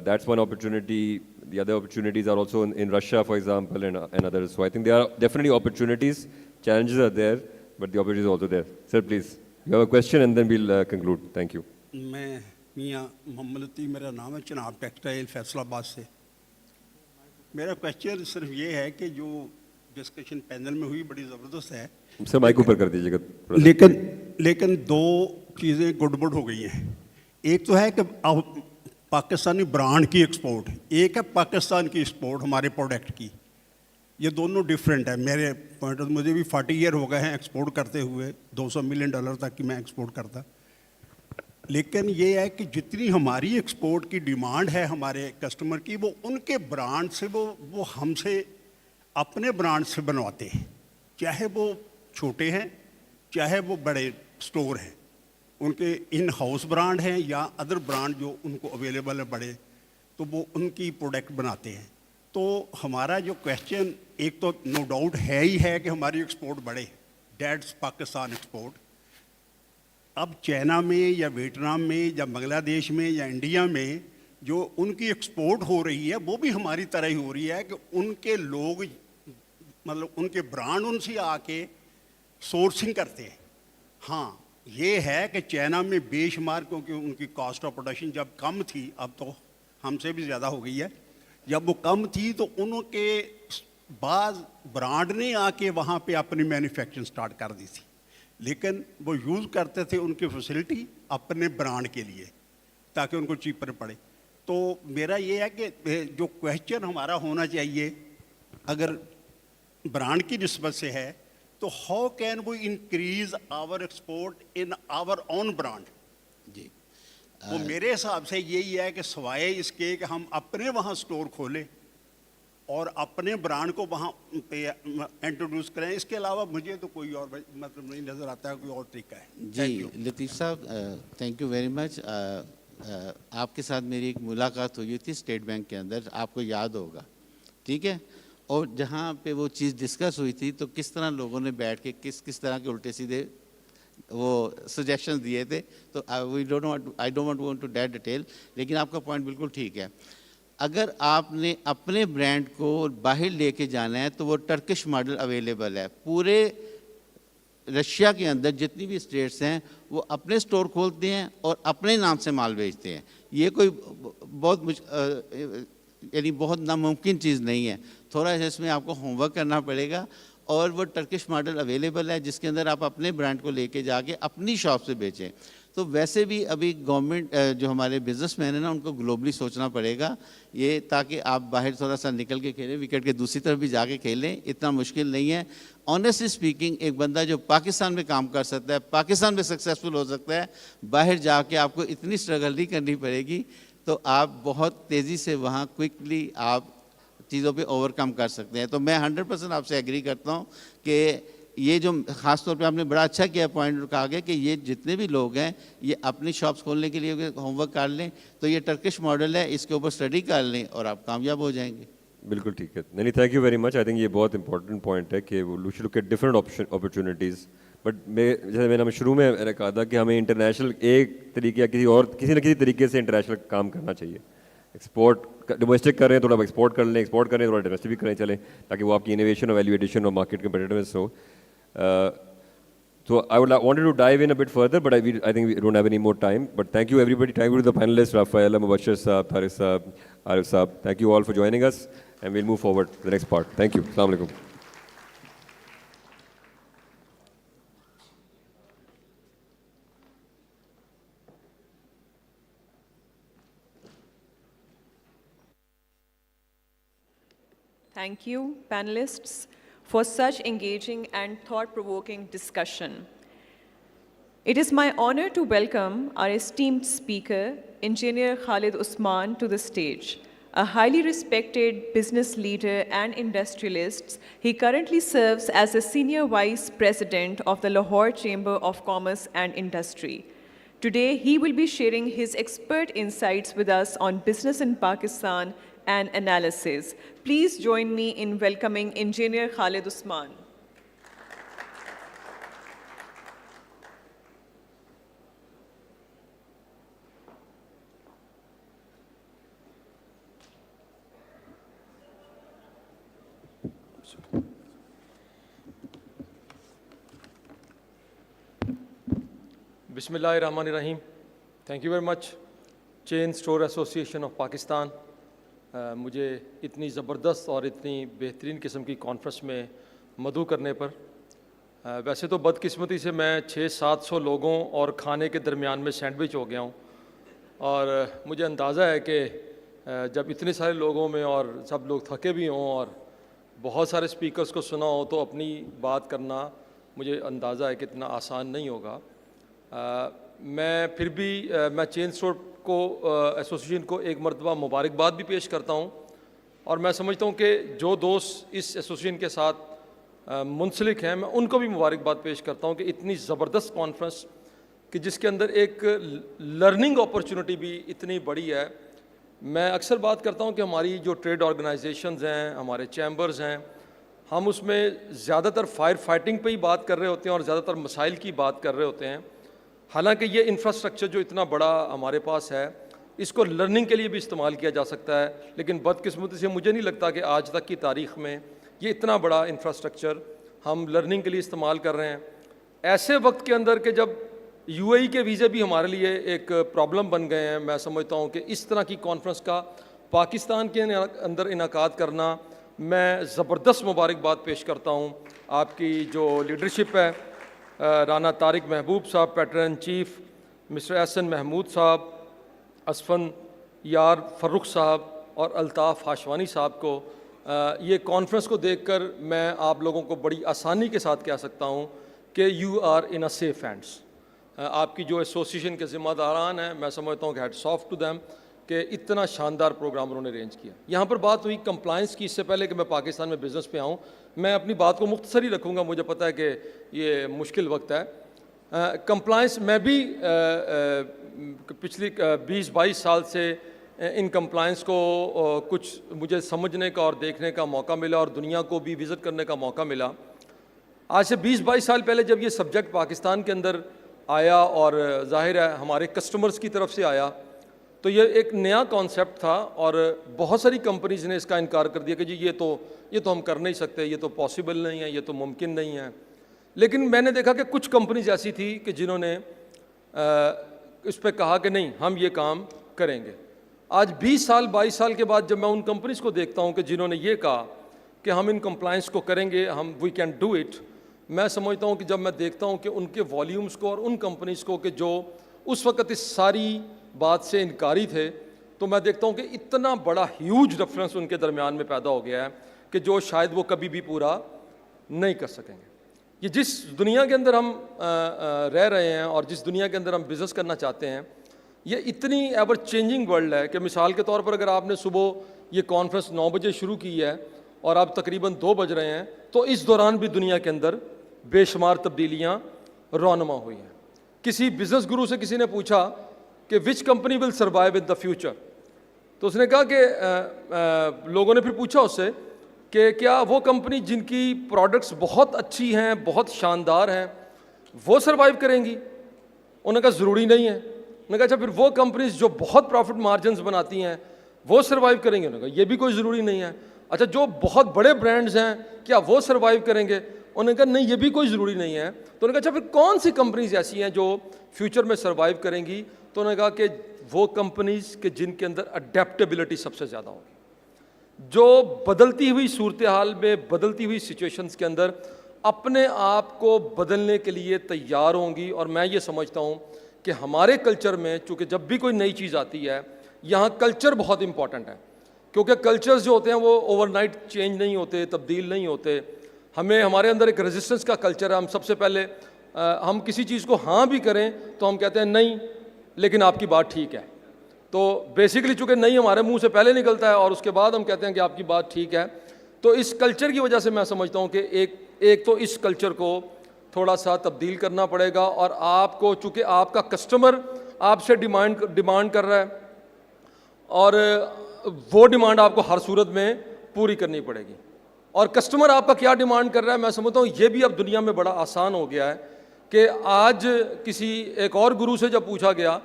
That's one opportunity. The other opportunities are also in Russia, for example, and others. So I think there are definitely opportunities. Challenges are there, but the opportunities are also there. Sir, please. You have a question and then we'll conclude. Thank you. میں میاں محمد لطیف میرا نام ہے, Chenab textile Faisal آباد سے. میرا question صرف یہ ہے کہ جو ڈسکشن پینل میں ہوئی بڑی زبردست ہے سر, مائک اوپر کر دیجیے گا, لیکن دو چیزیں گڑبڑ ہو گئی ہیں. ایک تو ہے کہ اب پاکستانی برانڈ کی ایکسپورٹ, ایک ہے پاکستان کی ایکسپورٹ ہمارے پروڈکٹ کی. یہ دونوں ڈیفرنٹ ہے میرے پوائنٹ. مجھے بھی 40 ایئر ہو گئے ہیں ایکسپورٹ کرتے ہوئے, $200 ملین تک کی میں ایکسپورٹ کرتا. لیکن یہ ہے کہ جتنی ہماری ایکسپورٹ کی ڈیمانڈ ہے ہمارے کسٹمر کی, وہ ان کے برانڈ سے وہ ہم سے اپنے برانڈ سے بنواتے ہیں, چاہے وہ چھوٹے ہیں چاہے وہ بڑے سٹور ہیں. ان کے ان ہاؤس برانڈ ہیں یا ادر برانڈ جو ان کو اویلیبل ہے بڑے, تو وہ ان کی پروڈکٹ بناتے ہیں. تو ہمارا جو کویشچن ایک تو نو ڈاؤٹ ہے ہی ہے کہ ہماری ایکسپورٹ بڑھے, دیٹس پاکستان ایکسپورٹ. اب چائنا میں یا ویٹنام میں یا بنگلہ دیش میں یا انڈیا میں جو ان کی ایکسپورٹ ہو رہی ہے وہ بھی ہماری طرح ہی ہو رہی ہے کہ ان کے لوگ مطلب ان کے برانڈ ان سے آ کے سورسنگ کرتے ہیں. ہاں یہ ہے کہ چائنا میں بے شمار, کیونکہ ان کی کاسٹ آف پروڈکشن جب کم تھی, اب تو ہم سے بھی زیادہ ہو گئی ہے, جب وہ کم تھی تو ان کے بعض برانڈ نے آ کے وہاں پہ اپنی مینوفیکچرنگ سٹارٹ کر دی تھی, لیکن وہ یوز کرتے تھے ان کی فیسلٹی اپنے برانڈ کے لیے تاکہ ان کو چیپر پڑے. تو میرا یہ ہے کہ جو کویشچن ہمارا ہونا چاہیے اگر برانڈ کی نسبت سے ہے, تو how can we increase our export in our own brand. جی وہ میرے حساب سے یہی ہے کہ سوائے اس کے کہ ہم اپنے وہاں سٹور کھولیں اور اپنے برانڈ کو وہاں پہ انٹروڈیوس کریں, اس کے علاوہ مجھے تو کوئی اور مطلب نہیں نظر آتا ہے کوئی اور طریقہ ہے. جی لطیف صاحب, تھینک یو ویری مچ. آپ کے ساتھ میری ایک ملاقات ہوئی تھی اسٹیٹ بینک کے اندر, آپ کو یاد ہوگا, ٹھیک ہے, اور جہاں پہ وہ چیز ڈسکس ہوئی تھی تو کس طرح لوگوں نے بیٹھ کے کس طرح کے الٹے سیدھے وہ سجیشنز دیے تھے. تو I don't want to go into that detail, لیکن آپ کا پوائنٹ بالکل ٹھیک ہے. اگر آپ نے اپنے برانڈ کو باہر لے کے جانا ہے تو وہ ٹرکش ماڈل اویلیبل ہے. پورے رشیا کے اندر جتنی بھی اسٹیٹس ہیں وہ اپنے سٹور کھولتے ہیں اور اپنے نام سے مال بیچتے ہیں. یہ کوئی بہت ناممکن چیز نہیں ہے. تھوڑا سا اس میں آپ کو ہوم ورک کرنا پڑے گا, اور وہ ٹرکش ماڈل اویلیبل ہے جس کے اندر آپ اپنے برانڈ کو لے کے جا کے اپنی شاپ سے بیچیں. تو ویسے بھی ابھی گورنمنٹ جو ہمارے بزنس مین ہیں نا, ان کو گلوبلی سوچنا پڑے گا یہ, تاکہ آپ باہر تھوڑا سا نکل کے کھیلیں, وکٹ کے دوسری طرف بھی جا کے کھیلیں. اتنا مشکل نہیں ہے. آنیسٹلی اسپیکنگ ایک بندہ جو پاکستان میں کام کر سکتا ہے, پاکستان میں سکسیزفل ہو سکتا ہے, باہر جا کے آپ کو اتنی اسٹرگل نہیں کرنی پڑے گی, تو آپ بہت تیزی سے وہاں کوئکلی آپ چیزوں پہ اوور کم کر سکتے ہیں. تو میں 100% آپ سے ایگری کرتا ہوں کہ یہ جو خاص طور پہ آپ نے بڑا اچھا کیا پوائنٹ کہا گیا کہ یہ جتنے بھی لوگ ہیں یہ اپنی شاپس کھولنے کے لیے ہوم ورک کر لیں, تو یہ ٹرکش ماڈل ہے, اس کے اوپر اسٹڈی کر لیں اور آپ کامیاب ہو جائیں گے. بالکل ٹھیک ہے. نہیں, thank you very much. I think یہ بہت امپورٹنٹ پوائنٹ ہے کہ we should look at different opportunities. But جیسے میں نے شروع میں کہا تھا کہ ہمیں انٹرنیشنل ایک طریقے یا کسی نہ کسی طریقے سے انٹرنیشنل کام کرنا چاہیے. ایکسپورٹ ڈومیسٹک کر رہے ہیں, تھوڑا ایکسپورٹ کر لیں, ایکسپورٹ کریں, تھوڑا ڈومیسٹک بھی کریں چلیں, تاکہ وہ آپ کی انوویشن اور ویلیو ایڈیشن اور مارکیٹ کمپیٹیٹیونیس ہو. So I wanted to dive in a bit further, but I think we don't have any more time. But thank you everybody. Thank you to the panelists, Rafaela, Mubashir Saab, Tariq Saab, Arif Saab. Thank you all for joining us, and we'll move forward to the next part. Thank you. Assalamu alaikum. Thank you, panelists, for such engaging and thought-provoking discussion. It is my honor to welcome our esteemed speaker, Engineer Khalid Usman, to the stage. A highly respected business leader and industrialist, he currently serves as the Senior Vice President of the Lahore Chamber of Commerce and Industry. Today, he will be sharing his expert insights with us on business in Pakistan and analysis. Please join me in welcoming Engineer Khalid Usman. Bismillahirrahmanirrahim. Thank you very much, Chainstore Association of Pakistan. مجھے اتنی زبردست اور اتنی بہترین قسم کی conference میں مدعو کرنے پر ویسے تو بدقسمتی سے میں 600-700 لوگوں اور کھانے کے درمیان میں سینڈوچ ہو گیا ہوں، اور مجھے اندازہ ہے کہ جب اتنے سارے لوگوں میں اور سب لوگ تھکے بھی ہوں اور بہت سارے سپیکرز کو سنا ہو تو اپنی بات کرنا مجھے اندازہ ہے کہ اتنا آسان نہیں ہوگا. میں پھر بھی میں چین اسٹور کو ایسوسیشن کو ایک مرتبہ مبارکباد بھی پیش کرتا ہوں، اور میں سمجھتا ہوں کہ جو دوست اس ایسوسیشن کے ساتھ منسلک ہیں میں ان کو بھی مبارکباد پیش کرتا ہوں کہ اتنی زبردست کانفرنس کہ جس کے اندر ایک لرننگ اپرچونٹی بھی اتنی بڑی ہے. میں اکثر بات کرتا ہوں کہ ہماری جو ٹریڈ آرگنائزیشنز ہیں، ہمارے چیمبرز ہیں، ہم اس میں زیادہ تر فائر فائٹنگ پہ ہی بات کر رہے ہوتے ہیں اور زیادہ تر مسائل کی بات کر رہے ہوتے ہیں، حالانکہ یہ انفراسٹرکچر جو اتنا بڑا ہمارے پاس ہے اس کو لرننگ کے لیے بھی استعمال کیا جا سکتا ہے. لیکن بدقسمتی سے مجھے نہیں لگتا کہ آج تک کی تاریخ میں یہ اتنا بڑا انفراسٹرکچر ہم لرننگ کے لیے استعمال کر رہے ہیں. ایسے وقت کے اندر کہ جب یو اے ای کے ویزے بھی ہمارے لیے ایک پرابلم بن گئے ہیں، میں سمجھتا ہوں کہ اس طرح کی کانفرنس کا پاکستان کے اندر انعقاد کرنا میں زبردست مبارکباد پیش کرتا ہوں. آپ کی جو لیڈرشپ ہے، رانا طارق محبوب صاحب پیٹرن چیف، مسٹر احسن محمود صاحب، اسفن یار فروخ صاحب اور الطاف ہاشوانی صاحب کو، یہ کانفرنس کو دیکھ کر میں آپ لوگوں کو بڑی آسانی کے ساتھ کہہ سکتا ہوں کہ you are in a safe hands. آپ کی جو ایسوسیشن کے ذمہ داران ہیں، میں سمجھتا ہوں کہ ہیڈس آف ٹو دیم کہ اتنا شاندار پروگرام انہوں نے ارینج کیا. یہاں پر بات ہوئی کمپلائنس کی. اس سے پہلے کہ میں پاکستان میں بزنس پہ آؤں، میں اپنی بات کو مختصر ہی رکھوں گا، مجھے پتہ ہے کہ یہ مشکل وقت ہے. کمپلائنس میں بھی پچھلی 20-22 سال سے ان کمپلائنس کو کچھ مجھے سمجھنے کا اور دیکھنے کا موقع ملا اور دنیا کو بھی وزٹ کرنے کا موقع ملا. آج سے 20-22 سال پہلے جب یہ سبجیکٹ پاکستان کے اندر آیا اور ظاہر ہے ہمارے کسٹمرز کی طرف سے آیا تو یہ ایک نیا کانسیپٹ تھا، اور بہت ساری کمپنیز نے اس کا انکار کر دیا کہ جی یہ تو ہم کر نہیں سکتے، یہ تو پاسبل نہیں ہے، یہ تو ممکن نہیں ہے. لیکن میں نے دیکھا کہ کچھ کمپنیز ایسی تھی کہ جنہوں نے اس پہ کہا کہ نہیں ہم یہ کام کریں گے. آج 20-22 سال کے بعد جب میں ان کمپنیز کو دیکھتا ہوں کہ جنہوں نے یہ کہا کہ ہم ان کمپلائنس کو کریں گے، ہم وی کین ڈو اٹ، میں سمجھتا ہوں کہ جب میں دیکھتا ہوں کہ ان کے والیومز کو اور ان کمپنیز کو کہ جو اس وقت اس ساری بات سے انکاری تھے، تو میں دیکھتا ہوں کہ اتنا بڑا ہیوج ڈفرینس ان کے درمیان میں پیدا ہو گیا ہے کہ جو شاید وہ کبھی بھی پورا نہیں کر سکیں گے. یہ جس دنیا کے اندر ہم رہ رہے ہیں اور جس دنیا کے اندر ہم بزنس کرنا چاہتے ہیں، یہ اتنی ایور چینجنگ ورلڈ ہے کہ مثال کے طور پر اگر آپ نے صبح یہ کانفرنس 9 بجے شروع کی ہے اور اب تقریباً 2 بج رہے ہیں، تو اس دوران بھی دنیا کے اندر بے شمار تبدیلیاں رونما ہوئی ہیں. کسی بزنس گرو سے کسی نے پوچھا کہ which company will survive in the future, تو اس نے کہا کہ لوگوں نے پھر پوچھا اس سے کہ کیا وہ کمپنی جن کی پروڈکٹس بہت اچھی ہیں، بہت شاندار ہیں، وہ سروائیو کریں گی؟ انہوں نے کہا ضروری نہیں ہے. انہوں نے کہا اچھا پھر وہ کمپنیز جو بہت پروفٹ مارجنز بناتی ہیں وہ سروائیو کریں گے؟ انہوں نے کہا یہ بھی کوئی ضروری نہیں ہے. اچھا جو بہت بڑے برانڈز ہیں کیا وہ سروائیو کریں گے؟ انہوں نے کہا نہیں یہ بھی کوئی ضروری نہیں ہے. تو انہوں نے کہا اچھا پھر کون سی کمپنیز ایسی ہیں جو فیوچر میں سروائیو کریں گی؟ تو انہوں نے کہا کہ وہ کمپنیز کہ جن کے اندر اڈیپٹیبلٹی سب سے زیادہ ہوگی, جو بدلتی ہوئی صورتحال میں, بدلتی ہوئی سچویشنز کے اندر اپنے آپ کو بدلنے کے لیے تیار ہوں گی. اور میں یہ سمجھتا ہوں کہ ہمارے کلچر میں چونکہ جب بھی کوئی نئی چیز آتی ہے یہاں کلچر بہت امپورٹنٹ ہے, کیونکہ کلچرز جو ہوتے ہیں وہ اوور نائٹ چینج نہیں ہوتے, تبدیل نہیں ہوتے. ہمارے اندر ایک ریزسٹنس کا کلچر ہے. ہم سب سے پہلے ہم کسی چیز کو ہاں بھی کریں تو ہم کہتے ہیں نہیں لیکن آپ کی بات ٹھیک ہے. تو بیسیکلی چونکہ نہیں ہمارے منہ سے پہلے نکلتا ہے اور اس کے بعد ہم کہتے ہیں کہ آپ کی بات ٹھیک ہے. تو اس کلچر کی وجہ سے میں سمجھتا ہوں کہ ایک تو اس کلچر کو تھوڑا سا تبدیل کرنا پڑے گا, اور آپ کو چونکہ آپ کا کسٹمر آپ سے ڈیمانڈ کر رہا ہے اور وہ ڈیمانڈ آپ کو ہر صورت میں پوری کرنی پڑے گی. اور کسٹمر آپ کا کیا ڈیمانڈ کر رہا ہے میں سمجھتا ہوں یہ بھی اب دنیا میں بڑا آسان ہو گیا ہے کہ آج کسی ایک اور گرو سے جب پوچھا گیا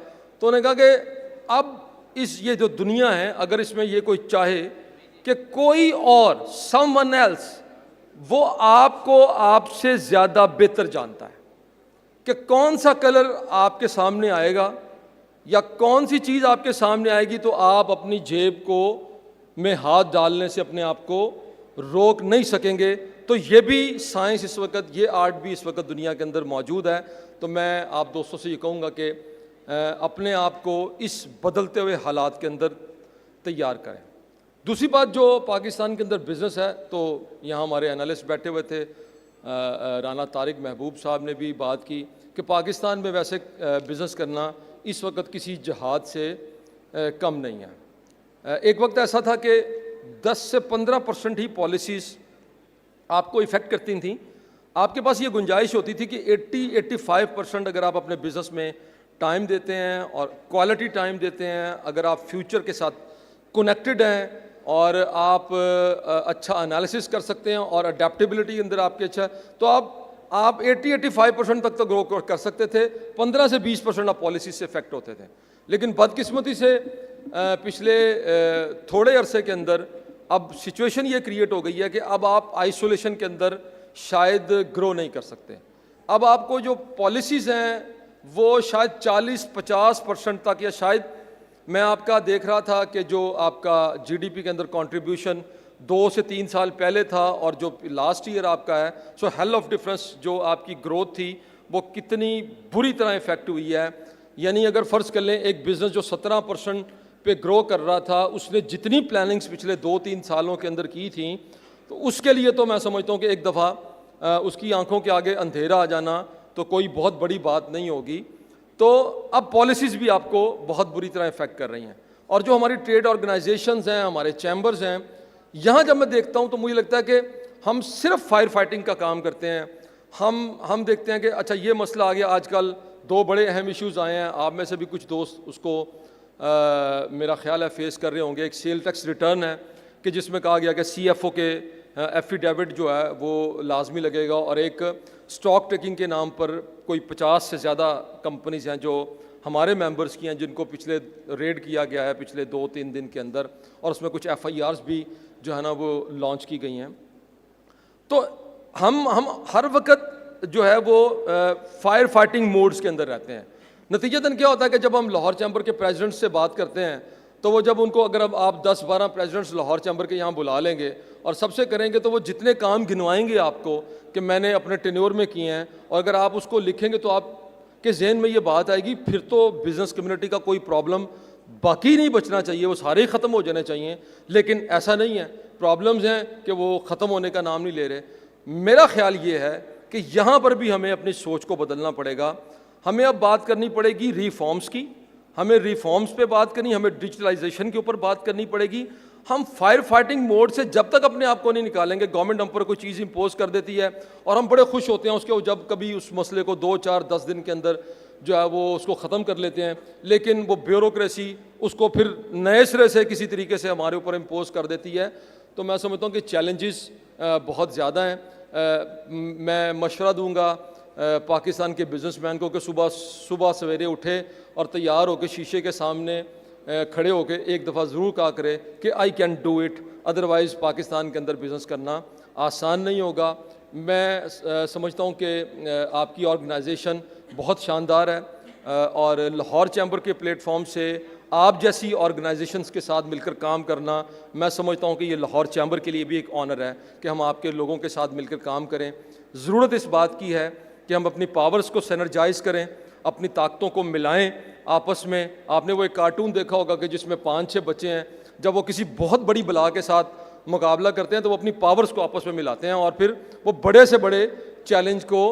تو انہوں نے کہا کہ اب یہ جو دنیا ہے اگر اس میں یہ کوئی چاہے کہ کوئی اور سم ون ایلس وہ آپ کو آپ سے زیادہ بہتر جانتا ہے کہ کون سا کلر آپ کے سامنے آئے گا یا کون سی چیز آپ کے سامنے آئے گی, تو آپ اپنی جیب کو میں ہاتھ ڈالنے سے اپنے آپ کو روک نہیں سکیں گے. تو یہ بھی سائنس اس وقت, یہ آرٹ بھی اس وقت دنیا کے اندر موجود ہے. تو میں آپ دوستوں سے یہ کہوں گا کہ اپنے آپ کو اس بدلتے ہوئے حالات کے اندر تیار کریں. دوسری بات جو پاکستان کے اندر بزنس ہے, تو یہاں ہمارے انالسٹ بیٹھے ہوئے تھے, رانا طارق محبوب صاحب نے بھی بات کی کہ پاکستان میں ویسے بزنس کرنا اس وقت کسی جہاد سے کم نہیں ہے. ایک وقت ایسا تھا کہ 10 سے 15% ہی پالیسیز آپ کو افیکٹ کرتی تھیں. آپ کے پاس یہ گنجائش ہوتی تھی کہ 80-85% اگر آپ اپنے بزنس میں ٹائم دیتے ہیں اور کوالٹی ٹائم دیتے ہیں, اگر آپ فیوچر کے ساتھ کنیکٹڈ ہیں اور آپ اچھا انالیسس کر سکتے ہیں اور اڈیپٹیبلٹی اندر آپ کے اچھا, تو آپ 80-85% تک تو گرو کر سکتے تھے. 15 سے 20% آپ پالیسی سے افیکٹ ہوتے تھے. لیکن بدقسمتی سے پچھلے تھوڑے عرصے کے اندر اب سچویشن یہ کریٹ ہو گئی ہے کہ اب آپ آئسولیشن کے اندر شاید گرو نہیں کر سکتے. اب آپ کو جو پالیسیز ہیں وہ شاید 40-50% تک, یا شاید میں آپ کا دیکھ رہا تھا کہ جو آپ کا جی ڈی پی کے اندر کنٹریبیوشن 2 سے 3 سال پہلے تھا اور جو لاسٹ ایئر آپ کا ہے, سو ہیل آف ڈفرینس جو آپ کی گروتھ تھی وہ کتنی بری طرح افیکٹ ہوئی ہے. یعنی اگر فرض کر لیں ایک بزنس جو 17% پہ گرو کر رہا تھا, اس نے جتنی پلاننگز پچھلے 2-3 سالوں کے اندر کی تھیں, تو اس کے لیے تو میں سمجھتا ہوں کہ ایک دفعہ اس کی آنکھوں کے آگے اندھیرا آ جانا تو کوئی بہت بڑی بات نہیں ہوگی. تو اب پالیسیز بھی آپ کو بہت بری طرح افیکٹ کر رہی ہیں. اور جو ہماری ٹریڈ آرگنائزیشنز ہیں, ہمارے چیمبرز ہیں, یہاں جب میں دیکھتا ہوں تو مجھے لگتا ہے کہ ہم صرف فائر فائٹنگ کا کام کرتے ہیں. ہم دیکھتے ہیں کہ اچھا یہ مسئلہ آ گیا, آج کل 2 بڑے اہم ایشوز آئے ہیں, آپ میں سے بھی کچھ دوست اس کو میرا خیال ہے فیس کر رہے ہوں گے. ایک سیل ٹیکس ریٹرن ہے کہ جس میں کہا گیا کہ سی ایف او کے ایفیڈیوٹ جو ہے وہ لازمی لگے گا, اور ایک اسٹاک ٹیکنگ کے نام پر کوئی 50 سے زیادہ کمپنیز ہیں جو ہمارے ممبرس کی ہیں جن کو پچھلے ریڈ کیا گیا ہے پچھلے 2-3 دن کے اندر, اور اس میں کچھ ایف آئی آرز بھی جو ہے نا وہ لانچ کی گئی ہیں. تو ہم ہر وقت جو ہے وہ فائر فائٹنگ موڈز کے اندر رہتے ہیں. نتیجتاً کیا ہوتا ہے کہ جب ہم لاہور چیمبر کے پریزیڈنٹ سے بات کرتے ہیں تو وہ جب ان کو اگر آپ 10-12 پریزیڈنٹس لاہور چیمبر کے یہاں بلا لیں گے اور سب سے کریں گے تو وہ جتنے کام گنوائیں گے آپ کو کہ میں نے اپنے ٹینیور میں کیے ہیں, اور اگر آپ اس کو لکھیں گے تو آپ کے ذہن میں یہ بات آئے گی پھر تو بزنس کمیونٹی کا کوئی پرابلم باقی نہیں بچنا چاہیے, وہ سارے ہی ختم ہو جانے چاہیے. لیکن ایسا نہیں ہے, پرابلمز ہیں کہ وہ ختم ہونے کا نام نہیں لے رہے. میرا خیال یہ ہے کہ یہاں پر بھی ہمیں اپنی سوچ کو بدلنا پڑے گا. ہمیں اب بات کرنی پڑے گی ریفارمز کی, ہمیں ریفارمز پہ بات کرنی, ہمیں ڈیجیٹلائزیشن کے اوپر بات کرنی پڑے گی. ہم فائر فائٹنگ موڈ سے جب تک اپنے آپ کو نہیں نکالیں گے, گورنمنٹ ہم پر کوئی چیز امپوز کر دیتی ہے اور ہم بڑے خوش ہوتے ہیں اس کے, جب کبھی اس مسئلے کو 2-4-10 دن کے اندر جو ہے وہ اس کو ختم کر لیتے ہیں, لیکن وہ بیوروکریسی اس کو پھر نئے سرے سے کسی طریقے سے ہمارے اوپر امپوز کر دیتی ہے. تو میں سمجھتا ہوں کہ چیلنجز بہت زیادہ ہیں. میں مشورہ دوں گا پاکستان کے بزنس مین کو کہ صبح سویرے اٹھے اور تیار ہو کے شیشے کے سامنے کھڑے ہو کے ایک دفعہ ضرور کہا کرے کہ I can do it, otherwise Pakistan کے اندر بزنس کرنا آسان نہیں ہوگا. मैं समझता हूँ कि आपकी ऑर्गेनाइजेशन बहुत शानदार है और लाहौर चैम्बर के प्लेटफॉर्म से आप जैसी ऑर्गेनाइजेशंस के साथ मिलकर काम करना, मैं समझता हूँ कि ये लाहौर चैम्बर के लिए भी एक ऑनर है कि हम आपके लोगों के साथ मिलकर काम करें। ज़रूरत इस बात की है कि हम अपनी पावर्स को सिनर्जाइज़ करें, अपनी ताकतों को मिलाएं आपस में। आपने वो एक कार्टून देखा होगा कि जिसमें 5-6 बच्चे हैं, जब वो किसी बहुत बड़ी बला के साथ मुकाबला करते हैं तो वो अपनी पावर्स को आपस में मिलाते हैं और फिर वो बड़े से बड़े चैलेंज को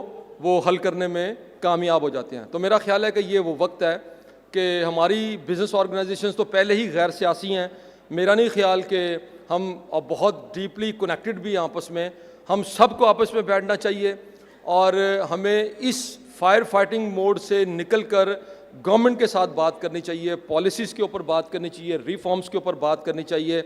वो हल करने में कामयाब हो जाते हैं। तो मेरा ख्याल है कि ये वो वक्त है कि हमारी बिज़नेस ऑर्गेनाइजेशंस तो पहले ही गैर सियासी हैं। मेरा नहीं ख्याल कि हम अब बहुत डीपली कनेक्टेड भी हैं आपस में, हम सबको आपस में बैठना चाहिए और हमें इस फायर फाइटिंग मोड से निकल कर गवर्नमेंट के साथ बात करनी चाहिए, पॉलिसीज़ के ऊपर बात करनी चाहिए, रिफॉर्म्स के ऊपर बात करनी चाहिए,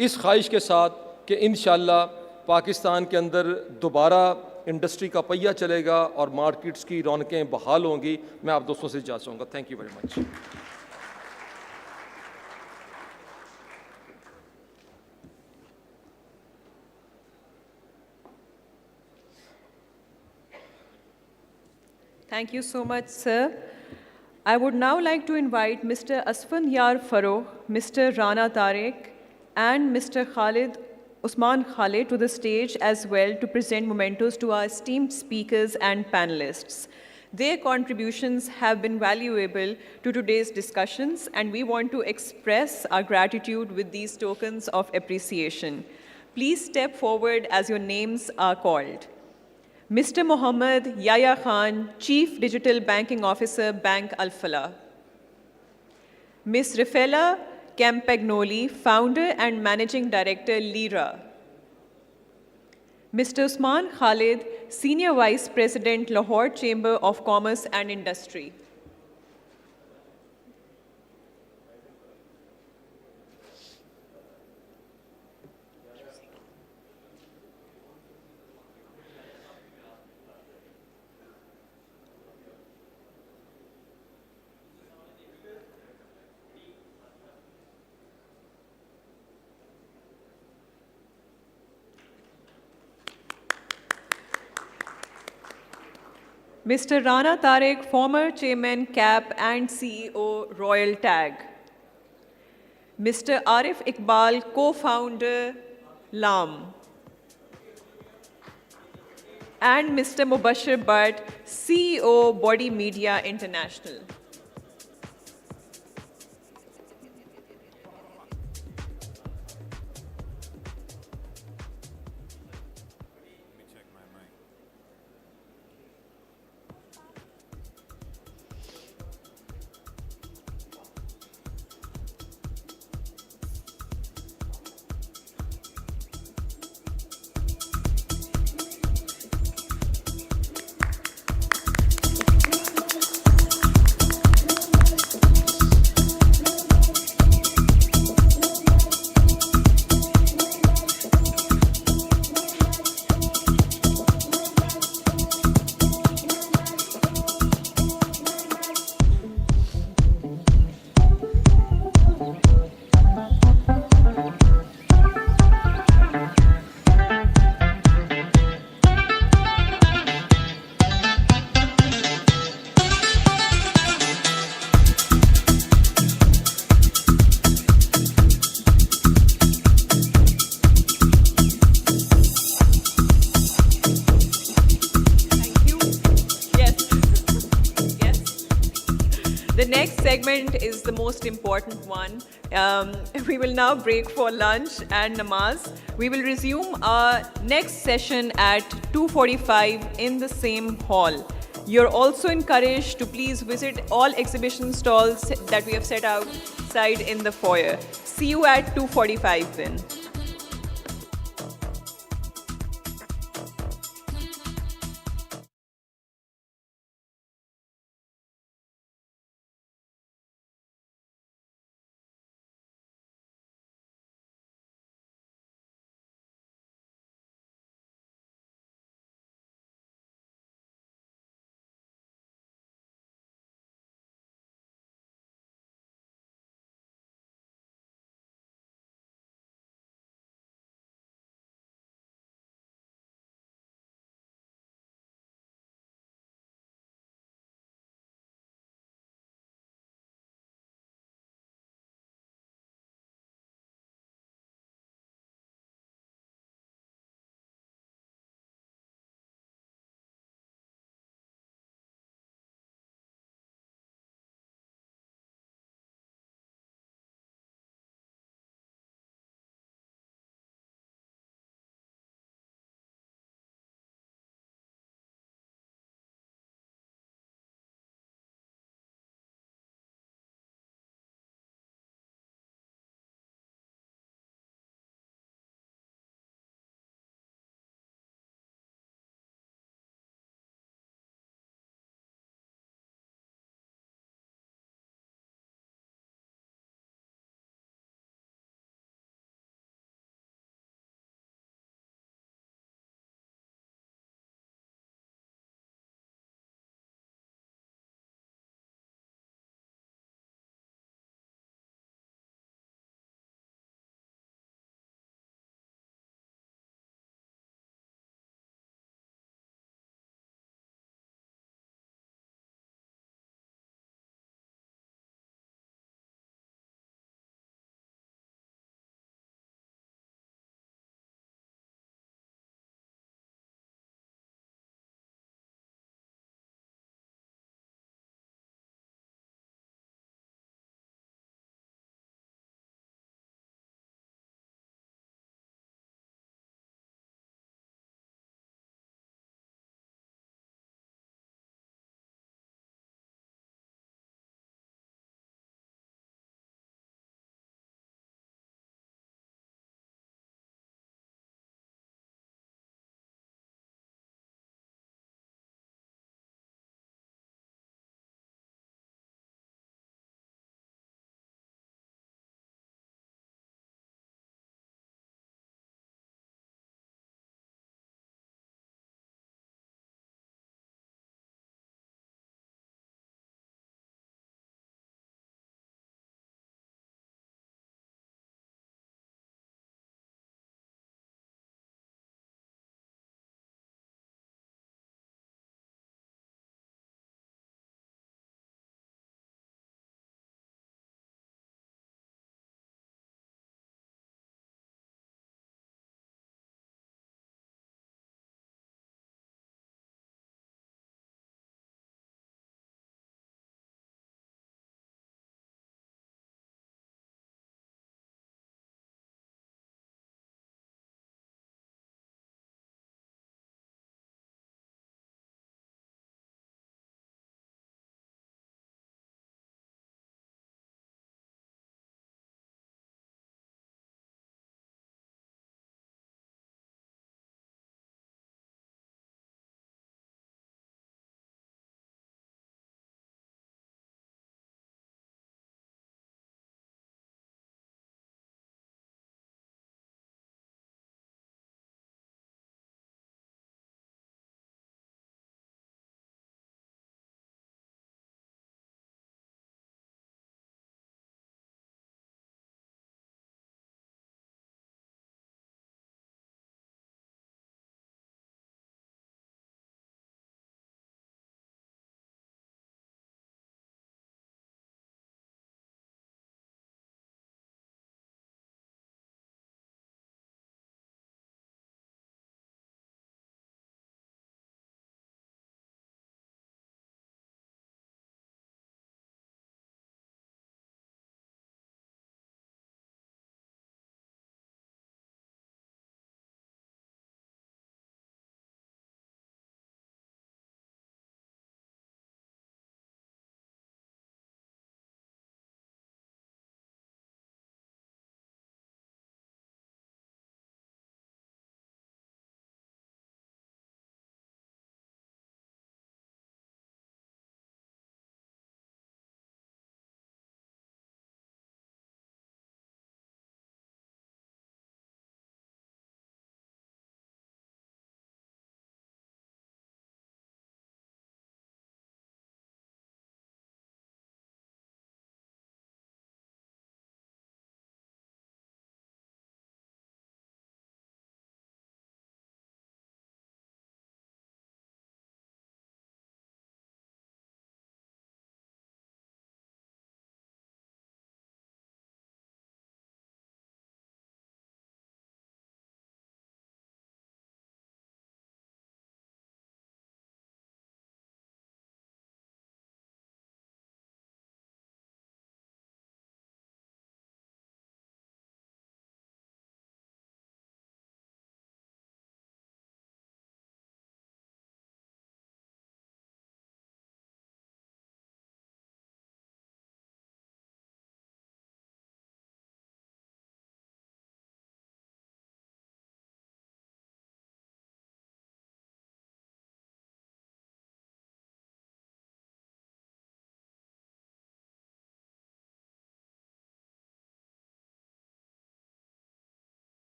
इस ख्वाहिश के साथ कि इंशाल्लाह पाकिस्तान के अंदर दोबारा इंडस्ट्री का पहिया चलेगा और मार्केट्स की रौनकें बहाल होंगी। मैं आप दोस्तों से इजाज़त चाहूँगा। Thank you very much. Thank you so much, sir. I would now like to invite Mr. Asfan Yar Farooq, Mr. Rana Tariq, and Mr. Usman Khalid to the stage as well to present mementos to our esteemed speakers and panelists. Their contributions have been valuable to today's discussions, and we want to express our gratitude with these tokens of appreciation. Please step forward as your names are called. Mr. Mohammad Yahya Khan, Chief Digital Banking Officer, Bank Al Falah. Ms. Raffaella Campagnoli, Founder and Managing Director, Lira. Mr. Usman Khalid, Senior Vice President, Lahore Chamber of Commerce and Industry. Mr. Rana Tariq, former Chairman, CAP and CEO, Royal Tag. Mr. Arif Iqbal, co-founder, LAM. And Mr. Mubashir Bhatt, CEO, Body Media International. The next segment is the most important one. We will now break for lunch and namaz. We will resume our next session at 2:45 in the same hall. You're also encouraged to please visit all exhibition stalls that we have set outside in the foyer. See you at 2:45 then.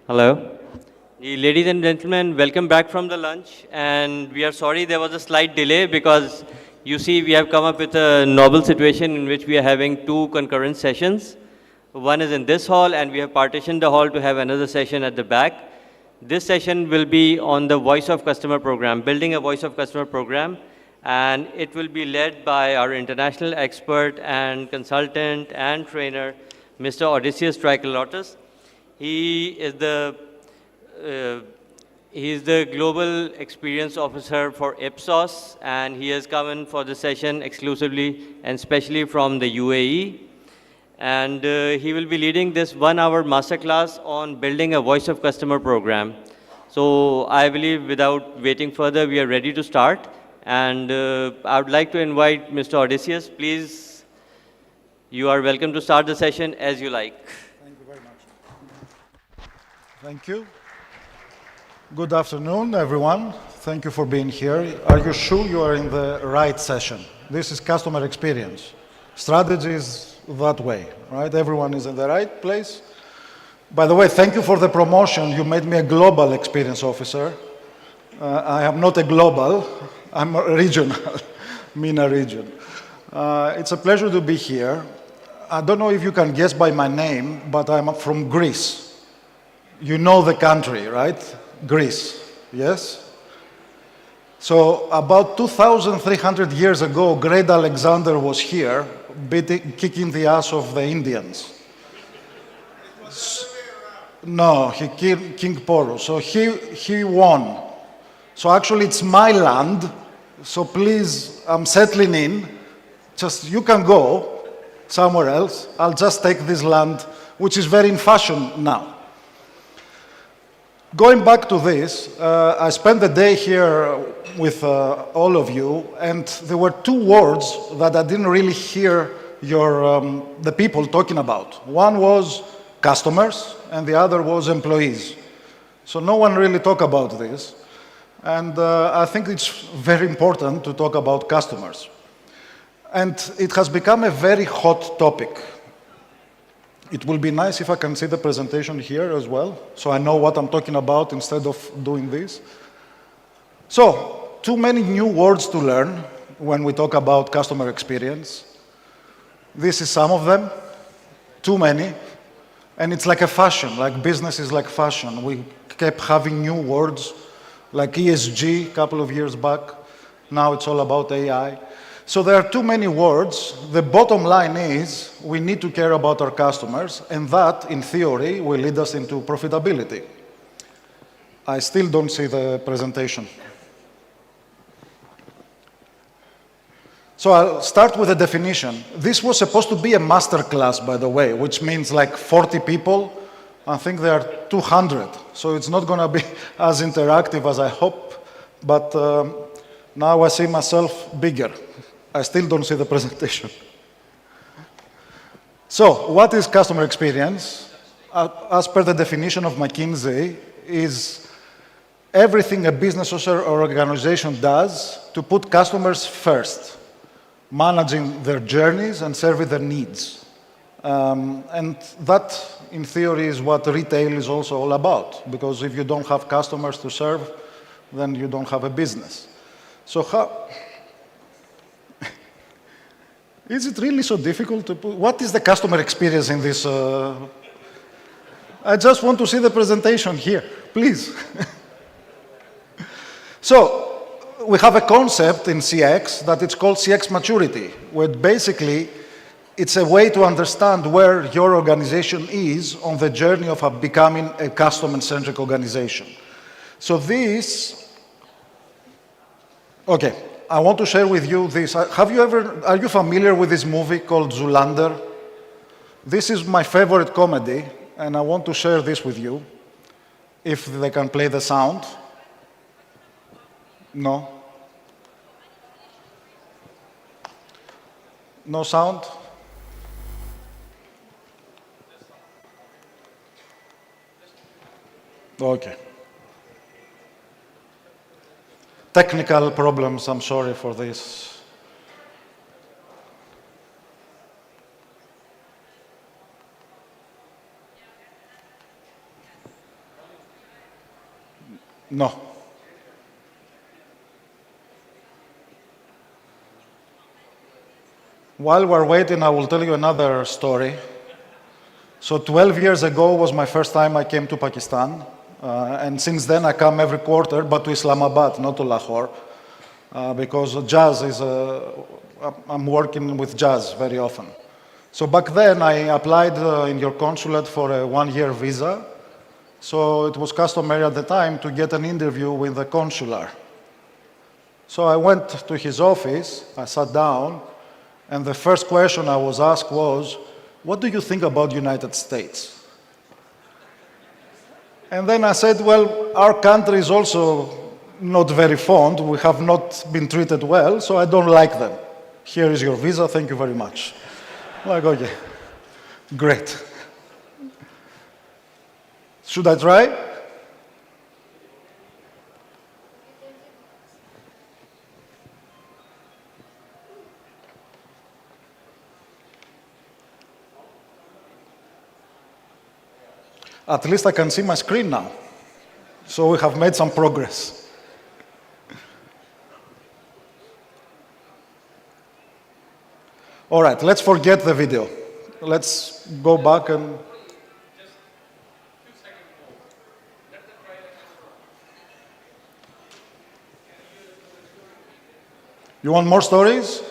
Hello. Ladies and gentlemen, welcome back from the lunch. And we are sorry there was a slight delay because you see we have come up with a novel situation in which we are having two concurrent sessions. One is in this hall and we have partitioned the hall to have another session at the back. This session will be on the Voice of Customer program, building a Voice of Customer program. And it will be led by our international expert and consultant and trainer, Mr. Odysseus Tricolotis. He is the Global Experience Officer for Ipsos, and he has come in for the session exclusively and especially from the UAE. And he will be leading this 1-hour masterclass on building a Voice of Customer program. So I believe without waiting further, we are ready to start. And I would like to invite Mr. Odysseus. Please, you are welcome to start the session as you like. Thank you very much. Thank you. Good afternoon, everyone. Thank you for being here. Are you sure you are in the right session? This is customer experience. Strategy is that way, right? Everyone is in the right place. By the way, thank you for the promotion. You made me a global experience officer. I am not a global, I'm a regional, MENA region. It's a pleasure to be here. I don't know if you can guess by my name, but I'm from Greece. You know the country, right? Greece, yes? So about 2,300 years ago, Great Alexander was here, kicking the ass of the Indians. No, he killed King Porus. So he won. So actually it's my land. So please, I'm settling in. Just, you can go somewhere else. I'll just take this land, which is very in fashion now. Going back to this, I spent the day here with all of you, and there were two words that I didn't really hear the people talking about. One was customers, and the other was employees. So no one really talked about this. And I think it's very important to talk about customers. And it has become a very hot topic. It will be nice if I can see the presentation here as well, so I know what I'm talking about instead of doing this. So, too many new words to learn when we talk about customer experience. This is some of them, too many. And it's like a fashion, like business is like fashion. We kept having new words, like ESG a couple of years back. Now it's all about AI. So there are too many words. The bottom line is we need to care about our customers, and that, in theory, will lead us into profitability. I still don't see the presentation. So I'll start with a definition. This was supposed to be a master class, by the way, which means like 40 people. I think there are 200, so it's not going to be as interactive as I hope, but now I see myself bigger. I still don't see the presentation. So, what is customer experience? As per the definition of McKinsey, is everything a business or organization does to put customers first, managing their journeys and serving their needs. And that, in theory, is what retail is also all about, because if you don't have customers to serve, then you don't have a business. So how... Is it really so difficult to put... What is the customer experience in this? I just want to see the presentation here, please. So, we have a concept in CX that it's called CX maturity, where basically it's a way to understand where your organization is on the journey of becoming a customer-centric organization. So this... Okay. I want to share with you this. Are you familiar with this movie called Zoolander? This is my favorite comedy, and I want to share this with you. If they can play the sound. No? No sound? Okay. Technical problems, I'm sorry for this. No. While we're waiting, I will tell you another story. So 12 years ago was my first time I came to Pakistan. And since then I come every quarter, but to Islamabad, not to Lahore. Because jazz is, I'm working with jazz very often. So back then I applied in your consulate for a 1-year visa. So it was customary at the time to get an interview with the consular. So I went to his office, I sat down, and the first question I was asked was, what do you think about the United States? And then I said, well, our country is also not very fond. We have not been treated well, so I don't like them. Here is your visa, thank you very much. Like, okay, great. Should I try? At least I can see my screen now. So we have made some progress. All right, let's forget the video. Let's go back and... You want more stories?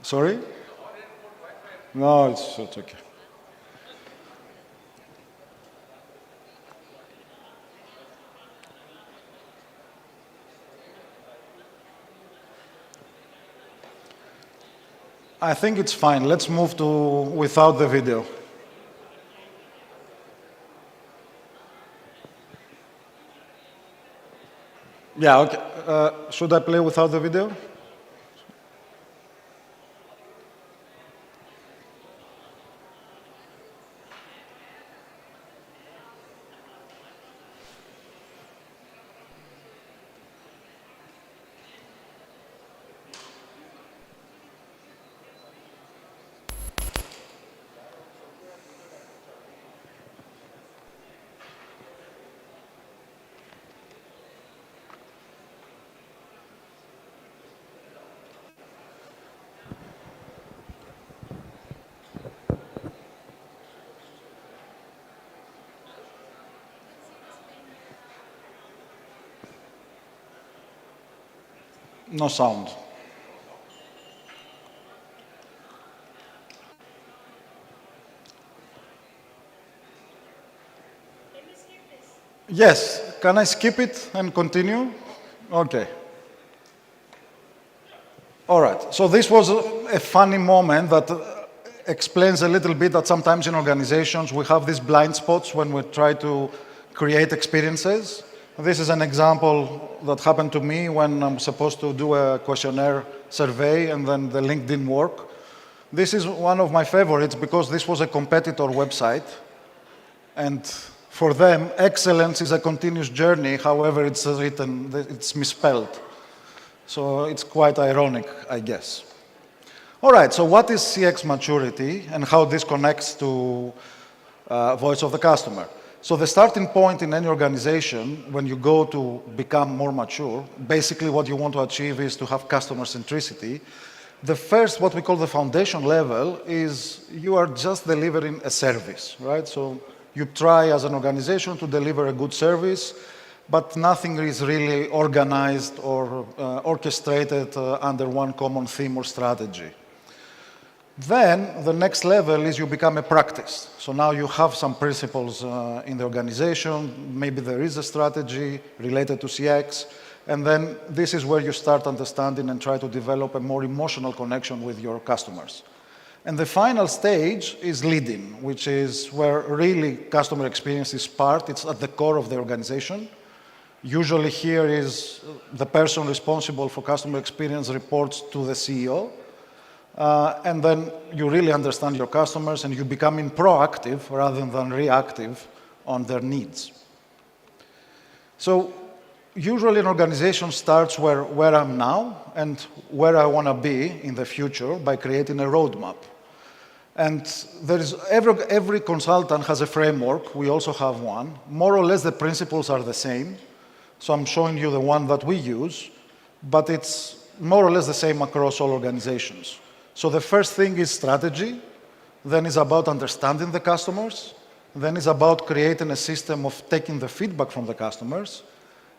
Sorry? No, it's okay. I think it's fine. Let's move to without the video. Yeah, okay. Should I play without the video? No sound. Yes, can I skip it and continue? Okay. All right, so this was a funny moment that explains a little bit that sometimes in organizations we have these blind spots when we try to create experiences. This is an example that happened to me when I'm supposed to do a questionnaire survey and then the link didn't work. This is one of my favorites because this was a competitor website. And for them, excellence is a continuous journey. However, it's written, it's misspelled. So it's quite ironic, I guess. All right, so what is CX maturity and how this connects to voice of the customer? So the starting point in any organization, when you go to become more mature, basically what you want to achieve is to have customer centricity. The first, what we call the foundation level, is you are just delivering a service, right? So you try as an organization to deliver a good service, but nothing is really organized or orchestrated under one common theme or strategy. Then the next level is you become a practice. So now you have some principles in the organization, maybe there is a strategy related to CX, and then this is where you start understanding and try to develop a more emotional connection with your customers. And the final stage is leading, which is where really customer experience is part, it's at the core of the organization. Usually here is the person responsible for customer experience reports to the CEO. And then you really understand your customers and you becoming proactive rather than reactive on their needs. So usually an organization starts where I'm now and where I want to be in the future by creating a roadmap. And there is every consultant has a framework. We also have one. More or less, the principles are the same. So I'm showing you the one that we use, but it's more or less the same across all organizations. So the first thing is strategy, then is about understanding the customers, then is about creating a system of taking the feedback from the customers,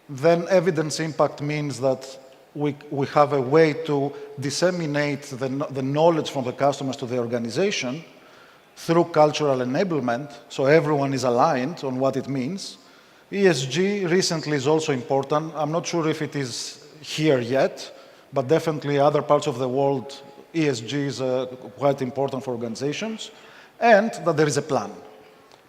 then evidence impact means that we have a way to disseminate the knowledge from the customers to the organization through cultural enablement, so everyone is aligned on what it means. ESG recently is also important. I'm not sure if it is here yet, but definitely other parts of the world, ESG is quite important for organizations, and that there is a plan.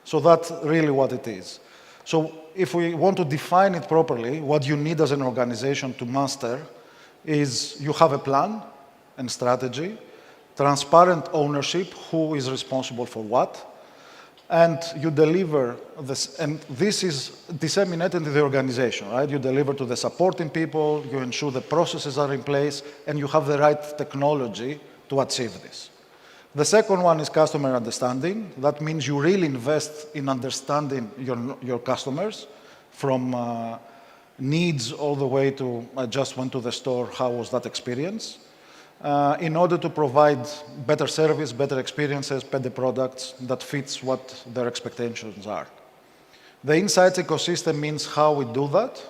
So that's really what it is. So if we want to define it properly, what you need as an organization to master is you have a plan and strategy, transparent ownership, who is responsible for what, and you deliver this, and this is disseminated in the organization, right? You deliver to the supporting people, you ensure the processes are in place, and you have the right technology to achieve this. The second one is customer understanding. That means you really invest in understanding your customers from needs all the way to, I just went to the store, how was that experience? In order to provide better service, better experiences, better products that fits what their expectations are. The insights ecosystem means how we do that,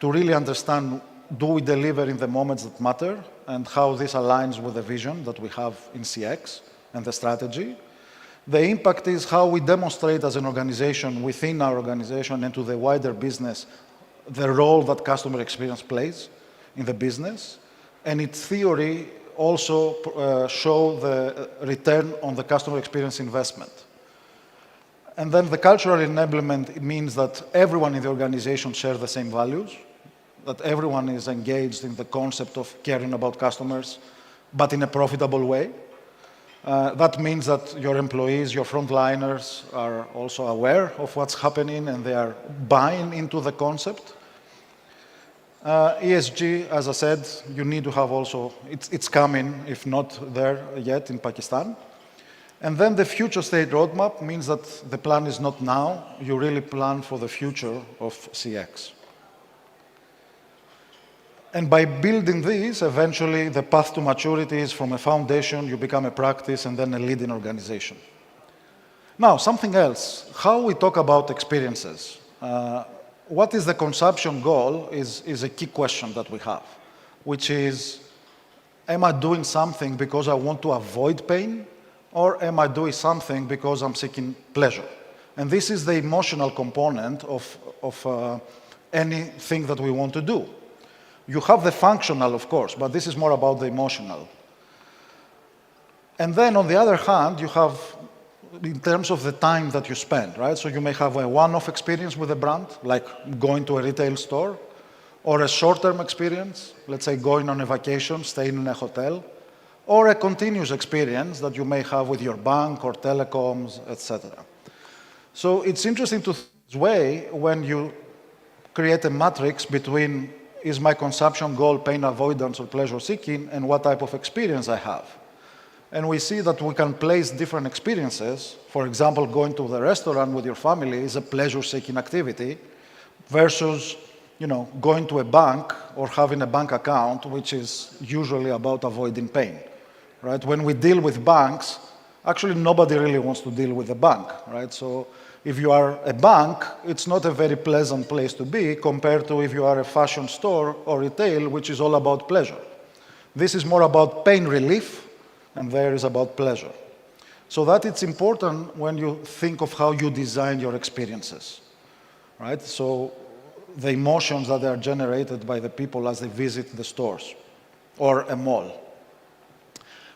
to really understand, do we deliver in the moments that matter, and how this aligns with the vision that we have in CX and the strategy. The impact is how we demonstrate as an organization, within our organization and to the wider business, the role that customer experience plays in the business. And its theory also show the return on the customer experience investment. And then the cultural enablement, it means that everyone in the organization shares the same values, that everyone is engaged in the concept of caring about customers, but in a profitable way. That means that your employees, your frontliners are also aware of what's happening and they are buying into the concept. ESG, as I said, you need to have also, it's coming, if not there yet in Pakistan. And then the future state roadmap means that the plan is not now, you really plan for the future of CX. And by building this, eventually the path to maturity is from a foundation, you become a practice, and then a leading organization. Now, something else, how we talk about experiences. What is the consumption goal is a key question that we have, which is, am I doing something because I want to avoid pain, or am I doing something because I'm seeking pleasure? And this is the emotional component of anything that we want to do. You have the functional, of course, but this is more about the emotional. And then, on the other hand, you have, in terms of the time that you spend, right? So you may have a one-off experience with a brand, like going to a retail store, or a short-term experience, let's say going on a vacation, staying in a hotel, or a continuous experience that you may have with your bank or telecoms, etc. So it's interesting to weigh when you create a matrix between is my consumption goal pain avoidance or pleasure seeking, and what type of experience I have. And we see that we can place different experiences. For example, going to the restaurant with your family is a pleasure seeking activity versus, going to a bank or having a bank account, which is usually about avoiding pain, right? When we deal with banks, actually nobody really wants to deal with a bank, right? So if you are a bank, it's not a very pleasant place to be compared to if you are a fashion store or retail, which is all about pleasure. This is more about pain relief, and there is about pleasure. So that it's important when you think of how you design your experiences, right? So the emotions that are generated by the people as they visit the stores or a mall.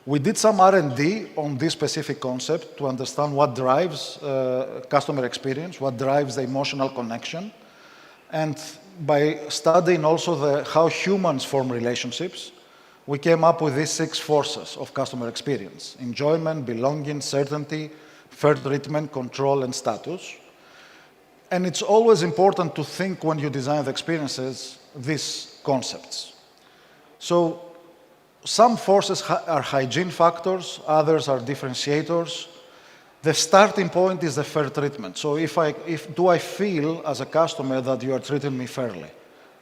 We did some R&D on this specific concept to understand what drives customer experience, what drives the emotional connection. And by studying also how humans form relationships, we came up with these 6 forces of customer experience: enjoyment, belonging, certainty, fair treatment, control, and status. And it's always important to think when you design the experiences, these concepts. So Some forces are hygiene factors, others are differentiators. The starting point is the fair treatment. So do I feel as a customer that you are treating me fairly?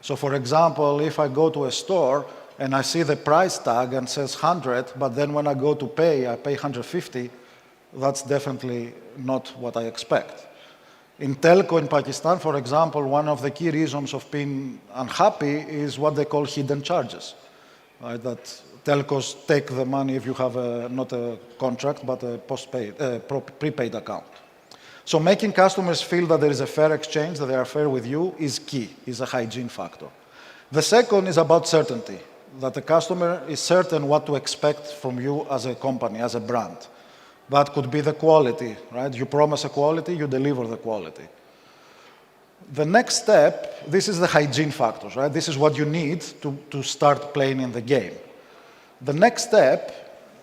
So for example, if I go to a store and I see the price tag and says 100, but then when I go to pay, I pay 150, that's definitely not what I expect. In telco in Pakistan, for example, one of the key reasons of being unhappy is what they call hidden charges, right? That telcos take the money if you have not a contract, but a prepaid account. So making customers feel that there is a fair exchange, that they are fair with you, is key, is a hygiene factor. The second is about certainty, that the customer is certain what to expect from you as a company, as a brand. That could be the quality, right? You promise a quality, you deliver the quality. The next step, this is the hygiene factors, right? This is what you need to start playing in the game. The next step,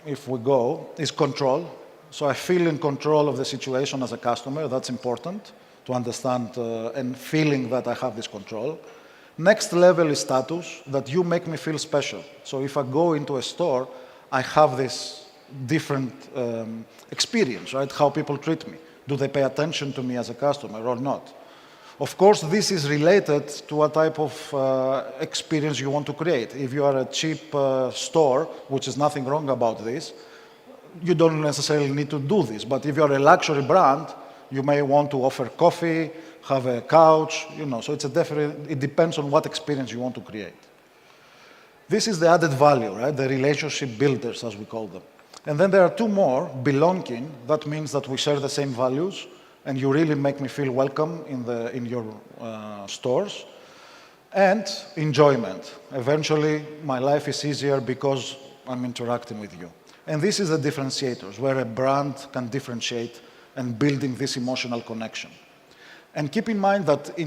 if we go, is control. So I feel in control of the situation as a customer. That's important to understand and feeling that I have this control. Next level is status, that you make me feel special. So if I go into a store, I have this different experience, right? How people treat me. Do they pay attention to me as a customer or not? Of course, this is related to what type of experience you want to create. If you are a cheap store, which is nothing wrong about this, you don't necessarily need to do this. But if you're a luxury brand, you may want to offer coffee, have a couch, so it's it depends on what experience you want to create. This is the added value, right? The relationship builders, as we call them. And then there are two more, belonging. That means that we share the same values, and you really make me feel welcome in your stores. And enjoyment. Eventually, my life is easier because I'm interacting with you. And this is the differentiators, where a brand can differentiate and building this emotional connection. And keep in mind that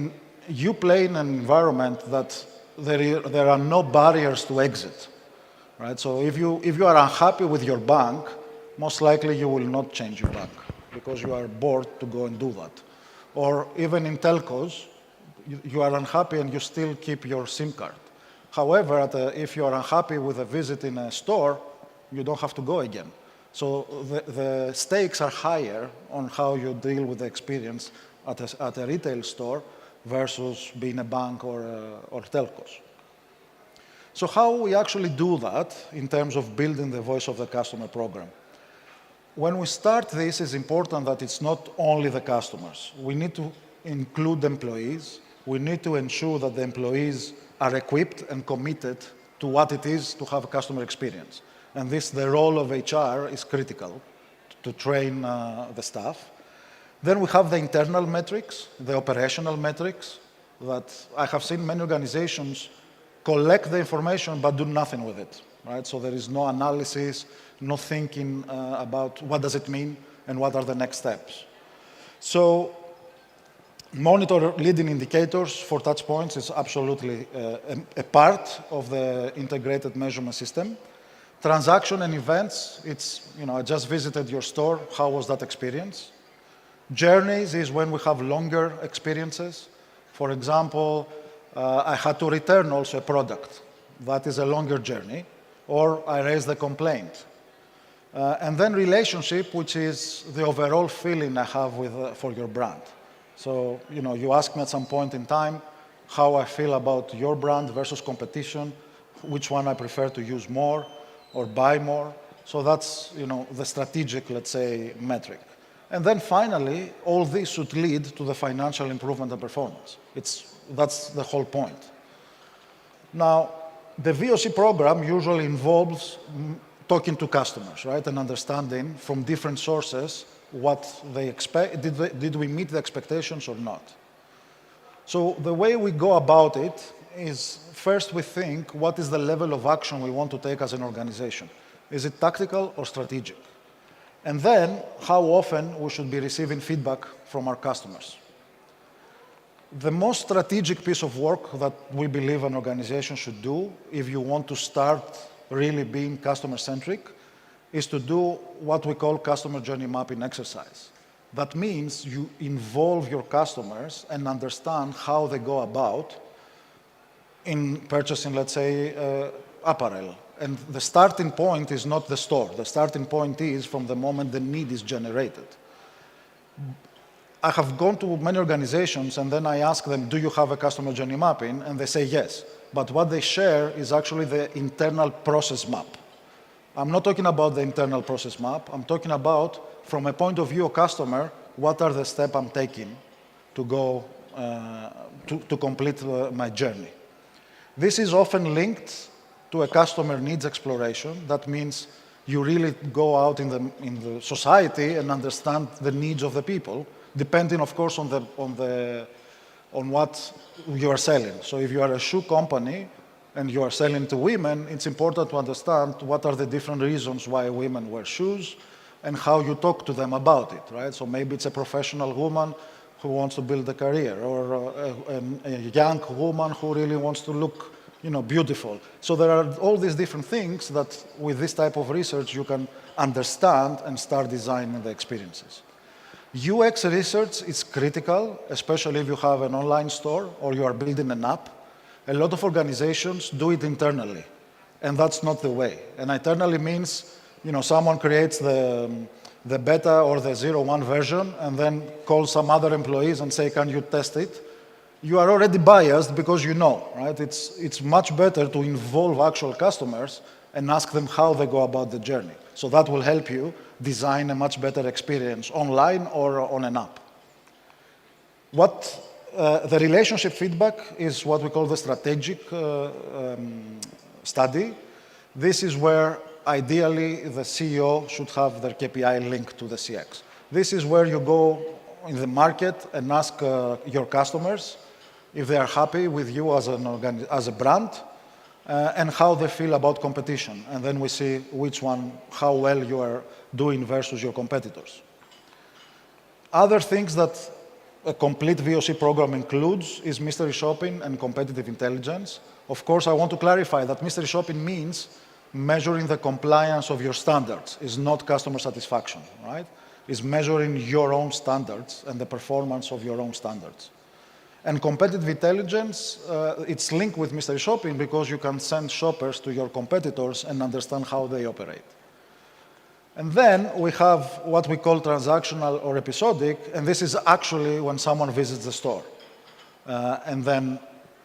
you play in an environment that there are no barriers to exit. Right? So if you are unhappy with your bank, most likely you will not change your bank because you are bored to go and do that. Or even in telcos, you are unhappy and you still keep your SIM card. However, if you are unhappy with a visit in a store, you don't have to go again. So the stakes are higher on how you deal with the experience at a retail store versus being a bank or telcos. So how we actually do that in terms of building the voice of the customer program? When we start this, it's important that it's not only the customers. We need to include employees. We need to ensure that the employees are equipped and committed to what it is to have a customer experience. And the role of HR is critical to train the staff. Then we have the internal metrics, the operational metrics, that I have seen many organizations collect the information but do nothing with it, right? So there is no analysis, no thinking about what does it mean and what are the next steps. So monitor leading indicators for touch points is absolutely a part of the integrated measurement system. Transaction and events, I just visited your store, how was that experience? Journeys is when we have longer experiences. For example, I had to return also a product. That is a longer journey. Or I raised a complaint. And then relationship, which is the overall feeling I have for your brand. So, you ask me at some point in time how I feel about your brand versus competition, which one I prefer to use more or buy more. So that's, the strategic, let's say, metric. And then finally, all this should lead to the financial improvement and performance. That's the whole point. Now, the VOC program usually involves talking to customers, right, and understanding from different sources what they expect. Did we meet the expectations or not? So the way we go about it is first we think what is the level of action we want to take as an organization. Is it tactical or strategic? And then how often we should be receiving feedback from our customers. The most strategic piece of work that we believe an organization should do if you want to start really being customer-centric is to do what we call customer journey mapping exercise. That means you involve your customers and understand how they go about in purchasing, let's say, apparel And the starting point is not the store. The starting point is from the moment the need is generated. I have gone to many organizations and then I ask them, do you have a customer journey mapping? And they say yes. But what they share is actually the internal process map. I'm not talking about the internal process map. I'm talking about, from a point of view of customer, what are the steps I'm taking to go to complete my journey. This is often linked to a customer needs exploration. That means you really go out in the society and understand the needs of the people, depending, of course, on what you are selling. So if you are a shoe company and you are selling to women, it's important to understand what are the different reasons why women wear shoes and how you talk to them about it, right? So maybe it's a professional woman who wants to build a career, or a young woman who really wants to look, beautiful. So there are all these different things that with this type of research you can understand and start designing the experiences. UX research is critical, especially if you have an online store or you are building an app. A lot of organizations do it internally, and that's not the way. And internally means, someone creates the beta or the 0.1 version and then calls some other employees and say, can you test it? You are already biased because you know, right? It's much better to involve actual customers and ask them how they go about the journey. So that will help you design a much better experience online or on an app. The relationship feedback is what we call the strategic study. This is where ideally the CEO should have their KPI linked to the CX. This is where you go in the market and ask your customers if they are happy with you as a brand and how they feel about competition. And then we see how well you are doing versus your competitors. Other things that a complete VOC program includes is mystery shopping and competitive intelligence. Of course, I want to clarify that mystery shopping means measuring the compliance of your standards. It's not customer satisfaction, right? It's measuring your own standards and the performance of your own standards. And competitive intelligence, it's linked with mystery shopping because you can send shoppers to your competitors and understand how they operate. And then we have what we call transactional or episodic, and this is actually when someone visits the store. And then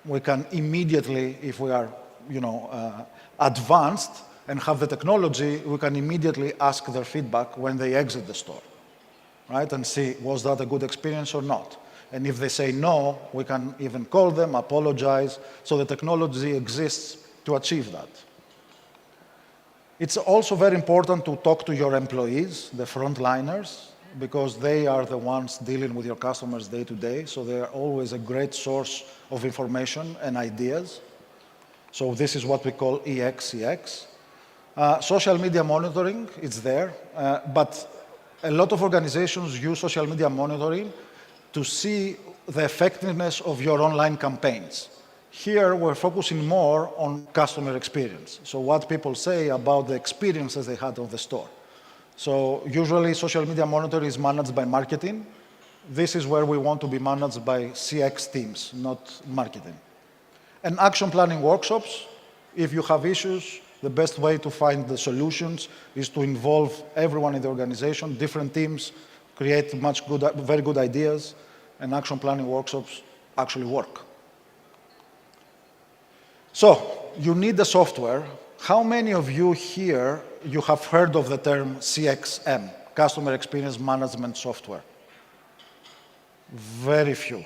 we can immediately, if we are, advanced and have the technology, we can immediately ask their feedback when they exit the store, right? And see, was that a good experience or not? And if they say no, we can even call them, apologize. So the technology exists to achieve that. It's also very important to talk to your employees, the frontliners, because they are the ones dealing with your customers day to day. So they are always a great source of information and ideas. So this is what we call EX-CX. Social media monitoring, it's there. But a lot of organizations use social media monitoring to see the effectiveness of your online campaigns. Here, we're focusing more on customer experience. So what people say about the experiences they had of the store. So usually, social media monitoring is managed by marketing. This is where we want to be managed by CX teams, not marketing. And action planning workshops, if you have issues, the best way to find the solutions is to involve everyone in the organization, different teams, create very good ideas, and action planning workshops actually work. So, you need the software. How many of you here, you have heard of the term CXM, Customer Experience Management Software? Very few.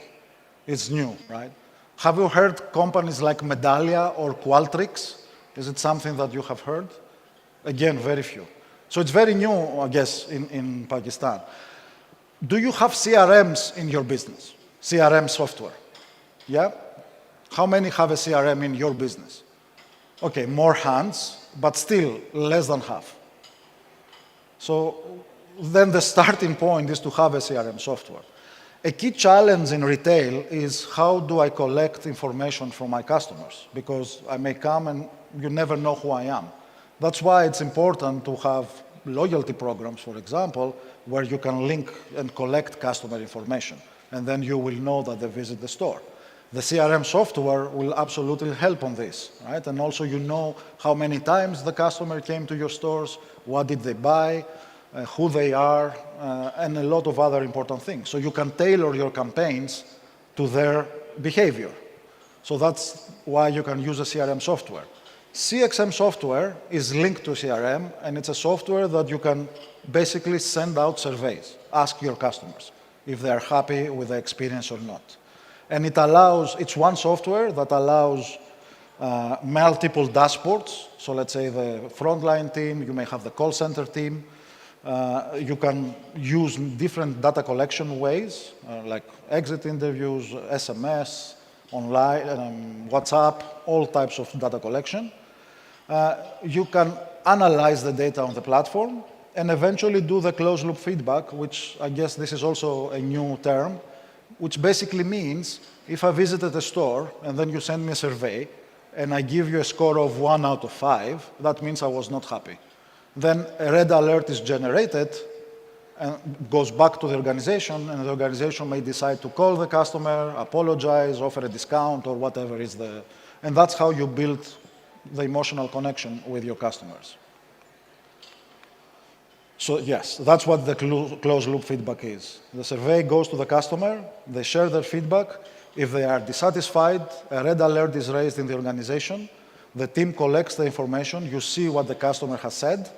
It's new, right? Have you heard companies like Medallia or Qualtrics? Is it something that you have heard? Again, very few. So it's very new, I guess, in Pakistan. Do you have CRMs in your business? CRM software? Yeah? How many have a CRM in your business? Okay, more hands, but still less than half. So then the starting point is to have a CRM software. A key challenge in retail is how do I collect information from my customers? Because I may come and you never know who I am. That's why it's important to have loyalty programs, for example, where you can link and collect customer information. And then you will know that they visit the store. The CRM software will absolutely help on this, right? And also you know how many times the customer came to your stores, what did they buy, who they are, and a lot of other important things. So you can tailor your campaigns to their behavior. So that's why you can use a CRM software. CXM software is linked to CRM, and it's a software that you can basically send out surveys, ask your customers if they're happy with the experience or not. And it allows, it's one software that allows multiple dashboards. So let's say the frontline team, you may have the call center team. You can use different data collection ways, like exit interviews, SMS, online, WhatsApp, all types of data collection. You can analyze the data on the platform and eventually do the closed loop feedback, which I guess this is also a new term, which basically means if I visited a store and then you send me a survey and I give you a score of 1 out of 5, that means I was not happy. Then a red alert is generated and goes back to the organization, and the organization may decide to call the customer, apologize, offer a discount, or whatever is the... And that's how you build the emotional connection with your customers. So yes, that's what the closed loop feedback is. The survey goes to the customer, they share their feedback. If they are dissatisfied, a red alert is raised in the organization. The team collects the information, you see what the customer has said,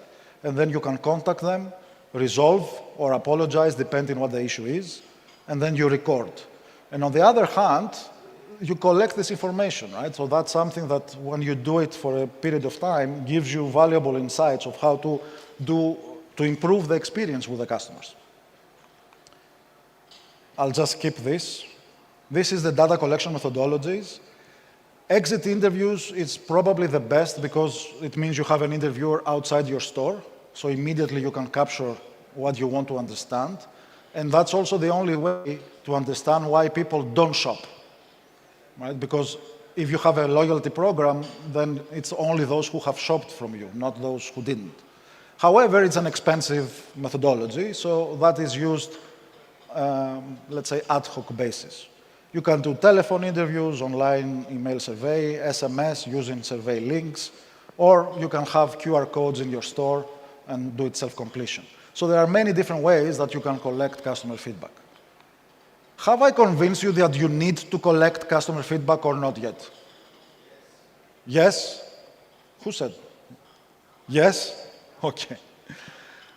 and then you can contact them, resolve or apologize depending on what the issue is, and then you record. And on the other hand, you collect this information, right? So that's something that when you do it for a period of time, gives you valuable insights of how to improve the experience with the customers. I'll just skip this. This is the data collection methodologies. Exit interviews is probably the best because it means you have an interviewer outside your store, so immediately you can capture what you want to understand. And that's also the only way to understand why people don't shop, right? Because if you have a loyalty program, then it's only those who have shopped from you, not those who didn't. However, it's an expensive methodology, so that is used, let's say, ad hoc basis. You can do telephone interviews, online email survey, SMS using survey links, or you can have QR codes in your store and do it self-completion. So there are many different ways that you can collect customer feedback. Have I convinced you that you need to collect customer feedback or not yet? Yes? Who said? Yes? Okay.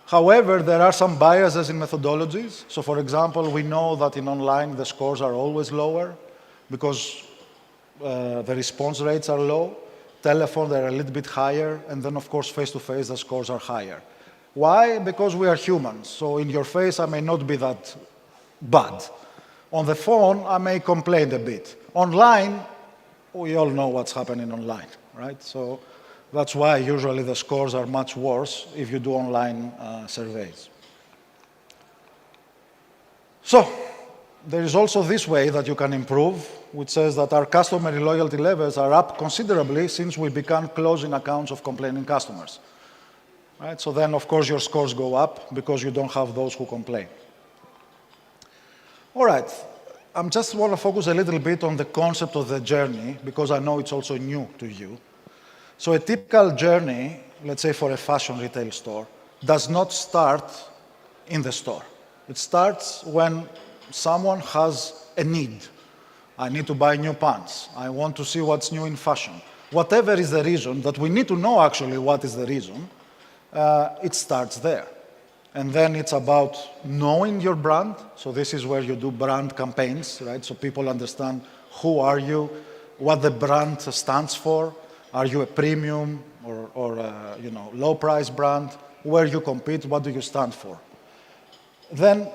However, there are some biases in methodologies. So for example, we know that in online the scores are always lower because the response rates are low. Telephone, they're a little bit higher. And then, of course, face-to-face, the scores are higher. Why? Because we are humans. So in your face, I may not be that bad. On the phone, I may complain a bit. Online, we all know what's happening online, right? So that's why usually the scores are much worse if you do online surveys. So there is also this way that you can improve, which says that our customer loyalty levels are up considerably since we began closing accounts of complaining customers. Right? So then, of course, your scores go up because you don't have those who complain. All right. I just want to focus a little bit on the concept of the journey because I know it's also new to you. So a typical journey, let's say for a fashion retail store, does not start in the store. It starts when someone has a need. I need to buy new pants. I want to see what's new in fashion. Whatever is the reason, that we need to know actually what is the reason, it starts there. And then it's about knowing your brand. So this is where you do brand campaigns, right? So people understand who are you, what the brand stands for. Are you a premium or a, low price brand? Where you compete, what do you stand for? Then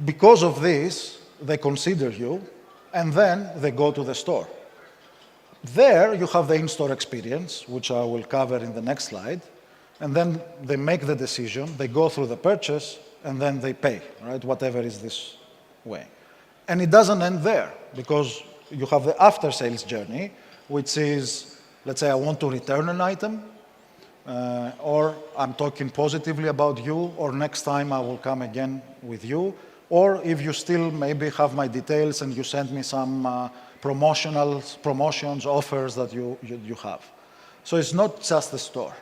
because of this, they consider you, and then they go to the store. There you have the in-store experience, which I will cover in the next slide, and then they make the decision, they go through the purchase, and then they pay, right? Whatever is this way. And it doesn't end there, because you have the after-sales journey, which is, let's say I want to return an item, or I'm talking positively about you, or next time I will come again with you, or if you still maybe have my details and you send me some promotions, offers that you have. So it's not just the store.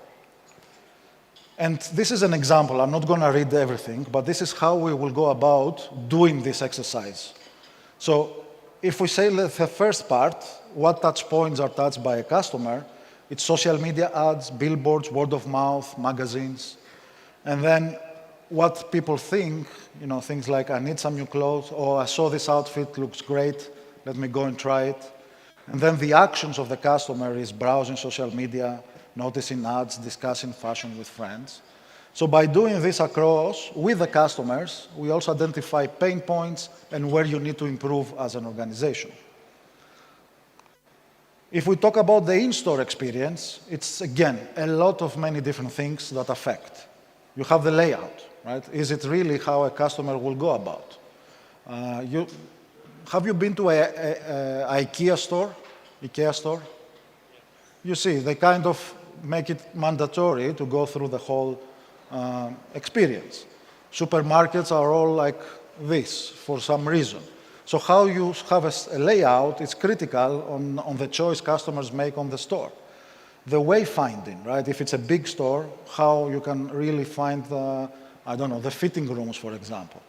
And this is an example. I'm not going to read everything, but this is how we will go about doing this exercise. So if we say the first part, what touch points are touched by a customer, it's social media ads, billboards, word of mouth, magazines. And then what people think, things like, I need some new clothes, or I saw this outfit, looks great, let me go and try it. And then the actions of the customer is browsing social media, noticing ads, discussing fashion with friends. So by doing this across with the customers, we also identify pain points and where you need to improve as an organization. If we talk about the in-store experience, it's, again, a lot of many different things that affect. You have the layout, right? Is it really how a customer will go about? Have you been to an IKEA store? You see, they kind of make it mandatory to go through the whole experience. Supermarkets are all like this for some reason. So how you have a layout is critical on the choice customers make on the store. The wayfinding, right? If it's a big store, how you can really find the fitting rooms, for example.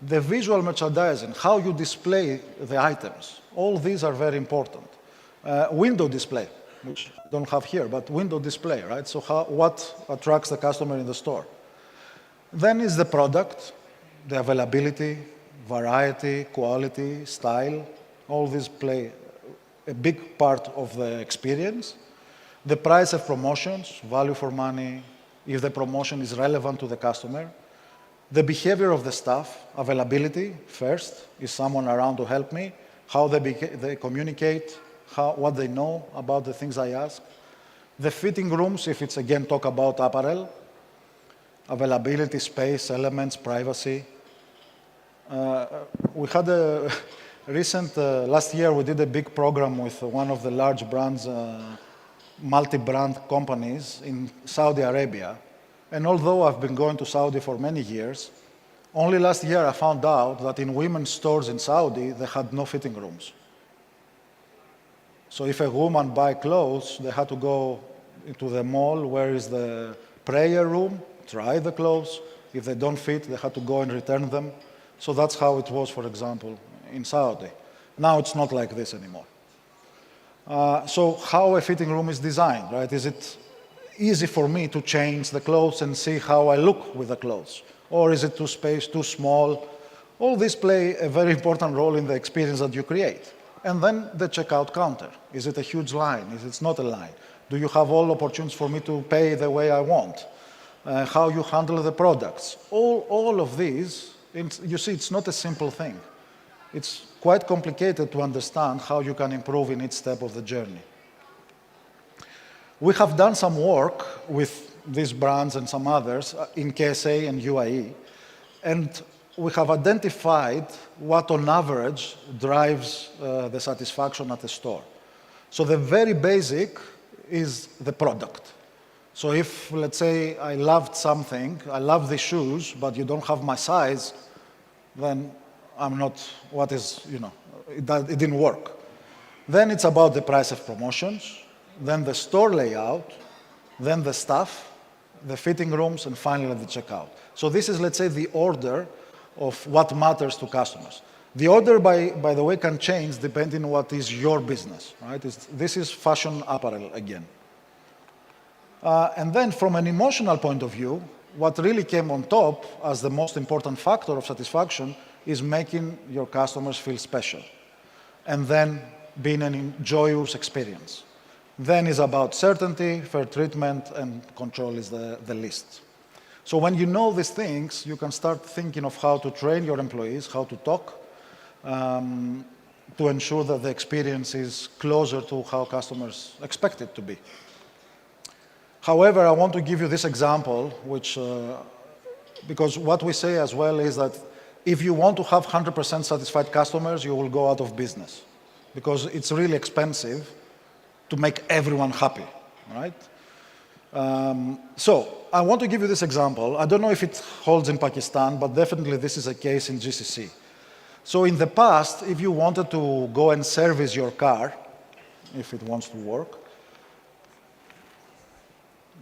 The visual merchandising, how you display the items. All these are very important. Window display, which I don't have here, but window display, right? So what attracts the customer in the store? Then is the product, the availability, variety, quality, style. All these play a big part of the experience. The price of promotions, value for money, if the promotion is relevant to the customer. The behavior of the staff, availability first, is someone around to help me, how they communicate, what they know about the things I ask. The fitting rooms, if it's again talk about apparel, availability, space, elements, privacy. We had a recent, last year we did a big program with one of the large brands, multi-brand companies in Saudi Arabia. And although I've been going to Saudi for many years, only last year I found out that in women's stores in Saudi, they had no fitting rooms. So if a woman buy clothes, they had to go into the mall, where is the prayer room, try the clothes. If they don't fit, they had to go and return them. So that's how it was, for example, in Saudi. Now it's not like this anymore. So how a fitting room is designed, right? Is it easy for me to change the clothes and see how I look with the clothes? Or is it too space, too small? All these play a very important role in the experience that you create. And then the checkout counter. Is it a huge line? Is it not a line? Do you have all opportunities for me to pay the way I want? How you handle the products? All of these, you see, it's not a simple thing. It's quite complicated to understand how you can improve in each step of the journey. We have done some work with these brands and some others in KSA and UAE, and we have identified what on average drives the satisfaction at the store. So the very basic is the product. So if, let's say, I loved something, I love the shoes, but you don't have my size, then I'm not, it didn't work. Then it's about the price of promotions, then the store layout, then the staff, the fitting rooms, and finally the checkout. So this is, let's say, the order of what matters to customers. The order, by the way, can change depending on what is your business, right? This is fashion apparel again. And then from an emotional point of view, what really came on top as the most important factor of satisfaction is making your customers feel special. And then being an joyous experience. Then is about certainty, fair treatment, and control is the list. So when you know these things, you can start thinking of how to train your employees, how to talk, to ensure that the experience is closer to how customers expect it to be. However, I want to give you this example, which, because what we say as well is that if you want to have 100% satisfied customers, you will go out of business, because it's really expensive to make everyone happy, right? So I want to give you this example. I don't know if it holds in Pakistan, but definitely this is a case in GCC. So in the past, if you wanted to go and service your car, if it wants to work,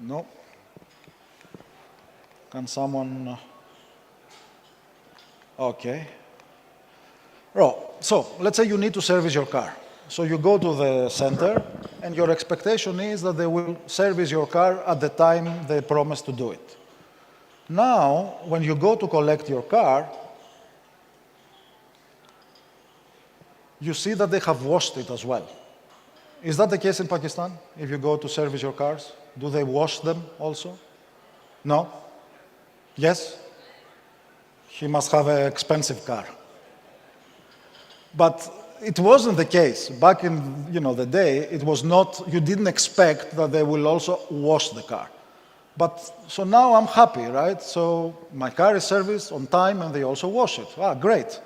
no. Can someone, okay. Oh, so let's say you need to service your car. So you go to the center, and your expectation is that they will service your car at the time they promised to do it. Now, when you go to collect your car, you see that they have washed it as well. Is that the case in Pakistan? If you go to service your cars, do they wash them also? No? Yes? He must have an expensive car. But it wasn't the case. Back in the day, it was not, you didn't expect that they will also wash the car. But, so now I'm happy, right? So my car is serviced on time and they also wash it. Ah, great.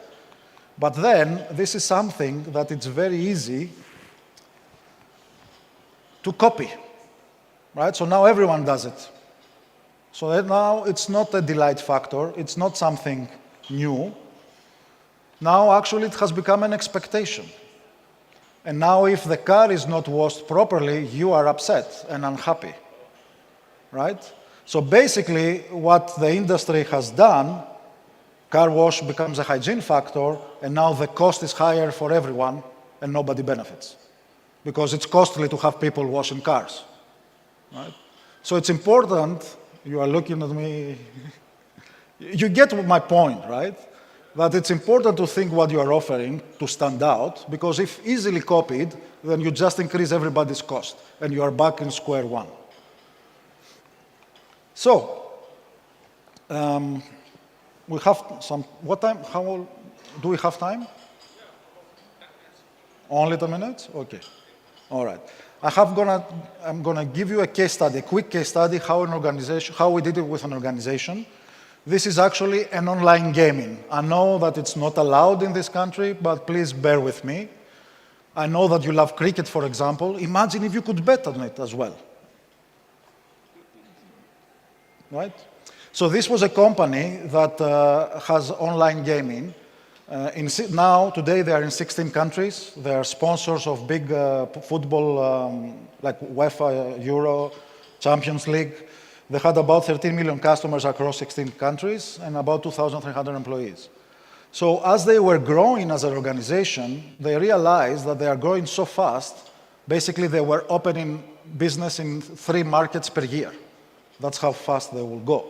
But then, this is something that it's very easy to copy, right? So now everyone does it. So that now it's not a delight factor, it's not something new. Now actually it has become an expectation. And now if the car is not washed properly, you are upset and unhappy, right? So basically what the industry has done, car wash becomes a hygiene factor, and now the cost is higher for everyone and nobody benefits. Because it's costly to have people washing cars, right? So it's important, you are looking at me, you get my point, right? That it's important to think what you are offering to stand out, because if easily copied, then you just increase everybody's cost, and you are back in square one. So, we have some, what time, do we have time? Only 10 minutes? Okay. All right. I'm gonna give you a case study, a quick case study, how we did it with an organization. This is actually an online gaming. I know that it's not allowed in this country, but please bear with me. I know that you love cricket, for example. Imagine if you could bet on it as well. Right? So this was a company that has online gaming. Now, today, they are in 16 countries. They are sponsors of big football, like UEFA, Euro, Champions League. They had about 13 million customers across 16 countries and about 2,300 employees. So as they were growing as an organization, they realized that they are growing so fast, basically they were opening business in 3 markets per year. That's how fast they will go.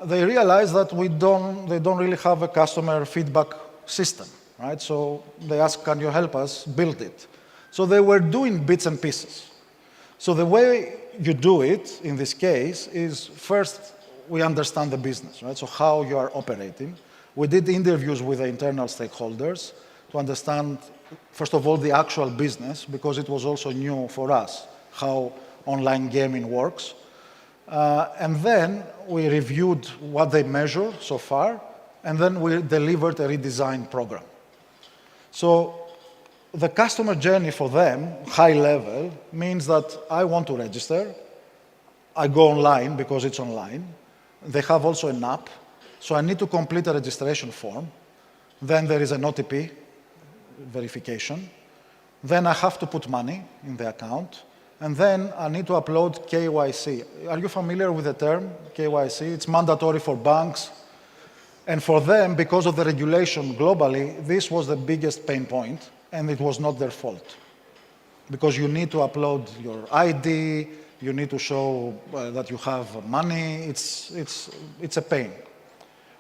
They realized that they don't really have a customer feedback system, right? So they asked, can you help us build it? So they were doing bits and pieces. So the way you do it, in this case, is first we understand the business, right? So how you are operating. We did interviews with the internal stakeholders to understand, first of all, the actual business, because it was also new for us, how online gaming works. And then we reviewed what they measure so far, and then we delivered a redesigned program. So the customer journey for them, high level, means that I want to register. I go online because it's online. They have also an app, so I need to complete a registration form. Then there is an OTP verification. Then I have to put money in the account. And then I need to upload KYC. Are you familiar with the term KYC? It's mandatory for banks. And for them, because of the regulation globally, this was the biggest pain point, and it was not their fault. Because you need to upload your ID, you need to show that you have money, it's a pain.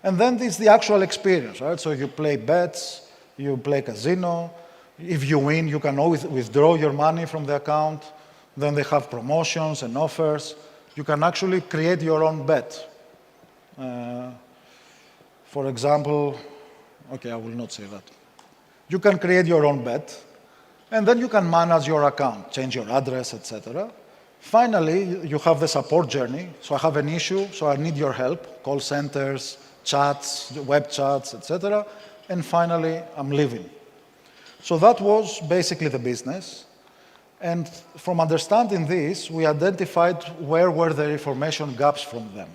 And then there's the actual experience, right? So you play bets, you play casino. If you win, you can always withdraw your money from the account. Then they have promotions and offers. You can actually create your own bet. For example, okay, I will not say that. You can create your own bet, and then you can manage your account, change your address, etc. Finally, you have the support journey. So I have an issue, so I need your help, call centers, chats, web chats, etc. And finally, I'm leaving. So that was basically the business. And from understanding this, we identified where were the information gaps from them.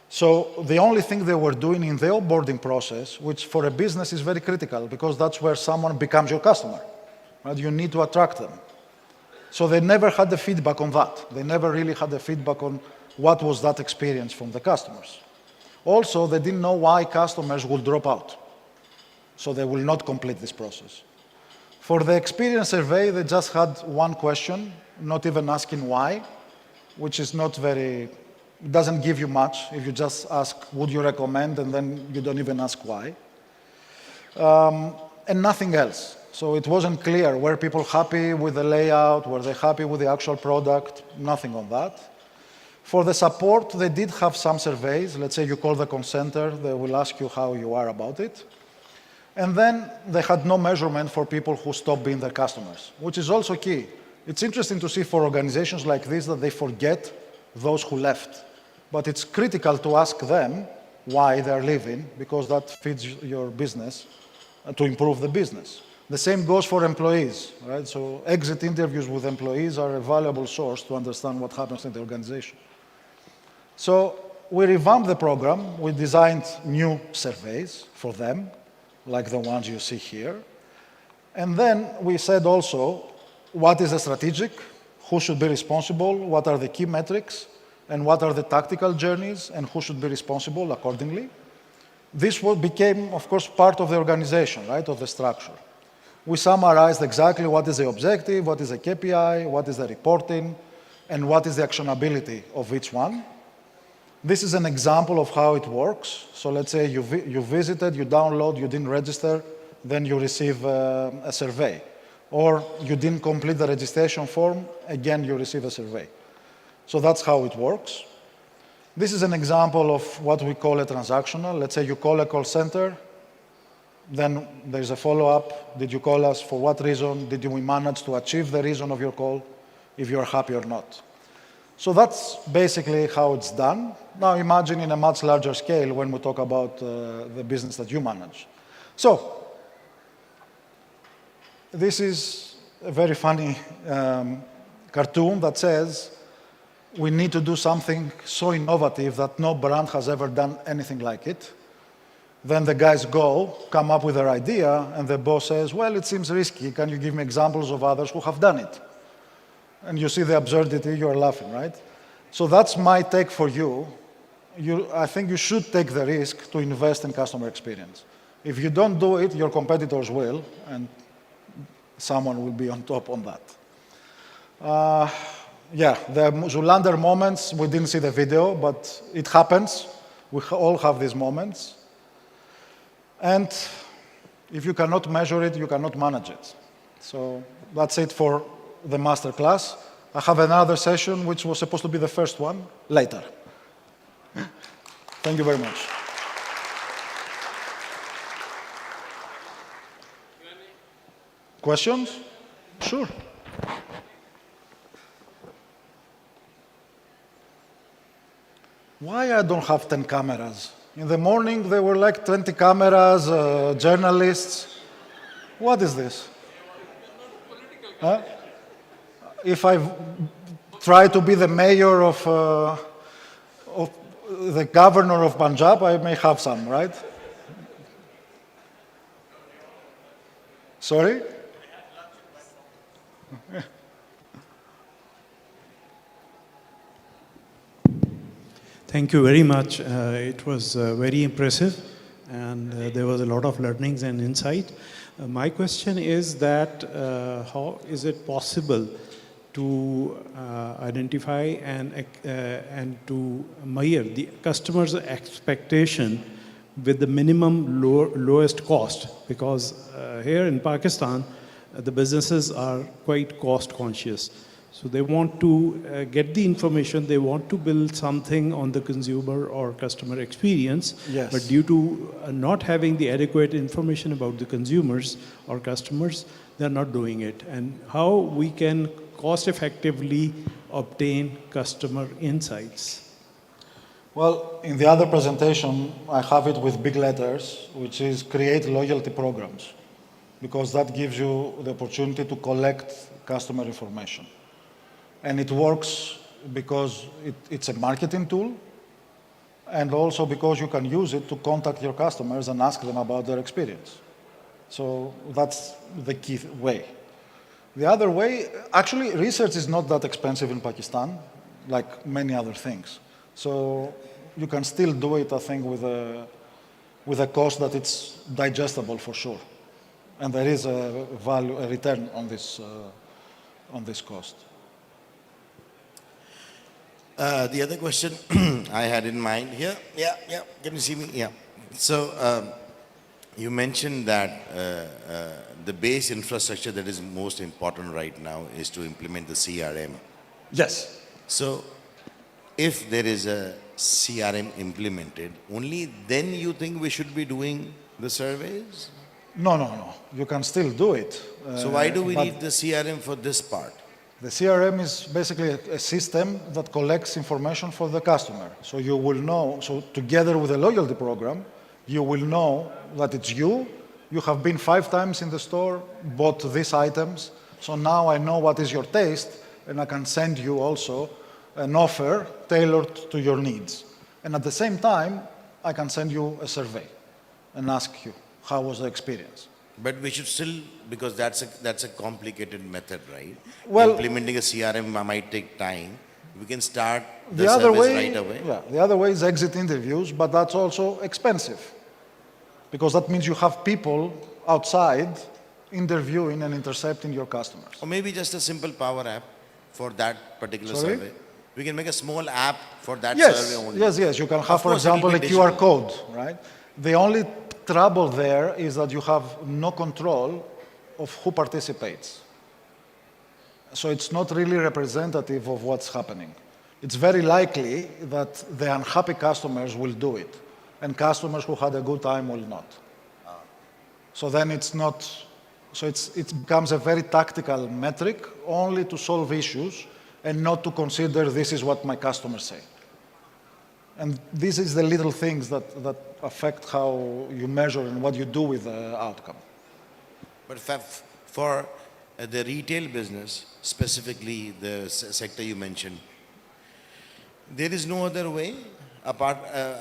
So the only thing they were doing in the onboarding process, which for a business is very critical because that's where someone becomes your customer, right? You need to attract them. So they never had the feedback on that. They never really had the feedback on what was that experience from the customers. Also, they didn't know why customers will drop out. So they will not complete this process. For the experience survey, they just had one question, not even asking why, which is not very, it doesn't give you much if you just ask, would you recommend, and then you don't even ask why. And nothing else. So it wasn't clear, were people happy with the layout, were they happy with the actual product, nothing on that. For the support, they did have some surveys. Let's say you call the call center, they will ask you how you are about it. And then they had no measurement for people who stopped being their customers, which is also key. It's interesting to see for organizations like this that they forget those who left. But it's critical to ask them why they're leaving, because that feeds your business to improve the business. The same goes for employees, right? So exit interviews with employees are a valuable source to understand what happens in the organization. So we revamped the program. We designed new surveys for them, like the ones you see here. And then we said also, what is the strategic, who should be responsible, what are the key metrics, and what are the tactical journeys, and who should be responsible accordingly. This became, of course, part of the organization, right, of the structure. We summarized exactly what is the objective, what is the KPI, what is the reporting, and what is the actionability of each one. This is an example of how it works. So let's say you visited, you download, you didn't register, then you receive a survey. Or you didn't complete the registration form, again, you receive a survey. So that's how it works. This is an example of what we call a transactional. Let's say you call a call center, then there's a follow-up. Did you call us? For what reason? Did we manage to achieve the reason of your call, if you're happy or not? So that's basically how it's done. Now imagine in a much larger scale when we talk about the business that you manage. So this is a very funny cartoon that says, we need to do something so innovative that no brand has ever done anything like it. Then the guys come up with their idea, and the boss says, well, it seems risky. Can you give me examples of others who have done it? And you see the absurdity, you're laughing, right? So that's my take for you. I think you should take the risk to invest in customer experience. If you don't do it, your competitors will, and someone will be on top on that. Yeah, the Zulander moments, we didn't see the video, but it happens. We all have these moments. And if you cannot measure it, you cannot manage it. So that's it for the master class. I have another session, which was supposed to be the first one, later. Thank you very much. Questions? Sure. Why I don't have 10 cameras? In the morning, there were like 20 cameras, journalists. What is this? Huh? If I try to be the mayor of the governor of Punjab, I may have some, right? Sorry? Thank you very much. It was very impressive, and there was a lot of learnings and insight. My question is that how is it possible to identify and to measure the customer's expectation with the minimum lowest cost? Because here in Pakistan, the businesses are quite cost conscious. So they want to get the information, they want to build something on the consumer or customer experience, yes. But due to not having the adequate information about the consumers or customers, they're not doing it. And how we can cost effectively obtain customer insights? Well, in the other presentation, I have it with big letters, which is create loyalty programs, because that gives you the opportunity to collect customer information. And it works because it's a marketing tool. and also because you can use it to contact your customers and ask them about their experience. So that's the key way. The other way, actually, research is not that expensive in Pakistan, like many other things. So you can still do it, I think, with a cost that it's digestible for sure. And there is a value, a return on this cost. The other question I had in mind here, can you see me? Yeah. So you mentioned that the base infrastructure that is most important right now is to implement the CRM. Yes. So if there is a CRM implemented, only then you think we should be doing the surveys? No. You can still do it. So why do we need the CRM for this part? The CRM is basically a system that collects information for the customer. So you will know, so together with a loyalty program, you will know that it's you have been 5 times in the store, bought these items, so now I know what is your taste, and I can send you also an offer tailored to your needs. And at the same time, I can send you a survey and ask you, how was the experience? But we should still, because that's a complicated method, right? Well, implementing a CRM might take time. We can start the the other service way, right away. Yeah, the other way is exit interviews, but that's also expensive. Because that means you have people outside interviewing and intercepting your customers. Or maybe just a simple power app for that particular Sorry? survey. We can make a small app for that Yes, survey only. yes. You can have, Of for course, it'll example, a be QR digital. code, right? The only trouble there is that you have no control of who participates. So it's not really representative of what's happening. It's very likely that the unhappy customers will do it, and customers who had a good time will not. So then it's not, so it becomes a very tactical metric only to solve issues and not to consider this is what my customers say. And this is the little things that affect how you measure and what you do with the outcome. But for the retail business, specifically the sector you mentioned, there is no other way apart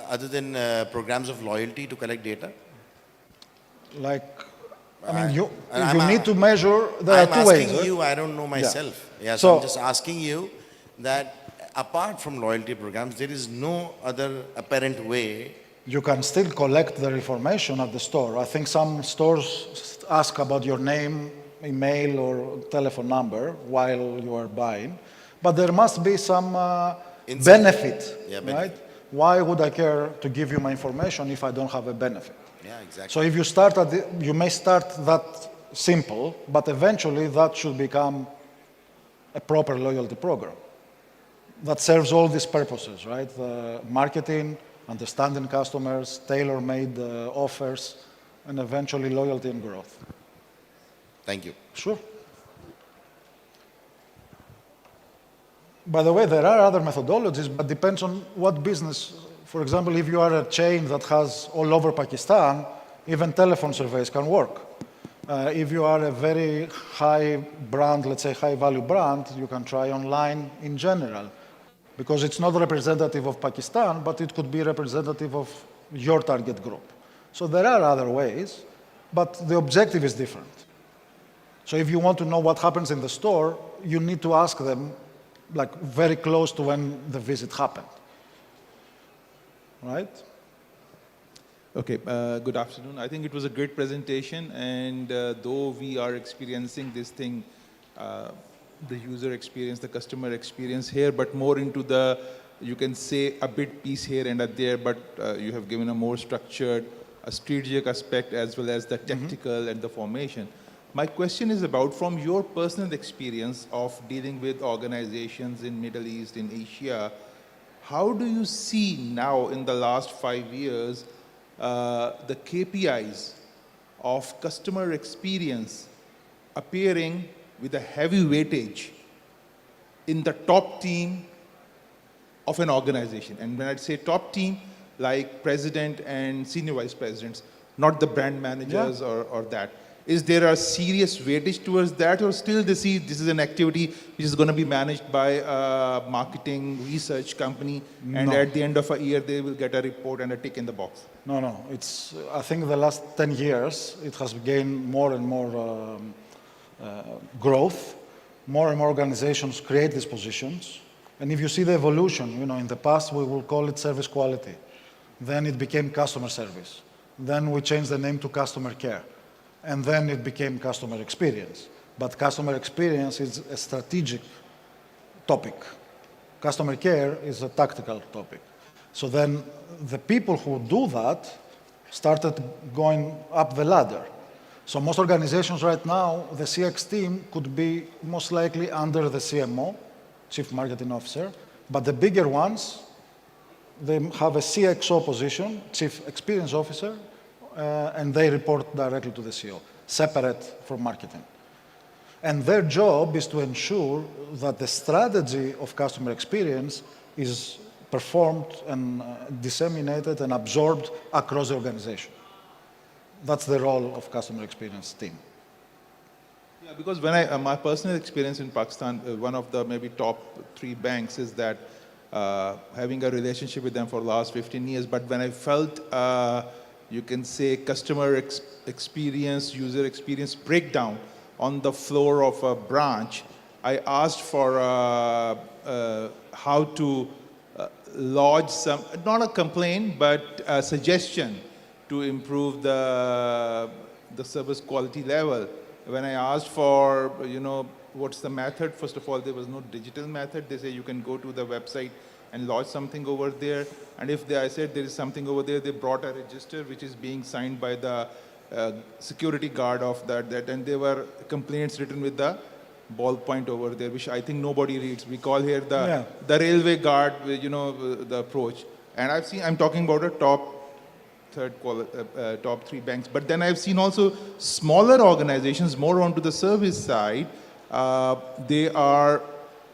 other than programs of loyalty to collect data? Like, I mean, you I'm need to measure, there are two ways. I'm asking you, I don't know myself. Yeah, so I'm just asking you that apart from loyalty programs, there is no other apparent way. You can still collect their information at the store. I think some stores ask about your name, email, or telephone number while you are buying. But there must be some benefit, right? Why would I care to give you my information if I don't have a benefit? Yeah, exactly. So if you you may start that simple, but eventually that should become a proper loyalty program that serves all these purposes, right? Marketing, understanding customers, tailor-made offers, and eventually loyalty and growth. Thank you. Sure. By the way, there are other methodologies, but depends on what business. For example, if you are a chain that has all over Pakistan, even telephone surveys can work. If you are a very high brand, let's say high-value brand, you can try online in general, because it's not representative of Pakistan, but it could be representative of your target group. So there are other ways, but the objective is different. So if you want to know what happens in the store, you need to ask them like very close to when the visit happened. Right? Okay, good afternoon. I think it was a great presentation, and though we are experiencing this thing, the user experience, the customer experience here, but more into the, you can say a bit piece here and there, but you have given a more structured, a strategic aspect as well as the tactical and the formation. My question is about, from your personal experience of dealing with organizations in Middle East, in Asia, how do you see now in the last 5 years the KPIs of customer experience appearing with a heavy weightage in the top team of an organization? And when I say top team, like president and senior vice presidents, not the brand managers or that. is there a serious weightage towards that, or still they see this is an activity which is going to be managed by a marketing research company, and No. at the end of a year they will get a report and a tick in the box? No, no. I think the last 10 years, it has gained more and more growth. More and more organizations create these positions. And if you see the evolution, in the past we will call it service quality. Then it became customer service. Then we changed the name to customer care. And then it became customer experience. But customer experience is a strategic topic. Customer care is a tactical topic. So then the people who do that started going up the ladder. So most organizations right now, the CX team could be most likely under the CMO, Chief Marketing Officer, but the bigger ones, they have a CXO position, Chief Experience Officer, and they report directly to the CEO, separate from marketing. And their job is to ensure that the strategy of customer experience is performed and disseminated and absorbed across the organization. That's the role of customer experience team. Yeah, because when my personal experience in Pakistan, one of the maybe top 3 banks is that having a relationship with them for the last 15 years, but when I felt, you can say, customer experience, user experience breakdown on the floor of a branch, I asked for how to lodge some, not a complaint, but a suggestion to improve the service quality level. When I asked for, what's the method, first of all, there was no digital method. They say you can go to the website and lodge something over there. And if I said there is something over there, they brought a register which is being signed by the security guard of that, and there were complaints written with the ballpoint over there, which I think nobody reads. We call here the railway guard, the approach. And I'm talking about a top 3 banks. But then I've seen also smaller organizations, more onto the service side, they are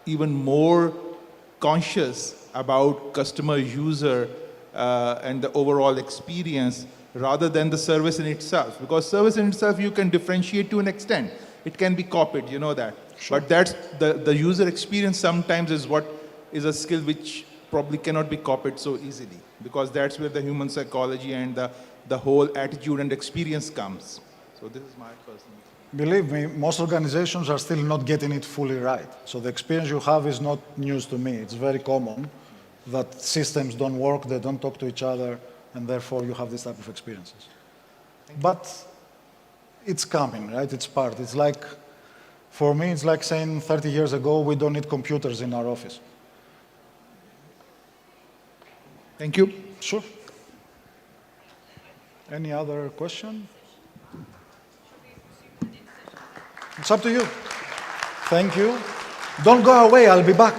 even more conscious about customer user and the overall experience rather than the service in itself. Because service in itself you can differentiate to an extent. It can be copied, you know that. Sure. But that's the user experience sometimes is what is a skill which probably cannot be copied so easily, because that's where the human psychology and the whole attitude and experience comes. So this is my personal. Believe me, most organizations are still not getting it fully right. So the experience you have is not news to me. It's very common that systems don't work, they don't talk to each other, and therefore you have this type of experiences. But it's coming, right? It's part. It's like, for me, it's like saying 30 years ago, we don't need computers in our office. Thank you. Sure. Any other question? It's up to you. Thank you. Don't go away, I'll be back.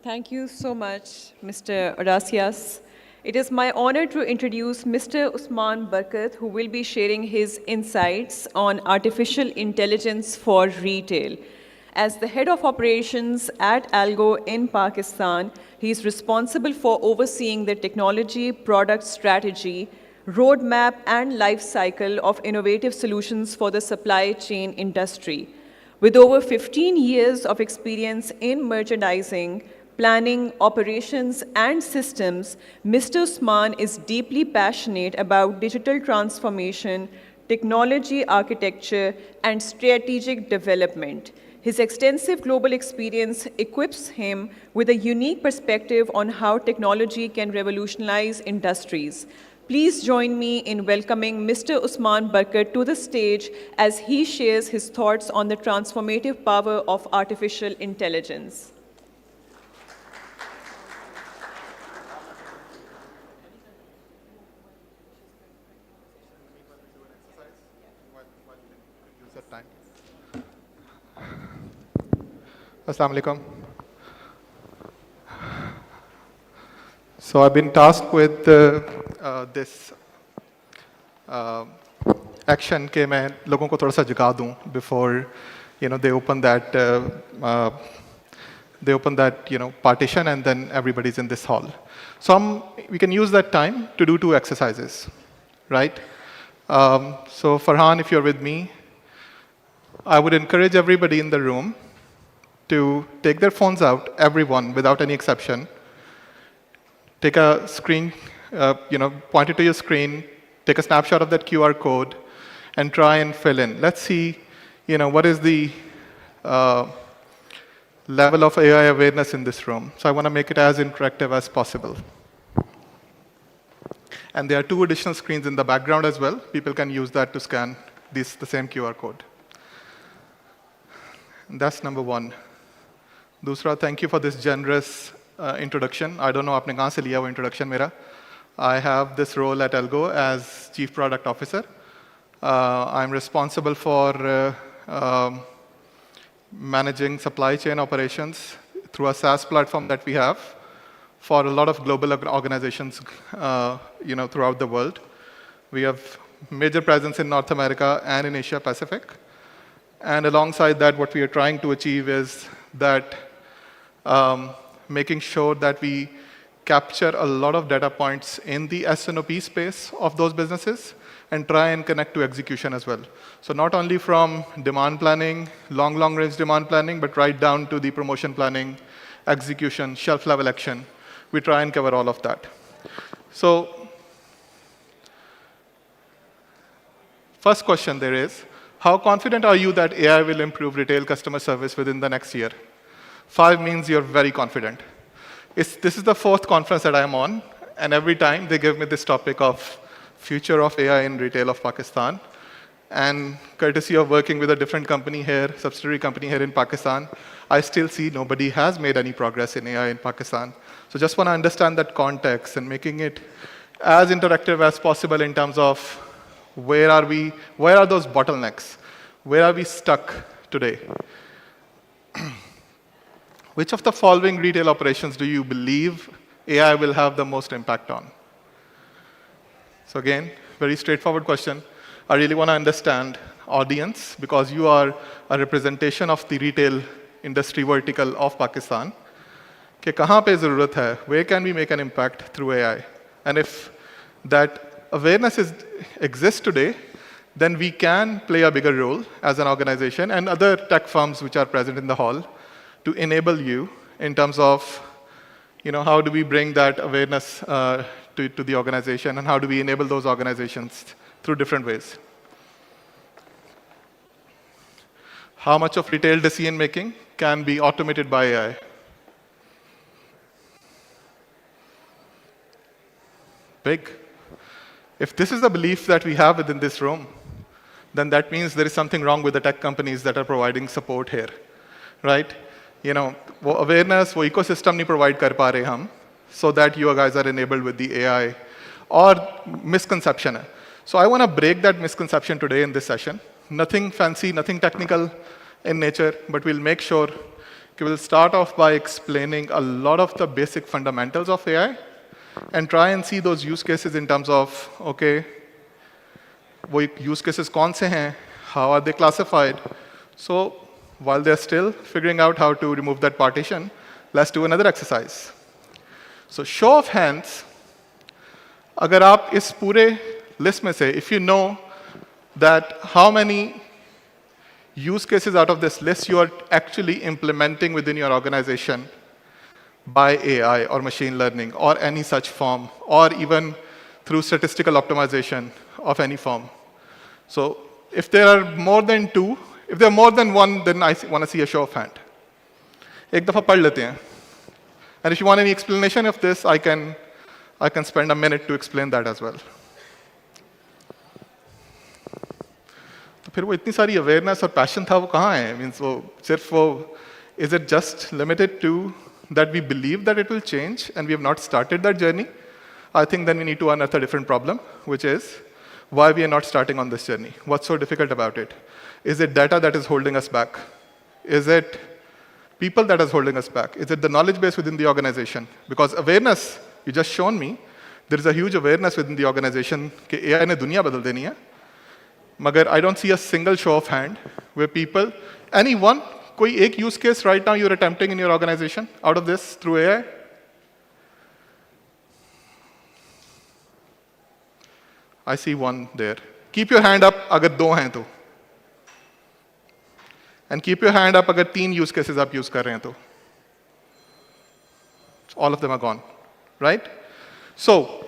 Thank you so much, Mr. Audacias. It is my honor to introduce Mr. Usman Barkat, who will be sharing his insights on artificial intelligence for retail. As the head of operations at Algo in Pakistan, he is responsible for overseeing the technology, product strategy, roadmap, and life cycle of innovative solutions for the supply chain industry. With over 15 years of experience in merchandising, planning, operations, and systems, Mr. Usman is deeply passionate about digital transformation, technology architecture, and strategic development. His extensive global experience equips him with a unique perspective on how technology can revolutionize industries. Please join me in welcoming Mr. Usman Barkat to the stage as he shares his thoughts on the transformative power of artificial intelligence. Assalamu alaikum. So I've been tasked with this action कि मैं लोगों को थोड़ा सा जगा दूं before they open that they open that partition, and then everybody's in this hall. So we can use that time to do 2 exercises, right? So Farhan, if you're with me, I would encourage everybody in the room to take their phones out, everyone, without any exception. Take a screen, point it to your screen, take a snapshot of that QR code, and try and fill in. Let's see, what is the level of AI awareness in this room. So I want to make it as interactive as possible. And there are 2 additional screens in the background as well. People can use that to scan the same QR code. And that's number 1. Dusra, thank you for this generous introduction. I don't know आपने कहाँ से लिया वो introduction मेरा. I have this role at Elgo as Chief Product Officer. I'm responsible for managing supply chain operations through a SaaS platform that we have for a lot of global organizations throughout the world. We have major presence in North America and in Asia Pacific. And alongside that, what we are trying to achieve is that making sure that we capture a lot of data points in the S&OP space of those businesses and try and connect to execution as well. So not only from demand planning, long range demand planning, but right down to the promotion planning, execution, shelf level action. We try and cover all of that. So first question there is, how confident are you that AI will improve retail customer service within the next year? 5 means you're very confident. This is the 4th conference that I'm on, and every time they give me this topic of future of AI in retail of Pakistan. And courtesy of working with a different company here, subsidiary company here in Pakistan, I still see nobody has made any progress in AI in Pakistan. So just want to understand that context and making it as interactive as possible in terms of where are those bottlenecks? Where are we stuck today? Which of the following retail operations do you believe AI will have the most impact on? So again, very straightforward question. I really want to understand audience because you are a representation of the retail industry vertical of Pakistan. कि कहाँ पे ज़रूरत है? Where can we make an impact through AI? And if that awareness exists today, then we can play a bigger role as an organization and other tech firms which are present in the hall to enable you in terms of, how do we bring that awareness to the organization and how do we enable those organizations through different ways. How much of retail decision making can be automated by AI? Big. If this is the belief that we have within this room, then that means there is something wrong with the tech companies that are providing support here, right? वो awareness, वो ecosystem नहीं provide कर पा रहे हम, so that you guys are enabled with the AI, or misconception है. So I want to break that misconception today in this session. Nothing fancy, nothing technical in nature, but we'll make sure we'll start off by explaining a lot of the basic fundamentals of AI and try and see those use cases in terms of, okay, वो use cases कौन से हैं, how are they classified? So while they're still figuring out how to remove that partition, let's do another exercise. So show of hands, अगर आप इस पूरे list में से, if you know that how many use cases out of this list you are actually implementing within your organization by AI or machine learning or any such form, or even through statistical optimization of any form. So if there are more than 2, if there are more than 1, then I want to see a show of hand. एक दफ़ा पढ़ लेते हैं. And if you want any explanation of this, I can spend a minute to explain that as well. तो फिर वो इतनी सारी awareness और passion था वो कहाँ है? Means वो सिर्फ वो, is it just limited to that we believe that it will change and we have not started that journey? I think then we need to unearth a different problem, which is why we are not starting on this journey. What's so difficult about it? Is it data that is holding us back? Is it people that is holding us back? Is it the knowledge base within the organization? Because awareness, you just shown me, there is a huge awareness within the organization कि AI ने दुनिया बदल देनी है. मगर I don't see a single show of hand where people, anyone कोई एक use case right now you're attempting in your organization out of this through AI? I see one there. Keep your hand up अगर दो हैं तो. And keep your hand up अगर 3 use cases आप use कर रहे हैं तो. All of them are gone, right? So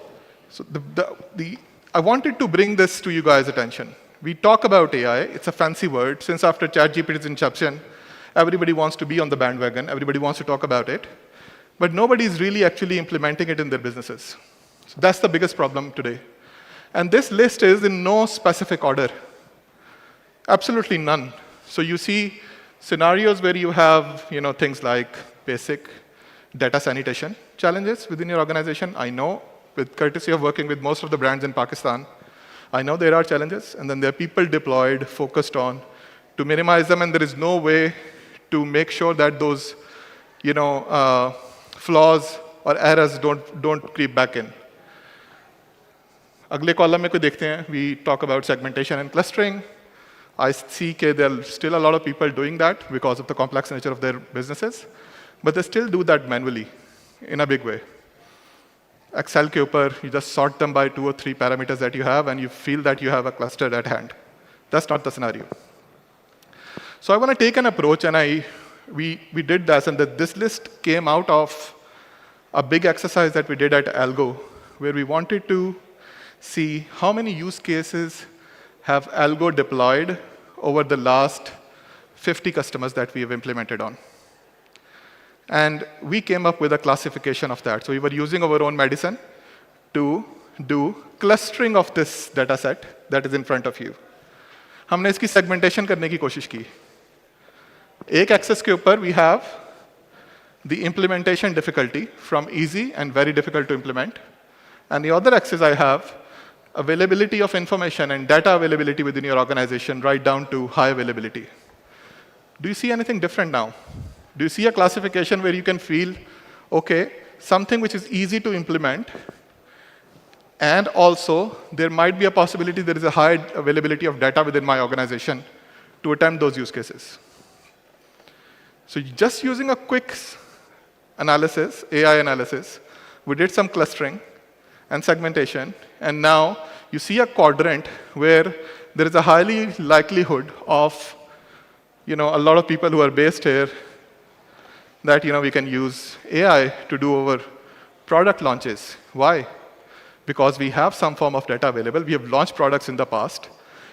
I wanted to bring this to you guys' attention. We talk about AI, it's a fancy word. Since after ChatGPT's inception, everybody wants to be on the bandwagon, everybody wants to talk about it, but nobody is really actually implementing it in their businesses. So that's the biggest problem today. And this list is in no specific order, absolutely none. So you see scenarios where you have things like basic data sanitation challenges within your organization. I know, with courtesy of working with most of the brands in Pakistan, I know there are challenges, and then there are people deployed, focused on, to minimize them, and there is no way to make sure that those flaws or errors don't creep back in. अगले column में कोई देखते हैं, we talk about segmentation and clustering. I see that there are still a lot of people doing that because of the complex nature of their businesses, but they still do that manually in a big way. Excel के ऊपर, you just sort them by 2 or 3 parameters that you have, and you feel that you have a cluster at hand. That's not the scenario. So I want to take an approach, and we did this, and this list came out of a big exercise that we did at Algo, where we wanted to see how many use cases have Algo deployed over the last 50 customers that we have implemented on. And we came up with a classification of that. So we were using our own medicine to do clustering of this data set that is in front of you. हमने इसकी segmentation करने की कोशिश की. एक axis के ऊपर we have the implementation difficulty from easy and very difficult to implement. And the other axis I have availability of information and data availability within your organization right down to high availability. Do you see anything different now? Do you see a classification where you can feel, okay, something which is easy to implement, and also there might be a possibility there is a high availability of data within my organization to attempt those use cases? So just using a quick analysis, AI analysis, we did some clustering and segmentation, and now you see a quadrant where there is a highly likelihood of a lot of people who are based here that we can use AI to do our product launches. Why? Because we have some form of data available. We have launched products in the past.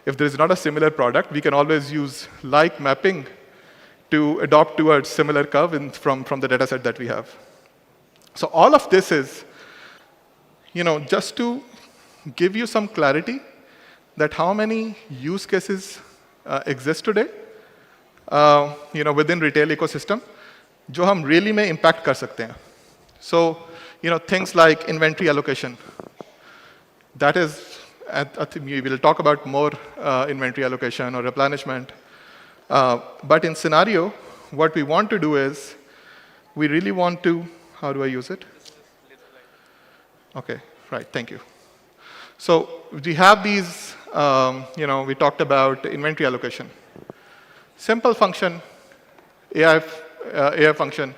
If there is not a similar product, we can always use like mapping to adopt towards similar curve from the data set that we have. So all of this is just to give you some clarity that how many use cases exist today within retail ecosystem जो हम really में impact कर सकते हैं. So things like inventory allocation. That is, I think we will talk about more inventory allocation or replenishment. But in scenario, what we want to do is, we really want to, how do I use it? Okay, right, thank you. So we have these, we talked about inventory allocation. Simple function, AI function.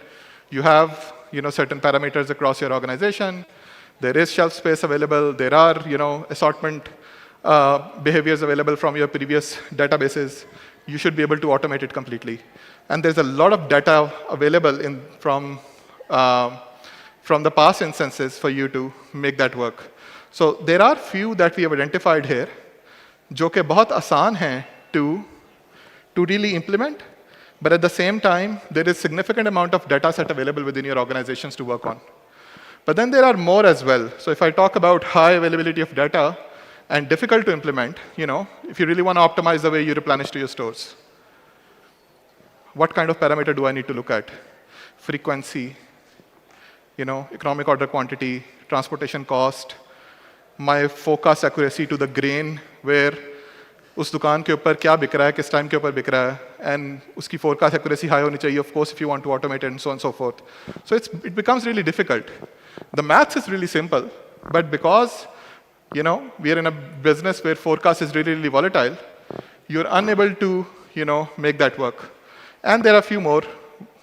You have, certain parameters across your organization. There is shelf space available. There are, assortment behaviors available from your previous databases. You should be able to automate it completely. And there's a lot of data available from the past instances for you to make that work. So there are few that we have identified here, जो कि बहुत आसान हैं to really implement, but at the same time, there is significant amount of data set available within your organizations to work on. But then there are more as well. So if I talk about high availability of data and difficult to implement, if you really want to optimize the way you replenish to your stores, what kind of parameter do I need to look at? Frequency, economic order quantity, transportation cost, my forecast accuracy to the grain, where उस दुकान के ऊपर क्या बिक रहा है, किस time के ऊपर बिक रहा है, and उसकी forecast accuracy high होनी चाहिए, of course, if you want to automate it, and so on and so forth. So it becomes really difficult. The maths is really simple, but because we are in a business where forecast is really, really volatile, you're unable to make that work. And there are a few more,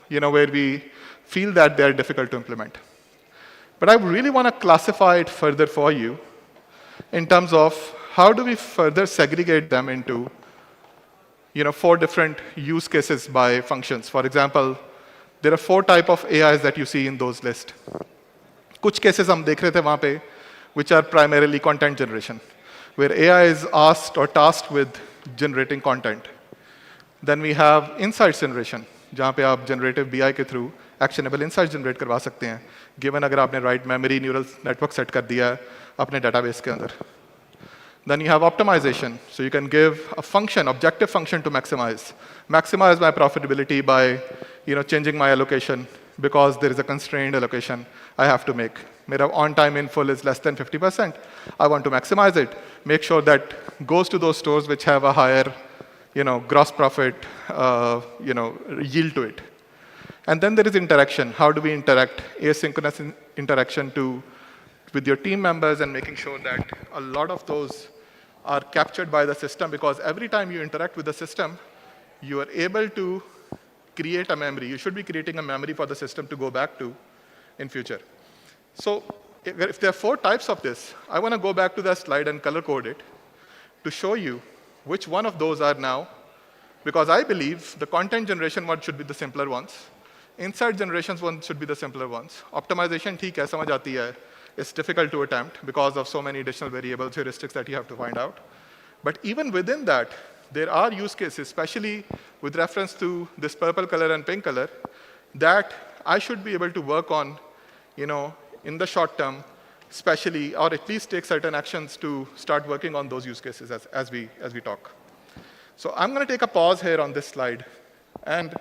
where we feel that they're difficult to implement. But I really want to classify it further for you in terms of how do we further segregate them into 4 different use cases by functions. For example, there are 4 types of AIs that you see in those lists. कुछ cases हम देख रहे थे वहाँ पे, which are primarily content generation, where AI is asked or tasked with generating content. Then we have insights generation, जहाँ पे आप generative BI के through actionable insights generate करवा सकते हैं, given अगर आपने right memory neural network set कर दिया है अपने database के अंदर. Then you have optimization, so you can give a function, objective function to maximize my profitability by changing my allocation because there is a constrained allocation I have to make. Mera on time in full is less than 50%. I want to maximize it, make sure that goes to those stores which have a higher gross profit yield to it. And then there is interaction. How do we interact? Asynchronous interaction with your team members and making sure that a lot of those are captured by the system, because every time you interact with the system, you are able to create a memory. You should be creating a memory for the system to go back to in future. So if there are 4 types of this, I want to go back to that slide and color code it to show you which one of those are now, because I believe the content generation one should be the simpler ones. Insight generations one should be the simpler ones. Optimization, ठीक है, समझ आती है. It's difficult to attempt because of so many additional variables, heuristics that you have to find out. But even within that, there are use cases, especially with reference to this purple color and pink color, that I should be able to work on, in the short term, especially, or at least take certain actions to start working on those use cases as we talk. So I'm going to take a pause here on this slide and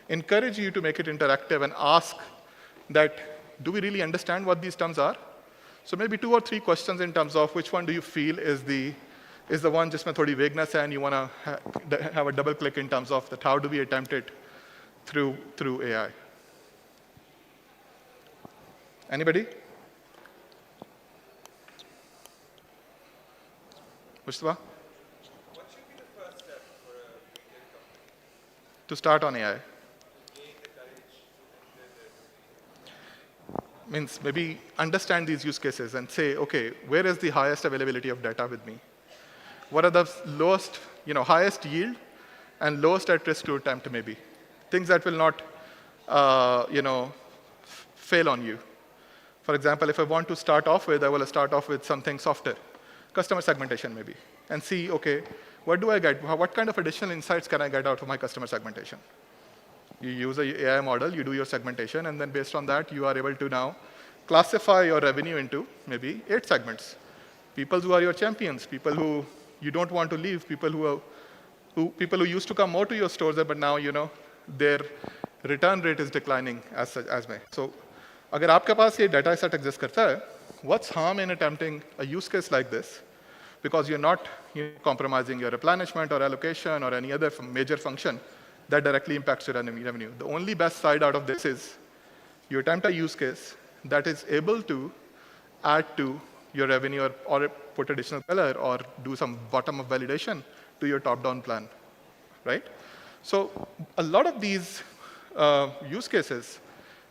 encourage you to make it interactive and ask that, do we really understand what these terms are? So maybe 2 or 3 questions in terms of which one do you feel is the one just thodi vagueness hai and you want to have a double click in terms of that how do we attempt it through AI. Anybody? Mustafa? What should be the first step for a retail company? To start on AI. Means maybe understand these use cases and say, okay, where is the highest availability of data with me? What are the lowest, highest yield and lowest at risk to attempt maybe? Things that will not, fail on you. For example, if I want to start off with, I will start off with something softer, customer segmentation maybe, and see, okay, what do I get? What kind of additional insights can I get out of my customer segmentation? You use an AI model, you do your segmentation, and then based on that, you are able to now classify your revenue into maybe 8 segments. People who are your champions, people who you don't want to leave, people who used to come more to your stores, but now, their return rate is declining as may. So, अगर आपके पास ये data set exists करता है, what's harm in attempting a use case like this? Because you're not compromising your replenishment or allocation or any other major function that directly impacts your revenue. The only best side out of this is you attempt a use case that is able to add to your revenue or put additional color or do some bottom-up validation to your top-down plan, right? So a lot of these use cases,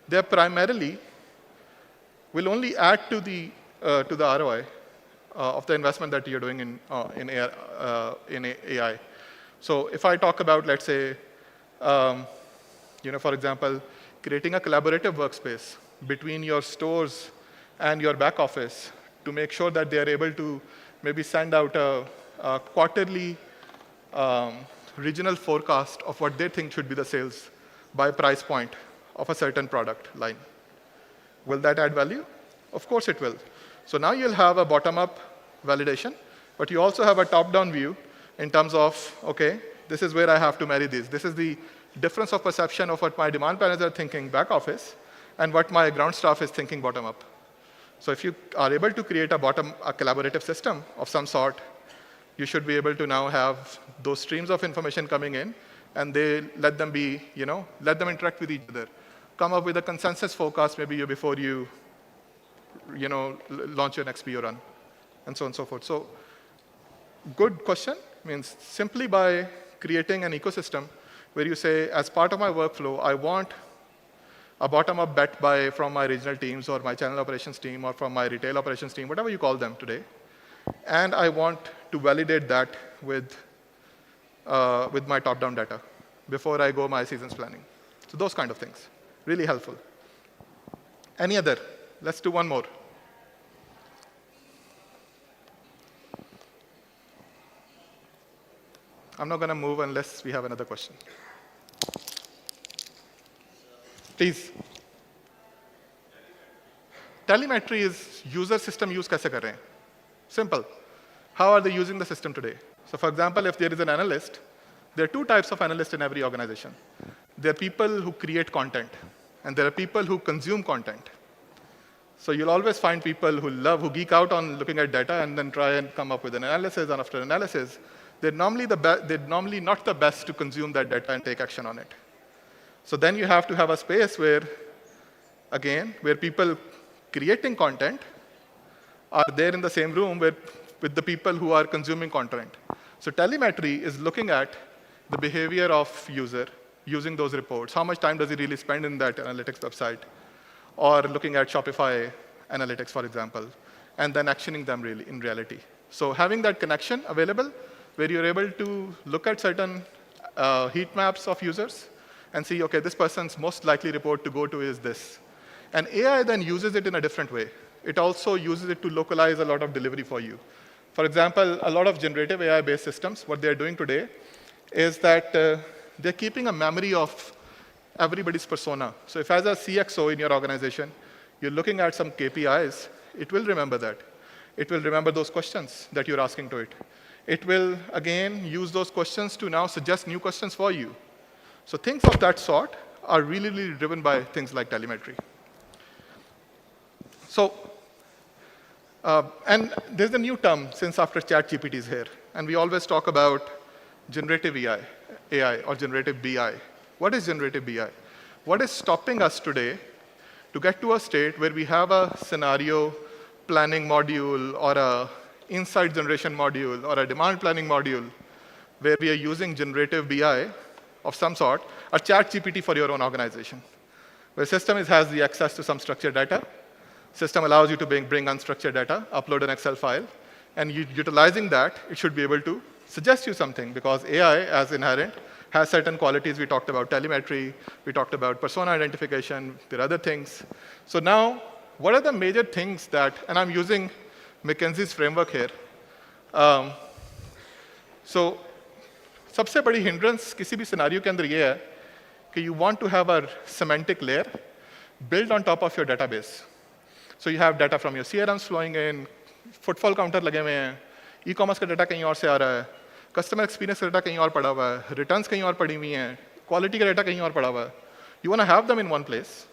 they're primarily will only add to the ROI of the investment that you're doing in AI. So if I talk about, let's say, for example, creating a collaborative workspace between your stores and your back office to make sure that they are able to maybe send out a quarterly regional forecast of what they think should be the sales by price point of a certain product line. Will that add value? Of course it will. So now you'll have a bottom-up validation, but you also have a top-down view in terms of, okay, this is where I have to marry these. This is the difference of perception of what my demand planners are thinking back office and what my ground staff is thinking bottom-up. So if you are able to create a collaborative system of some sort, you should be able to now have those streams of information coming in, and they let them be, let them interact with each other. Come up with a consensus forecast maybe before you, launch your next PO run, and so on and so forth. So good question. Means simply by creating an ecosystem where you say, as part of my workflow, I want a bottom-up bet from my regional teams or my channel operations team or from my retail operations team, whatever you call them today. And I want to validate that with my top-down data before I go my seasons planning. So those kind of things, really helpful. Any other? Let's do one more. I'm not going to move unless we have another question. Please. Telemetry is user system use kaise kar rahe hain? Simple. How are they using the system today? So for example, if there is an analyst, there are two types of analysts in every organization. There are people who create content, and there are people who consume content. So you'll always find people who geek out on looking at data and then try and come up with an analysis, and after analysis, they're normally not the best to consume that data and take action on it. So then you have to have a space where people creating content are there in the same room with the people who are consuming content. So telemetry is looking at the behavior of user using those reports. How much time does he really spend in that analytics website? Or looking at Shopify analytics, for example, and then actioning them in reality. So having that connection available where you're able to look at certain heat maps of users and see, okay, this person's most likely report to go to is this. And AI then uses it in a different way. It also uses it to localize a lot of delivery for you. For example, a lot of generative AI-based systems, what they're doing today is that they're keeping a memory of everybody's persona. So if as a CXO in your organization, you're looking at some KPIs, it will remember that. It will remember those questions that you're asking to it. It will, again, use those questions to now suggest new questions for you. So things of that sort are really, really driven by things like telemetry. So, and there's a new term since after ChatGPT is here. And we always talk about generative AI or generative BI. What is generative BI? What is stopping us today to get to a state where we have a scenario planning module or a insight generation module or a demand planning module where we are using generative BI of some sort, or ChatGPT for your own organization, where system has the access to some structured data. System allows you to bring unstructured data, upload an Excel file, and utilizing that, it should be able to suggest you something because AI, as inherent, has certain qualities. We talked about telemetry, we talked about persona identification, there are other things. So now, what are the major things that, and I'm using McKinsey's framework here. So, सबसे बड़ी hindrance किसी भी scenario के अंदर ये है कि you want to have a semantic layer built on top of your database. So you have data from your CRMs flowing in, footfall counter लगे हुए हैं, e-commerce का data कहीं और से आ रहा है, customer experience का data कहीं और पड़ा हुआ है, returns कहीं और पड़ी हुई हैं, quality का data कहीं और पड़ा हुआ है. You want to have them in one place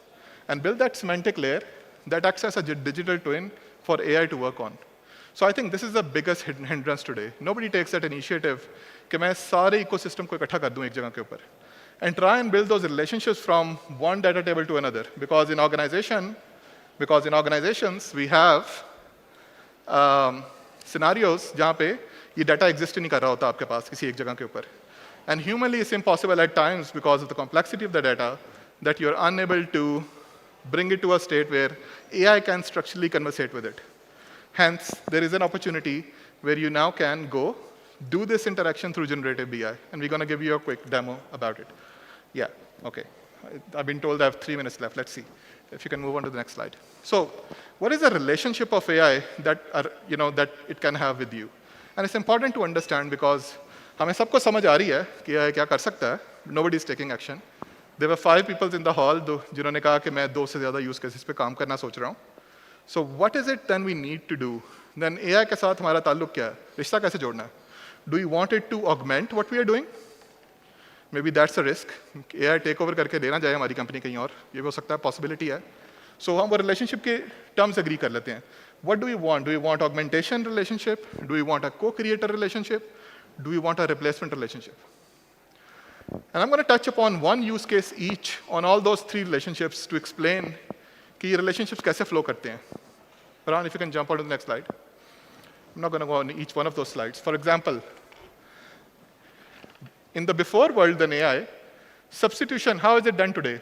and build that semantic layer that acts as a digital twin for AI to work on. So I think this is the biggest hindrance today. Nobody takes that initiative कि मैं सारे ecosystem को इकट्ठा कर दूं एक जगह के ऊपर and try and build those relationships from one data table to another. Because in organizations we have scenarios जहाँ पे ये data exist नहीं कर रहा होता आपके पास किसी एक जगह के ऊपर. And humanly it's impossible at times because of the complexity of the data that you're unable to bring it to a state where AI can structurally conversate with it. Hence, there is an opportunity where you now can go do this interaction through generative BI. And we're going to give you a quick demo about it. Yeah, OK. I've been told I have 3 minutes left. Let's see if you can move on to the next slide. So what is the relationship of AI that it can have with you? And it's important to understand because हमें सबको समझ आ रही है कि AI क्या कर सकता है. Nobody is taking action. There were 5 people in the hall जिन्होंने कहा कि मैं 2 से ज़्यादा use cases पे काम करना सोच रहा हूँ. So what is it then we need to do? Then AI के साथ हमारा ताल्लुक क्या है? रिश्ता कैसे जोड़ना है? Do you want it to augment what we are doing? Maybe that's a risk. AI take over करके लेना जाए हमारी कंपनी कहीं और. ये भी हो सकता है, possibility है. So हम वो relationship के terms agree कर लेते हैं. What do we want? Do we want augmentation relationship? Do we want a co-creator relationship? Do we want a replacement relationship? And I'm going to touch upon one use case each on all those 3 relationships to explain कि ये relationships कैसे flow करते हैं. Ron, if you can jump on to the next slide. I'm not going to go on each one of those slides. For example, in the before world than AI, Substitution, how is it done today?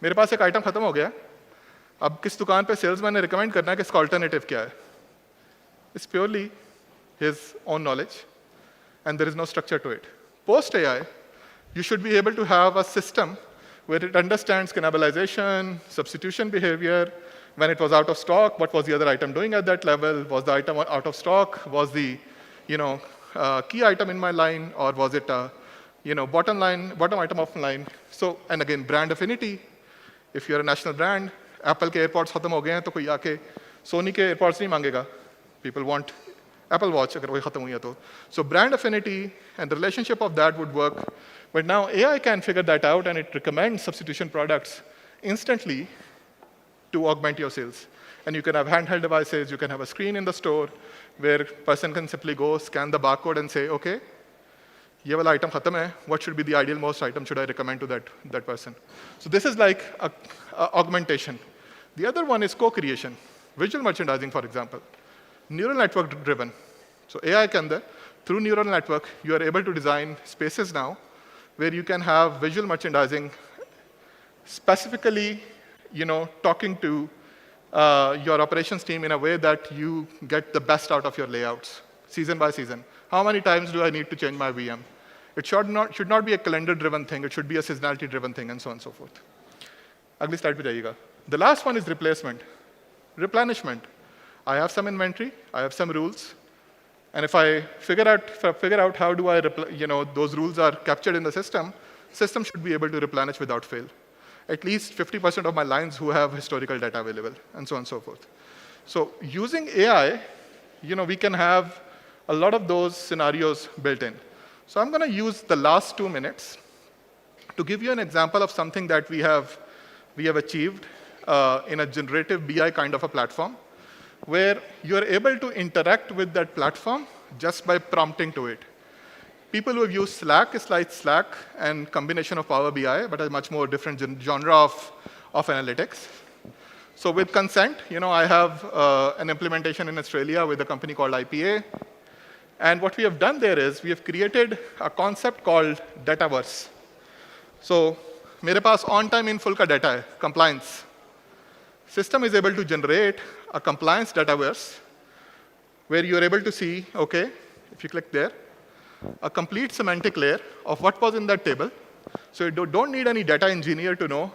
मेरे पास एक item खत्म हो गया, अब किस दुकान पे salesman ने रिकमेंड करना है कि इसका अल्टरनेटिव क्या है? It's purely his own knowledge, and there is no structure to it. Post AI, you should be able to have a system where it understands cannibalization, substitution behavior, when it was out of stock, what was the other item doing at that level? Was the item out of stock? Was the key item in my line, or was it bottom item of line? So, and again, brand affinity. If you're a national brand, Apple के AirPods खत्म हो गए हैं तो कोई आके Sony के AirPods नहीं मांगेगा. People want Apple Watch अगर वही खत्म हुई है तो. So brand affinity and the relationship of that would work. But now AI can figure that out, and it recommends substitution products instantly to augment your sales. And you can have handheld devices, you can have a screen in the store where person can simply go scan the barcode and say, okay, ये वाला item खत्म है, what should be the ideal most item should I recommend to that person? So this is like a augmentation. The other one is co-creation. Visual merchandising, for example. Neural network driven. So AI can, through neural network, you are able to design spaces now where you can have visual merchandising specifically, talking to your operations team in a way that you get the best out of your layouts, season by season. How many times do I need to change my VM? It should not be a calendar-driven thing. It should be a seasonality-driven thing, and so on and so forth. Agli slide pe jayega. The last one is replacement, replenishment. I have some inventory, I have some rules, and if I figure out how do I, those rules are captured in the system should be able to replenish without fail. At least 50% of my lines who have historical data available, and so on and so forth. So using AI, we can have a lot of those scenarios built in. So I'm going to use the last 2 minutes to give you an example of something that we have achieved in a generative BI kind of a platform, where you're able to interact with that platform just by prompting to it. People who have used Slack is like Slack and combination of Power BI, but a much more different genre of analytics. So with consent, I have an implementation in Australia with a company called IPA. And what we have done there is we have created a concept called Dataverse. So मेरे पास on time in full का data है, compliance. System is able to generate a compliance Dataverse where you are able to see, okay, if you click there, a complete semantic layer of what was in that table. So you don't need any data engineer to know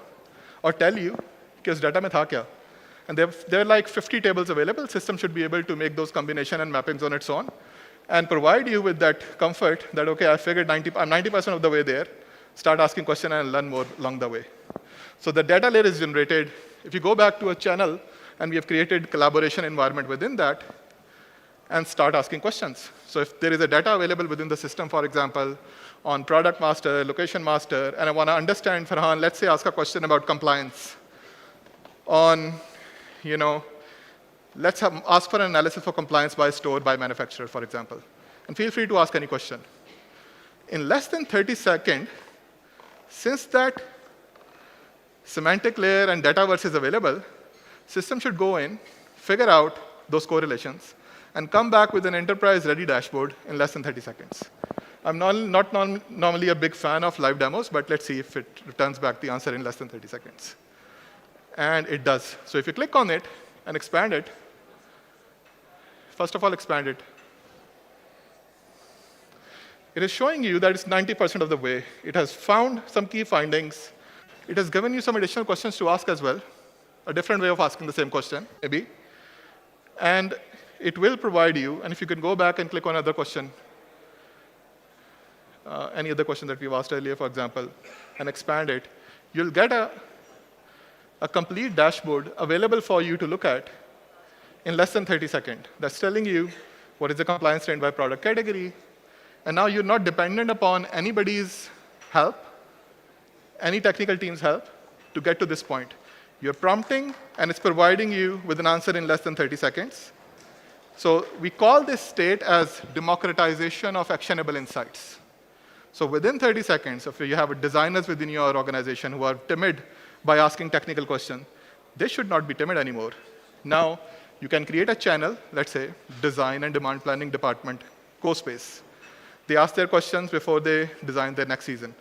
or tell you कि उस data में था क्या. And there are like 50 tables available. System should be able to make those combination and mappings on its own and provide you with that comfort that, okay, I figured I'm 90% of the way there. Start asking questions and learn more along the way. So the data layer is generated. If you go back to a channel, and we have created collaboration environment within that, and start asking questions. So if there is a data available within the system, for example, on product master, location master, and I want to understand, Farhan, let's say ask a question about compliance on, let's ask for an analysis for compliance by store, by manufacturer, for example. And feel free to ask any question. In less than 30 seconds, since that semantic layer and Dataverse is available, system should go in, figure out those correlations, and come back with an enterprise-ready dashboard in less than 30 seconds. I'm not normally a big fan of live demos, but let's see if it returns back the answer in less than 30 seconds. And it does. So if you click on it and expand it, first of all, expand it. It is showing you that it's 90% of the way. It has found some key findings. It has given you some additional questions to ask as well, a different way of asking the same question, maybe. And it will provide you, and if you can go back and click on another question, any other question that we've asked earlier, for example, and expand it, you'll get a complete dashboard available for you to look at in less than 30 seconds. That's telling you what is the compliance trend by product category. And now you're not dependent upon anybody's help, any technical team's help, to get to this point. You're prompting, and it's providing you with an answer in less than 30 seconds. So we call this state as democratization of actionable insights. So within 30 seconds, if you have designers within your organization who are timid by asking technical questions, they should not be timid anymore. Now, you can create a channel, let's say, design and demand planning department, co-space. They ask their questions before they design their next season.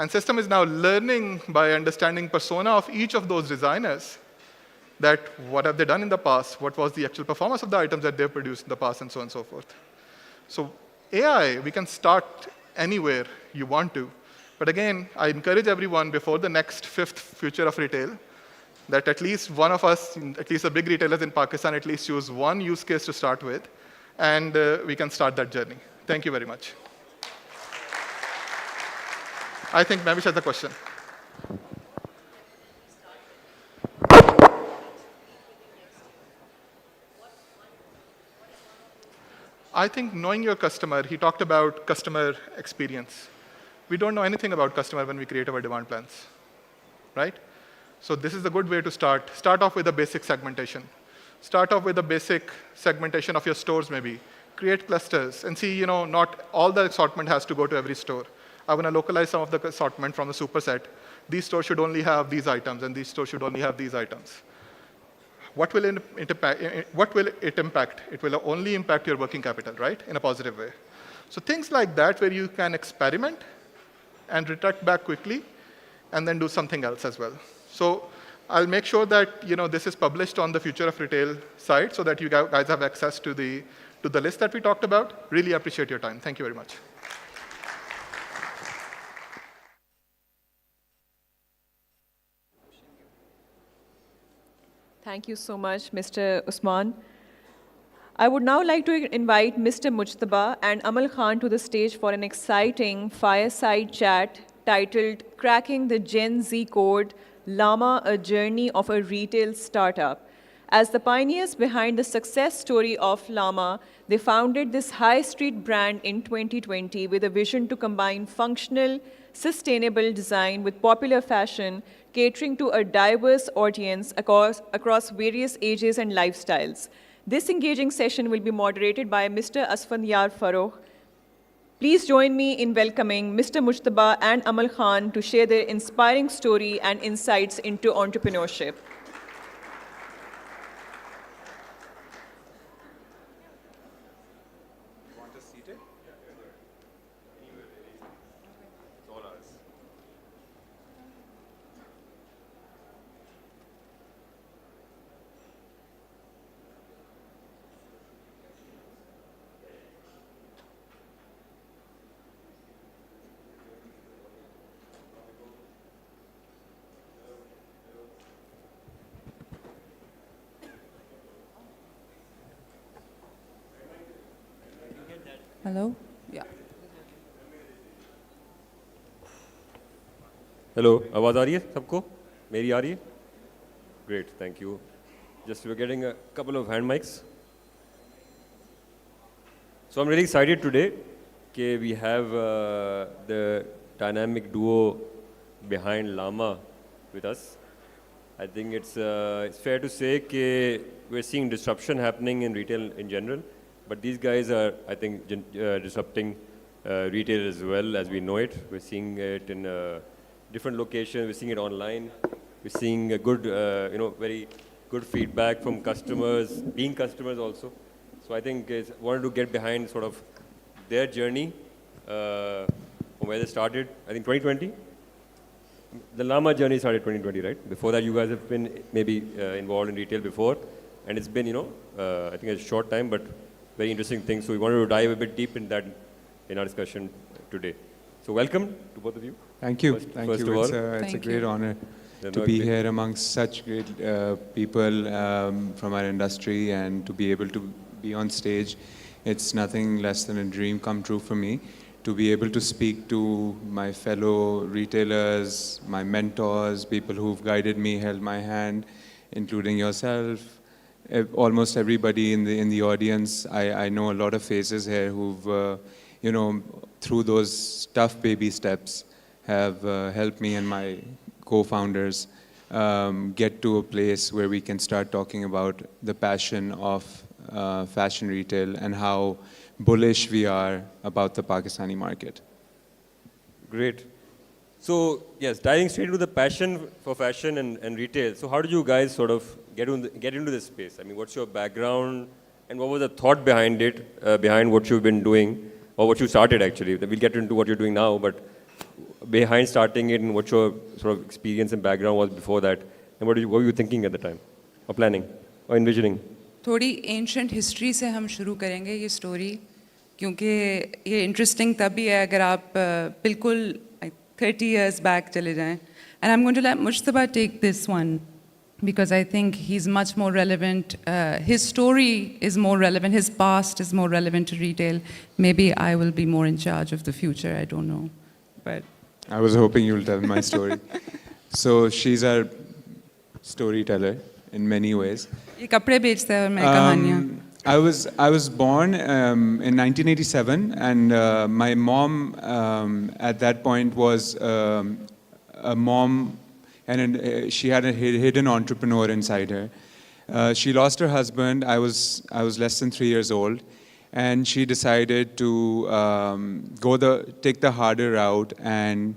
And system is now learning by understanding persona of each of those designers, that what have they done in the past, what was the actual performance of the items that they've produced in the past, and so on and so forth. So AI, we can start anywhere you want to. But again, I encourage everyone before the next 5th Future of Retail, that at least one of us, at least the big retailers in Pakistan, at least choose one use case to start with, and we can start that journey. Thank you very much. I think Mavish has a question. I think knowing your customer, he talked about customer experience. We don't know anything about customer when we create our demand plans, right? So this is a good way to start. Start off with a basic segmentation. Start off with a basic segmentation of your stores maybe. Create clusters and see, not all the assortment has to go to every store. I want to localize some of the assortment from the superset. These stores should only have these items and these stores should only have these items. What will it impact? It will only impact your working capital, right? In a positive way. So things like that where you can experiment and retract back quickly and then do something else as well. So I'll make sure that this is published on the Future of Retail site so that you guys have access to the list that we talked about. Really appreciate your time. Thank you very much. Thank you so much, Mr. Usman. I would now like to invite Mr. Mujtaba and Amal Khan to the stage for an exciting fireside chat titled Cracking the Gen Z Code, Llama, a Journey of a Retail Startup. As the pioneers behind the success story of Llama, they founded this high street brand in 2020 with a vision to combine functional, sustainable design with popular fashion, catering to a diverse audience across various ages and lifestyles. This engaging session will be moderated by Mr. Asfandiyar Farokh. Please join me in welcoming Mr. Mujtaba and Amal Khan to share their inspiring story and insights into entrepreneurship. Hello? Yeah. Hello, आवाज आ रही है सबको? मेरी आ रही है? Great, thank you. Just we're getting a couple of hand mics. So I'm really excited today that we have the dynamic duo behind Llama with us. I think it's fair to say that we're seeing disruption happening in retail in general. But these guys are, I think, disrupting retail as well as we know it. We're seeing it in different locations. We're seeing it online. We're seeing a good, very good feedback from customers, being customers also. So I think I wanted to get behind sort of their journey from where they started. I think 2020. The Llama journey started 2020, right? Before that, you guys have been maybe involved in retail before, and it's been, I think a short time, but very interesting thing. So we wanted to dive a bit deep in that in our discussion today. So welcome to both of you. Thank you. First Thank of you. all. It's a great honor to be here amongst such great people from our industry and to be able to be on stage. It's nothing less than a dream come true for me to be able to speak to my fellow retailers, my mentors, people who've guided me, held my hand, including yourself. Almost everybody in the audience. I know a lot of faces here who've, through those tough baby steps, have helped me and my co-founders get to a place where we can start talking about the passion of fashion retail and how bullish we are about the Pakistani market. Great. So yes, diving straight into the passion for fashion and retail. So how did you guys sort of get into this space? I mean, what's your background and what was the thought behind it, behind what you've been doing or what you started actually? We'll get into what you're doing now, but behind starting it and what your sort of experience and background was before that, and what were you thinking at the time, or planning, or envisioning? थोड़ी ancient history से हम शुरू करेंगे ये story, क्योंकि ये interesting तभी है अगर आप बिल्कुल 30 years back चले जाएं. And I'm going to let Mujtaba take this one because I think he's much more relevant. His story is more relevant. His past is more relevant to retail. Maybe I will be more in charge of the future. I don't know. But I was hoping you will tell my story. So she's our storyteller in many ways. ये कपड़े बेचता है और मैं कहानियाँ. I was born in 1987, and my mom at that point was a mom, and she had a hidden entrepreneur inside her. She lost her husband. I was less than 3 years old, and she decided to take the harder route and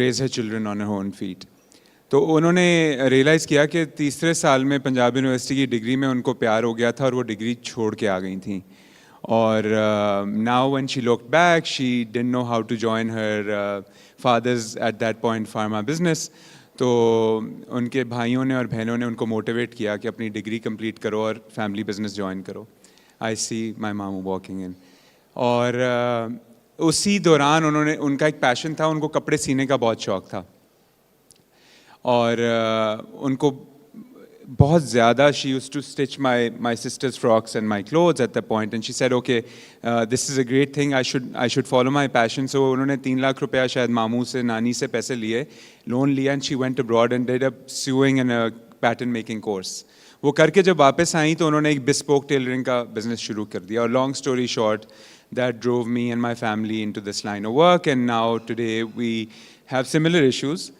raise her children on her own feet. तो उन्होंने realise किया कि तीसरे साल में Punjab university की degree में उनको प्यार हो गया था और वो डिग्री छोड़ के आ गई थी. और now when she looked back she didn't know how to join her father's at that point pharma business. तो उनके भाइयों ने और बहनों ने उनको मोटिवेट किया कि अपनी डिग्री कंप्लीट करो और फैमिली बिजनेस ज्वाइन करो. आई सी माई मामू वॉकिंग इन. और उसी दौरान उनका एक पैशन था, उनको कपड़े सीने का बहुत शौक़ था. और उनको बहुत ज़्यादा she used to stitch my sister's frocks and my clothes at that point, and she said, okay, this is a great thing, I should follow my passion. So उन्होंने 3 लाख रुपया शायद मामू से नानी से पैसे लिए, लोन लिया, and she went abroad and did a sewing and a pattern making course. वो करके जब वापस आई तो उन्होंने एक bespoke tailoring का business शुरू कर दिया. और long story short, that drove me and my family into this line of work, and now today we have similar issues.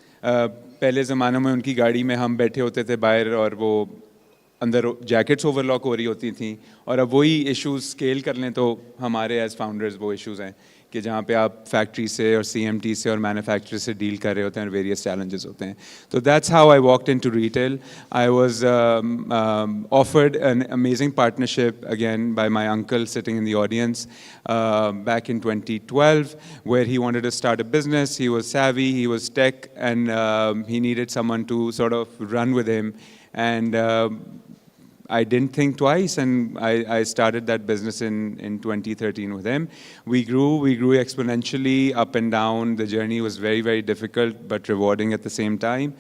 पहले ज़मानों में उनकी गाड़ी में हम बैठे होते थे बाहर और वो अंदर जैकेट्स ओवरलॉक हो रही होती थी, और अब वही इश्यूज़ स्केल कर लें तो हमारे एज फाउंडर्स वो इश्यूज़ हैं कि जहाँ पे आप फैक्ट्री से और CMT से और मैन्युफैक्चरर से डील कर रहे होते हैं और वेरियस चैलेंजेस होते हैं. तो that's how I walked into retail. I was offered an amazing partnership again by my uncle sitting in the audience back in 2012, where he wanted to start a business. He was savvy, he was tech, and he needed someone to sort of run with him. And I didn't think twice, and I started that business in 2013 with him. We grew exponentially up and down. The journey was very, very difficult, but rewarding at the same time.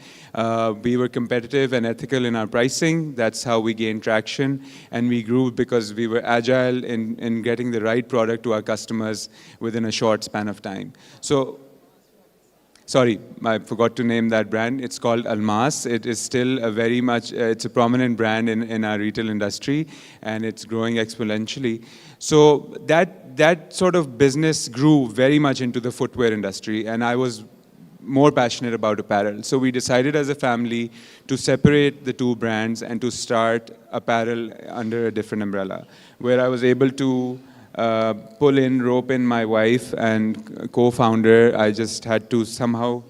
We were competitive and ethical in our pricing. That's how we gained traction. And we grew because we were agile in getting the right product to our customers within a short span of time. So, sorry, I forgot to name that brand. It's called Almas. It is still a very much, it's a prominent brand in our retail industry, and it's growing exponentially. So that sort of business grew very much into the footwear industry, and I was more passionate about apparel. So we decided as a family to separate the two brands and to start apparel under a different umbrella, where I was able to rope in my wife and co-founder. I just had to somehow.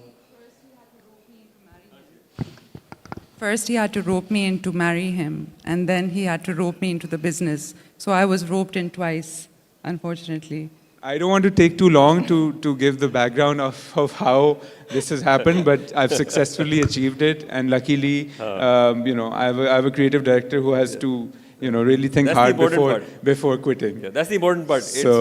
First, he had to rope me in to marry him, and then he had to rope me into the business. So I was roped in twice, unfortunately. I don't want to take too long to give the background of how this has happened, but I've successfully achieved it, and luckily, I have a creative director who has to really think that's hard before quitting. Yeah, that's the important part. So,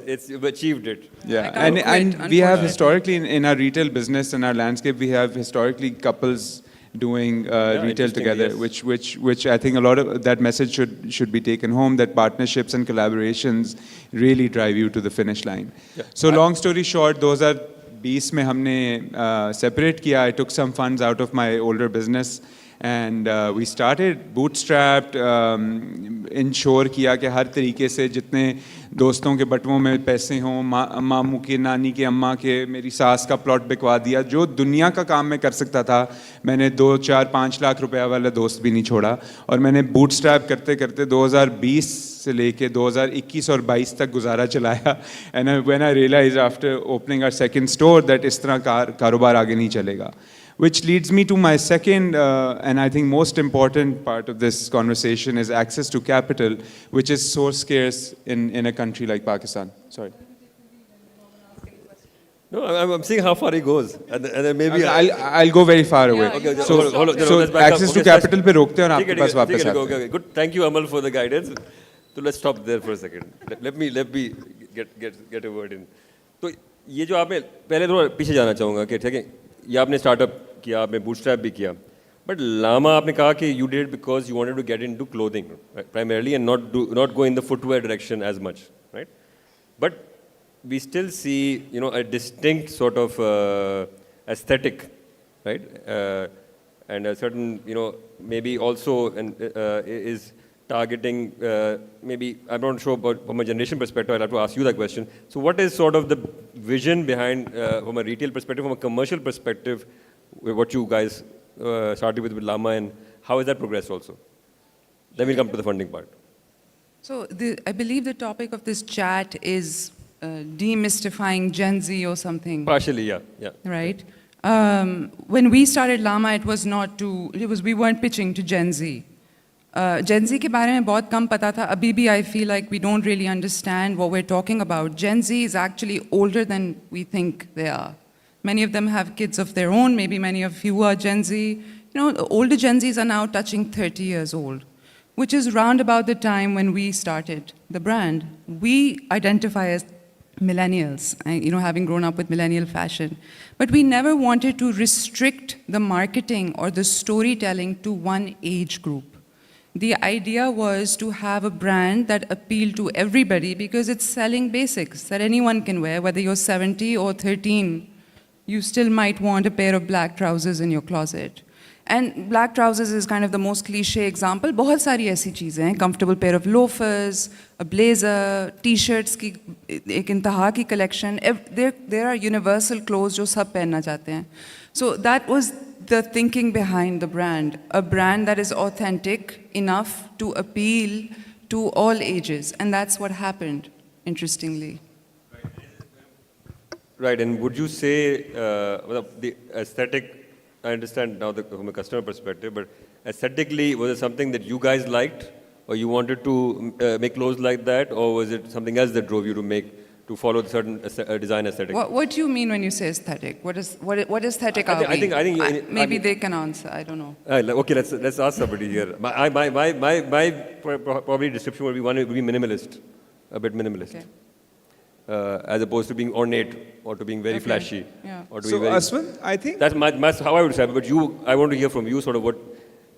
you've achieved it. Yeah, and we have historically in our retail business and our landscape, we have historically couples doing retail together, yes. which I think a lot of that message should be taken home, that partnerships and collaborations really drive you to the finish line. Yeah. So long story short, 2020 में हमने separate किया. I took some funds out of my older business. And we started bootstrapped, ensure किया कि हर तरीके से जितने दोस्तों के बटुओं में पैसे हों, मामू के, नानी के, अम्मा के, मेरी सास का प्लॉट बिकवा दिया. जो दुनिया का काम मैं कर सकता था, मैंने 2, 4, 5 लाख रुपया वाला दोस्त भी नहीं छोड़ा. और मैंने बूटस्ट्रैप करते करते 2020 से लेके 2021 और 22 तक गुजारा चलाया. And when I realized after opening our second store that इस तरह कारोबार आगे नहीं चलेगा. Which leads me to my second and I think most important part of this conversation is access to capital, which is so scarce in a country like Pakistan. Sorry. No, I'm seeing how far he goes, and then maybe I'll go very far away. Okay, So let's back up. access to Okay, capital पे रोकते हैं और आपके पास वापस आते हैं. Okay, good. Thank you, Amal, for the guidance. So let's stop there for a second. Let me get a word in. तो ये जो आपने पहले थोड़ा पीछे जाना चाहूँगा कि ठीक है, ये आपने स्टार्टअप किया, आपने बूटस्ट्रैप भी किया, but Llama आपने कहा कि you did it because you wanted to get into clothing primarily and not go in the footwear direction as much, right? But we still see, you know, a distinct sort of aesthetic, right? And a certain, you know, maybe also is targeting, maybe, I'm not sure, but from a generation perspective, I'll have to ask you that question. So what is sort of the vision behind, from a retail perspective, from a commercial perspective, what you guys started with Llama, and how has that progressed also? Then we'll come to the funding part. So I believe the topic of this chat is demystifying Gen Z or something. Partially, yeah. Right? When we started Llama, we weren't pitching to Gen Z. Gen Z के बारे में बहुत कम पता था. अभी भी I feel like we don't really understand what we're talking about. Gen Z is actually older than we think they are. Many of them have kids of their own. Maybe many of you are Gen Z. You know, the older Gen Zs are now touching 30 years old, which is round about the time when we started the brand. We identify as millennials, you know, having grown up with millennial fashion. But we never wanted to restrict the marketing or the storytelling to one age group. The idea was to have a brand that appealed to everybody because it's selling basics that anyone can wear, whether you're 70 or 13, you still might want a pair of black trousers in your closet. And black trousers is kind of the most cliche example. बहुत सारी ऐसी चीज़ें हैं, comfortable pair of loafers, a blazer, t-shirts की एक इंतहा की collection. There are universal clothes जो सब पहनना चाहते हैं. So that was the thinking behind the brand, a brand that is authentic enough to appeal to all ages, and that's what happened, interestingly. Right, and would you say the aesthetic, I understand now from a customer perspective, but aesthetically, was it something that you guys liked, or you wanted to make clothes like that, or was it something else that drove you to follow a certain design aesthetic? What do you mean when you say aesthetic? What aesthetic are we? I think maybe they can answer. I don't know. Okay, let's ask somebody here. My probably description would be minimalist, a bit minimalist. Okay. As opposed to being ornate or to being very flashy. Yeah. Or to So, be very, Aswan, I think... That's how I would describe it, but I want to hear from you sort of what...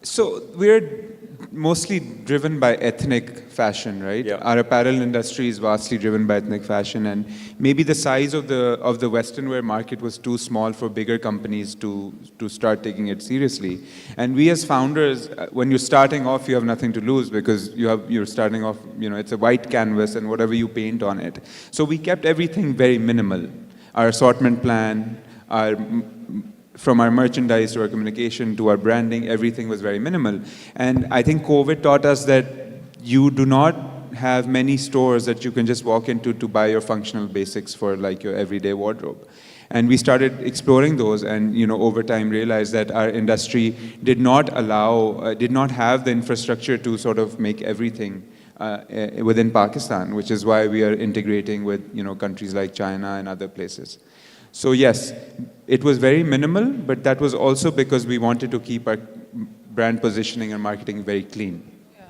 So, we're mostly driven by ethnic fashion, right? Yeah. Our apparel industry is vastly driven by ethnic fashion, and maybe the size of the Western wear market was too small for bigger companies to start taking it seriously. And we as founders, when you're starting off, you have nothing to lose because you're starting off, you know, it's a white canvas and whatever you paint on it. So we kept everything very minimal. Our assortment plan, from our merchandise to our communication to our branding, everything was very minimal. And I think COVID taught us that you do not have many stores that you can just walk into to buy your functional basics for like your everyday wardrobe. And we started exploring those and, you know, over time realized that our industry did not have the infrastructure to sort of make everything within Pakistan, which is why we are integrating with, you know, countries like China and other places. So yes, it was very minimal, but that was also because we wanted to keep our brand positioning and marketing very clean. Yeah.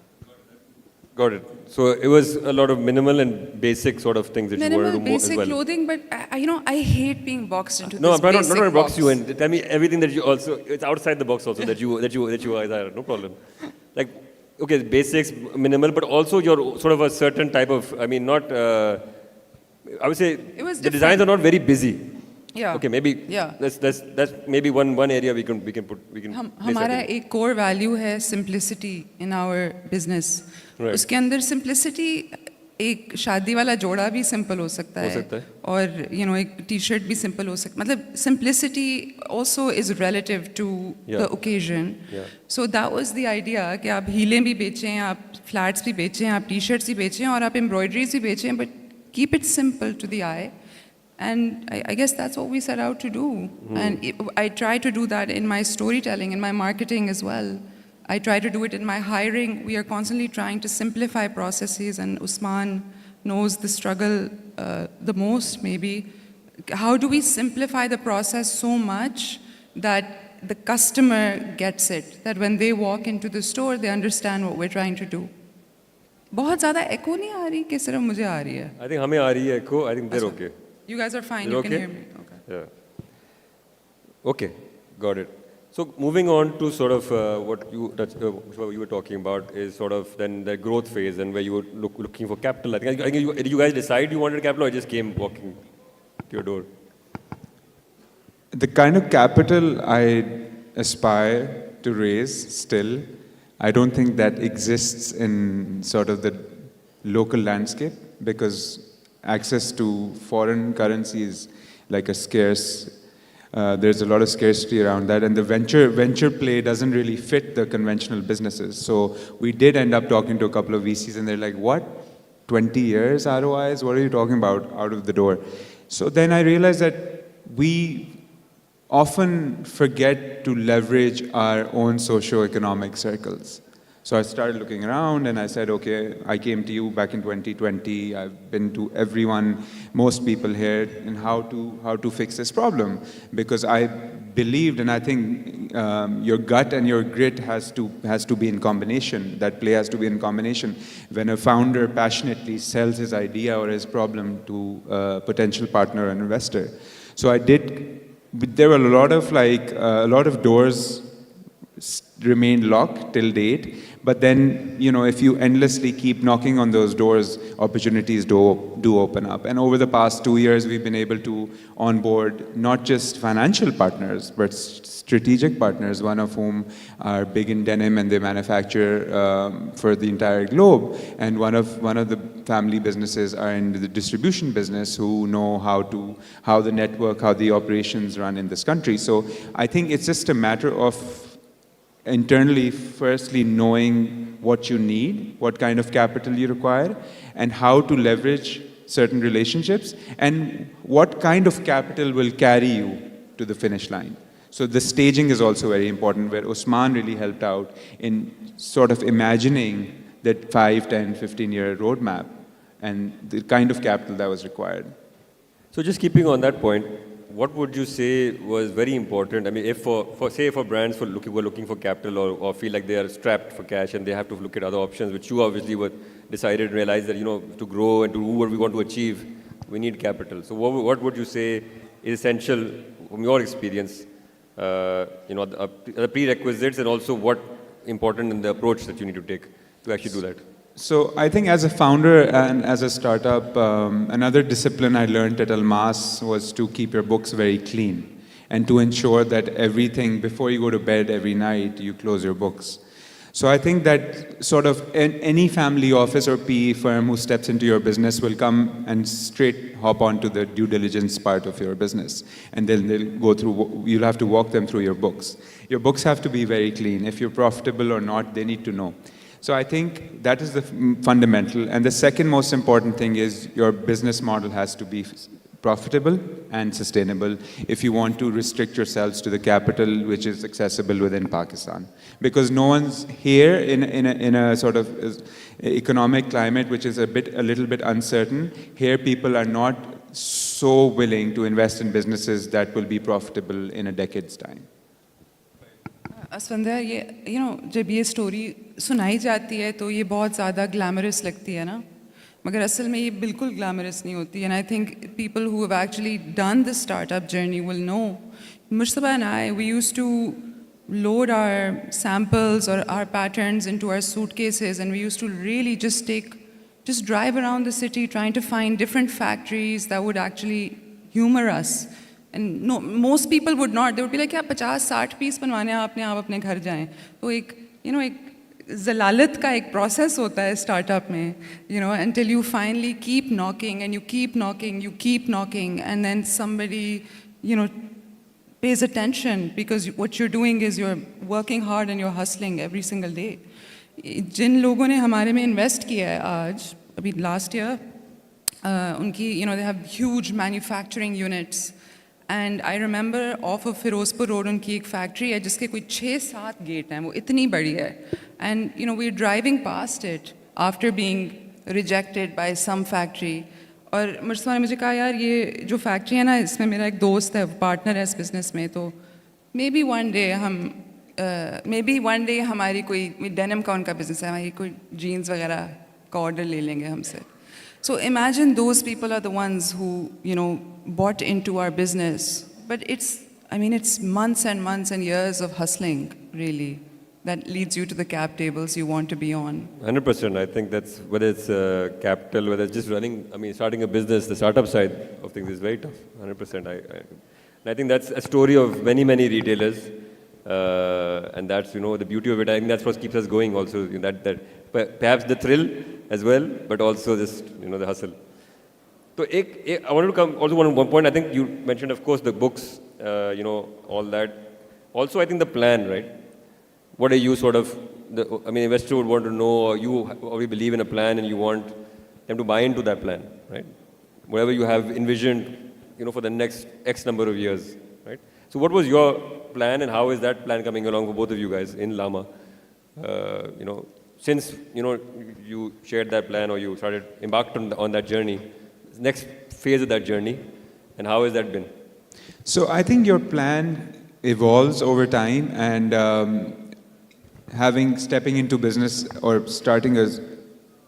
Got it. So it was a lot of minimal and basic sort of things that you wanted to do basic as well. clothing, but you know, I hate being boxed into No, this I'm not basic trying to box box. you in. Tell me everything that you also, it's outside the box also that you guys are, no problem. Like, okay, basics, minimal, but also you're sort of a certain type of, I mean, not, I would say the designs are not very busy. Yeah. Okay, maybe that's maybe one area we can हमारा एक core value है simplicity in our business. Right. उसके अंदर simplicity एक शादी वाला जोड़ा भी simple हो सकता है और you know एक t-shirt भी simple हो सकता है. मतलब simplicity also is relative to the occasion. Yeah. So that was the idea कि आप हीलें भी बेचें, आप flats भी बेचें, आप t-shirts भी बेचें और आप embroideries भी बेचें, but keep it simple to the eye. And I guess that's what we set out to do. And I try to do that in my storytelling, in my marketing as well. I try to do it in my hiring. We are constantly trying to simplify processes, and Usman knows the struggle the most, maybe. how do we simplify the process so much that the customer gets it, that when they walk into the store, they understand what we're trying to do? बहुत ज़्यादा echo नहीं आ रही कि सिर्फ मुझे आ रही है? I think हमें आ रही है echo. I think they're okay. You guys are fine. They're You can okay? hear me. Okay. Yeah. Okay, got it. So moving on to sort of what you were talking about is sort of then the growth phase and where you were looking for capital. I think you guys decide you wanted capital, or you just came walking to your door? The kind of capital I aspire to raise still, I don't think that exists in sort of the local landscape, because access to foreign currency is like a scarce, there's a lot of scarcity around that, and the venture play doesn't really fit the conventional businesses. So we did end up talking to a couple of VCs, and they're like, what? 20 years ROIs? What are you talking about out of the door? So then I realized that we often forget to leverage our own socio-economic circles. So I started looking around and I said, okay, I came to you back in 2020. I've been to everyone, most people here, in how to fix this problem. Because I believed, and I think your gut and your grit has to be in combination. That play has to be in combination. When a founder passionately sells his idea or his problem to a potential partner or investor. So I did. There were a lot of doors remained locked till date, but then, if you endlessly keep knocking on those doors, opportunities do open up. And over the past 2 years, we've been able to onboard not just financial partners, but strategic partners, one of whom are big in denim and they manufacture for the entire globe. And one of the family businesses are in the distribution business, who know how the network, how the operations run in this country. So I think it's just a matter of internally, firstly, knowing what you need, what kind of capital you require, and how to leverage certain relationships, and what kind of capital will carry you to the finish line. So the staging is also very important, where Usman really helped out in sort of imagining that 5, 10, 15-year roadmap and the kind of capital that was required. So just keeping on that point, what would you say was very important? I mean, if for brands who are looking for capital or feel like they are strapped for cash and they have to look at other options, which you obviously were decided and realized that, to grow and to do what we want to achieve, we need capital. So what would you say is essential from your experience, the prerequisites, and also what important in the approach that you need to take to actually do that? So I think as a founder and as a startup, another discipline I learned at Almas was to keep your books very clean and to ensure that everything, before you go to bed every night, you close your books. So I think that sort of any family office or PE firm who steps into your business will come and straight hop onto the due diligence part of your business. And then they'll go through, you'll have to walk them through your books. Your books have to be very clean. If you're profitable or not, they need to know. So I think that is the fundamental. And the second most important thing is your business model has to be profitable and sustainable if you want to restrict yourselves to the capital which is accessible within Pakistan. Because no one's here in a sort of economic climate which is a little bit uncertain. Here people are not so willing to invest in businesses that will be profitable in a decade's time. असफंदा, ये जब ये story सुनाई जाती है तो ये बहुत ज़्यादा ग्लैमरस लगती है ना, मगर असल में ये बिल्कुल ग्लैमरस नहीं होती. And I think people who have actually done this startup journey will know. Mushtaba and I, we used to load our samples or our patterns into our suitcases, and we used to really just drive around the city trying to find different factories that would actually humor us. And no, most people would not. They would be like, yeah, 50-60 piece बनवाने आपने, आप अपने घर जाएं. तो एक जलालत का एक process होता है startup में, until you finally keep knocking and you keep knocking, you keep knocking, and then somebody, pays attention, because what you're doing is you're working hard and you're hustling every single day. जिन लोगों ने हमारे में invest किया है आज, अभी last year, उनकी, they have huge manufacturing units. And I remember off of Firozpur Road उनकी एक factory है जिसके कोई 6-7 गेट हैं, वो इतनी बड़ी है. And we're driving past it after being rejected by some factory. और मुर्सवा ने मुझे कहा यार ये जो फैक्ट्री है ना इसमें मेरा एक दोस्त है पार्टनर है इस बिज़नेस में तो मे बी वन डे हमारी कोई डेनिम का उनका बिज़नेस है हमारी कोई जीन्स वगैरह का ऑर्डर ले लेंगे हमसे So imagine those people are the ones who, bought into our business. But it's months and months and years of hustling, really, that leads you to the cap tables you want to be on. 100%. I think that's, whether it's capital, whether it's just starting a business, the startup side of things is very tough. 100%. I think that's a story of many, many retailers. And that's, the beauty of it. I think that's what keeps us going also. Perhaps the thrill as well, but also just, the hustle. So, I wanted to come also one point. I think you mentioned, of course, the books, all that. Also, I think the plan, right? What are you investor would want to know, or you believe in a plan and you want them to buy into that plan, right? Whatever you have envisioned, for the next X number of years, right? So, what was your plan and how is that plan coming along for both of you guys in Lama? Since you shared that plan or you embarked on that journey, next phase of that journey, and how has that been? So I think your plan evolves over time, and stepping into business or starting as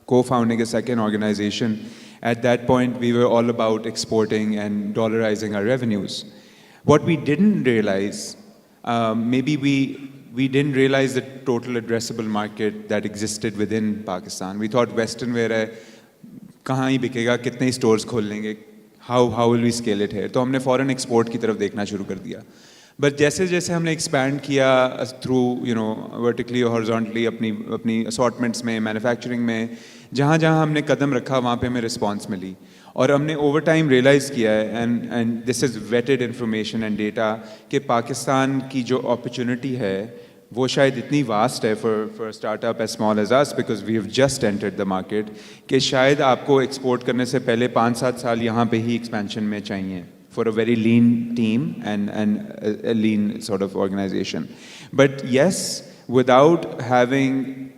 co-founding a second organization, at that point we were all about exporting and dollarizing our revenues. What we didn't realize, maybe we didn't realize the total addressable market that existed within Pakistan. We thought Western wear hai, kahan hi bikega, kitne stores khol lenge, how will we scale it here? तो हमने foreign export की तरफ देखना शुरू कर दिया. But जैसे जैसे हमने expand किया through, vertically or horizontally अपनी assortments में, manufacturing में, जहाँ जहाँ हमने कदम रखा वहाँ पे हमें response मिली. और हमने over time realize किया है, and this is vetted information and data, कि पाकिस्तान की जो opportunity है, वो शायद इतनी vast है for a startup as small as us, because we have just entered the market, कि शायद आपको export करने से पहले 5-7 साल यहाँ पे ही expansion में चाहिए, for a very lean team and a lean sort of organization. But yes, without having,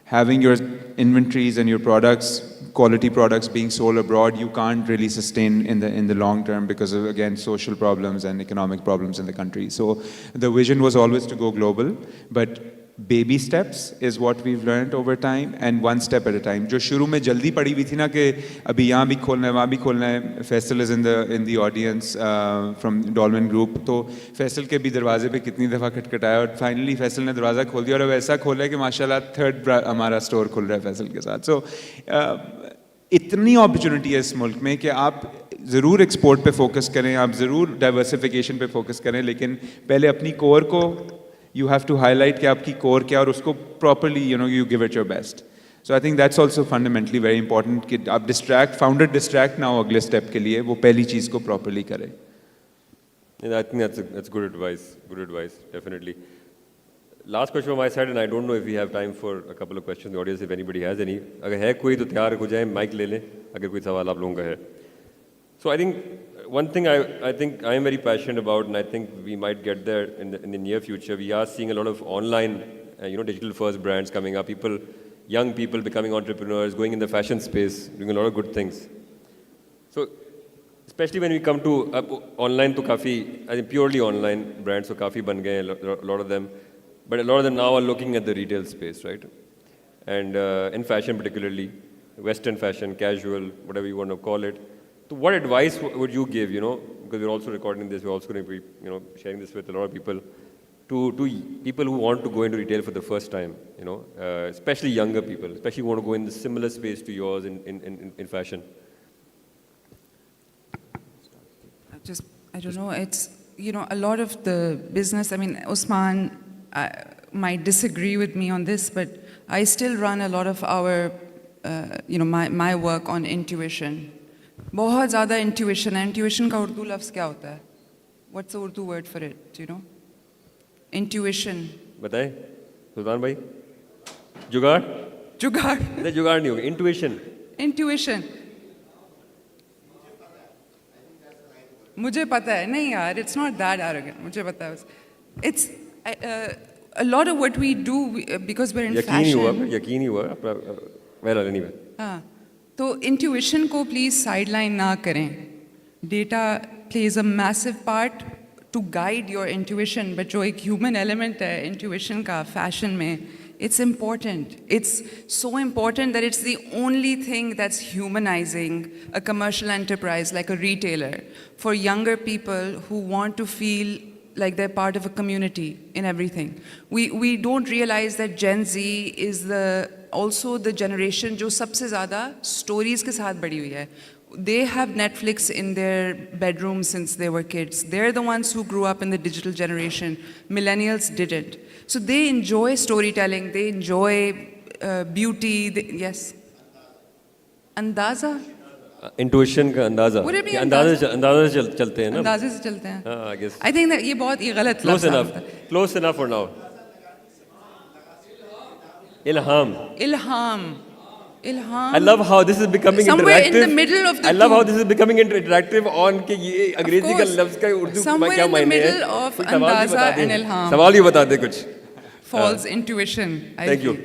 having your inventories and your products, quality products being sold abroad, you can't really sustain in the long term because of, again, social problems and economic problems in the country. So the vision was always to go global, but baby steps is what we've learned over time, and one step at a time. जो शुरू में जल्दी पड़ी हुई थी ना कि अभी यहाँ भी खोलना है, वहाँ भी खोलना है. Faisal is in the audience from Dolmen Group. तो Faisal के भी दरवाजे पे कितनी दफ़ा खटखटाया और finally Faisal ने दरवाज़ा खोल दिया और अब ऐसा खोला है कि माशाल्लाह third हमारा store खुल रहा है Faisal के साथ. So इतनी opportunity है इस मुल्क में कि आप ज़रूर export पे focus करें, आप ज़रूर diversification पे focus करें, लेकिन पहले अपनी core को you have to highlight कि आपकी core क्या और उसको properly, you give it your best. So I think that's also fundamentally very important कि आप founder distract ना हो अगले step के लिए, वो पहली चीज़ को properly करें. Yeah, I think that's good advice. Good advice, definitely. Last question from my side, and I don't know if we have time for a couple of questions in the audience, if anybody has any. अगर है कोई तो तैयार हो जाए, mic ले लें, अगर कोई सवाल आप लोगों का है. So I think one thing I think I am very passionate about, and I think we might get there in the near future. We are seeing a lot of online, digital first brands coming up. Young people becoming entrepreneurs, going in the fashion space, doing a lot of good things. So especially when we come to online, to काफी, I think purely online brands, so काफी बन गए a lot of them. But a lot of them now are looking at the retail space, right? And in fashion particularly, Western fashion, casual, whatever you want to call it. So what advice would you give, because we're also recording this, we're also going to be, sharing this with a lot of people, to people who want to go into retail for the first time, especially younger people, especially who want to go in the similar space to yours in fashion? I don't know, it's, a lot of the business, Usman might disagree with me on this, but I still run a lot of our, my work on intuition. बहुत ज़्यादा intuition है. Intuition का उर्दू लफ्ज़ क्या होता है? What's the Urdu word for it? Do you know? Intuition. बताएं, सुल्तान भाई. जुगाड़? जुगाड़. नहीं, जुगाड़ नहीं होगा. Intuition. Intuition. मुझे पता है. नहीं यार, it's not that arrogant. मुझे पता है. It's a lot of what we do because we're in fashion. यकीन ही हुआ. Well, anyway. हाँ. तो इंट्यूशन को प्लीज़ साइडलाइन ना करें. Data plays a massive part two guide your intuition, but जो एक ह्यूमन एलिमेंट है इंट्यूशन का फैशन में, it's important. It's so important that it's the only thing that's humanizing a commercial enterprise like a retailer for younger people who want to feel like they're part of a community in everything. We don't realize that Gen Z is also the generation जो सबसे ज़्यादा stories के साथ बड़ी हुई है. They have Netflix in their bedroom since they were kids. They're the ones who grew up in the digital generation. Millennials didn't. So they enjoy storytelling, they enjoy beauty. Yes. Andaza? Intuition का अंदाजा. Would it be अंदाजे चलते हैं ना? अंदाजे से चलते हैं. I guess. I think that ये बहुत ये गलत Close लफ्ज़ enough. Close enough for now. Ilham. Ilham. I love how this is becoming Somewhere interactive. in the middle of the I love two. how this is becoming interactive on कि ये अंग्रेजी का लफ्ज़ का उर्दू में क्या मायने हैं? Somewhere in the middle of कोई सवाल ही Andaza बता दें. and Ilham. सवाल ही बता दे कुछ. False intuition. Thank you.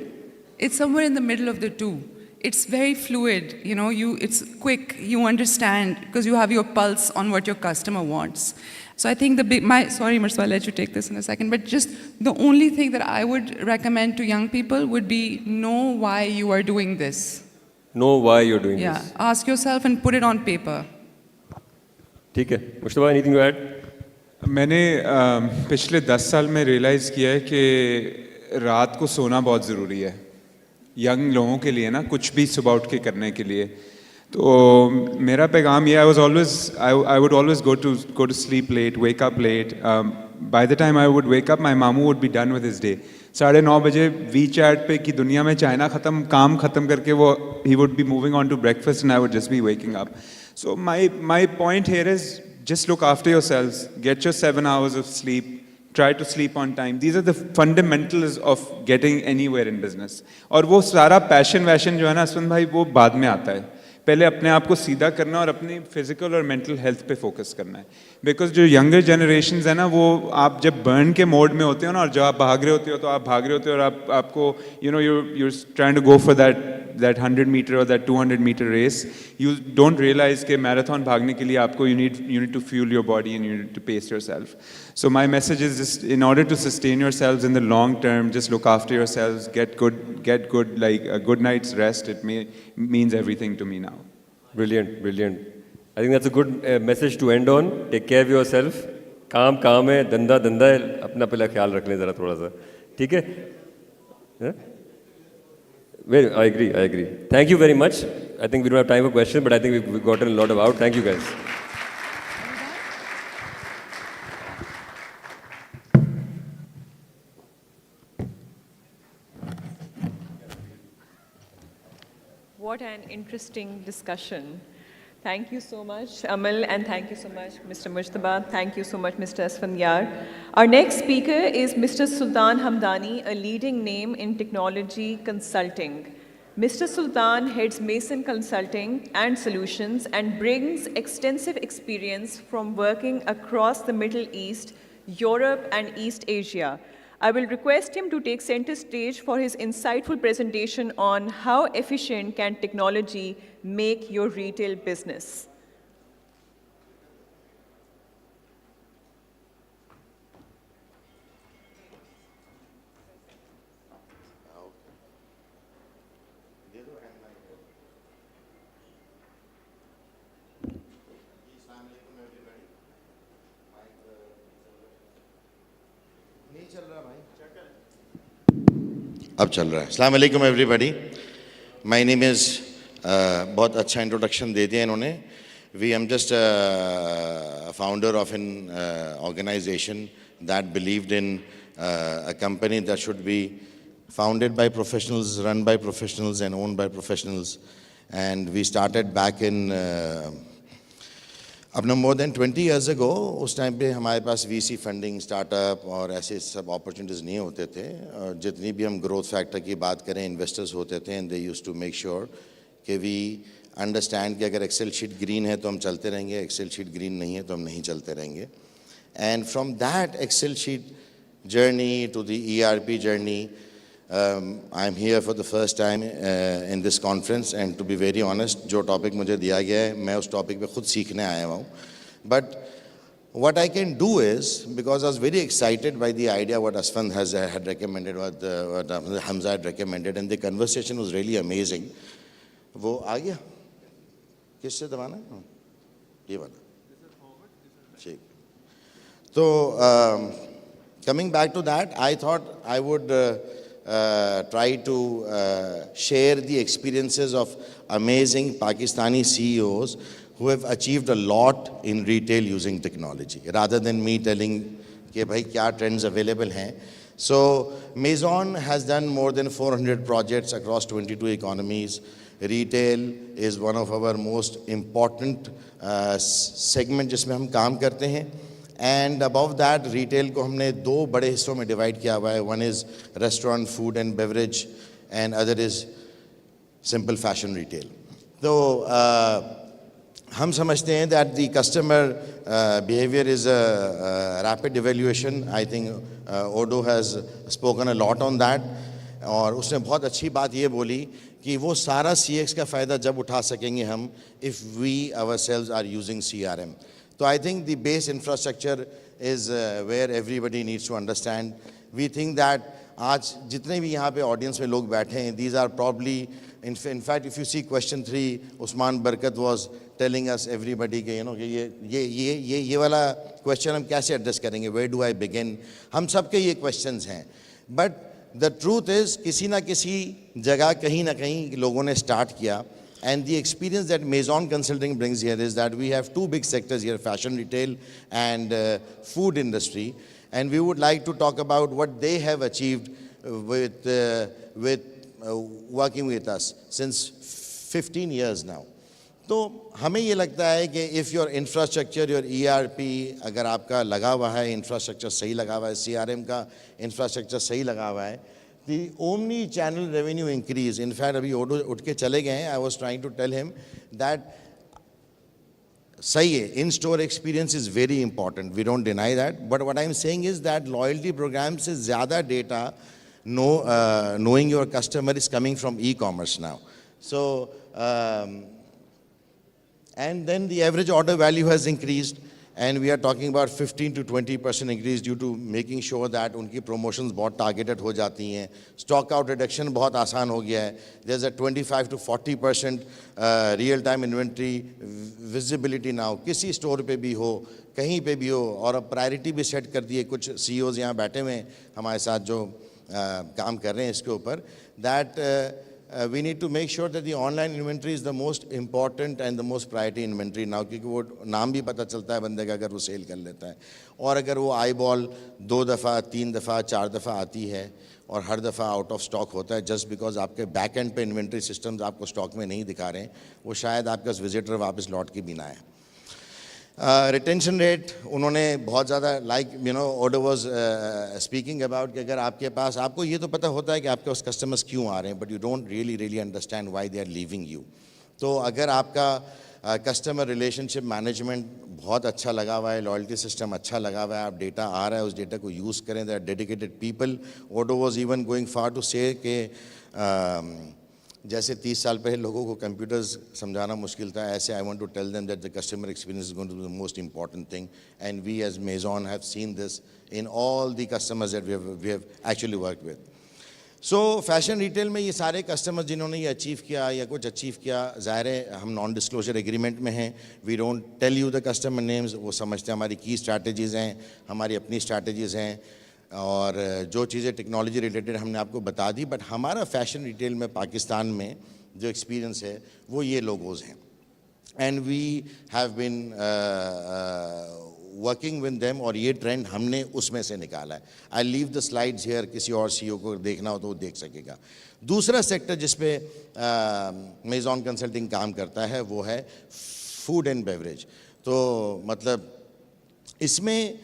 It's somewhere in the middle of the two. It's very fluid, you know, it's quick, you understand, because you have your pulse on what your customer wants. So I think sorry Marsa, I'll let you take this in a second, but just the only thing that I would recommend to young people would be know why you are doing this. Know why you're doing Yeah, this. ask yourself and put it on paper. ठीक है. Mushtaba, anything to add? मैंने पिछले 10 साल में realise किया है कि रात को सोना बहुत ज़रूरी है यंग लोगों के लिए ना, कुछ भी सुबह उठ के करने के लिए. तो मेरा पैगाम ये, I would always go to sleep late, wake up late. By the time I would wake up, my mamu would be done with his day. 9:30 बजे WeChat पे कि दुनिया में चाइना ख़त्म, काम ख़त्म करके वो he would be moving on to breakfast and I would just be waking up. So my point here is just look after yourselves, get your 7 hours of sleep. Try to sleep on time. These are the fundamentals of getting anywhere in business. और वो सारा passion वैशन जो है ना अश्विन भाई, वो बाद में आता है. पहले अपने आप को सीधा करना और अपनी फिजिकल और मेंटल हेल्थ पे फोकस करना है. बिकॉज जो यंगर जनरेशन्स है ना, वो आप जब बर्न के मोड में होते हो ना, और जब आप भाग रहे होते हो तो आप भाग रहे होते हो और आपको you're trying to go for that 100 meter or that 200 meter race. You don't realize कि मैराथन भागने के लिए आपको you need to fuel your body and you need to pace yourself. So my message is just, in order to sustain yourselves in the long term, just look after yourselves, get good, like a good night's rest. It means everything to me now. Brilliant, brilliant. I think that's a good message to end on. Take care of yourself. काम काम है, धंधा धंधा है, अपना पहला ख्याल रख लें ज़रा थोड़ा सा, ठीक है? I agree. Thank you very much. I think we don't have time for questions, but I think we've gotten a lot out. Thank you guys. What an interesting discussion. Thank you so much, Amal, and thank you so much, Mr. Mujtaba. Thank you so much, Mr. Asfandiyar. Our next speaker is Mr. Sultan Hamdani, a leading name in technology consulting. Mr. Sultan heads Mason Consulting and Solutions and brings extensive experience from working across the Middle East, Europe, and East Asia. I will request him to take center stage for his insightful presentation on how efficient can technology make your retail business. अब चल रहा है. अस्सलाम वालेकुम everybody. My name is, बहुत अच्छा introduction दे दिया इन्होंने. We am just founder of an organisation that believed in a company that should be founded by professionals, run by professionals and owned by professionals. And we started back in अब more than 20 years ago. उस time पे हमारे पास VC funding, startup और ऐसे सब opportunities नहीं होते थे. और जितनी भी हम ग्रोथ फैक्टर की बात करें, इन्वेस्टर्स होते थे and they used to make sure कि वी अंडरस्टैंड कि अगर एक्सेल शीट ग्रीन है तो हम चलते रहेंगे, एक्सेल शीट ग्रीन नहीं है तो हम नहीं चलते रहेंगे. And from that Excel sheet journey to the ERP journey, I'm here for the first time in this conference, and to be very honest, जो topic मुझे दिया गया है, मैं उस topic पे खुद सीखने आया हूँ. But what I can do is, because I was very excited by the idea what Asfand had recommended, what Hamza had recommended, and the conversation was really amazing. वो आ गया? किससे दबाना है? ये वाला. ठीक. So coming back to that, I thought I would try to share the experiences of amazing Pakistani CEOs who have achieved a lot in retail using technology, rather than me telling कि भाई क्या trends available हैं. So Maison has done more than 400 projects across 22 economies. Retail is one of our most important segment जिसमें हम काम करते हैं. And above that, retail को हमने दो बड़े हिस्सों में divide किया हुआ है. One is restaurant, food and beverage, and other is simple fashion retail. So हम समझते हैं that the customer behavior is a rapid evaluation. I think Odo has spoken a lot on that. और उसने बहुत अच्छी बात ये बोली कि वो सारा CX का फ़ायदा जब उठा सकेंगे हम if we ourselves are using CRM. So I think the base infrastructure is where everybody needs to understand. We think that आज जितने भी यहाँ पे audience में लोग बैठे हैं, these are probably, in fact, if you see question 3, Usman Barkat was telling us everybody कि ये वाला question हम कैसे address करेंगे? Where do I begin? हम सबके ये questions हैं. But the truth is, किसी ना किसी जगह कहीं ना कहीं लोगों ने start किया. And the experience that Maison Consulting brings here is that we have two big sectors here, fashion retail and food industry. And we would like to talk about what they have achieved with working with us since 15 years now. तो हमें ये लगता है कि if your infrastructure, your ERP, अगर आपका लगा हुआ है, infrastructure सही लगा हुआ है, CRM का infrastructure सही लगा हुआ है, the omni-channel revenue increase. In fact, अभी उठ के चले गए हैं. I was trying to tell him that सही है, in-store experience is very important. We don't deny that. But what I'm saying is that loyalty programs से ज़्यादा data, knowing your customer is coming from e-commerce now. So, and then the average order value has increased. And we are talking about 15 to 20% increase due to making sure that उनकी promotions बहुत targeted हो जाती हैं. Stock out reduction बहुत आसान हो गया है. There's a 25 to 40% real-time inventory visibility now. किसी store पे भी हो, कहीं पे भी हो, और अब priority भी set कर दी है. कुछ CEOs यहाँ बैठे हुए हैं हमारे साथ जो काम कर रहे हैं इसके ऊपर. That we need to make sure that the online inventory is the most important and the most priority inventory now, क्योंकि वो नाम भी पता चलता है बंदे का अगर वो सेल कर लेता है. और अगर वो आई बॉल 2 दफ़ा 3 दफ़ा 4 दफ़ा आती है और हर दफ़ा आउट ऑफ स्टॉक होता है जस्ट बिकॉज आपके बैक एंड पे इन्वेंट्री सिस्टम्स आपको स्टॉक में नहीं दिखा रहे हैं, वो शायद आपका विजिटर वापस लौट के भी ना आए. रिटेंशन रेट उन्होंने बहुत ज़्यादा ऑर्डर वाज स्पीकिंग अबाउट कि अगर आपके पास, आपको ये तो पता होता है कि आपके पास कस्टमर्स क्यों आ रहे हैं, but you don't really understand why they are leaving you. तो अगर आपका कस्टमर रिलेशनशिप मैनेजमेंट बहुत अच्छा लगा हुआ है, लॉयल्टी सिस्टम अच्छा लगा हुआ है, आप डेटा आ रहा है, उस डेटा को यूज़ करें. They are dedicated people. Order was even going far to say कि जैसे 30 साल पहले लोगों को कंप्यूटर्स समझाना मुश्किल था, ऐसे I want to tell them that the customer experience is going to be the most important thing. And we as Mazon have seen this in all the customers that we have actually worked with. So fashion retail में ये सारे customers जिन्होंने ये achieve किया या कुछ achieve किया, ज़ाहिर है हम नॉन डिस्क्लोजर एग्रीमेंट में हैं. We don't tell you the customer names. वो समझते हैं हमारी की स्ट्रैटेजीज़ हैं, हमारी अपनी स्ट्रैटेजीज़ हैं, और जो चीज़ें टेक्नोलॉजी रिलेटेड हमने आपको बता दी. बट हमारा फैशन रिटेल में पाकिस्तान में जो एक्सपीरियंस है वो ये लोगोज़ हैं. And we have been working with them, और ये ट्रेंड हमने उसमें से निकाला है. I leave the slides here, किसी और CEO को देखना हो तो वो देख सकेगा. दूसरा सेक्टर जिस पे मेजॉन कंसल्टिंग काम करता है वो है फूड एंड बेवरेज. तो मतलब इसमें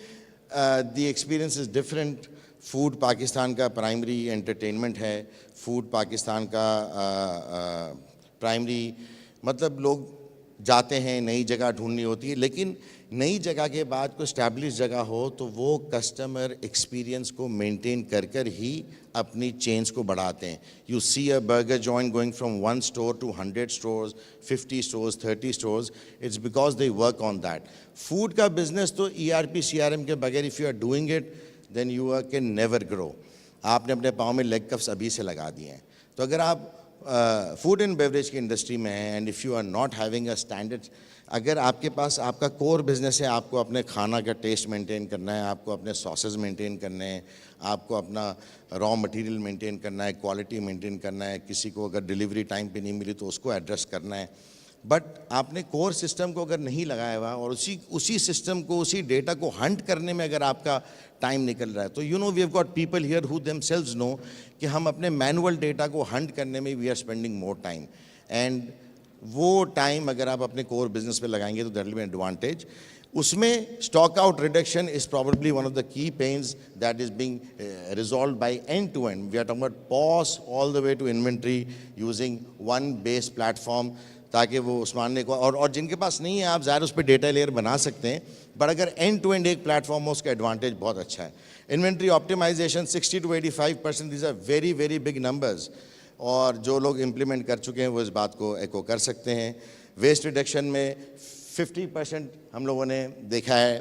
the experience is different. Food Pakistan का प्राइमरी एंटरटेनमेंट है. फूड पाकिस्तान का प्राइमरी, मतलब लोग جاتے ہیں, نئی جگہ ڈھونڈنی ہوتی ہے, لیکن نئی جگہ کے بعد کوئی اسٹیبلش جگہ ہو تو وہ کسٹمر ایکسپیرینس کو مینٹین کر کر ہی اپنی چینز کو بڑھاتے ہیں. You see a burger joint going from 1 store to 100 stores, 50 stores, 30 stores. It's because they work on that. Food کا بزنس تو ERP CRM کے بغیر if you are doing it then you can never grow. آپ نے اپنے پاؤں میں league cuffs ابھی سے لگا دیے ہیں. تو اگر آپ فوڈ اینڈ بیوریج کی انڈسٹری میں ہیں and if you are not having a standard, اگر آپ کے پاس آپ کا کور بزنس ہے, آپ کو اپنے کھانا کا ٹیسٹ مینٹین کرنا ہے, آپ کو اپنے ساسز مینٹین کرنے ہیں, آپ کو اپنا را مٹیریل مینٹین کرنا ہے, کوالٹی مینٹین کرنا ہے, کسی کو اگر ڈیلیوری ٹائم پہ نہیں ملی تو اس کو ایڈریس کرنا ہے, بٹ آپ نے کور سسٹم کو اگر نہیں لگایا ہوا اور اسی سسٹم کو, اسی ڈیٹا کو ہنٹ کرنے میں اگر آپ کا ٹائم نکل رہا ہے, تو you know we have got people here who themselves know کہ ہم اپنے مینول ڈیٹا کو ہنٹ کرنے میں we are spending more time, and وہ ٹائم اگر آپ اپنے کور بزنس پہ لگائیں گے تو دیٹ ول بی ایڈوانٹیج. اس میں stock out reduction is probably one of the key pains that is being resolved by end to end. We are talking about pass all the way to inventory using one base platform, تاکہ وہ عثمان نے کو اور جن کے پاس نہیں ہے آپ ظاہر اس پہ ڈیٹا لیئر بنا سکتے ہیں, بٹ اگر اینڈ ٹو اینڈ ایک پلیٹ فارم ہو اس کا ایڈوانٹیج بہت اچھا ہے. Inventory optimization 60 to 85%, these are very very big numbers, اور جو لوگ امپلیمنٹ کر چکے ہیں وہ اس بات کو ایکو کر سکتے ہیں. ویسٹ ریڈکشن میں 50% ہم لوگوں نے دیکھا ہے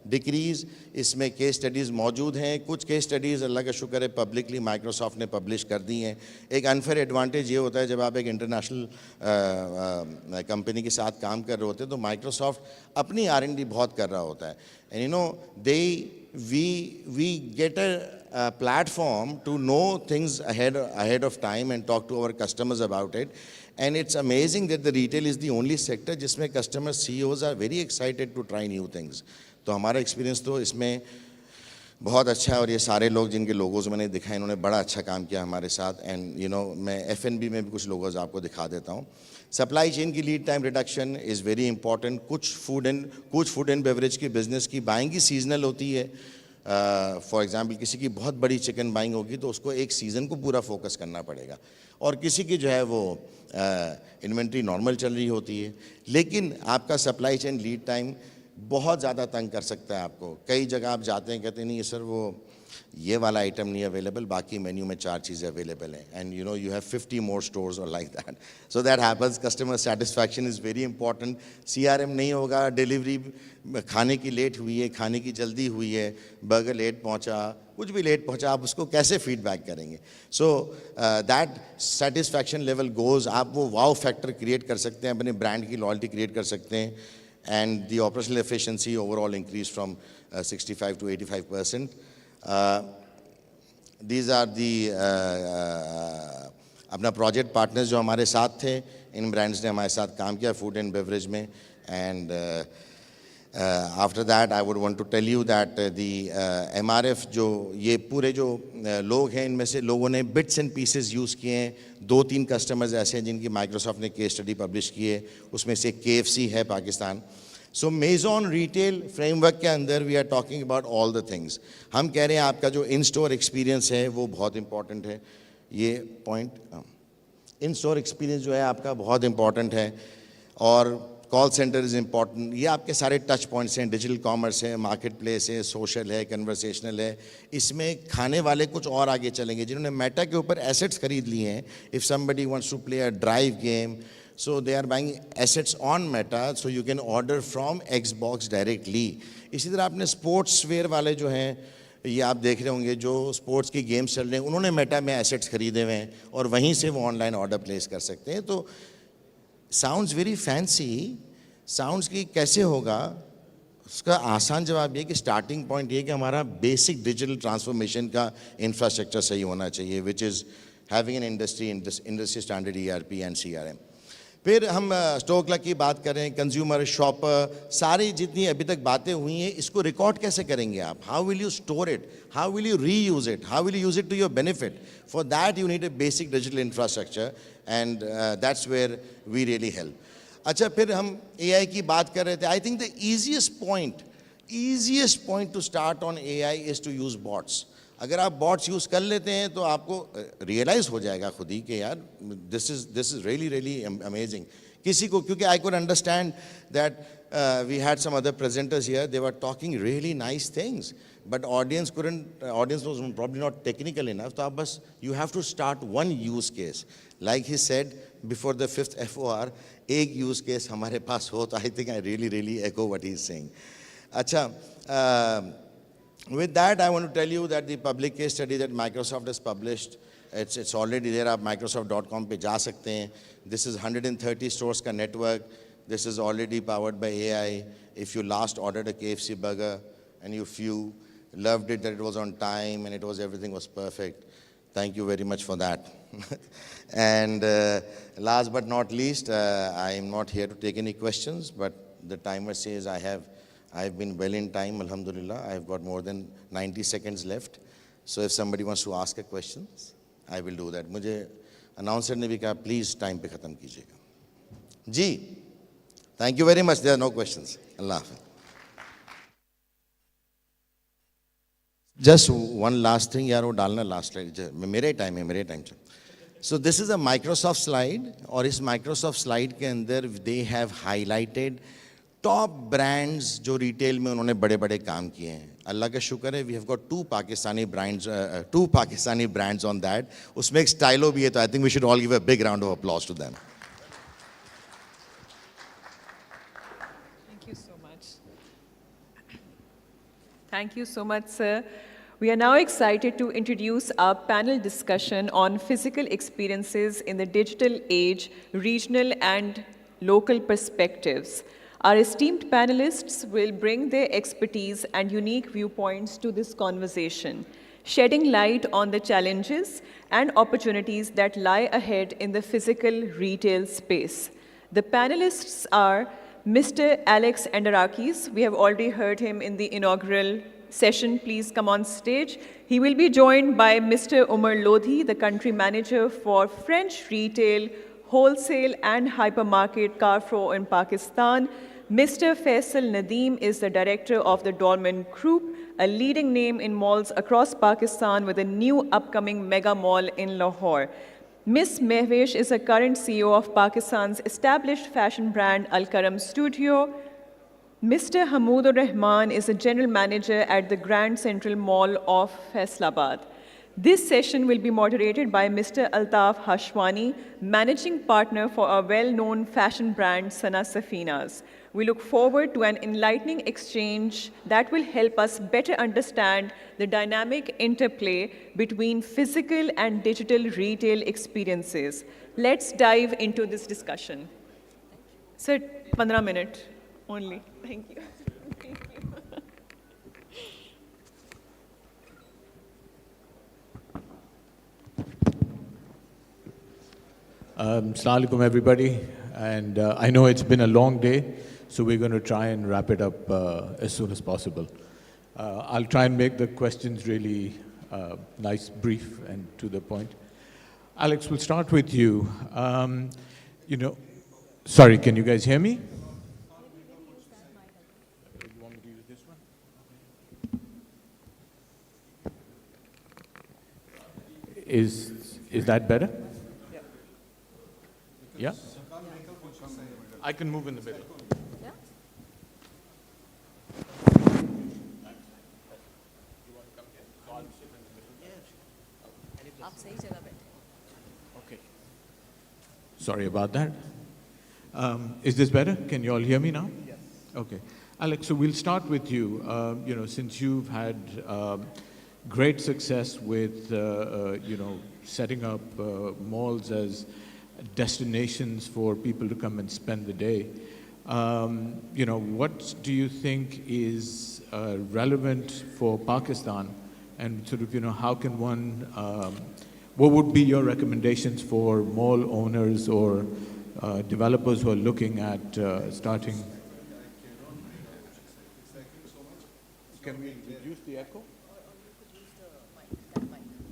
ڈکریز. اس میں کیس سٹڈیز موجود ہیں, کچھ کیس سٹڈیز اللہ کا شکر ہے پبلکلی مائیکروسافٹ نے پبلش کر دی ہیں. ایک انفیئر ایڈوانٹیج یہ ہوتا ہے جب آپ ایک انٹرنیشنل کمپنی کے ساتھ کام کر رہے ہوتے ہیں تو مائیکروسافٹ اپنی R&D بہت کر رہا ہوتا ہے, and you know we get a platform to know things ahead of time and talk to our customers about it. And it's amazing that the retail is the only sector جس میں customer CEOs are very excited to try new things. تو ہمارا experience تو اس میں بہت اچھا ہے, اور یہ سارے لوگ جن کے لوگوز میں نے دکھائے انہوں نے بڑا اچھا کام کیا ہمارے ساتھ. اینڈ یو نو میں F&B میں بھی کچھ لوگوز آپ کو دکھا دیتا ہوں. سپلائی چین کی lead time reduction is very important. کچھ فوڈ اینڈ بیوریج کی بزنس کی بائنگ ہی سیزنل ہوتی ہے. فار ایگزامپل کسی کی بہت بڑی چکن بائنگ ہوگی تو اس کو ایک سیزن کو پورا فوکس کرنا پڑے گا, اور کسی کی جو ہے وہ انوینٹری نارمل چل رہی ہوتی ہے. لیکن آپ کا سپلائی چین لیڈ ٹائم بہت زیادہ تنگ کر سکتا ہے آپ کو. کئی جگہ آپ جاتے ہیں کہتے ہیں نہیں سر وہ یہ والا آئٹم نہیں اویلیبل, باقی مینیو میں 4 چیزیں اویلیبل ہیں, and you know you have 50 more stores or like that. So that happens. Customer satisfaction is very important. CRM نہیں ہوگا, ڈیلیوری کھانے کی لیٹ ہوئی ہے, کھانے کی جلدی ہوئی ہے, برگر لیٹ پہنچا, کچھ بھی لیٹ پہنچا, آپ اس کو کیسے فیڈ بیک کریں گے؟ So that satisfaction level goes. آپ وہ واؤ فیکٹر کریٹ کر سکتے ہیں, اپنے برانڈ کی لائلٹی کریٹ کر سکتے ہیں, and the operational efficiency over all increase from 65 to 85%. These are the اپنا پروجیکٹ پارٹنرز جو ہمارے ساتھ تھے, ان برانڈز نے ہمارے ساتھ کام کیا فوڈ اینڈ بیوریج میں. And after that I would want to tell you that the MRF جو یہ پورے جو لوگ ہیں ان میں سے لوگوں نے بٹس اینڈ پیسز یوز کیے ہیں. 2-3 کسٹمرز ایسے ہیں جن کی مائیکروسافٹ نے کیس اسٹڈی پبلش کی ہے, اس میں سے KFC ہے Pakistan. So Mazon retail framework کے اندر we are talking about all the things. ہم کہہ رہے ہیں آپ کا جو ان اسٹور ایکسپیرینس ہے وہ بہت امپورٹنٹ ہے. یہ پوائنٹ ان اسٹور ایکسپیرینس جو ہے آپ کا بہت امپورٹنٹ ہے, اور کال سینٹر از امپورٹنٹ. یہ آپ کے سارے ٹچ پوائنٹس ہیں, ڈیجیٹل کامرس ہے, مارکیٹ پلیس ہے, سوشل ہے, کنورسیشنل ہے. اس میں کھانے والے کچھ اور آگے چلیں گے جنہوں نے میٹا کے اوپر ایسٹس خرید لیے ہیں. If somebody wants to play a drive game, so they are buying assets on Meta, so you can order from Xbox directly. اسی طرح آپ نے اسپورٹس ویئر والے جو ہیں یہ آپ دیکھ رہے ہوں گے جو اسپورٹس کی گیمس چل رہے ہیں, انہوں نے میٹا میں ایسٹس خریدے ہوئے ہیں اور وہیں سے وہ آن لائن آرڈر پلیس کر سکتے ہیں. تو ساؤنڈز ویری فینسی. ساؤنڈز کی کیسے ہوگا, اس کا آسان جواب یہ کہ اسٹارٹنگ پوائنٹ یہ کہ ہمارا بیسک ڈیجیٹل ٹرانسفارمیشن کا انفراسٹرکچر صحیح ہونا چاہیے, which is having an industry standard ERP and CRM. پھر ہم اسٹور کلرک کی بات کریں, کنزیومر, شاپر, ساری جتنی ابھی تک باتیں ہوئی ہیں اس کو ریکارڈ کیسے کریں گے آپ؟ How will you store it, how will you reuse it, how will you use it to your benefit. For that you need a basic digital infrastructure, and that's where we really help. اچھا پھر ہم AI کی بات کر رہے تھے. I think the easiest point to start on AI is to use bots. اگر آپ باٹس یوز کر لیتے ہیں تو آپ کو ریئلائز ہو جائے گا خود ہی کہ یار دس از ریئلی امیزنگ किसी को, क्योंकि I could understand that we had some other presenters here, they were talking really nice things, but audience was probably not technical enough. So bas, you have to start one use case. Like he said, before the 5th FOR, एक use case हमारे पास हो, तो I think I really echo what he's saying. Acha, with that, I want to tell you that the public case study that Microsoft has published, it's already there. आप Microsoft.com पे जा सकते हैं. This is 130 stores का network. This is already powered by AI. If you last ordered a KFC burger and you loved it, that it was on time and everything was perfect, thank you very much for that. And last but not least, I am not here to take any questions, but the timer says I have been well in time, alhamdulillah. I have got more than 90 seconds left. So if somebody wants to ask a question, I will do that. मुझे announcer ने भी कहा, please time पे ख़त्म कीजिएगा. जी, thank you very much. There are no questions. Allah Hafiz. Just one last thing, यार वो डालना last slide. मेरे time. So this is a Microsoft slide, और इस Microsoft slide के अंदर they have highlighted top brands जो retail में उन्होंने बड़े काम किए हैं. अल्लाह का शुक्र है, we have got two Pakistani brands on that. उसमें एक stylo भी है, तो I think we should all give a big round of applause to them. Thank you so much. Thank you so much, sir. We are now excited to introduce our panel discussion on physical experiences in the digital age, regional and local perspectives. Our esteemed panelists will bring their expertise and unique viewpoints to this conversation, shedding light on the challenges and opportunities that lie ahead in the physical retail space. The panelists are Mr. Alex Andarakis. We have already heard him in the inaugural session. Please come on stage. He will be joined by Mr. Umar Lodhi, the country manager for French retail, wholesale and hypermarket Carrefour in Pakistan. Mr. Faisal Nadeem is the director of the Dolmen Group, a leading name in malls across Pakistan with a new upcoming mega mall in Lahore. Ms. Mehvesh is a current CEO of Pakistan's established fashion brand Al Karam Studio. Mr. Hamoodur Rahman is a general manager at the Grand Central Mall of Faisalabad. This session will be moderated by Mr. Altaf Hashwani, managing partner for our well-known fashion brand Sana Safinas. We look forward to an enlightening exchange that will help us better understand the dynamic interplay between physical and digital retail experiences. Let's dive into this discussion. Sir, 15 minutes only. Thank you. Thank you. Assalamu alaikum, everybody. And I know it's been a long day, so we're going to try and wrap it up as soon as possible. I'll try and make the questions really nice, brief, and to the point. Alex, we'll start with you. Sorry, can you guys hear me? You want me to use this one? Is that better? Yeah? I can move in the middle. Yeah? Okay. Sorry about that. Is this better? Can you all hear me now? Yes. Okay. Alex, so we'll start with you. Since you've had great success with, setting up malls as destinations for people to come and spend the day. What do you think is relevant for Pakistan, and sort of, how can one, what would be your recommendations for mall owners or developers who are looking at starting? Can we reduce the echo?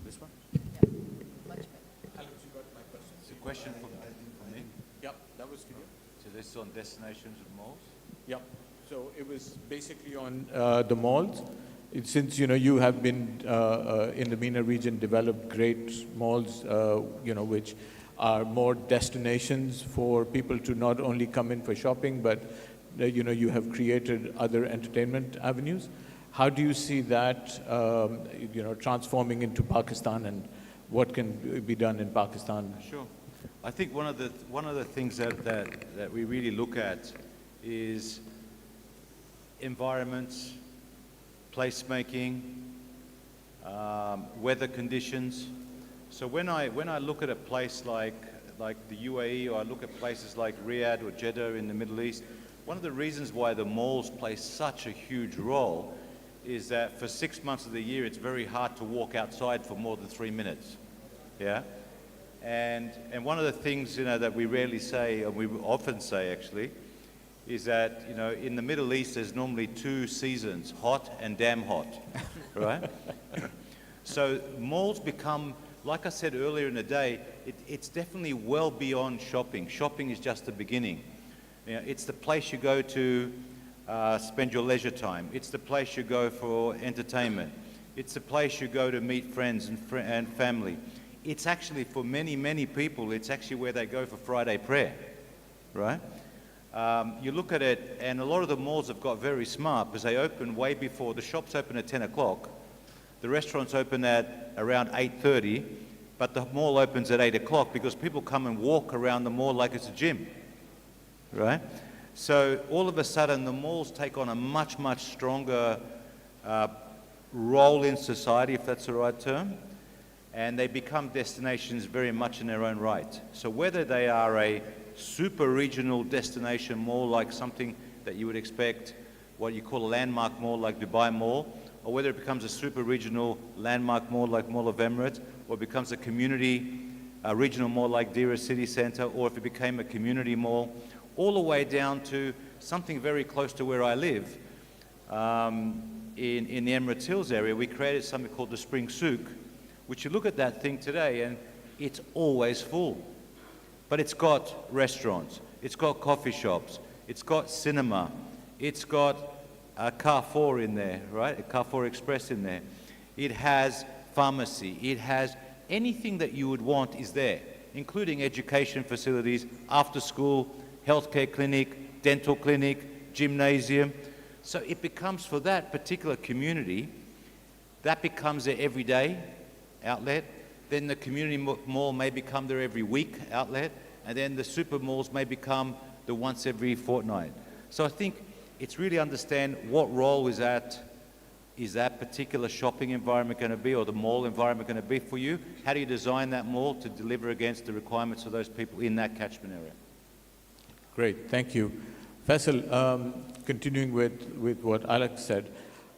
This one? Question for me? Yep, that was for you. So this is on destinations of malls? Yep. So it was basically on the malls. Since you have been in the MENA region, developed great malls, which are more destinations for people to not only come in for shopping, but you have created other entertainment avenues. How do you see that transforming into Pakistan, and what can be done in Pakistan? Sure. I think one of the things that we really look at is environments, placemaking, weather conditions. So when I look at a place like the UAE, or I look at places like Riyadh or Jeddah in the Middle East, one of the reasons why the malls play such a huge role is that for 6 months of the year, it's very hard to walk outside for more than 3 minutes. Yeah? And one of the things, that we rarely say, or we often say actually, is that, in the Middle East, there's normally 2 seasons, hot and damn hot, right? So malls become, like I said earlier in the day, it's definitely well beyond shopping. Shopping is just the beginning. It's the place you go to spend your leisure time. It's the place you go for entertainment. It's the place you go to meet friends and family. It's actually, for many, many people, it's actually where they go for Friday prayer, right? You look at it, and a lot of the malls have got very smart because they open way before. The shops open at 10 o'clock. The restaurants open at around 8:30, but the mall opens at 8 o'clock because people come and walk around the mall like it's a gym, right? So all of a sudden, the malls take on a much, much stronger role in society, if that's the right term, and they become destinations very much in their own right. So whether they are a super regional destination mall, like something that you would expect, what you call a landmark mall like Dubai Mall, or whether it becomes a super regional landmark mall like Mall of Emirates, or becomes a community regional mall like Dira City Centre, or if it became a community mall, all the way down to something very close to where I live. In the Emirates Hills area, we created something called the Spring Souk, which you look at that thing today and it's always full. But it's got restaurants, it's got coffee shops, it's got cinema, it's got a Carrefour in there, right? A Carrefour Express in there. It has pharmacy, it has anything that you would want is there, including education facilities, after school, healthcare clinic, dental clinic, gymnasium. So it becomes, for that particular community, that becomes their everyday outlet. Then the community mall may become their every week outlet, and then the super malls may become the once every fortnight. So I think it's really understand what role is that particular shopping environment going to be, or the mall environment going to be for you? How do you design that mall to deliver against the requirements of those people in that catchment area? Great, thank you. Faisal, continuing with what Alex said,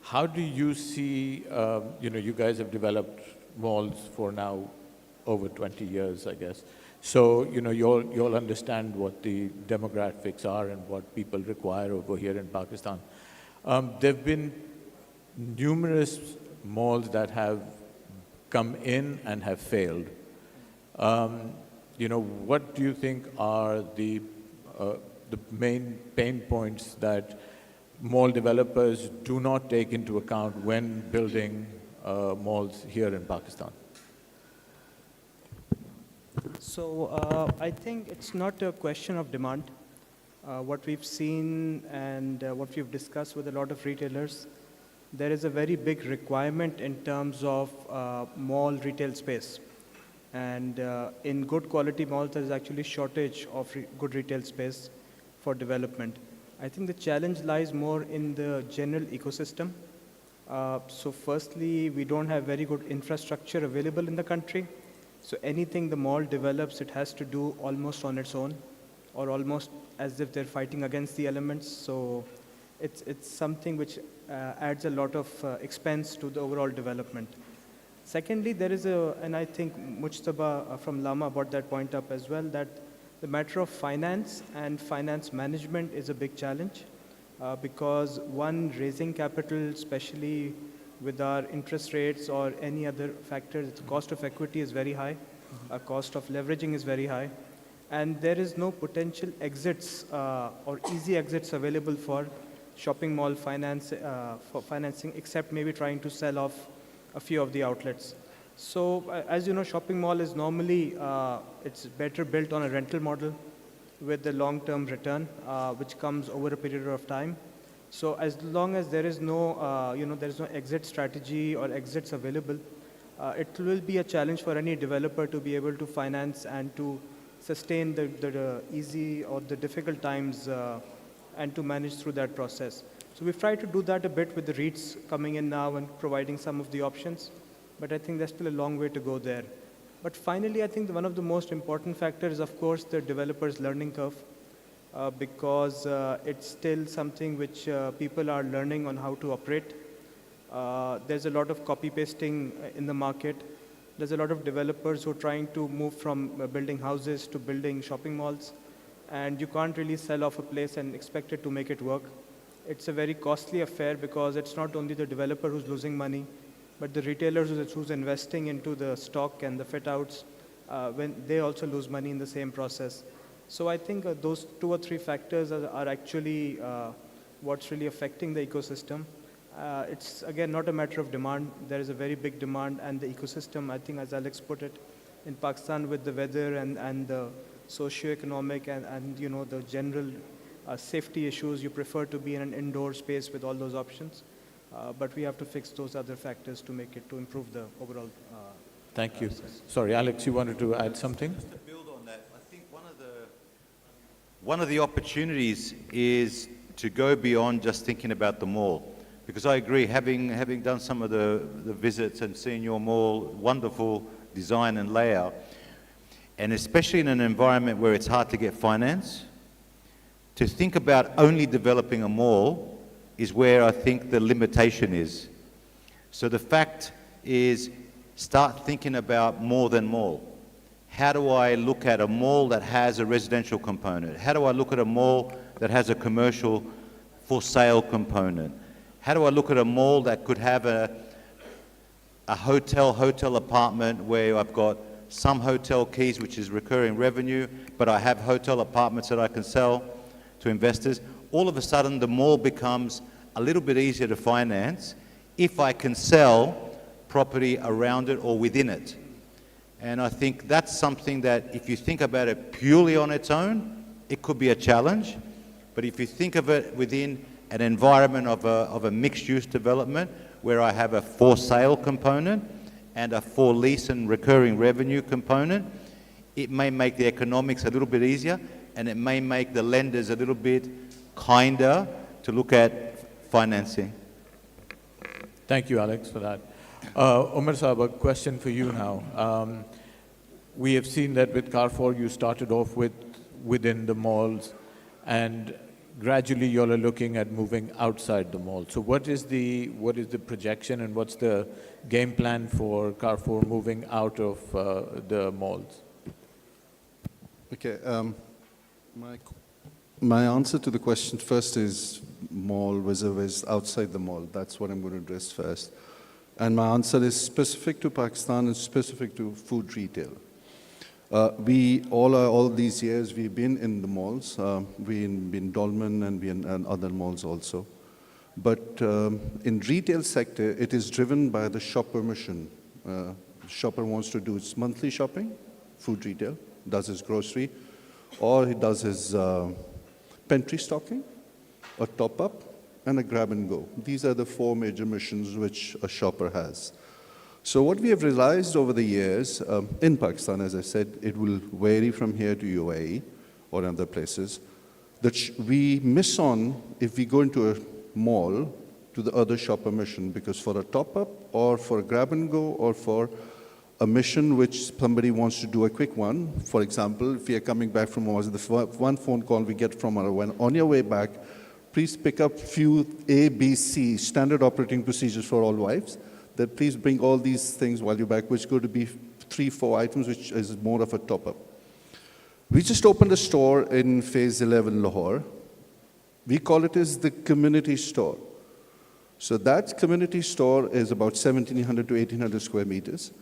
how do you see, you guys have developed malls for now over 20 years, I guess. So, you'll understand what the demographics are and what people require over here in Pakistan. There have been numerous malls that have come in and have failed. What do you think are the main pain points that mall developers do not take into account when building malls here in Pakistan? So I think it's not a question of demand. What we've seen and what we've discussed with a lot of retailers, there is a very big requirement in terms of mall retail space. And in good quality malls, there is actually shortage of good retail space for development. I think the challenge lies more in the general ecosystem. So firstly, we don't have very good infrastructure available in the country. So anything the mall develops, it has to do almost on its own, or almost as if they're fighting against the elements. So it's something which adds a lot of expense to the overall development. Secondly, there is and I think Mujtaba from Lama brought that point up as well, that the matter of finance and finance management is a big challenge because one, raising capital, especially with our interest rates or any other factors, the cost of equity is very high, cost of leveraging is very high, and there is no potential exits or easy exits available for shopping mall finance, for financing, except maybe trying to sell off a few of the outlets. So as you know, shopping mall is normally, it's better built on a rental model with the long-term return, which comes over a period of time. So as long as there is no, there is no exit strategy or exits available, it will be a challenge for any developer to be able to finance and to sustain the easy or the difficult times and to manage through that process. So we've tried to do that a bit with the REITs coming in now and providing some of the options, but I think there's still a long way to go there. But finally, I think one of the most important factors is, of course, the developer's learning curve, because it's still something which people are learning on how to operate. There's a lot of copy-pasting in the market. There's a lot of developers who are trying to move from building houses to building shopping malls, and you can't really sell off a place and expect it to make it work. It's a very costly affair because it's not only the developer who's losing money, but the retailers who's investing into the stock and the fit-outs, when they also lose money in the same process. So I think those 2 or 3 factors are actually what's really affecting the ecosystem. It's, again, not a matter of demand. There is a very big demand, and the ecosystem, I think, as Alex put it, in Pakistan with the weather and the socio-economic and the general safety issues, you prefer to be in an indoor space with all those options. But we have to fix those other factors to improve the overall Thank you. process. Sorry, Alex, you wanted to add something? Just to build on that, I think one of the opportunities is to go beyond just thinking about the mall. Because I agree, having done some of the visits and seen your mall, wonderful design and layout, and especially in an environment where it's hard to get finance, to think about only developing a mall is where I think the limitation is. So the fact is, start thinking about more than mall. How do I look at a mall that has a residential component? How do I look at a mall that has a commercial for sale component? How do I look at a mall that could have a hotel apartment where I've got some hotel keys, which is recurring revenue, but I have hotel apartments that I can sell to investors? All of a sudden, the mall becomes a little bit easier to finance if I can sell property around it or within it. And I think that's something that, if you think about it purely on its own, it could be a challenge. But if you think of it within an environment of a mixed-use development where I have a for sale component and a for lease and recurring revenue component, it may make the economics a little bit easier, and it may make the lenders a little bit kinder to look at financing. Thank you, Alex, for that. Umar Saab, a question for you now. We have seen that with Carrefour, you started off within the malls, and gradually you all are looking at moving outside the mall. So what is the projection and what's the game plan for Carrefour moving out of the malls? Okay, my answer to the question first is mall vis-a-vis outside the mall. That's what I'm going to address first. And my answer is specific to Pakistan and specific to food retail. All these years, we've been in the malls. We've been Dolmen and we in other malls also. But in retail sector, it is driven by the shopper mission. The shopper wants to do his monthly shopping, food retail, does his grocery, or he does his pantry stocking, a top-up, and a grab and go. These are the 4 major missions which a shopper has. So what we have realized over the years, in Pakistan, as I said, it will vary from here to UAE or other places, that we miss on if we go into a mall to the other shopper mission, because for a top-up or for a grab and go or for a mission which somebody wants to do a quick one, for example, if we are coming back from the one phone call we get from our when on your way back, please pick up few A, B, C standard operating procedures for all wives. That please bring all these things while you're back, which go to be 3, 4 items, which is more of a top-up. We just opened a store in Phase 11 Lahore. We call it as the community store. So that community store is about 1,700 to 1,800 square meters,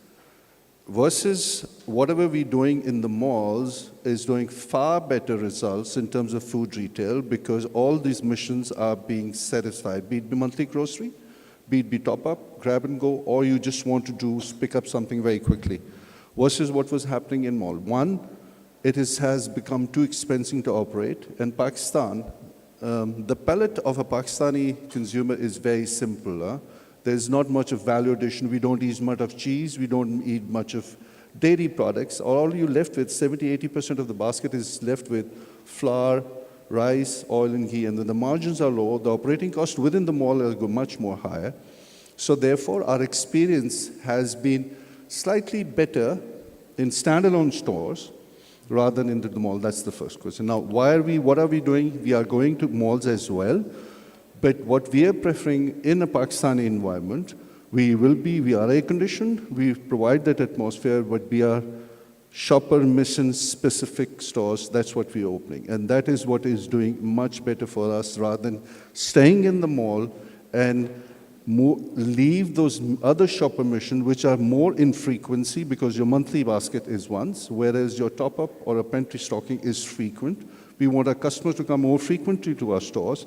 versus whatever we're doing in the malls is doing far better results in terms of food retail, because all these missions are being satisfied, be it monthly grocery, be it top up, grab and go, or you just want to pick up something very quickly, versus what was happening in mall. One, has become too expensive to operate. In Pakistan, the palate of a Pakistani consumer is very simple. There's not much of value addition. We don't eat much of cheese. We don't eat much of dairy products. All you're left with, 70–80% of the basket is left with flour, rice, oil, and ghee. And then the margins are low. The operating cost within the mall is much more higher. So therefore, our experience has been slightly better in standalone stores rather than into the mall. That's the first question. Now, what are we doing? We are going to malls as well. But what we are preferring in a Pakistani environment, we are air-conditioned, we provide that atmosphere, but we are shopper mission-specific stores. That's what we're opening. And that is what is doing much better for us rather than staying in the mall and leave those other shopper mission, which are more in frequency because your monthly basket is once, whereas your top-up or a pantry stocking is frequent. We want our customers to come more frequently to our stores,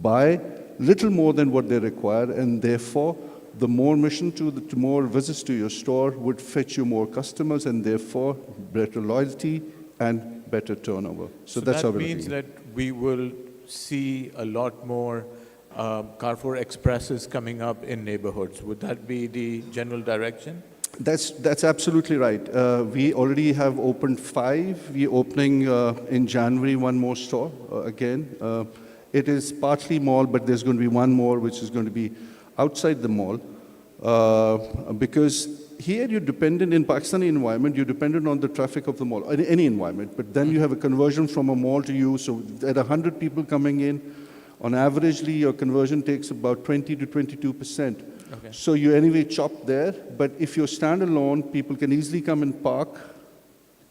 buy little more than what they require, and therefore, the more mission to more visits to your store would fetch you more customers, and therefore, better loyalty and better turnover. So that's how that means that we will see a lot more Carrefour Expresses coming up in neighborhoods. Would that be the general direction? That's absolutely right. We already have opened 5. We're opening in January 1 more store again. It is partly mall, but there's going to be 1 more which is going to be outside the mall. Because here you're dependent, in Pakistani environment, you're dependent on the traffic of the mall, any environment. But then you have a conversion from a mall to you. So at 100 people coming in, on averagely, your conversion takes about 20 to 22%. Okay. So you anyway chop there, but if you're standalone, people can easily come and park,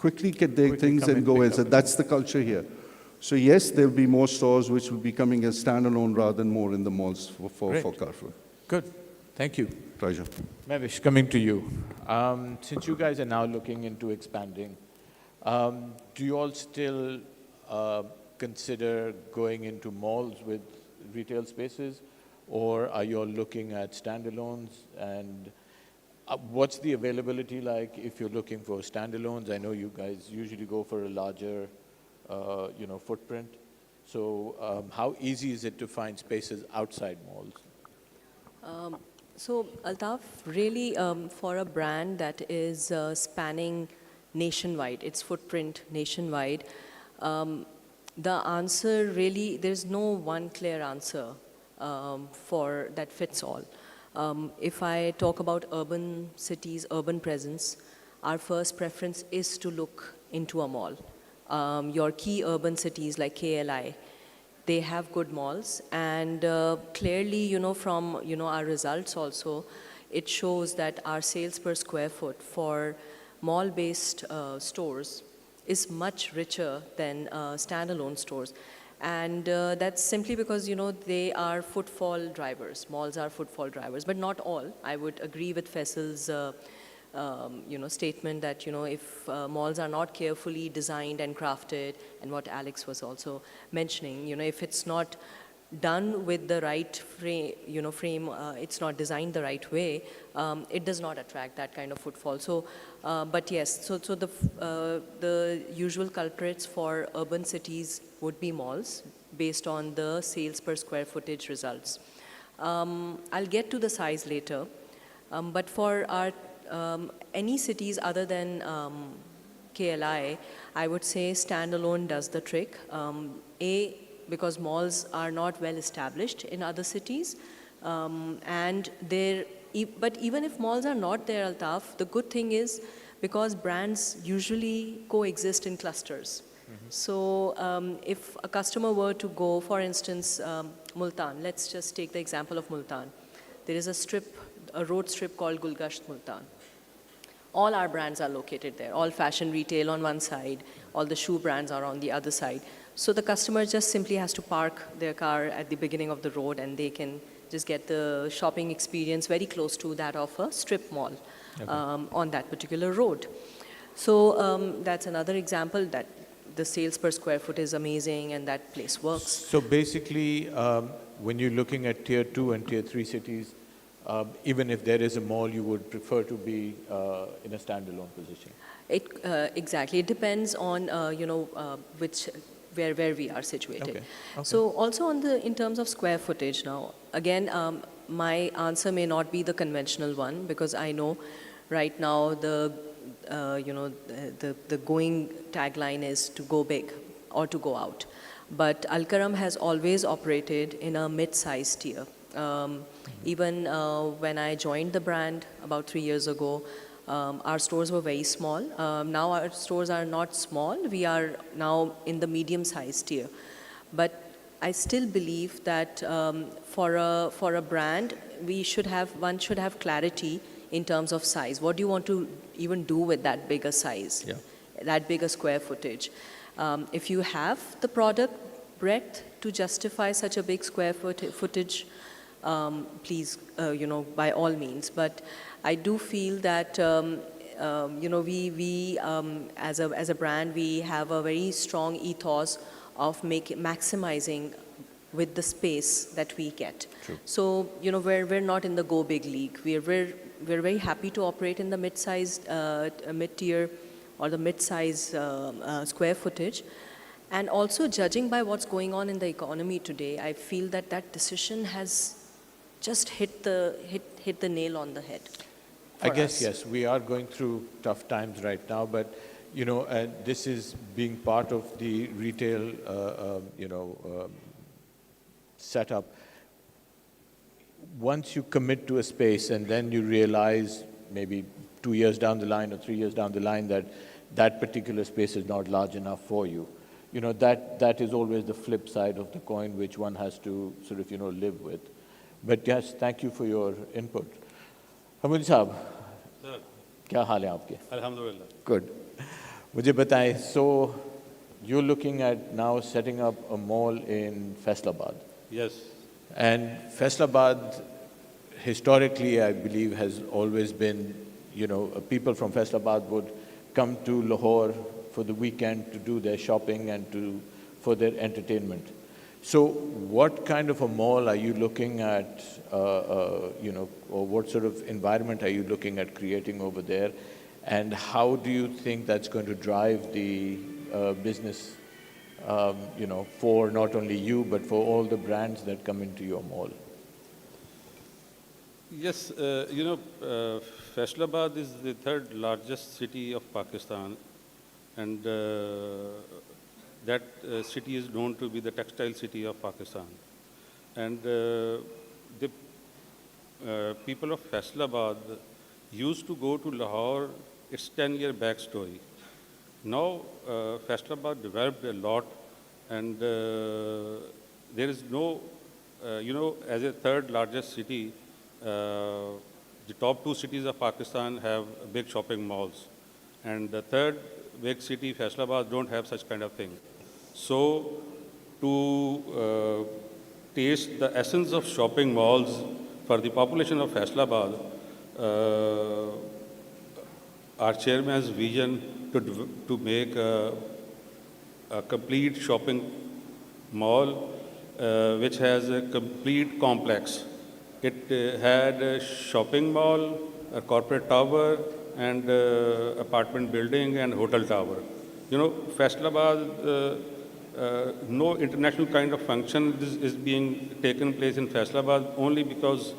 quickly get their things and go in. So that's the culture here. So yes, there'll be more stores which will be coming as standalone rather than more in the malls for Carrefour. Good. Thank you. Pleasure. Mavish, coming to you. Since you guys are now looking into expanding, do you all still consider going into malls with retail spaces, or are you all looking at standalones? And what's the availability like if you're looking for standalones? I know you guys usually go for a larger, footprint. So how easy is it to find spaces outside malls? So Altaf, really for a brand that is spanning nationwide, its footprint nationwide, the answer really, there's no one clear answer for that fits all. If I talk about urban cities, urban presence, our first preference is to look into a mall. Your key urban cities like KLI, they have good malls, and clearly, from our results also, it shows that our sales per square foot for mall-based stores is much richer than standalone stores. And that's simply because, they are footfall drivers. Malls are footfall drivers, but not all. I would agree with Faisal's, statement that, if malls are not carefully designed and crafted, and what Alex was also mentioning, if it's not done with the right frame, it's not designed the right way, it does not attract that kind of footfall. So, but yes, so the usual culprits for urban cities would be malls based on the sales per square footage results. I'll get to the size later, but for our any cities other than KLI, I would say standalone does the trick. Because malls are not well established in other cities, and but even if malls are not there, Altaf, the good thing is because brands usually coexist in clusters. So if a customer were to go, for instance, Multan, let's just take the example of Multan. There is a road strip called Gulgasht Multan. All our brands are located there, all fashion retail on one side, all the shoe brands are on the other side. So the customer just simply has to park their car at the beginning of the road, and they can just get the shopping experience very close to that of a strip mall on that particular road. So that's another example that the sales per square foot is amazing and that place works. So basically, when you're looking at tier 2 and tier 3 cities, even if there is a mall, you would prefer to be in a standalone position? Exactly. It depends on where we are situated. Okay. Okay. So also in terms of square footage now, again, my answer may not be the conventional one, because I know right now the going tagline is to go big or to go out. But Al-Karam has always operated in a mid-sized tier. Even when I joined the brand about 3 years ago, our stores were very small. Now our stores are not small. We are now in the medium-sized tier. But I still believe that for a brand, one should have clarity in terms of size. What do you want to even do with that bigger size, that bigger square footage? If you have the product breadth to justify such a big square footage, please, by all means. But I do feel that, we as a brand, we have a very strong ethos of maximizing with the space that we get. True. So, we're not in the go big league. We're very happy to operate in the mid-sized, mid-tier or the mid-size square footage. And also, judging by what's going on in the economy today, I feel that that decision has just hit the nail on the head. I guess, yes, we are going through tough times right now, but this is being part of the retail, setup. Once you commit to a space and then you realize maybe 2 years down the line or 3 years down the line that that particular space is not large enough for you, that is always the flip side of the coin, which one has to sort of, live with. But yes, thank you for your input. Hamid Sahab, Sir, क्या हाल है आपके? Alhamdulillah. Good. मुझे बताएं, so you're looking at now setting up a mall in Faisalabad. Yes. And Faisalabad, historically, I believe, has always been, people from Faisalabad would come to Lahore for the weekend to do their shopping and for their entertainment. So what kind of a mall are you looking at, or what sort of environment are you looking at creating over there? And how do you think that's going to drive the business, for not only you, but for all the brands that come into your mall? Yes, Faisalabad is the third largest city of Pakistan, and that city is known to be the textile city of Pakistan. And the people of Faisalabad used to go to Lahore. It's 10-year backstory. Now, Faisalabad developed a lot, and there is no, as a third largest city, the top two cities of Pakistan have big shopping malls. And the third big city, Faisalabad, don't have such kind of thing. So, to taste the essence of shopping malls for the population of Faisalabad, our chairman's vision to make a complete shopping mall which has a complete complex. It had a shopping mall, a corporate tower, and apartment building and hotel tower. Faisalabad, no international kind of function is being taken place in Faisalabad only because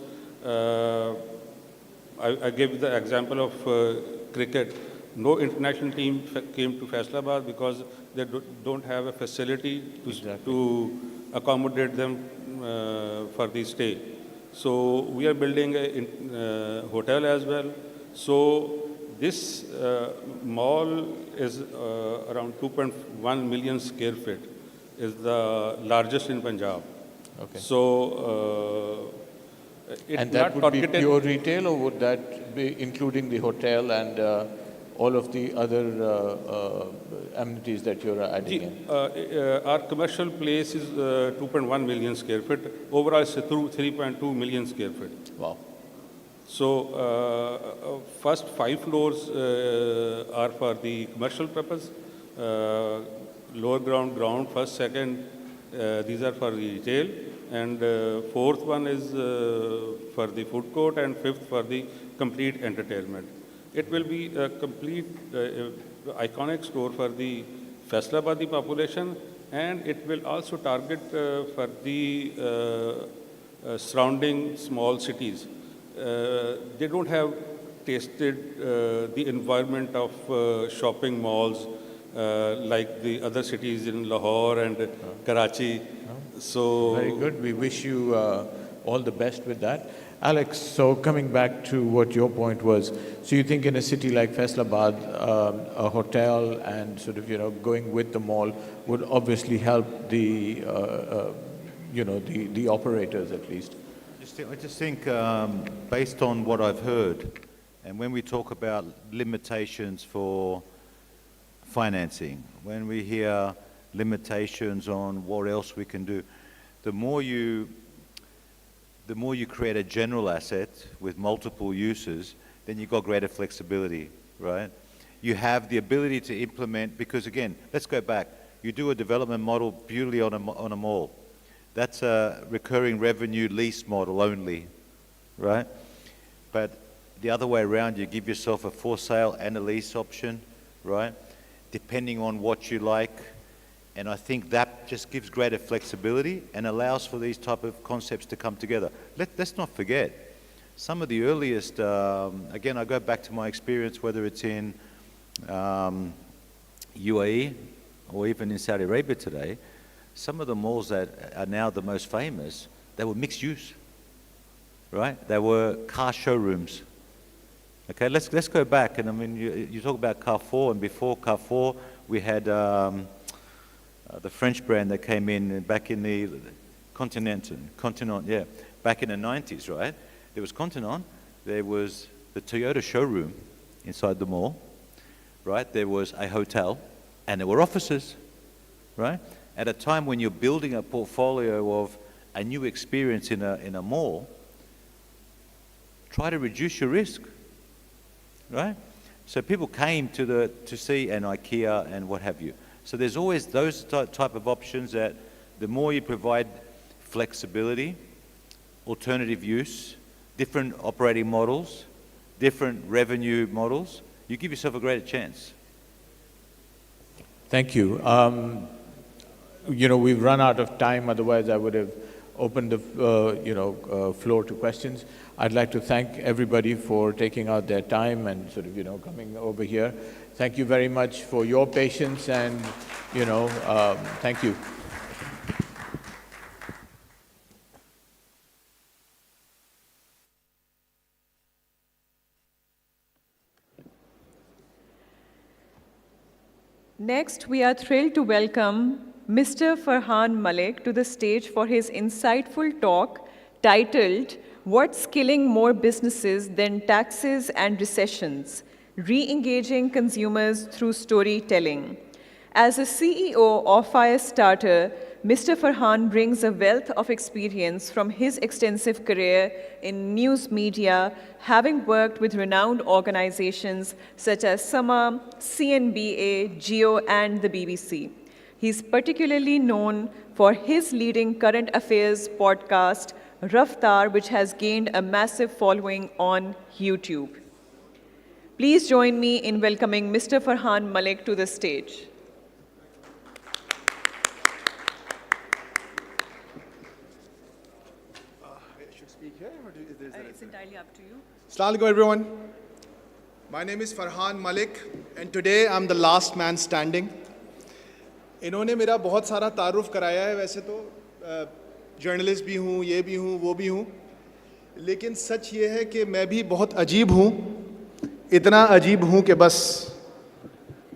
I gave the example of cricket. No international team came to Faisalabad because they don't have a facility to accommodate them for the stay. So we are building a hotel as well. So this mall is around 2.1 million square feet, is the largest in Punjab. Okay. So and that would be pure retail, or would that be including the hotel and all of the other amenities that you're adding in? Our commercial place is 2.1 million square feet. Overall, it's 3.2 million square feet. Wow. So, first 5 floors are for the commercial purpose. Lower ground, first, second, these are for retail. and fourth one is for the food court, and fifth for the complete entertainment. It will be a complete iconic store for the Faisalabadi population, and it will also target for the surrounding small cities. They don't have tasted the environment of shopping malls like the other cities in Lahore and Karachi. So very good. We wish you all the best with that. Alex, so coming back to what your point was, so you think in a city like Faisalabad, a hotel and sort of, going with the mall would obviously help the, the operators at least? I just think based on what I've heard, and when we talk about limitations for financing, when we hear limitations on what else we can do, the more you create a general asset with multiple uses, then you've got greater flexibility, right? You have the ability to implement, because again, let's go back. You do a development model purely on a mall. That's a recurring revenue lease model only, right? But the other way around, you give yourself a for sale and a lease option, right? Depending on what you like. And I think that just gives greater flexibility and allows for these type of concepts to come together. Let's not forget, some of the earliest, again, I go back to my experience, whether it's in UAE or even in Saudi Arabia today, some of the malls that are now the most famous, they were mixed use, right? They were car showrooms. Okay, let's go back, and I mean, you talk about Carrefour, and before Carrefour, we had the French brand that came in back in the Continent, yeah, back in the 90s, right? There was Continent, there was the Toyota showroom inside the mall, right? There was a hotel, and there were offices, right? At a time when you're building a portfolio of a new experience in a mall, try to reduce your risk, right? So people came to see an IKEA and what have you. So there's always those type of options that the more you provide flexibility, alternative use, different operating models, different revenue models, you give yourself a greater chance. Thank you. We've run out of time, otherwise I would have opened the floor to questions. I'd like to thank everybody for taking out their time and sort of, coming over here. Thank you very much for your patience and, thank you. Next, we are thrilled to welcome Mr. Farhan Malik to the stage for his insightful talk titled, "What's Killing More Businesses Than Taxes and Recessions? Re-engaging Consumers Through Storytelling." As a CEO of Firestarter, Mr. Farhan brings a wealth of experience from his extensive career in news media, having worked with renowned organizations such as Sama, CNBA, Geo, and the BBC. He's particularly known for his leading current affairs podcast, Raftar, which has gained a massive following on YouTube. Please join me in welcoming Mr. Farhan Malik to the stage. Should speak here, or It's entirely up to you. Assalamu alaikum, everyone. My name is Farhan Malik, and today I'm the last man standing. इन्होंने मेरा बहुत सारा तारुफ कराया है, वैसे तो journalist भी हूँ, ये भी हूँ, वो भी हूँ, लेकिन सच ये है कि मैं भी बहुत अजीब हूँ, इतना अजीब हूँ कि बस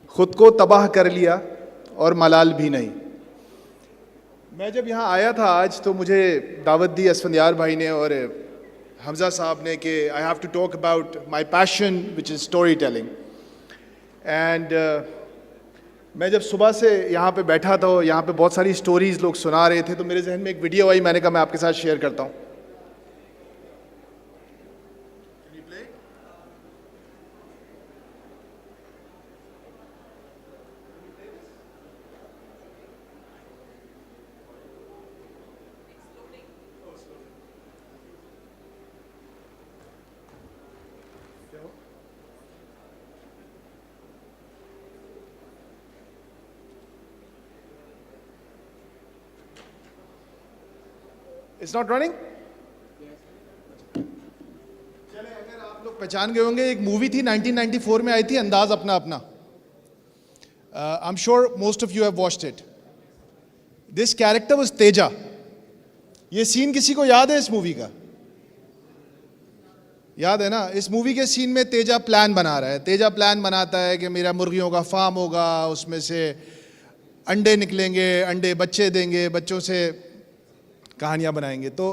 खुद को तबाह कर लिया और मलाल भी नहीं। मैं जब यहाँ आया था आज, तो मुझे दावत दी असफंदियार भाई ने और हमजा साहब ने कि I have to talk about my passion which is storytelling. And मैं जब सुबह से यहाँ पे बैठा था, यहाँ पे बहुत सारी स्टोरीज़ लोग सुना रहे थे, तो मेरे जहन में एक वीडियो आई, मैंने कहा मैं आपके साथ शेयर करता हूँ। It's not running? चले अगर आप लोग पहचान गए होंगे, एक मूवी थी 1994 में आई थी, अंदाज अपना अपना. I'm sure most of you have watched it. This character was Teja. ये सीन किसी को याद है इस मूवी का? याद है ना? इस मूवी के सीन में तेजा प्लान बना रहा है. तेजा प्लान बनाता है कि मेरा मुर्गियों का फार्म होगा, उसमें से अंडे निकलेंगे, अंडे बच्चे देंगे, बच्चों से कहानियां बनाएंगे. तो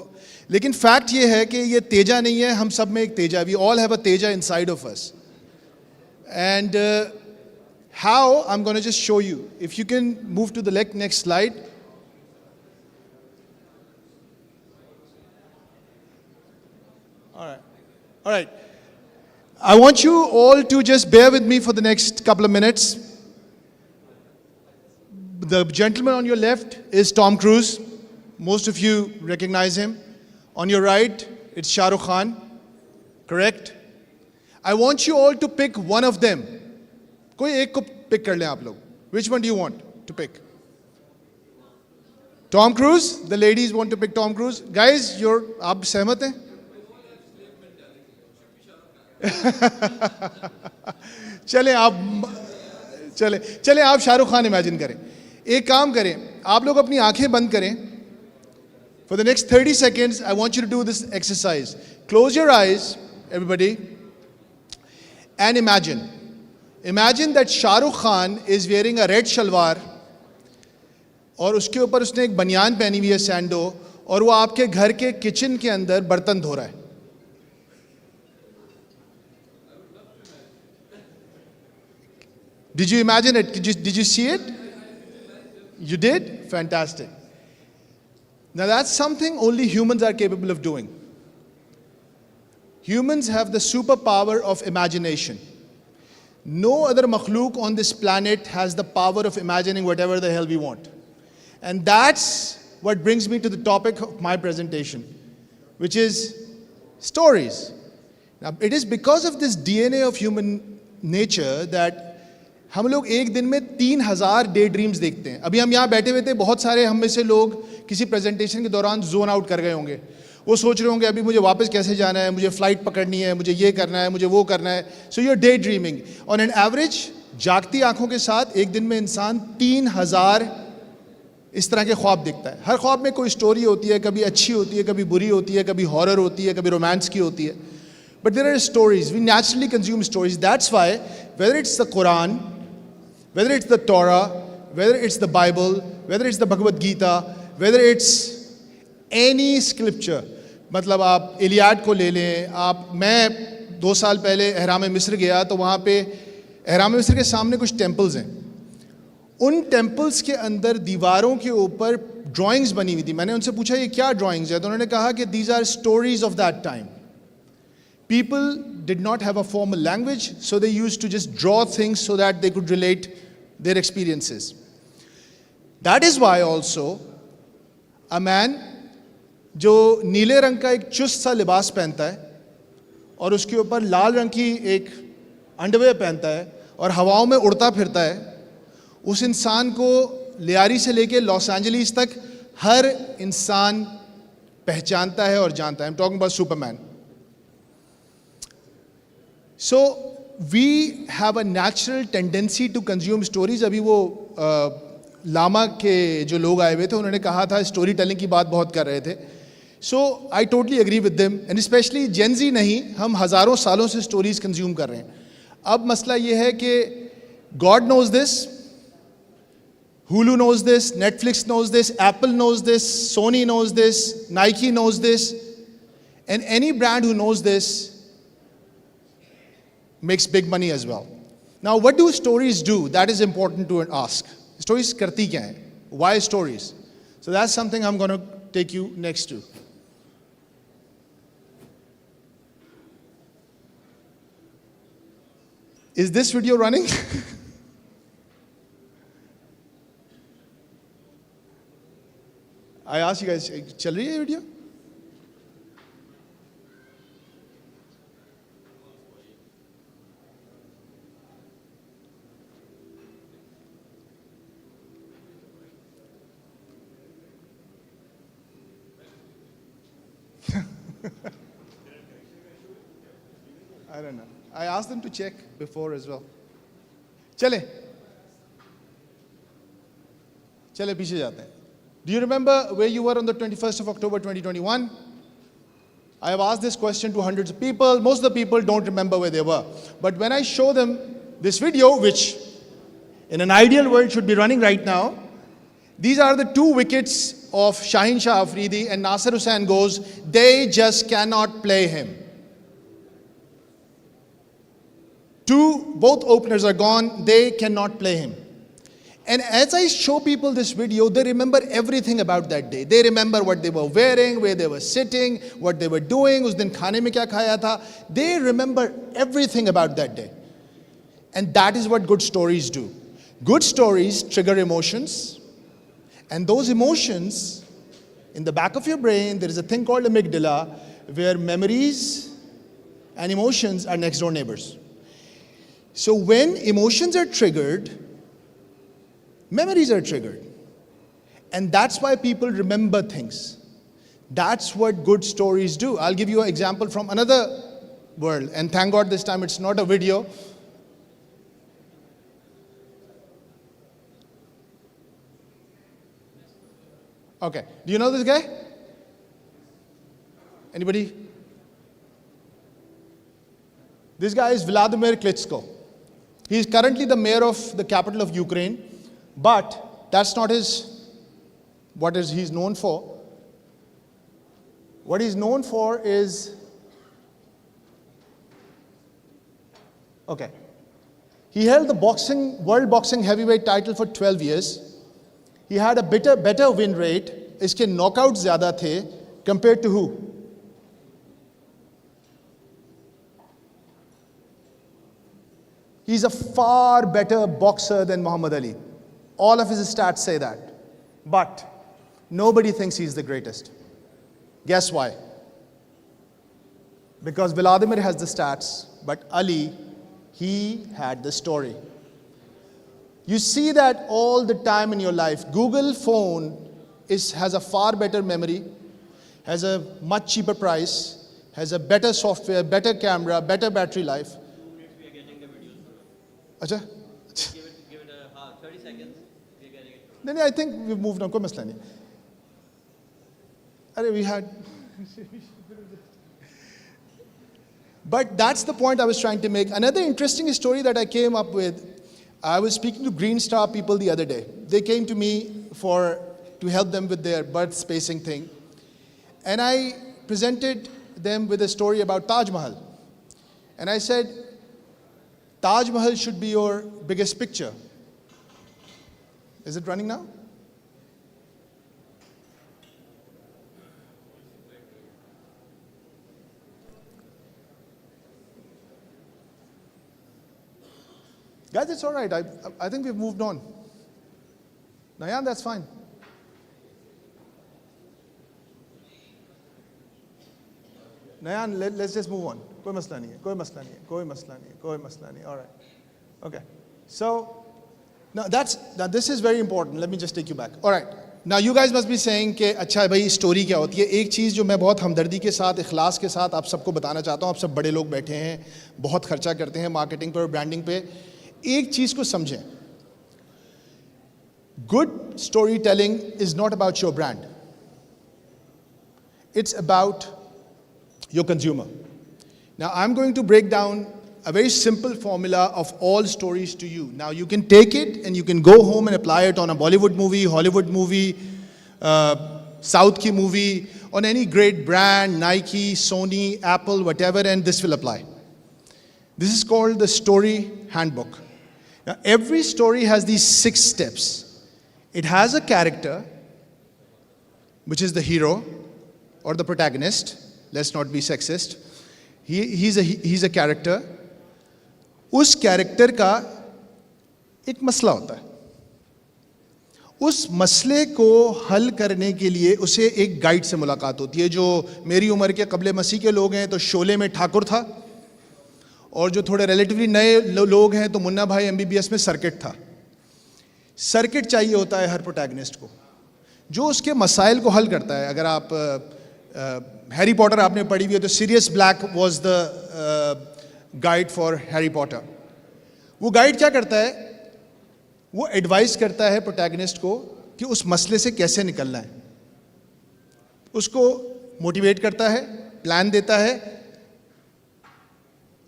लेकिन फैक्ट ये है कि ये तेजा नहीं है, हम सब में एक Teja, we all have a Teja inside of us. And how I am gonna just show you, if you can move to the next slide. All right. I want you all to just bear with me for the next couple of minutes. The gentleman on your left is Tom Cruise. Most of you recognize him. On your right, it's Shah Rukh Khan. Correct? I want you all to pick one of them. कोई एक को pick कर लें आप लोग. Which one do you want to pick? Tom Cruise? The ladies want to pick Tom Cruise. Guys, आप सहमत हैं? चले आप शाहरुख खान इमेजिन करें. एक काम करें, आप लोग अपनी आंखें बंद करें. For the next 30 seconds, I want you to do this exercise. Close your eyes, everybody, and imagine. Imagine that Shah Rukh Khan is wearing a red shalwar और उसके ऊपर उसने एक बनियान पहनी हुई है सैंडो, और वो आपके घर के किचन के अंदर बर्तन धो रहा है. Did you imagine it? Did you see it? You did? Fantastic. Now that's something only humans are capable of doing. Humans have the superpower of imagination. No other makhluk on this planet has the power of imagining whatever the hell we want. And that's what brings me to the topic of my presentation, which is stories. Now it is because of this DNA of human nature that हम लोग एक दिन में 3000 day dreams देखते हैं. अभी हम यहाँ बैठे हुए थे, बहुत सारे हम में से लोग किसी प्रेजेंटेशन के दौरान जोन आउट कर गए होंगे. वो सोच रहे होंगे अभी मुझे वापस कैसे जाना है, मुझे फ्लाइट पकड़नी है, मुझे ये करना है, मुझे वो करना है. So you are daydreaming. On an average जागती आंखों के साथ एक दिन में इंसान 3000 इस तरह के ख्वाब देखता है. हर ख्वाब में कोई स्टोरी होती है, कभी अच्छी होती है, कभी बुरी होती है, कभी हॉरर होती है, कभी रोमांस की होती है. But there are stories. We naturally consume stories. That's why whether it's the Quran, whether it's the Torah, whether it's the Bible, whether it's the Bhagavad Gita, whether it's any scripture, मतलब आप Iliad को ले लें. मैं 2 साल पहले एहराम मिस्र गया, तो वहाँ पे एहराम मिस्र के सामने कुछ टेम्पल्स हैं. उन टेम्पल्स के अंदर दीवारों के ऊपर ड्राइंग्स बनी हुई थी. मैंने उनसे पूछा ये क्या ड्राइंग्स है, तो उन्होंने कहा कि these are stories of that time. People did not have a formal language, so they used to just draw things so that they could relate their experiences. That is why also a man जो नीले रंग का एक चुस्त सा लिबास पहनता है और उसके ऊपर लाल रंग की एक अंडरवेयर पहनता है और हवाओं में उड़ता फिरता है, उस इंसान को लियारी से लेके लॉस एंजलिस तक हर इंसान पहचानता है और जानता है. I'm talking about Superman. So we have a natural tendency to consume stories. अभी वो लामा के जो लोग आए हुए थे उन्होंने कहा था स्टोरी टेलिंग की बात बहुत कर रहे थे. So I totally agree with them, and especially Gen Z नहीं, हम हज़ारों सालों से स्टोरीज कंज्यूम कर रहे हैं. अब मसला ये है कि God knows this, Hulu knows this, Netflix knows this, Apple knows this, Sony knows this, Nike knows this, and any brand who knows this makes big money as well. Now what do stories do? That is important to ask. Stories करती क्या हैं? Why stories? So that's something I'm going to take you next to. Is this video running? I asked you guys, चल रही है video? I don't know. I asked them to check before as well. चले पीछे जाते हैं. Do you remember where you were on the 21st of October 2021? I have asked this question to hundreds of people. Most of the people don't remember where they were. But when I show them this video, which in an ideal world should be running right now, these are the 2 wickets of Shaheen Shah Afridi, and Nasser Hussain goes, they just cannot play him. Both openers are gone, they cannot play him. And as I show people this video, they remember everything about that day. They remember what they were wearing, where they were sitting, what they were doing, us din khane mein kya khaya tha. They remember everything about that day. And that is what good stories do. Good stories trigger emotions. And those emotions, in the back of your brain, there is a thing called amygdala, where memories and emotions are next door neighbors. So when emotions are triggered, memories are triggered. And that's why people remember things. That's what good stories do. I'll give you an example from another world. And thank God this time it's not a video. Okay. Do you know this guy? Anybody? This guy is Vladimir Klitschko. He is currently the mayor of the capital of Ukraine. But that's not what he's known for. What he's known for is, okay, he held the world boxing heavyweight title for 12 years. He had a better win rate. Iske knockouts zyada the compared to who? He's a far better boxer than Muhammad Ali. All of his stats say that. But nobody thinks he's the greatest. Guess why? Because Vladimir has the stats, but Ali, he had the story. You see that all the time in your life. Google phone has a far better memory, has a much cheaper price, has a better software, better camera, better battery life. Acha? Give it 30 seconds. We're getting it. Then I think we've moved on. Koi masla nahi. Arey, we had. But that's the point I was trying to make. Another interesting story that I came up with, I was speaking to Green Star people the other day. They came to me to help them with their birth spacing thing. And I presented them with a story about Taj Mahal. And I said, Taj Mahal should be your biggest picture. Is it running now? Guys, it's all right. I think we've moved on. Nayan, that's fine. Nayan, let's just move on. Koi masla nahi hai, koi masla nahi hai, koi masla nahi hai, koi masla nahi hai. All right. Okay. So, now this is very important. Let me just take you back. All right. Now you guys must be saying कि अच्छा भाई story क्या होती है? एक चीज़ जो मैं बहुत हमदर्दी के साथ, इखलास के साथ आप सबको बताना चाहता हूँ. आप सब बड़े लोग बैठे हैं, बहुत खर्चा करते हैं मार्केटिंग पे और ब्रांडिंग पे. एक चीज़ को समझें. Good storytelling is not about your brand. It's about your consumer. Now I'm going to break down a very simple formula of all stories to you. Now you can take it and you can go home and apply it on a Bollywood movie, Hollywood movie, South ki movie, on any great brand, Nike, Sony, Apple, whatever, and this will apply. This is called the story handbook. Now every story has these 6 steps. It has a character, which is the hero or the protagonist. Let's not be sexist. He's a character. उस character का एक मसला होता है. उस मसले को हल करने के लिए उसे एक गाइड से मुलाकात होती है. जो मेरी उम्र के कबले मसीह के लोग हैं तो शोले में ठाकुर था, और जो थोड़े रिलेटिवली नए लोग हैं तो मुन्ना भाई MBBS में सर्किट था. सर्किट चाहिए होता है हर प्रोटैगनिस्ट को, जो उसके मसाइल को हल करता है. अगर आप हैरी पॉटर आपने पढ़ी हुई है तो serious black was the guide for Harry Potter. वो गाइड क्या करता है? वो एडवाइस करता है प्रोटैगनिस्ट को कि उस मसले से कैसे निकलना है, उसको मोटिवेट करता है, प्लान देता है,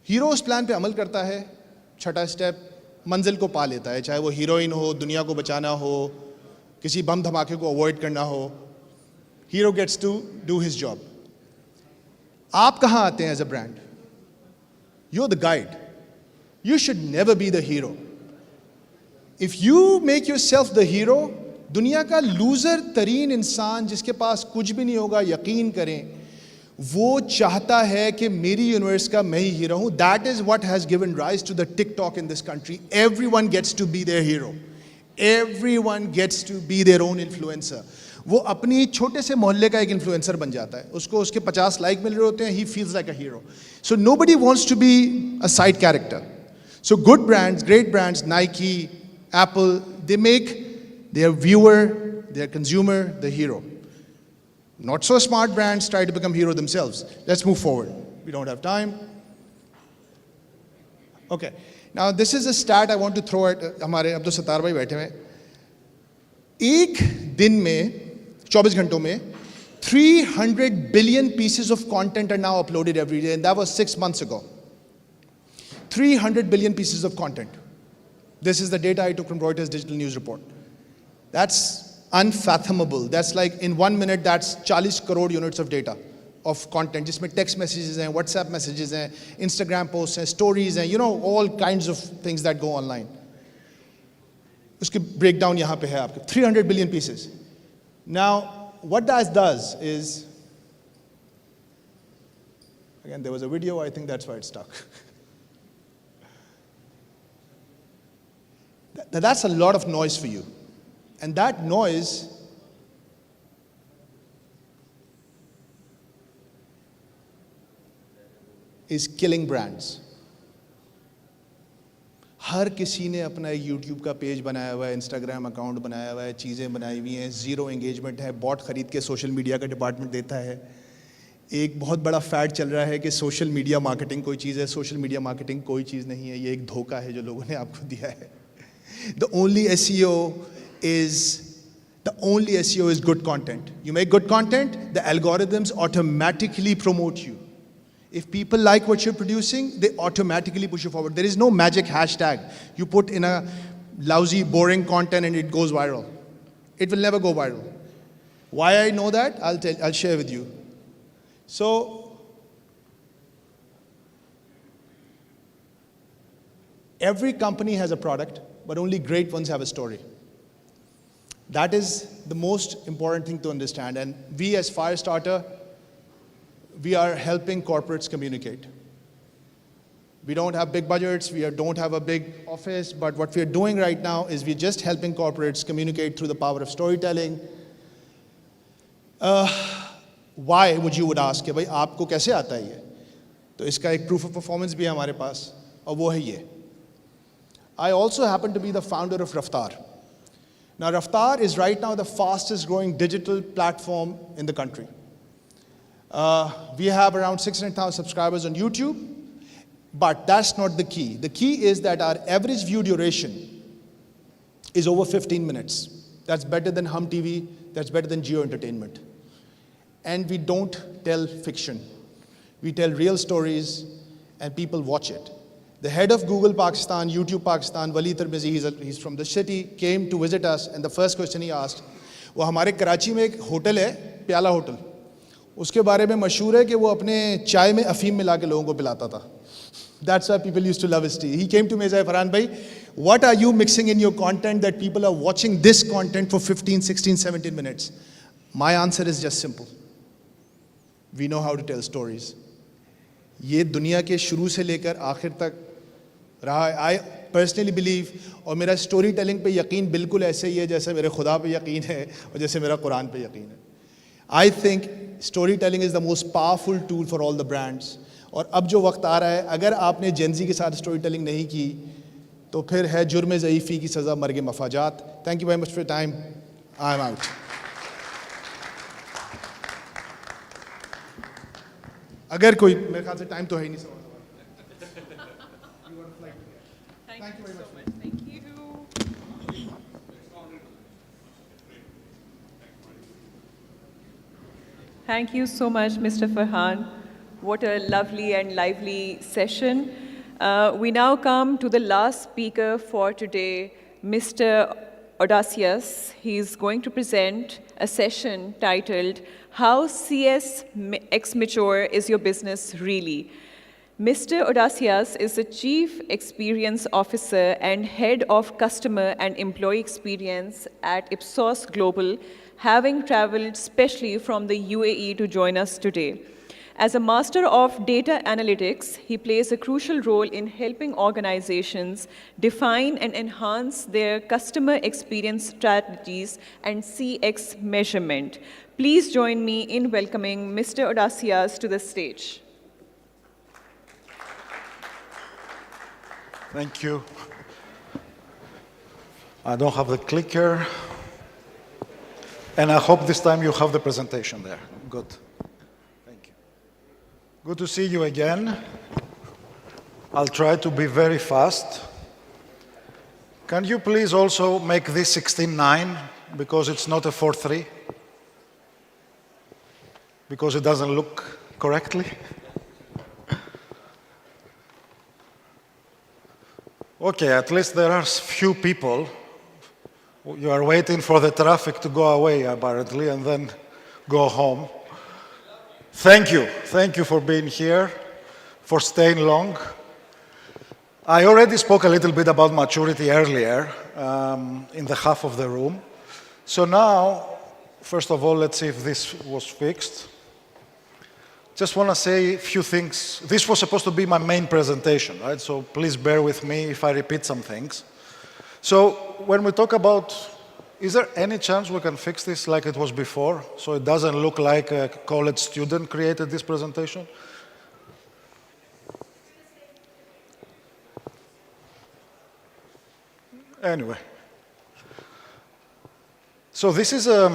हीरो उस प्लान पे अमल करता है, छठा स्टेप मंजिल को पा लेता है, चाहे वो हीरोइन हो, दुनिया को बचाना हो, किसी बम धमाके को अवॉइड करना हो, hero gets to do his job. आप कहाँ आते हैं as a brand? You are the guide. You should never be the hero. If you make yourself the hero, दुनिया का लूजर तरीन इंसान जिसके पास कुछ भी नहीं होगा, यकीन करें वो चाहता है कि मेरी यूनिवर्स का मैं ही हीरो हूं. That is what has given rise to the TikTok in this country. Everyone gets to be their hero. Everyone gets to be their own influencer. वो अपनी छोटे से मोहल्ले का एक इन्फ्लुएंसर बन जाता है, उसको उसके 50 लाइक मिल रहे होते हैं, he feels like a hero. So nobody wants to be a side character. So good brands, great brands, Nike, Apple, they make their viewer, their consumer, the hero. Not so smart brands try to become hero themselves. Let's move forward. We don't have time. Okay. Now this is a stat I want to throw at हमारे अब्दुल सत्तार भाई बैठे हैं. एक दिन में 24 घंटों में 300 billion pieces of content are now uploaded every day, and that was 6 months ago. 300 billion pieces of content. This is the data I took from Reuters Digital News Report. That's unfathomable. That's like in 1 minute, that's 40 crore units of data of content. जिसमें text messages हैं, WhatsApp messages हैं, Instagram posts हैं, stories हैं, you know, all kinds of things that go online. उसकी breakdown यहाँ पे है आपके 300 billion pieces. Now, what that does is, again, there was a video, I think that's why it stuck. That's a lot of noise for you. And that noise is killing brands. हर किसी ने अपना YouTube का page बनाया हुआ है, Instagram account बनाया हुआ है, चीज़ें बनाई हुई हैं, ज़ीरो एंगेजमेंट है, बॉट खरीद के सोशल मीडिया का डिपार्टमेंट देता है. एक बहुत बड़ा फैड चल रहा है कि सोशल मीडिया मार्केटिंग कोई चीज़ है. सोशल मीडिया मार्केटिंग कोई चीज़ नहीं है, ये एक धोखा है जो लोगों ने आपको दिया है. The only SEO is good content. You make good content, the algorithms automatically promote you. If people like what you're producing, they automatically push you forward. There is no magic hashtag. You put in a lousy, boring content and it goes viral. It will never go viral. Why I know that? I'll share with you. So, every company has a product, but only great ones have a story. That is the most important thing to understand. And we as Firestarter, we are helping corporates communicate. We don't have big budgets, we don't have a big office, but what we are doing right now is we're just helping corporates communicate through the power of storytelling. Why would you would ask कि भाई आपको कैसे आता है ये? तो इसका एक proof of performance भी है हमारे पास, और वो है ये. I also happen to be the founder of Raftar. Now, Raftar is right now the fastest growing digital platform in the country. We have around 600,000 subscribers on YouTube, but that's not the key. The key is that our average view duration is over 15 minutes. That's better than Hum TV, that's better than Geo Entertainment. And we don't tell fiction. We tell real stories and people watch it. The head of Google Pakistan, YouTube Pakistan, Wali Tirmizi, he's from the city, came to visit us, and the first question he asked, वो हमारे कराची में एक hotel है, प्याला hotel, उसके बारे में मशहूर है कि वो अपने चाय में अफीम मिला के लोगों को पिलाता था. That's why people used to love his tea. He came to me and said, Farhan bhai, what are you mixing in your content that people are watching this content for 15, 16, 17 minutes? My answer is just simple. We know how to tell stories. ये दुनिया के शुरू से लेकर आखिर तक रहा है. I personally believe, और मेरा स्टोरी टेलिंग पे यकीन बिल्कुल ऐसे ही है जैसे मेरे खुदा पे यकीन है और जैसे मेरा कुरान पे यकीन है. I think storytelling is the most powerful tool for all the brands. और अब जो वक्त आ रहा है, अगर आपने जेनजी के साथ स्टोरी टेलिंग नहीं की तो फिर है जुर्म ज़ईफ़ी की सज़ा मर्ग मफाजात. Thank you very much for time. I am out. अगर कोई, मेरे ख्याल से टाइम तो है ही नहीं सवाल. Thank you so much. Thank you. Thank you so much, Mr. Farhan. What a lovely and lively session. We now come to the last speaker for today, Mr. Audacious. He's going to present a session titled, How CS X Mature is Your Business Really? Mr. Audacious is the Chief Experience Officer and Head of Customer and Employee Experience at Ipsos Global, having traveled specially from the UAE to join us today. As a master of data analytics, he plays a crucial role in helping organizations define and enhance their customer experience strategies and CX measurement. Please join me in welcoming Mr. Audacious to the stage. Thank you. I don't have the clicker. And I hope this time you have the presentation there. Good. Thank you. Good to see you again. I'll try to be very fast. Can you please also make this 16:9 because it's not a 4:3? Because it doesn't look correctly? Okay, at least there are few people. You are waiting for the traffic to go away, apparently, and then go home. Thank you. Thank you for being here, for staying long. I already spoke a little bit about maturity earlier in the half of the room. So now, first of all, let's see if this was fixed. Just want to say a few things. This was supposed to be my main presentation, right? So please bear with me if I repeat some things. So when we talk about, is there any chance we can fix this like it was before, so it doesn't look like a college student created this presentation? Anyway. So this is a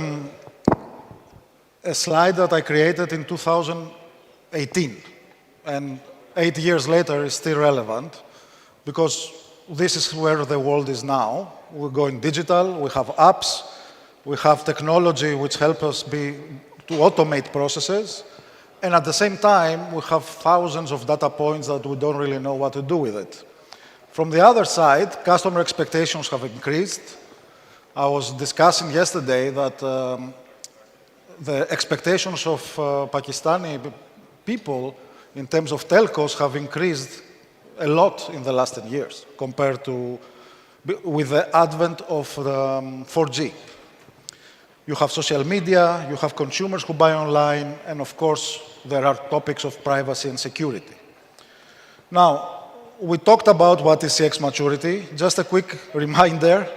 slide that I created in 2018, and 8 years later it's still relevant, because this is where the world is now. We're going digital, we have apps, we have technology which help us to automate processes, and at the same time, we have thousands of data points that we don't really know what to do with it. From the other side, customer expectations have increased. I was discussing yesterday that the expectations of Pakistani people in terms of telcos have increased a lot in the last 10 years compared to with the advent of the 4G. You have social media, you have consumers who buy online, and of course, there are topics of privacy and security. Now, we talked about what is CX maturity. Just a quick reminder,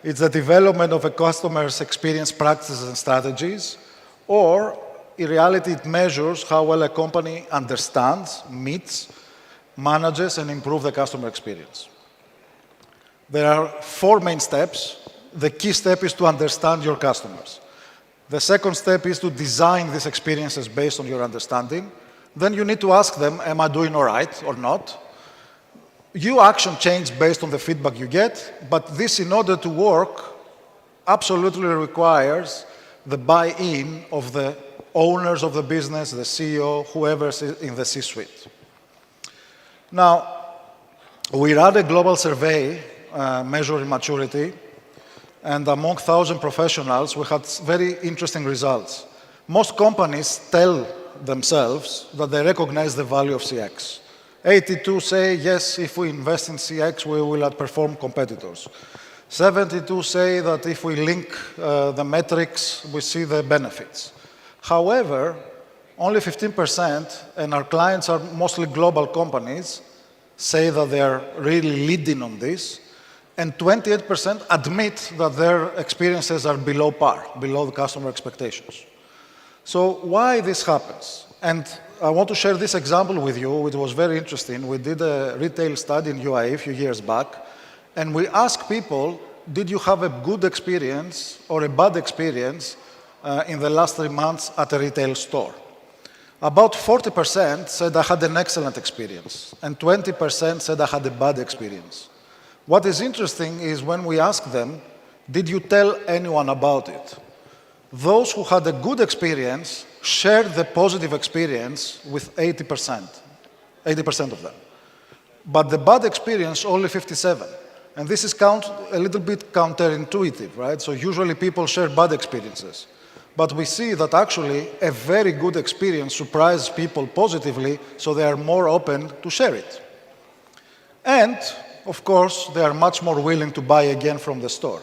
it's the development of a customer's experience practices and strategies, or in reality, it measures how well a company understands, meets, manages, and improves the customer experience. There are 4 main steps. The key step is to understand your customers. The second step is to design these experiences based on your understanding. Then you need to ask them, am I doing all right or not? Your action changes based on the feedback you get, but this, in order to work, absolutely requires the buy-in of the owners of the business, the CEO, whoever is in the C-suite. Now, we ran a global survey measuring maturity, and among 1,000 professionals, we had very interesting results. Most companies tell themselves that they recognize the value of CX. 82 say, yes, if we invest in CX, we will outperform competitors. 72 say that if we link the metrics, we see the benefits. However, only 15%, and our clients are mostly global companies, say that they are really leading on this, and 28% admit that their experiences are below par, below the customer expectations. So why this happens? And I want to share this example with you, which was very interesting. We did a retail study in UAE a few years back, and we asked people, did you have a good experience or a bad experience in the last 3 months at a retail store? About 40% said I had an excellent experience, and 20% said I had a bad experience. What is interesting is when we ask them, did you tell anyone about it? Those who had a good experience shared the positive experience with 80% of them. But the bad experience, only 57. And this is a little bit counterintuitive, right? So usually people share bad experiences. But we see that actually a very good experience surprises people positively, so they are more open to share it. And, of course, they are much more willing to buy again from the store.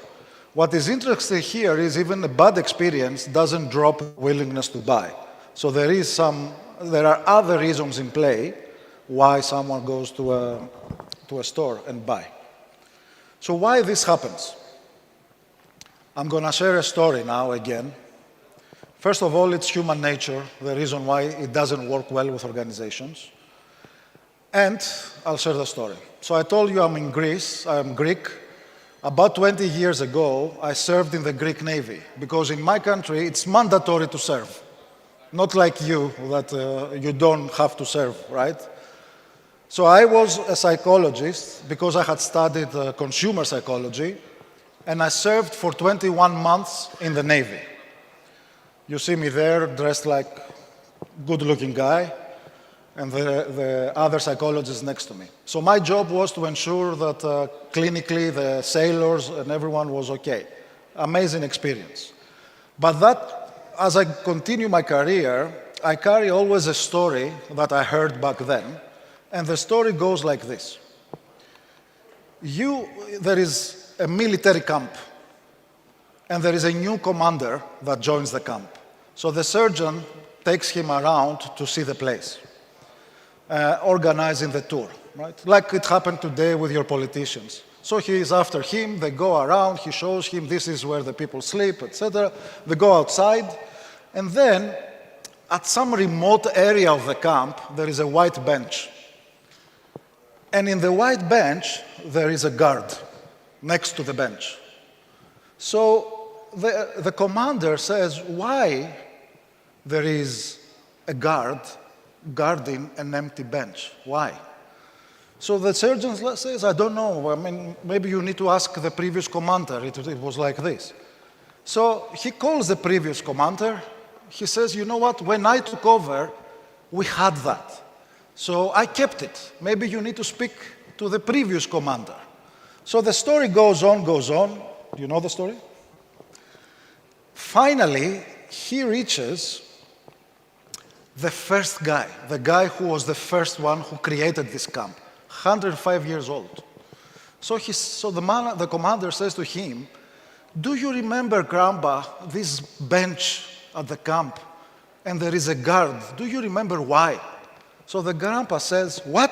What is interesting here is even a bad experience doesn't drop willingness to buy. So there are other reasons in play why someone goes to a store and buy. So why this happens? I'm going to share a story now again. First of all, it's human nature, the reason why it doesn't work well with organizations. And I'll share the story. So I told you I'm in Greece, I'm Greek. About 20 years ago, I served in the Greek Navy, because in my country, it's mandatory to serve. Not like you, that you don't have to serve, right? So I was a psychologist, because I had studied consumer psychology, and I served for 21 months in the Navy. You see me there, dressed like a good-looking guy, and the other psychologist next to me. So my job was to ensure that clinically the sailors and everyone was okay. Amazing experience. But that, as I continue my career, I carry always a story that I heard back then, and the story goes like this. There is a military camp, and there is a new commander that joins the camp. So the surgeon takes him around to see the place, organizing the tour, right? Like it happened today with your politicians. So he is after him, they go around, he shows him this is where the people sleep, etc. They go outside, and then at some remote area of the camp, there is a white bench. And in the white bench, there is a guard next to the bench. So the commander says, why there is a guard guarding an empty bench? Why? So the surgeon says, I don't know. I mean, maybe you need to ask the previous commander. It was like this. So he calls the previous commander. He says, you know what? When I took over, we had that. So I kept it. Maybe you need to speak to the previous commander. So the story goes on, goes on. You know the story? Finally, he reaches the first guy, the guy who was the first one who created this camp, 105 years old. So the commander says to him, do you remember, Grandpa, this bench at the camp, and there is a guard? Do you remember why? So the grandpa says, what?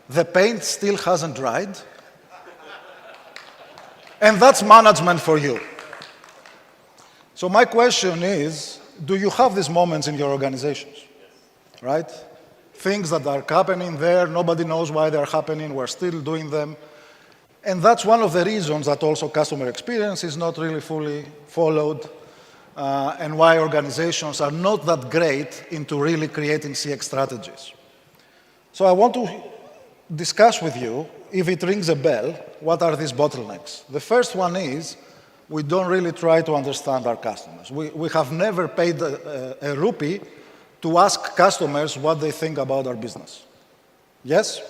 The paint still hasn't dried? And that's management for you. So my question is, do you have these moments in your organizations? Right? Things that are happening there, nobody knows why they're happening, we're still doing them. And that's one of the reasons that also customer experience is not really fully followed, and why organizations are not that great into really creating CX strategies. So I want to discuss with you, if it rings a bell, what are these bottlenecks? The first one is, we don't really try to understand our customers. We have never paid a rupee to ask customers what they think about our business. Yes?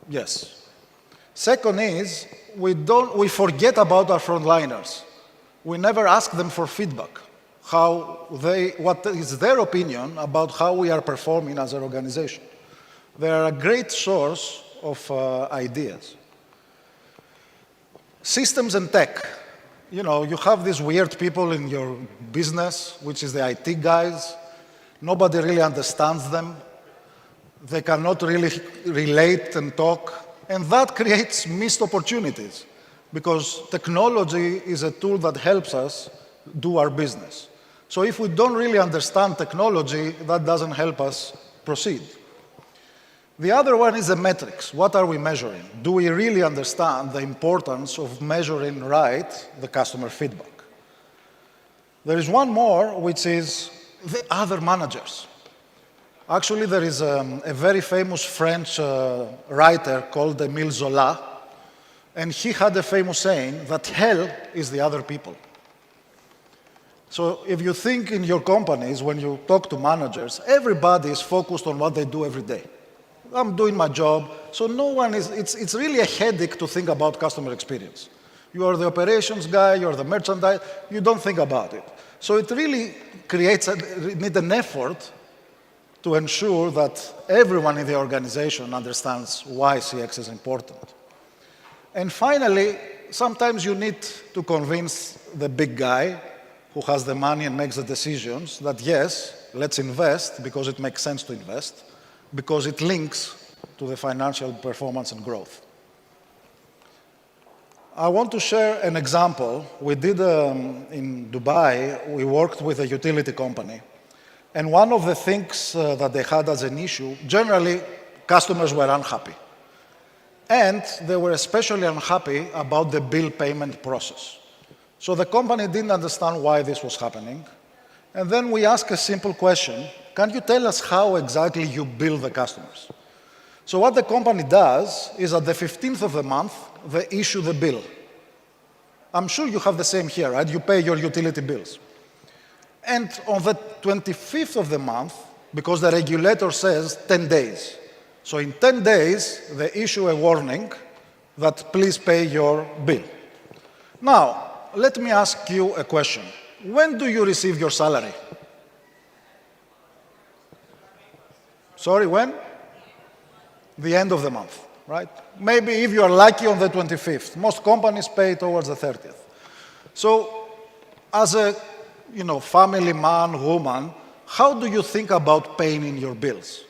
Yes. Second is, we forget about our frontliners. We never ask them for feedback, what is their opinion about how we are performing as an organization. They are a great source of ideas. Systems and tech. You know, you have these weird people in your business, which is the IT guys. Nobody really understands them. They cannot really relate and talk. And that creates missed opportunities, because technology is a tool that helps us do our business. So if we don't really understand technology, that doesn't help us proceed. The other one is the metrics. What are we measuring? Do we really understand the importance of measuring right the customer feedback? There is one more, which is the other managers. Actually, there is a very famous French writer called Émile Zola, And he had a famous saying that hell is the other people. So if you think in your companies, when you talk to managers, everybody is focused on what they do every day. I'm doing my job, so no one is, it's really a headache to think about customer experience. You are the operations guy, you're the merchandise, you don't think about it. So it really creates, need an effort to ensure that everyone in the organization understands why CX is important. And finally, sometimes you need to convince the big guy who has the money and makes the decisions that yes, let's invest because it makes sense to invest, because it links to the financial performance and growth. I want to share an example. We did in Dubai, we worked with a utility company. And one of the things that they had as an issue, generally customers were unhappy. And they were especially unhappy about the bill payment process. So the company didn't understand why this was happening. And then we asked a simple question, can you tell us how exactly you bill the customers? So what the company does is at the 15th of the month, they issue the bill. I'm sure you have the same here, right? You pay your utility bills. And on the 25th of the month, because the regulator says 10 days, so in 10 days, they issue a warning that please pay your bill. Now, let me ask you a question. When do you receive your salary? Sorry, when? The end of the month, right? Maybe if you are lucky on the 25th. Most companies pay towards the 30th. So as a family man, woman, how do you think about paying in your bills?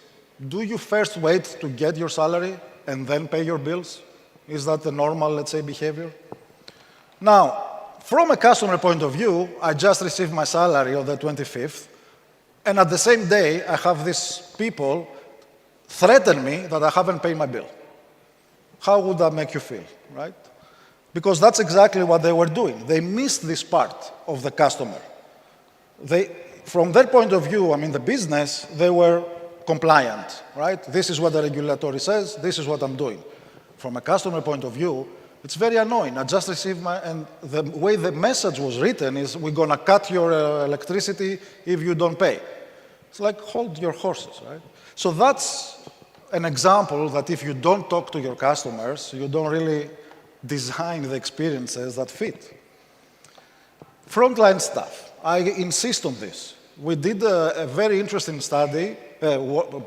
Do you first wait to get your salary and then pay your bills? Is that the normal, let's say, behavior? Now, from a customer point of view, I just received my salary on the 25th, and at the same day, I have these people threaten me that I haven't paid my bill. How would that make you feel, right? Because that's exactly what they were doing. They missed this part of the customer. From their point of view, the business, they were compliant, right? This is what the regulatory says, this is what I'm doing. From a customer point of view, it's very annoying. I just received and the way the message was written is, we're gonna cut your electricity if you don't pay. It's like, hold your horses, right? So that's an example that if you don't talk to your customers, you don't really design the experiences that fit. Frontline staff, I insist on this. We did a very interesting study,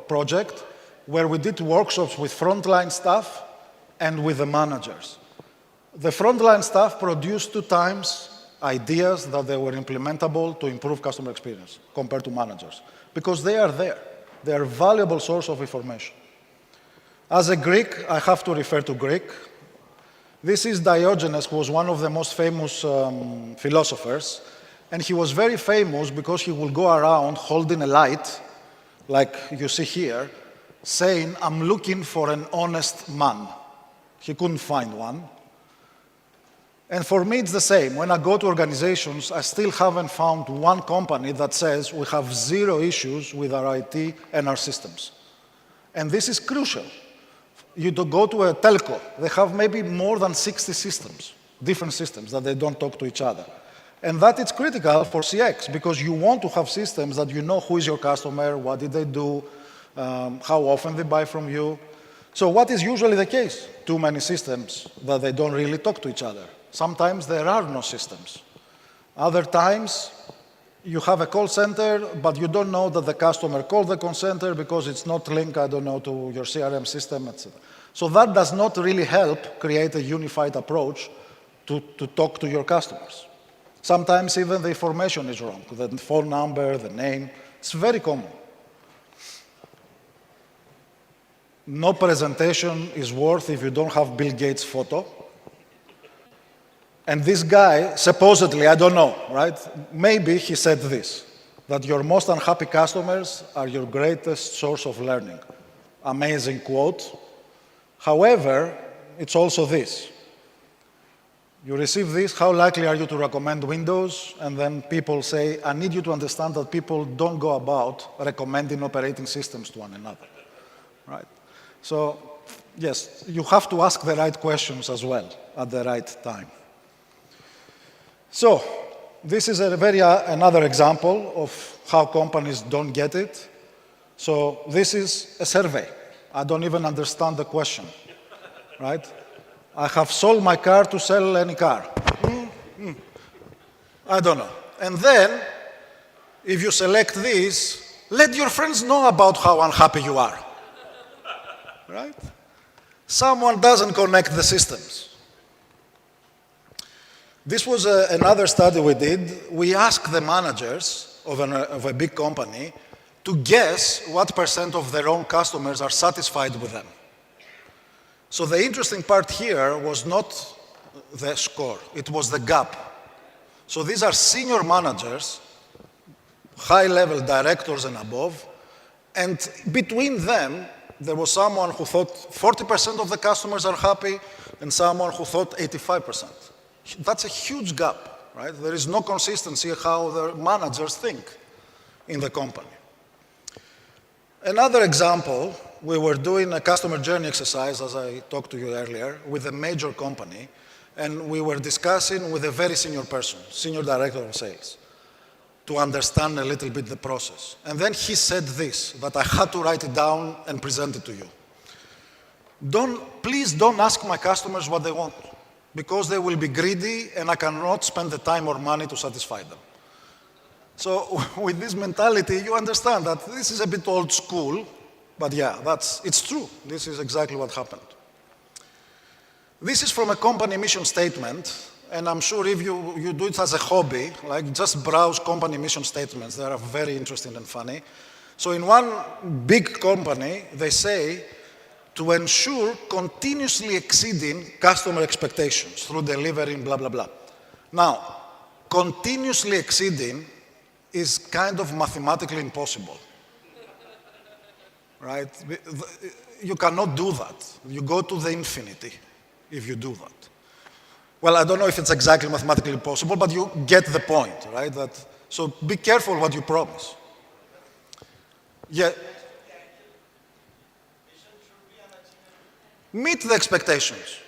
project, where we did workshops with frontline staff and with the managers. The frontline staff produced 2 times ideas that they were implementable to improve customer experience compared to managers, because they are there. They are a valuable source of information. As a Greek, I have to refer to Greek. This is Diogenes, who was one of the most famous philosophers, and he was very famous because he would go around holding a light, like you see here, saying, I'm looking for an honest man. He couldn't find one. And for me, it's the same. When I go to organizations, I still haven't found one company that says we have 0 issues with our IT and our systems. And this is crucial. You go to a telco, they have maybe more than 60 systems, different systems that they don't talk to each other. And that is critical for CX, because you want to have systems that you know who is your customer, what did they do, how often they buy from you. So what is usually the case? Too many systems that they don't really talk to each other. Sometimes there are no systems. Other times, you have a call center, but you don't know that the customer called the call center because it's not linked, I don't know, to your CRM system, etc. So that does not really help create a unified approach to talk to your customers. Sometimes even the information is wrong, the phone number, the name. It's very common. No presentation is worth if you don't have Bill Gates' photo. And this guy, supposedly, I don't know, right? Maybe he said this, that your most unhappy customers are your greatest source of learning. Amazing quote. However, it's also this. You receive this, how likely are you to recommend Windows? And then people say, I need you to understand that people don't go about recommending operating systems to one another, right? So Yes, you have to ask the right questions as well at the right time. So, this is another example of how companies don't get it. So, this is a survey. I don't even understand the question, right? I have sold my car to sell any car. I don't know. And then, if you select this, let your friends know about how unhappy you are, right? Someone doesn't connect the systems. This was another study we did. We asked the managers of a big company to guess what % of their own customers are satisfied with them. So the interesting part here was not the score, it was the gap. So these are senior managers, high-level directors and above, and between them, there was someone who thought 40% of the customers are happy and someone who thought 85%. That's a huge gap, right? There is no consistency how the managers think in the company. Another example, we were doing a customer journey exercise, as I talked to you earlier, with a major company, and we were discussing with a very senior person, senior director of sales, to understand a little bit the process. And then he said this, that I had to write it down and present it to you. Please don't ask my customers what they want, because they will be greedy and I cannot spend the time or money to satisfy them. So with this mentality, you understand that this is a bit old school, but yeah, it's true. This is exactly what happened. This is from a company mission statement, and I'm sure if you do it as a hobby, like just browse company mission statements, they are very interesting and funny. So in one big company, they say, to ensure continuously exceeding customer expectations through delivering blah, blah, blah. Now, continuously exceeding is kind of mathematically impossible, right? You cannot do that. You go to the infinity if you do that. Well, I don't know if it's exactly mathematically possible, but you get the point, right? So be careful what you promise. Yeah. Meet the expectations.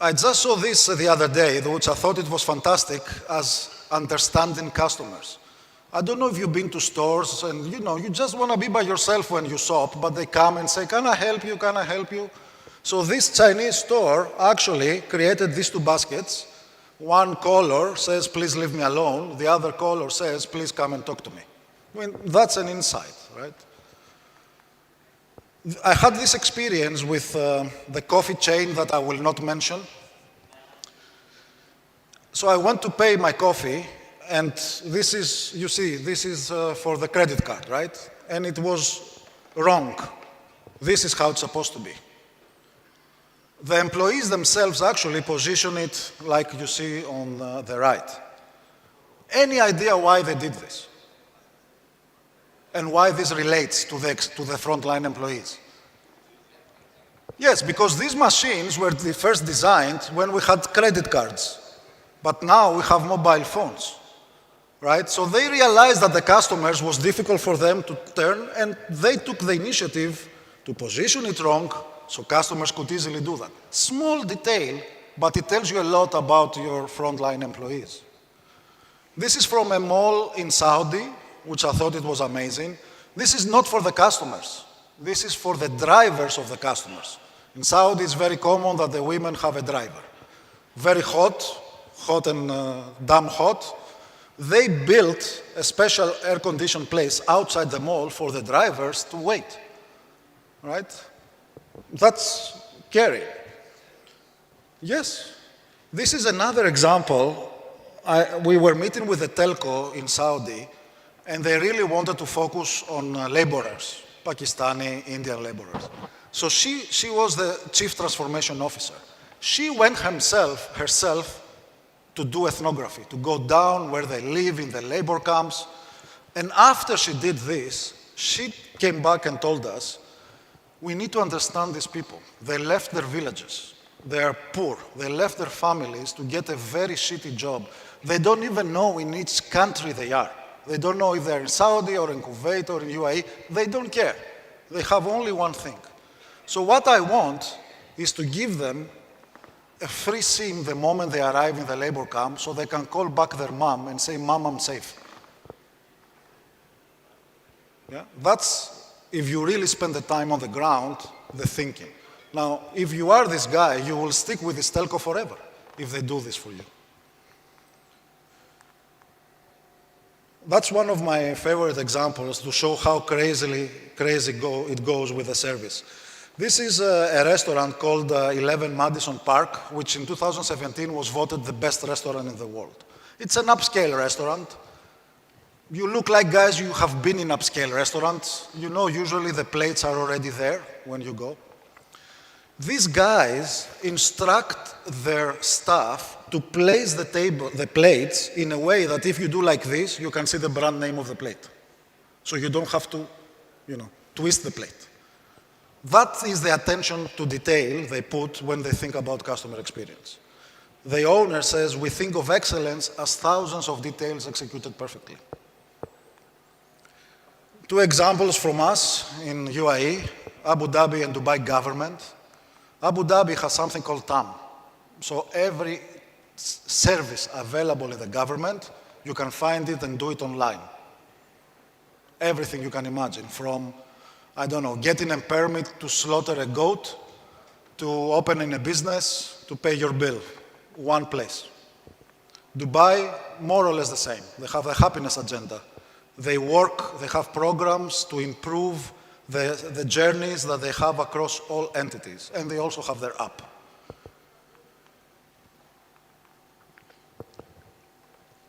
I just saw this the other day, which I thought it was fantastic as understanding customers. I don't know if you've been to stores and you just want to be by yourself when you shop, but they come and say, can I help you, can I help you? So this Chinese store actually created these two baskets. One caller says, please leave me alone. The other caller says, please come and talk to me. I mean, that's an insight, right? I had this experience with the coffee chain that I will not mention. So I went to pay my coffee, and this is, you see, this is for the credit card, right? And it was wrong. This is how it's supposed to be. The employees themselves actually position it like you see on the right. Any idea why they did this? And why this relates to the frontline employees? Yes, because these machines were first designed when we had credit cards, but now we have mobile phones, right? So they realized that the customers was difficult for them to turn, and they took the initiative to position it wrong so customers could easily do that. Small detail, but it tells you a lot about your frontline employees. This is from a mall in Saudi, which I thought it was amazing. This is not for the customers. This is for the drivers of the customers. In Saudi, it's very common that the women have a driver. Very hot and damn hot. They built a special air-conditioned place outside the mall for the drivers to wait, right? That's scary. Yes. This is another example. We were meeting with a telco in Saudi, and they really wanted to focus on laborers, Pakistani, Indian laborers. So she was the chief transformation officer. She went herself to do ethnography, to go down where they live in the labor camps. And after she did this, she came back and told us, we need to understand these people. They left their villages. They are poor. They left their families to get a very shitty job. They don't even know in which country they are. They don't know if they're in Saudi or in Kuwait or in UAE. They don't care. They have only one thing. So what I want is to give them a free SIM the moment they arrive in the labor camp so they can call back their mom and say, Mom, I'm safe. Yeah? That's, if you really spend the time on the ground, the thinking. Now, if you are this guy, you will stick with this telco forever if they do this for you. That's one of my favorite examples to show how crazy it goes with the service. This is a restaurant called 11 Madison Park, which in 2017 was voted the best restaurant in the world. It's an upscale restaurant. You look like guys you have been in upscale restaurants. You know, usually the plates are already there when you go. These guys instruct their staff to place the plates in a way that if you do like this, you can see the brand name of the plate. So you don't have to, twist the plate. That is the attention to detail they put when they think about customer experience. The owner says, we think of excellence as thousands of details executed perfectly. 2 examples from us in UAE, Abu Dhabi and Dubai government. Abu Dhabi has something called TAM. So every service available in the government, you can find it and do it online. Everything you can imagine, from, I don't know, getting a permit to slaughter a goat, to opening a business, to pay your bill. One place. Dubai, more or less the same. They have a happiness agenda. They work, they have programs to improve the journeys that they have across all entities, and they also have their app.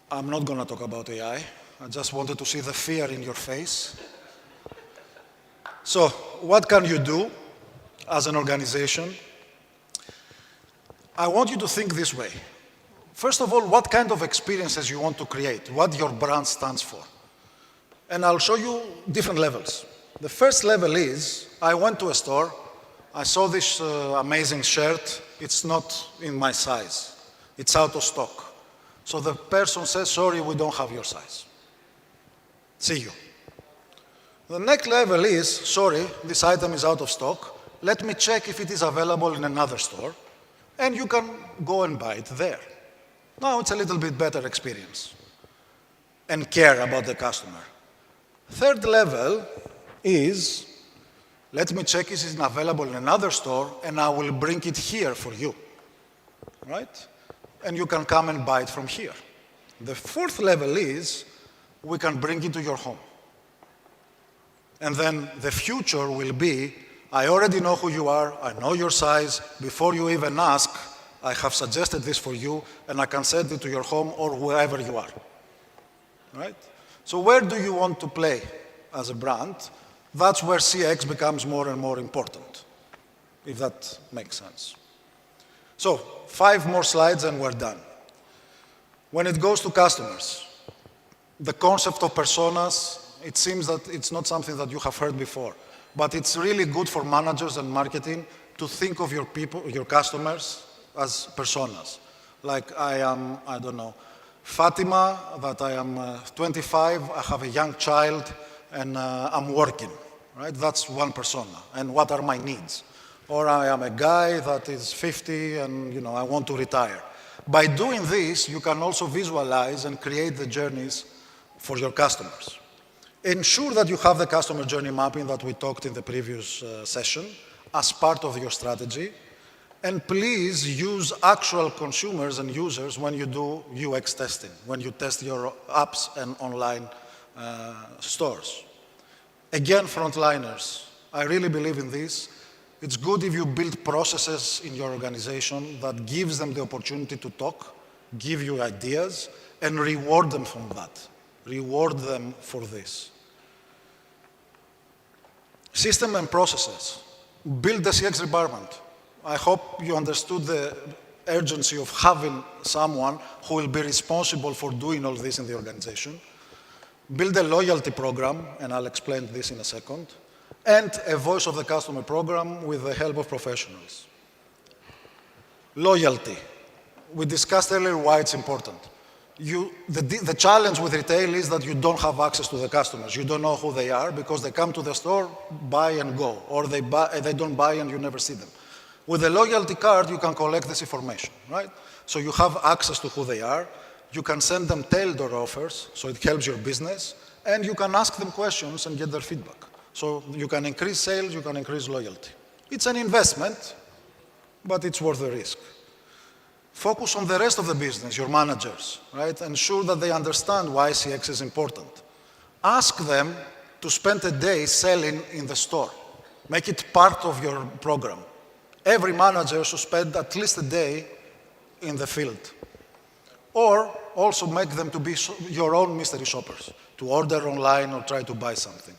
I'm not going to talk about AI. I just wanted to see the fear in your face. So, what can you do as an organization? I want you to think this way. First of all, what kind of experiences you want to create, what your brand stands for. And I'll show you different levels. The first level is, I went to a store, I saw this amazing shirt, it's not in my size, it's out of stock. So the person says, sorry, we don't have your size. See you. The next level is, sorry, this item is out of stock, let me check if it is available in another store, and you can go and buy it there. Now it's a little bit better experience and care about the customer. Third level is, let me check if it's available in another store and I will bring it here for you, right? And you can come and buy it from here. The fourth level is, we can bring it to your home. And then the future will be, I already know who you are, I know your size, before you even ask, I have suggested this for you, and I can send it to your home or wherever you are, right? So where do you want to play as a brand? That's where CX becomes more and more important, if that makes sense. So, 5 more slides and we're done. When it goes to customers, the concept of personas, it seems that it's not something that you have heard before, but it's really good for managers and marketing to think of your people, your customers, as personas. Like I am, I don't know, Fatima, that I am 25, I have a young child, and I'm working, right? That's one persona. And what are my needs? Or I am a guy that is 50 and I want to retire. By doing this, you can also visualize and create the journeys for your customers. Ensure that you have the customer journey mapping that we talked in the previous session as part of your strategy. And please use actual consumers and users when you do UX testing, when you test your apps and online stores. Again, frontliners, I really believe in this. It's good if you build processes in your organization that gives them the opportunity to talk, give you ideas, and reward them from that. Reward them for this. System and processes. Build the CX department. I hope you understood the urgency of having someone who will be responsible for doing all this in the organization. Build a loyalty program, and I'll explain this in a second, and a voice of the customer program with the help of professionals. Loyalty. We discussed earlier why it's important. The challenge with retail is that you don't have access to the customers. You don't know who they are because they come to the store, buy and go, or they don't buy and you never see them. With a loyalty card, you can collect this information, right? So you have access to who they are. You can send them tailored offers, so it helps your business, and you can ask them questions and get their feedback. So you can increase sales, you can increase loyalty. It's an investment, but it's worth the risk. Focus on the rest of the business, your managers, right? Ensure that they understand why CX is important. Ask them to spend a day selling in the store. Make it part of your program. Every manager should spend at least a day in the field. Or also make them to be your own mystery shoppers, to order online or try to buy something.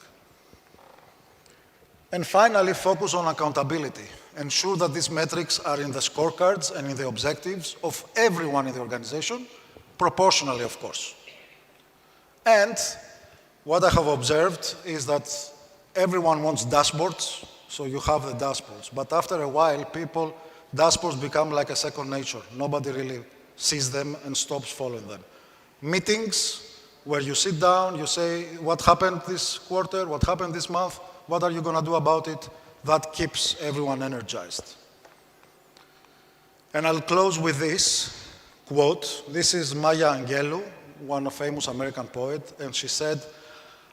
And finally, focus on accountability. Ensure that these metrics are in the scorecards and in the objectives of everyone in the organization, proportionally, of course. And what I have observed is that everyone wants dashboards, so you have the dashboards. But after a while, dashboards become like a second nature. Nobody really sees them and stops following them. Meetings where you sit down, you say, what happened this quarter, what happened this month, what are you going to do about it? That keeps everyone energized. And I'll close with this quote. This is Maya Angelou, one of famous American poet, and she said,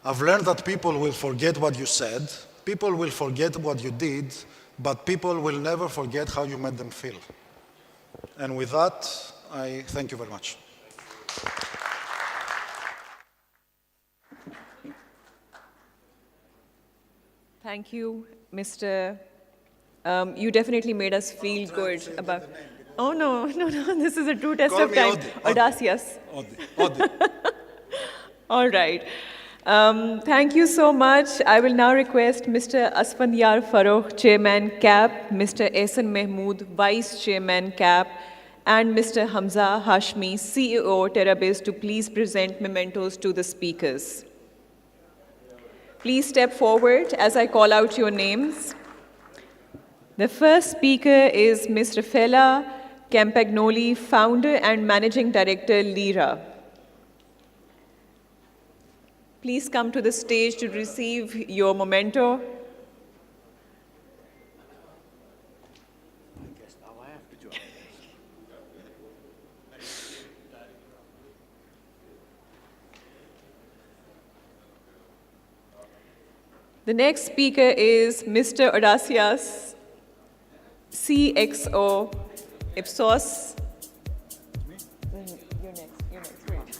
I've learned that people will forget what you said, people will forget what you did, but people will never forget how you made them feel. And with that, I thank you very much. Thank you, Mr. You definitely made us feel good about. Oh no, this is a true test of time. Audacious. All right. Thank you so much. I will now request Mr. Asfandyar Farokh, Chairman CAP, Mr. Ehsan Mahmood, Vice Chairman CAP, and Mr. Hamza Hashmi, CEO TerraBiz, to please present mementos to the speakers. Please step forward as I call out your names. The first speaker is Ms. Raffaella Campagnoli, Founder and Managing Director, Lira. Please come to the stage to receive your memento. The next speaker is Mr. Audacious, CXO, Ipsos. You're next, great.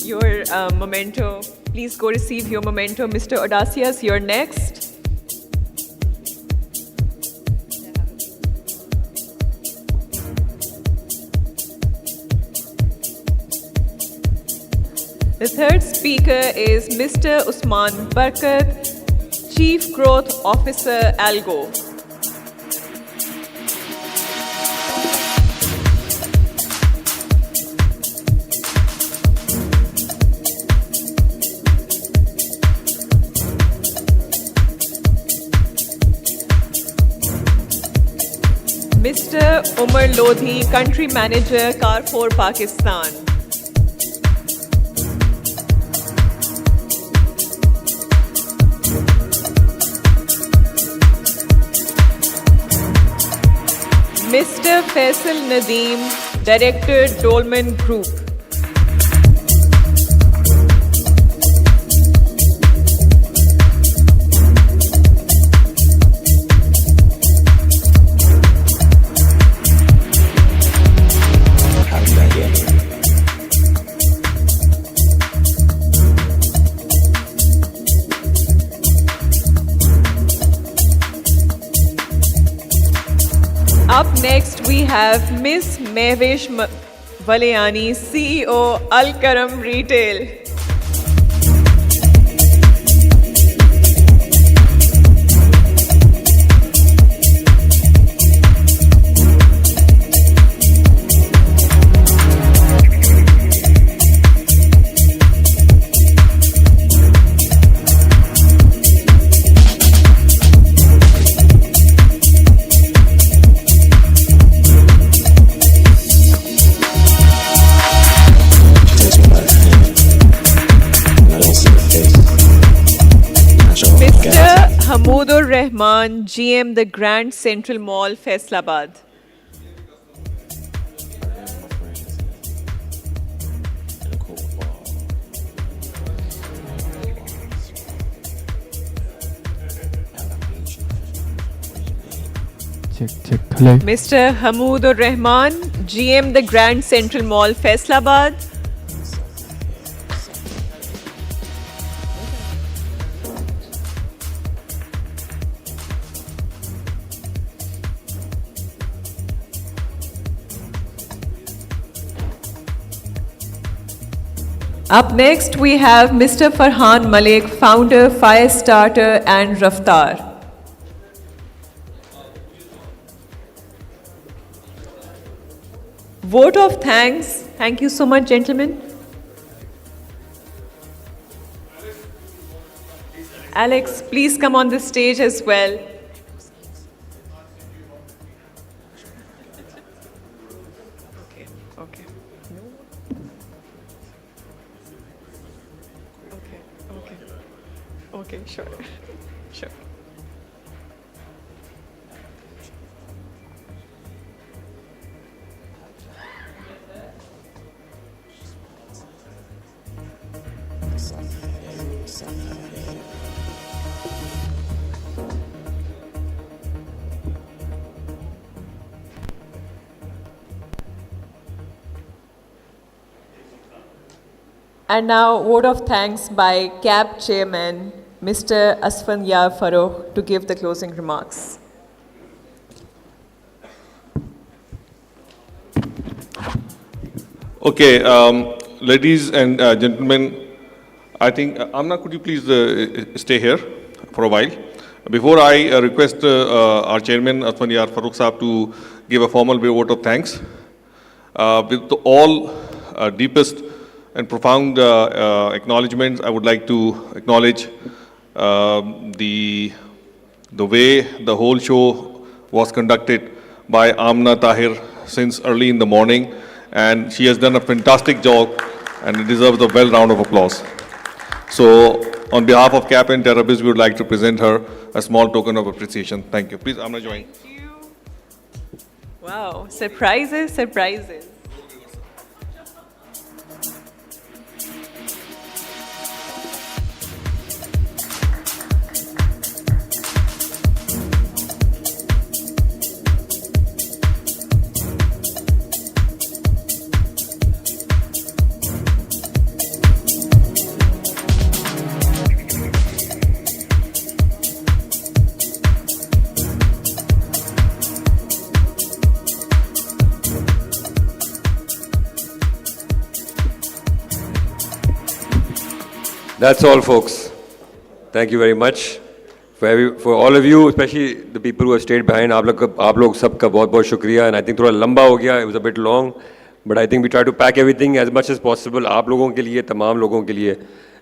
Your memento. Please go receive your memento. Mr. Audacious, you're next. The third speaker is Mr. Usman Barkat, Chief Growth Officer, Algo. Mr. Umar Lodhi, Country Manager, Carrefour, Pakistan. Mr. Faisal Nadeem, Director, Dolman Group. Up next, we have Ms. Mehvesh Valayani, CEO, Al Karam Retail. Rahman, GM, the Grand Central Mall, Faisalabad. Check. Hello. Mr. Hamoodur Rahman, GM, the Grand Central Mall, Faisalabad. Up next, we have Mr. Farhan Malik, founder, Firestarter and Raftar. Vote of thanks. Thank you so much, gentlemen. Alex, please come on the stage as well. Okay, sure. Sure. And now, vote of thanks by CAB Chairman, Mr. Asfandiyar Farooq, to give the closing remarks. Okay, ladies and gentlemen, I think, Amna, could you please stay here for a while? Before I request our chairman, Asfandiyar Farooq Saab, to give a formal vote of thanks, with all deepest and profound acknowledgements, I would like to acknowledge the way the whole show was conducted by Amna Tahir since early in the morning, and she has done a fantastic job and it deserves a well round of applause. So on behalf of CAP and TerraBiz, we would like to present her a small token of appreciation. Thank you. Please, Amna, join. Thank you. Wow, surprises, surprises. That's all, folks. Thank you very much. For all of you, especially the people who have stayed behind, आप लोग सबका बहुत शुक्रिया. And I think थोड़ा लंबा हो गया. It was a bit long, but I think we try to pack everything as much as possible. आप लोगों के लिए, तमाम लोगों के लिए.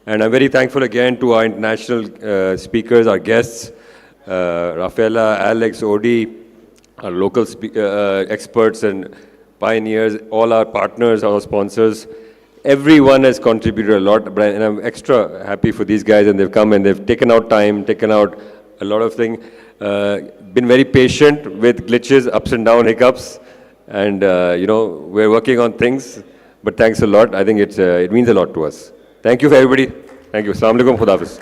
And I'm very thankful again to our international speakers, our guests, Rafaela, Alex, Odi, our local experts and pioneers, all our partners, our sponsors. Everyone has contributed a lot, and I'm extra happy for these guys, and they've come and they've taken out time, taken out a lot of things, been very patient with glitches, ups and down, hiccups, and we're working on things, but thanks a lot. I think it means a lot to us. Thank you for everybody. Thank you. Assalamu alaikum. Khuda Hafiz.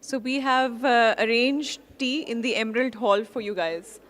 So we have arranged tea in the Emerald Hall for you guys.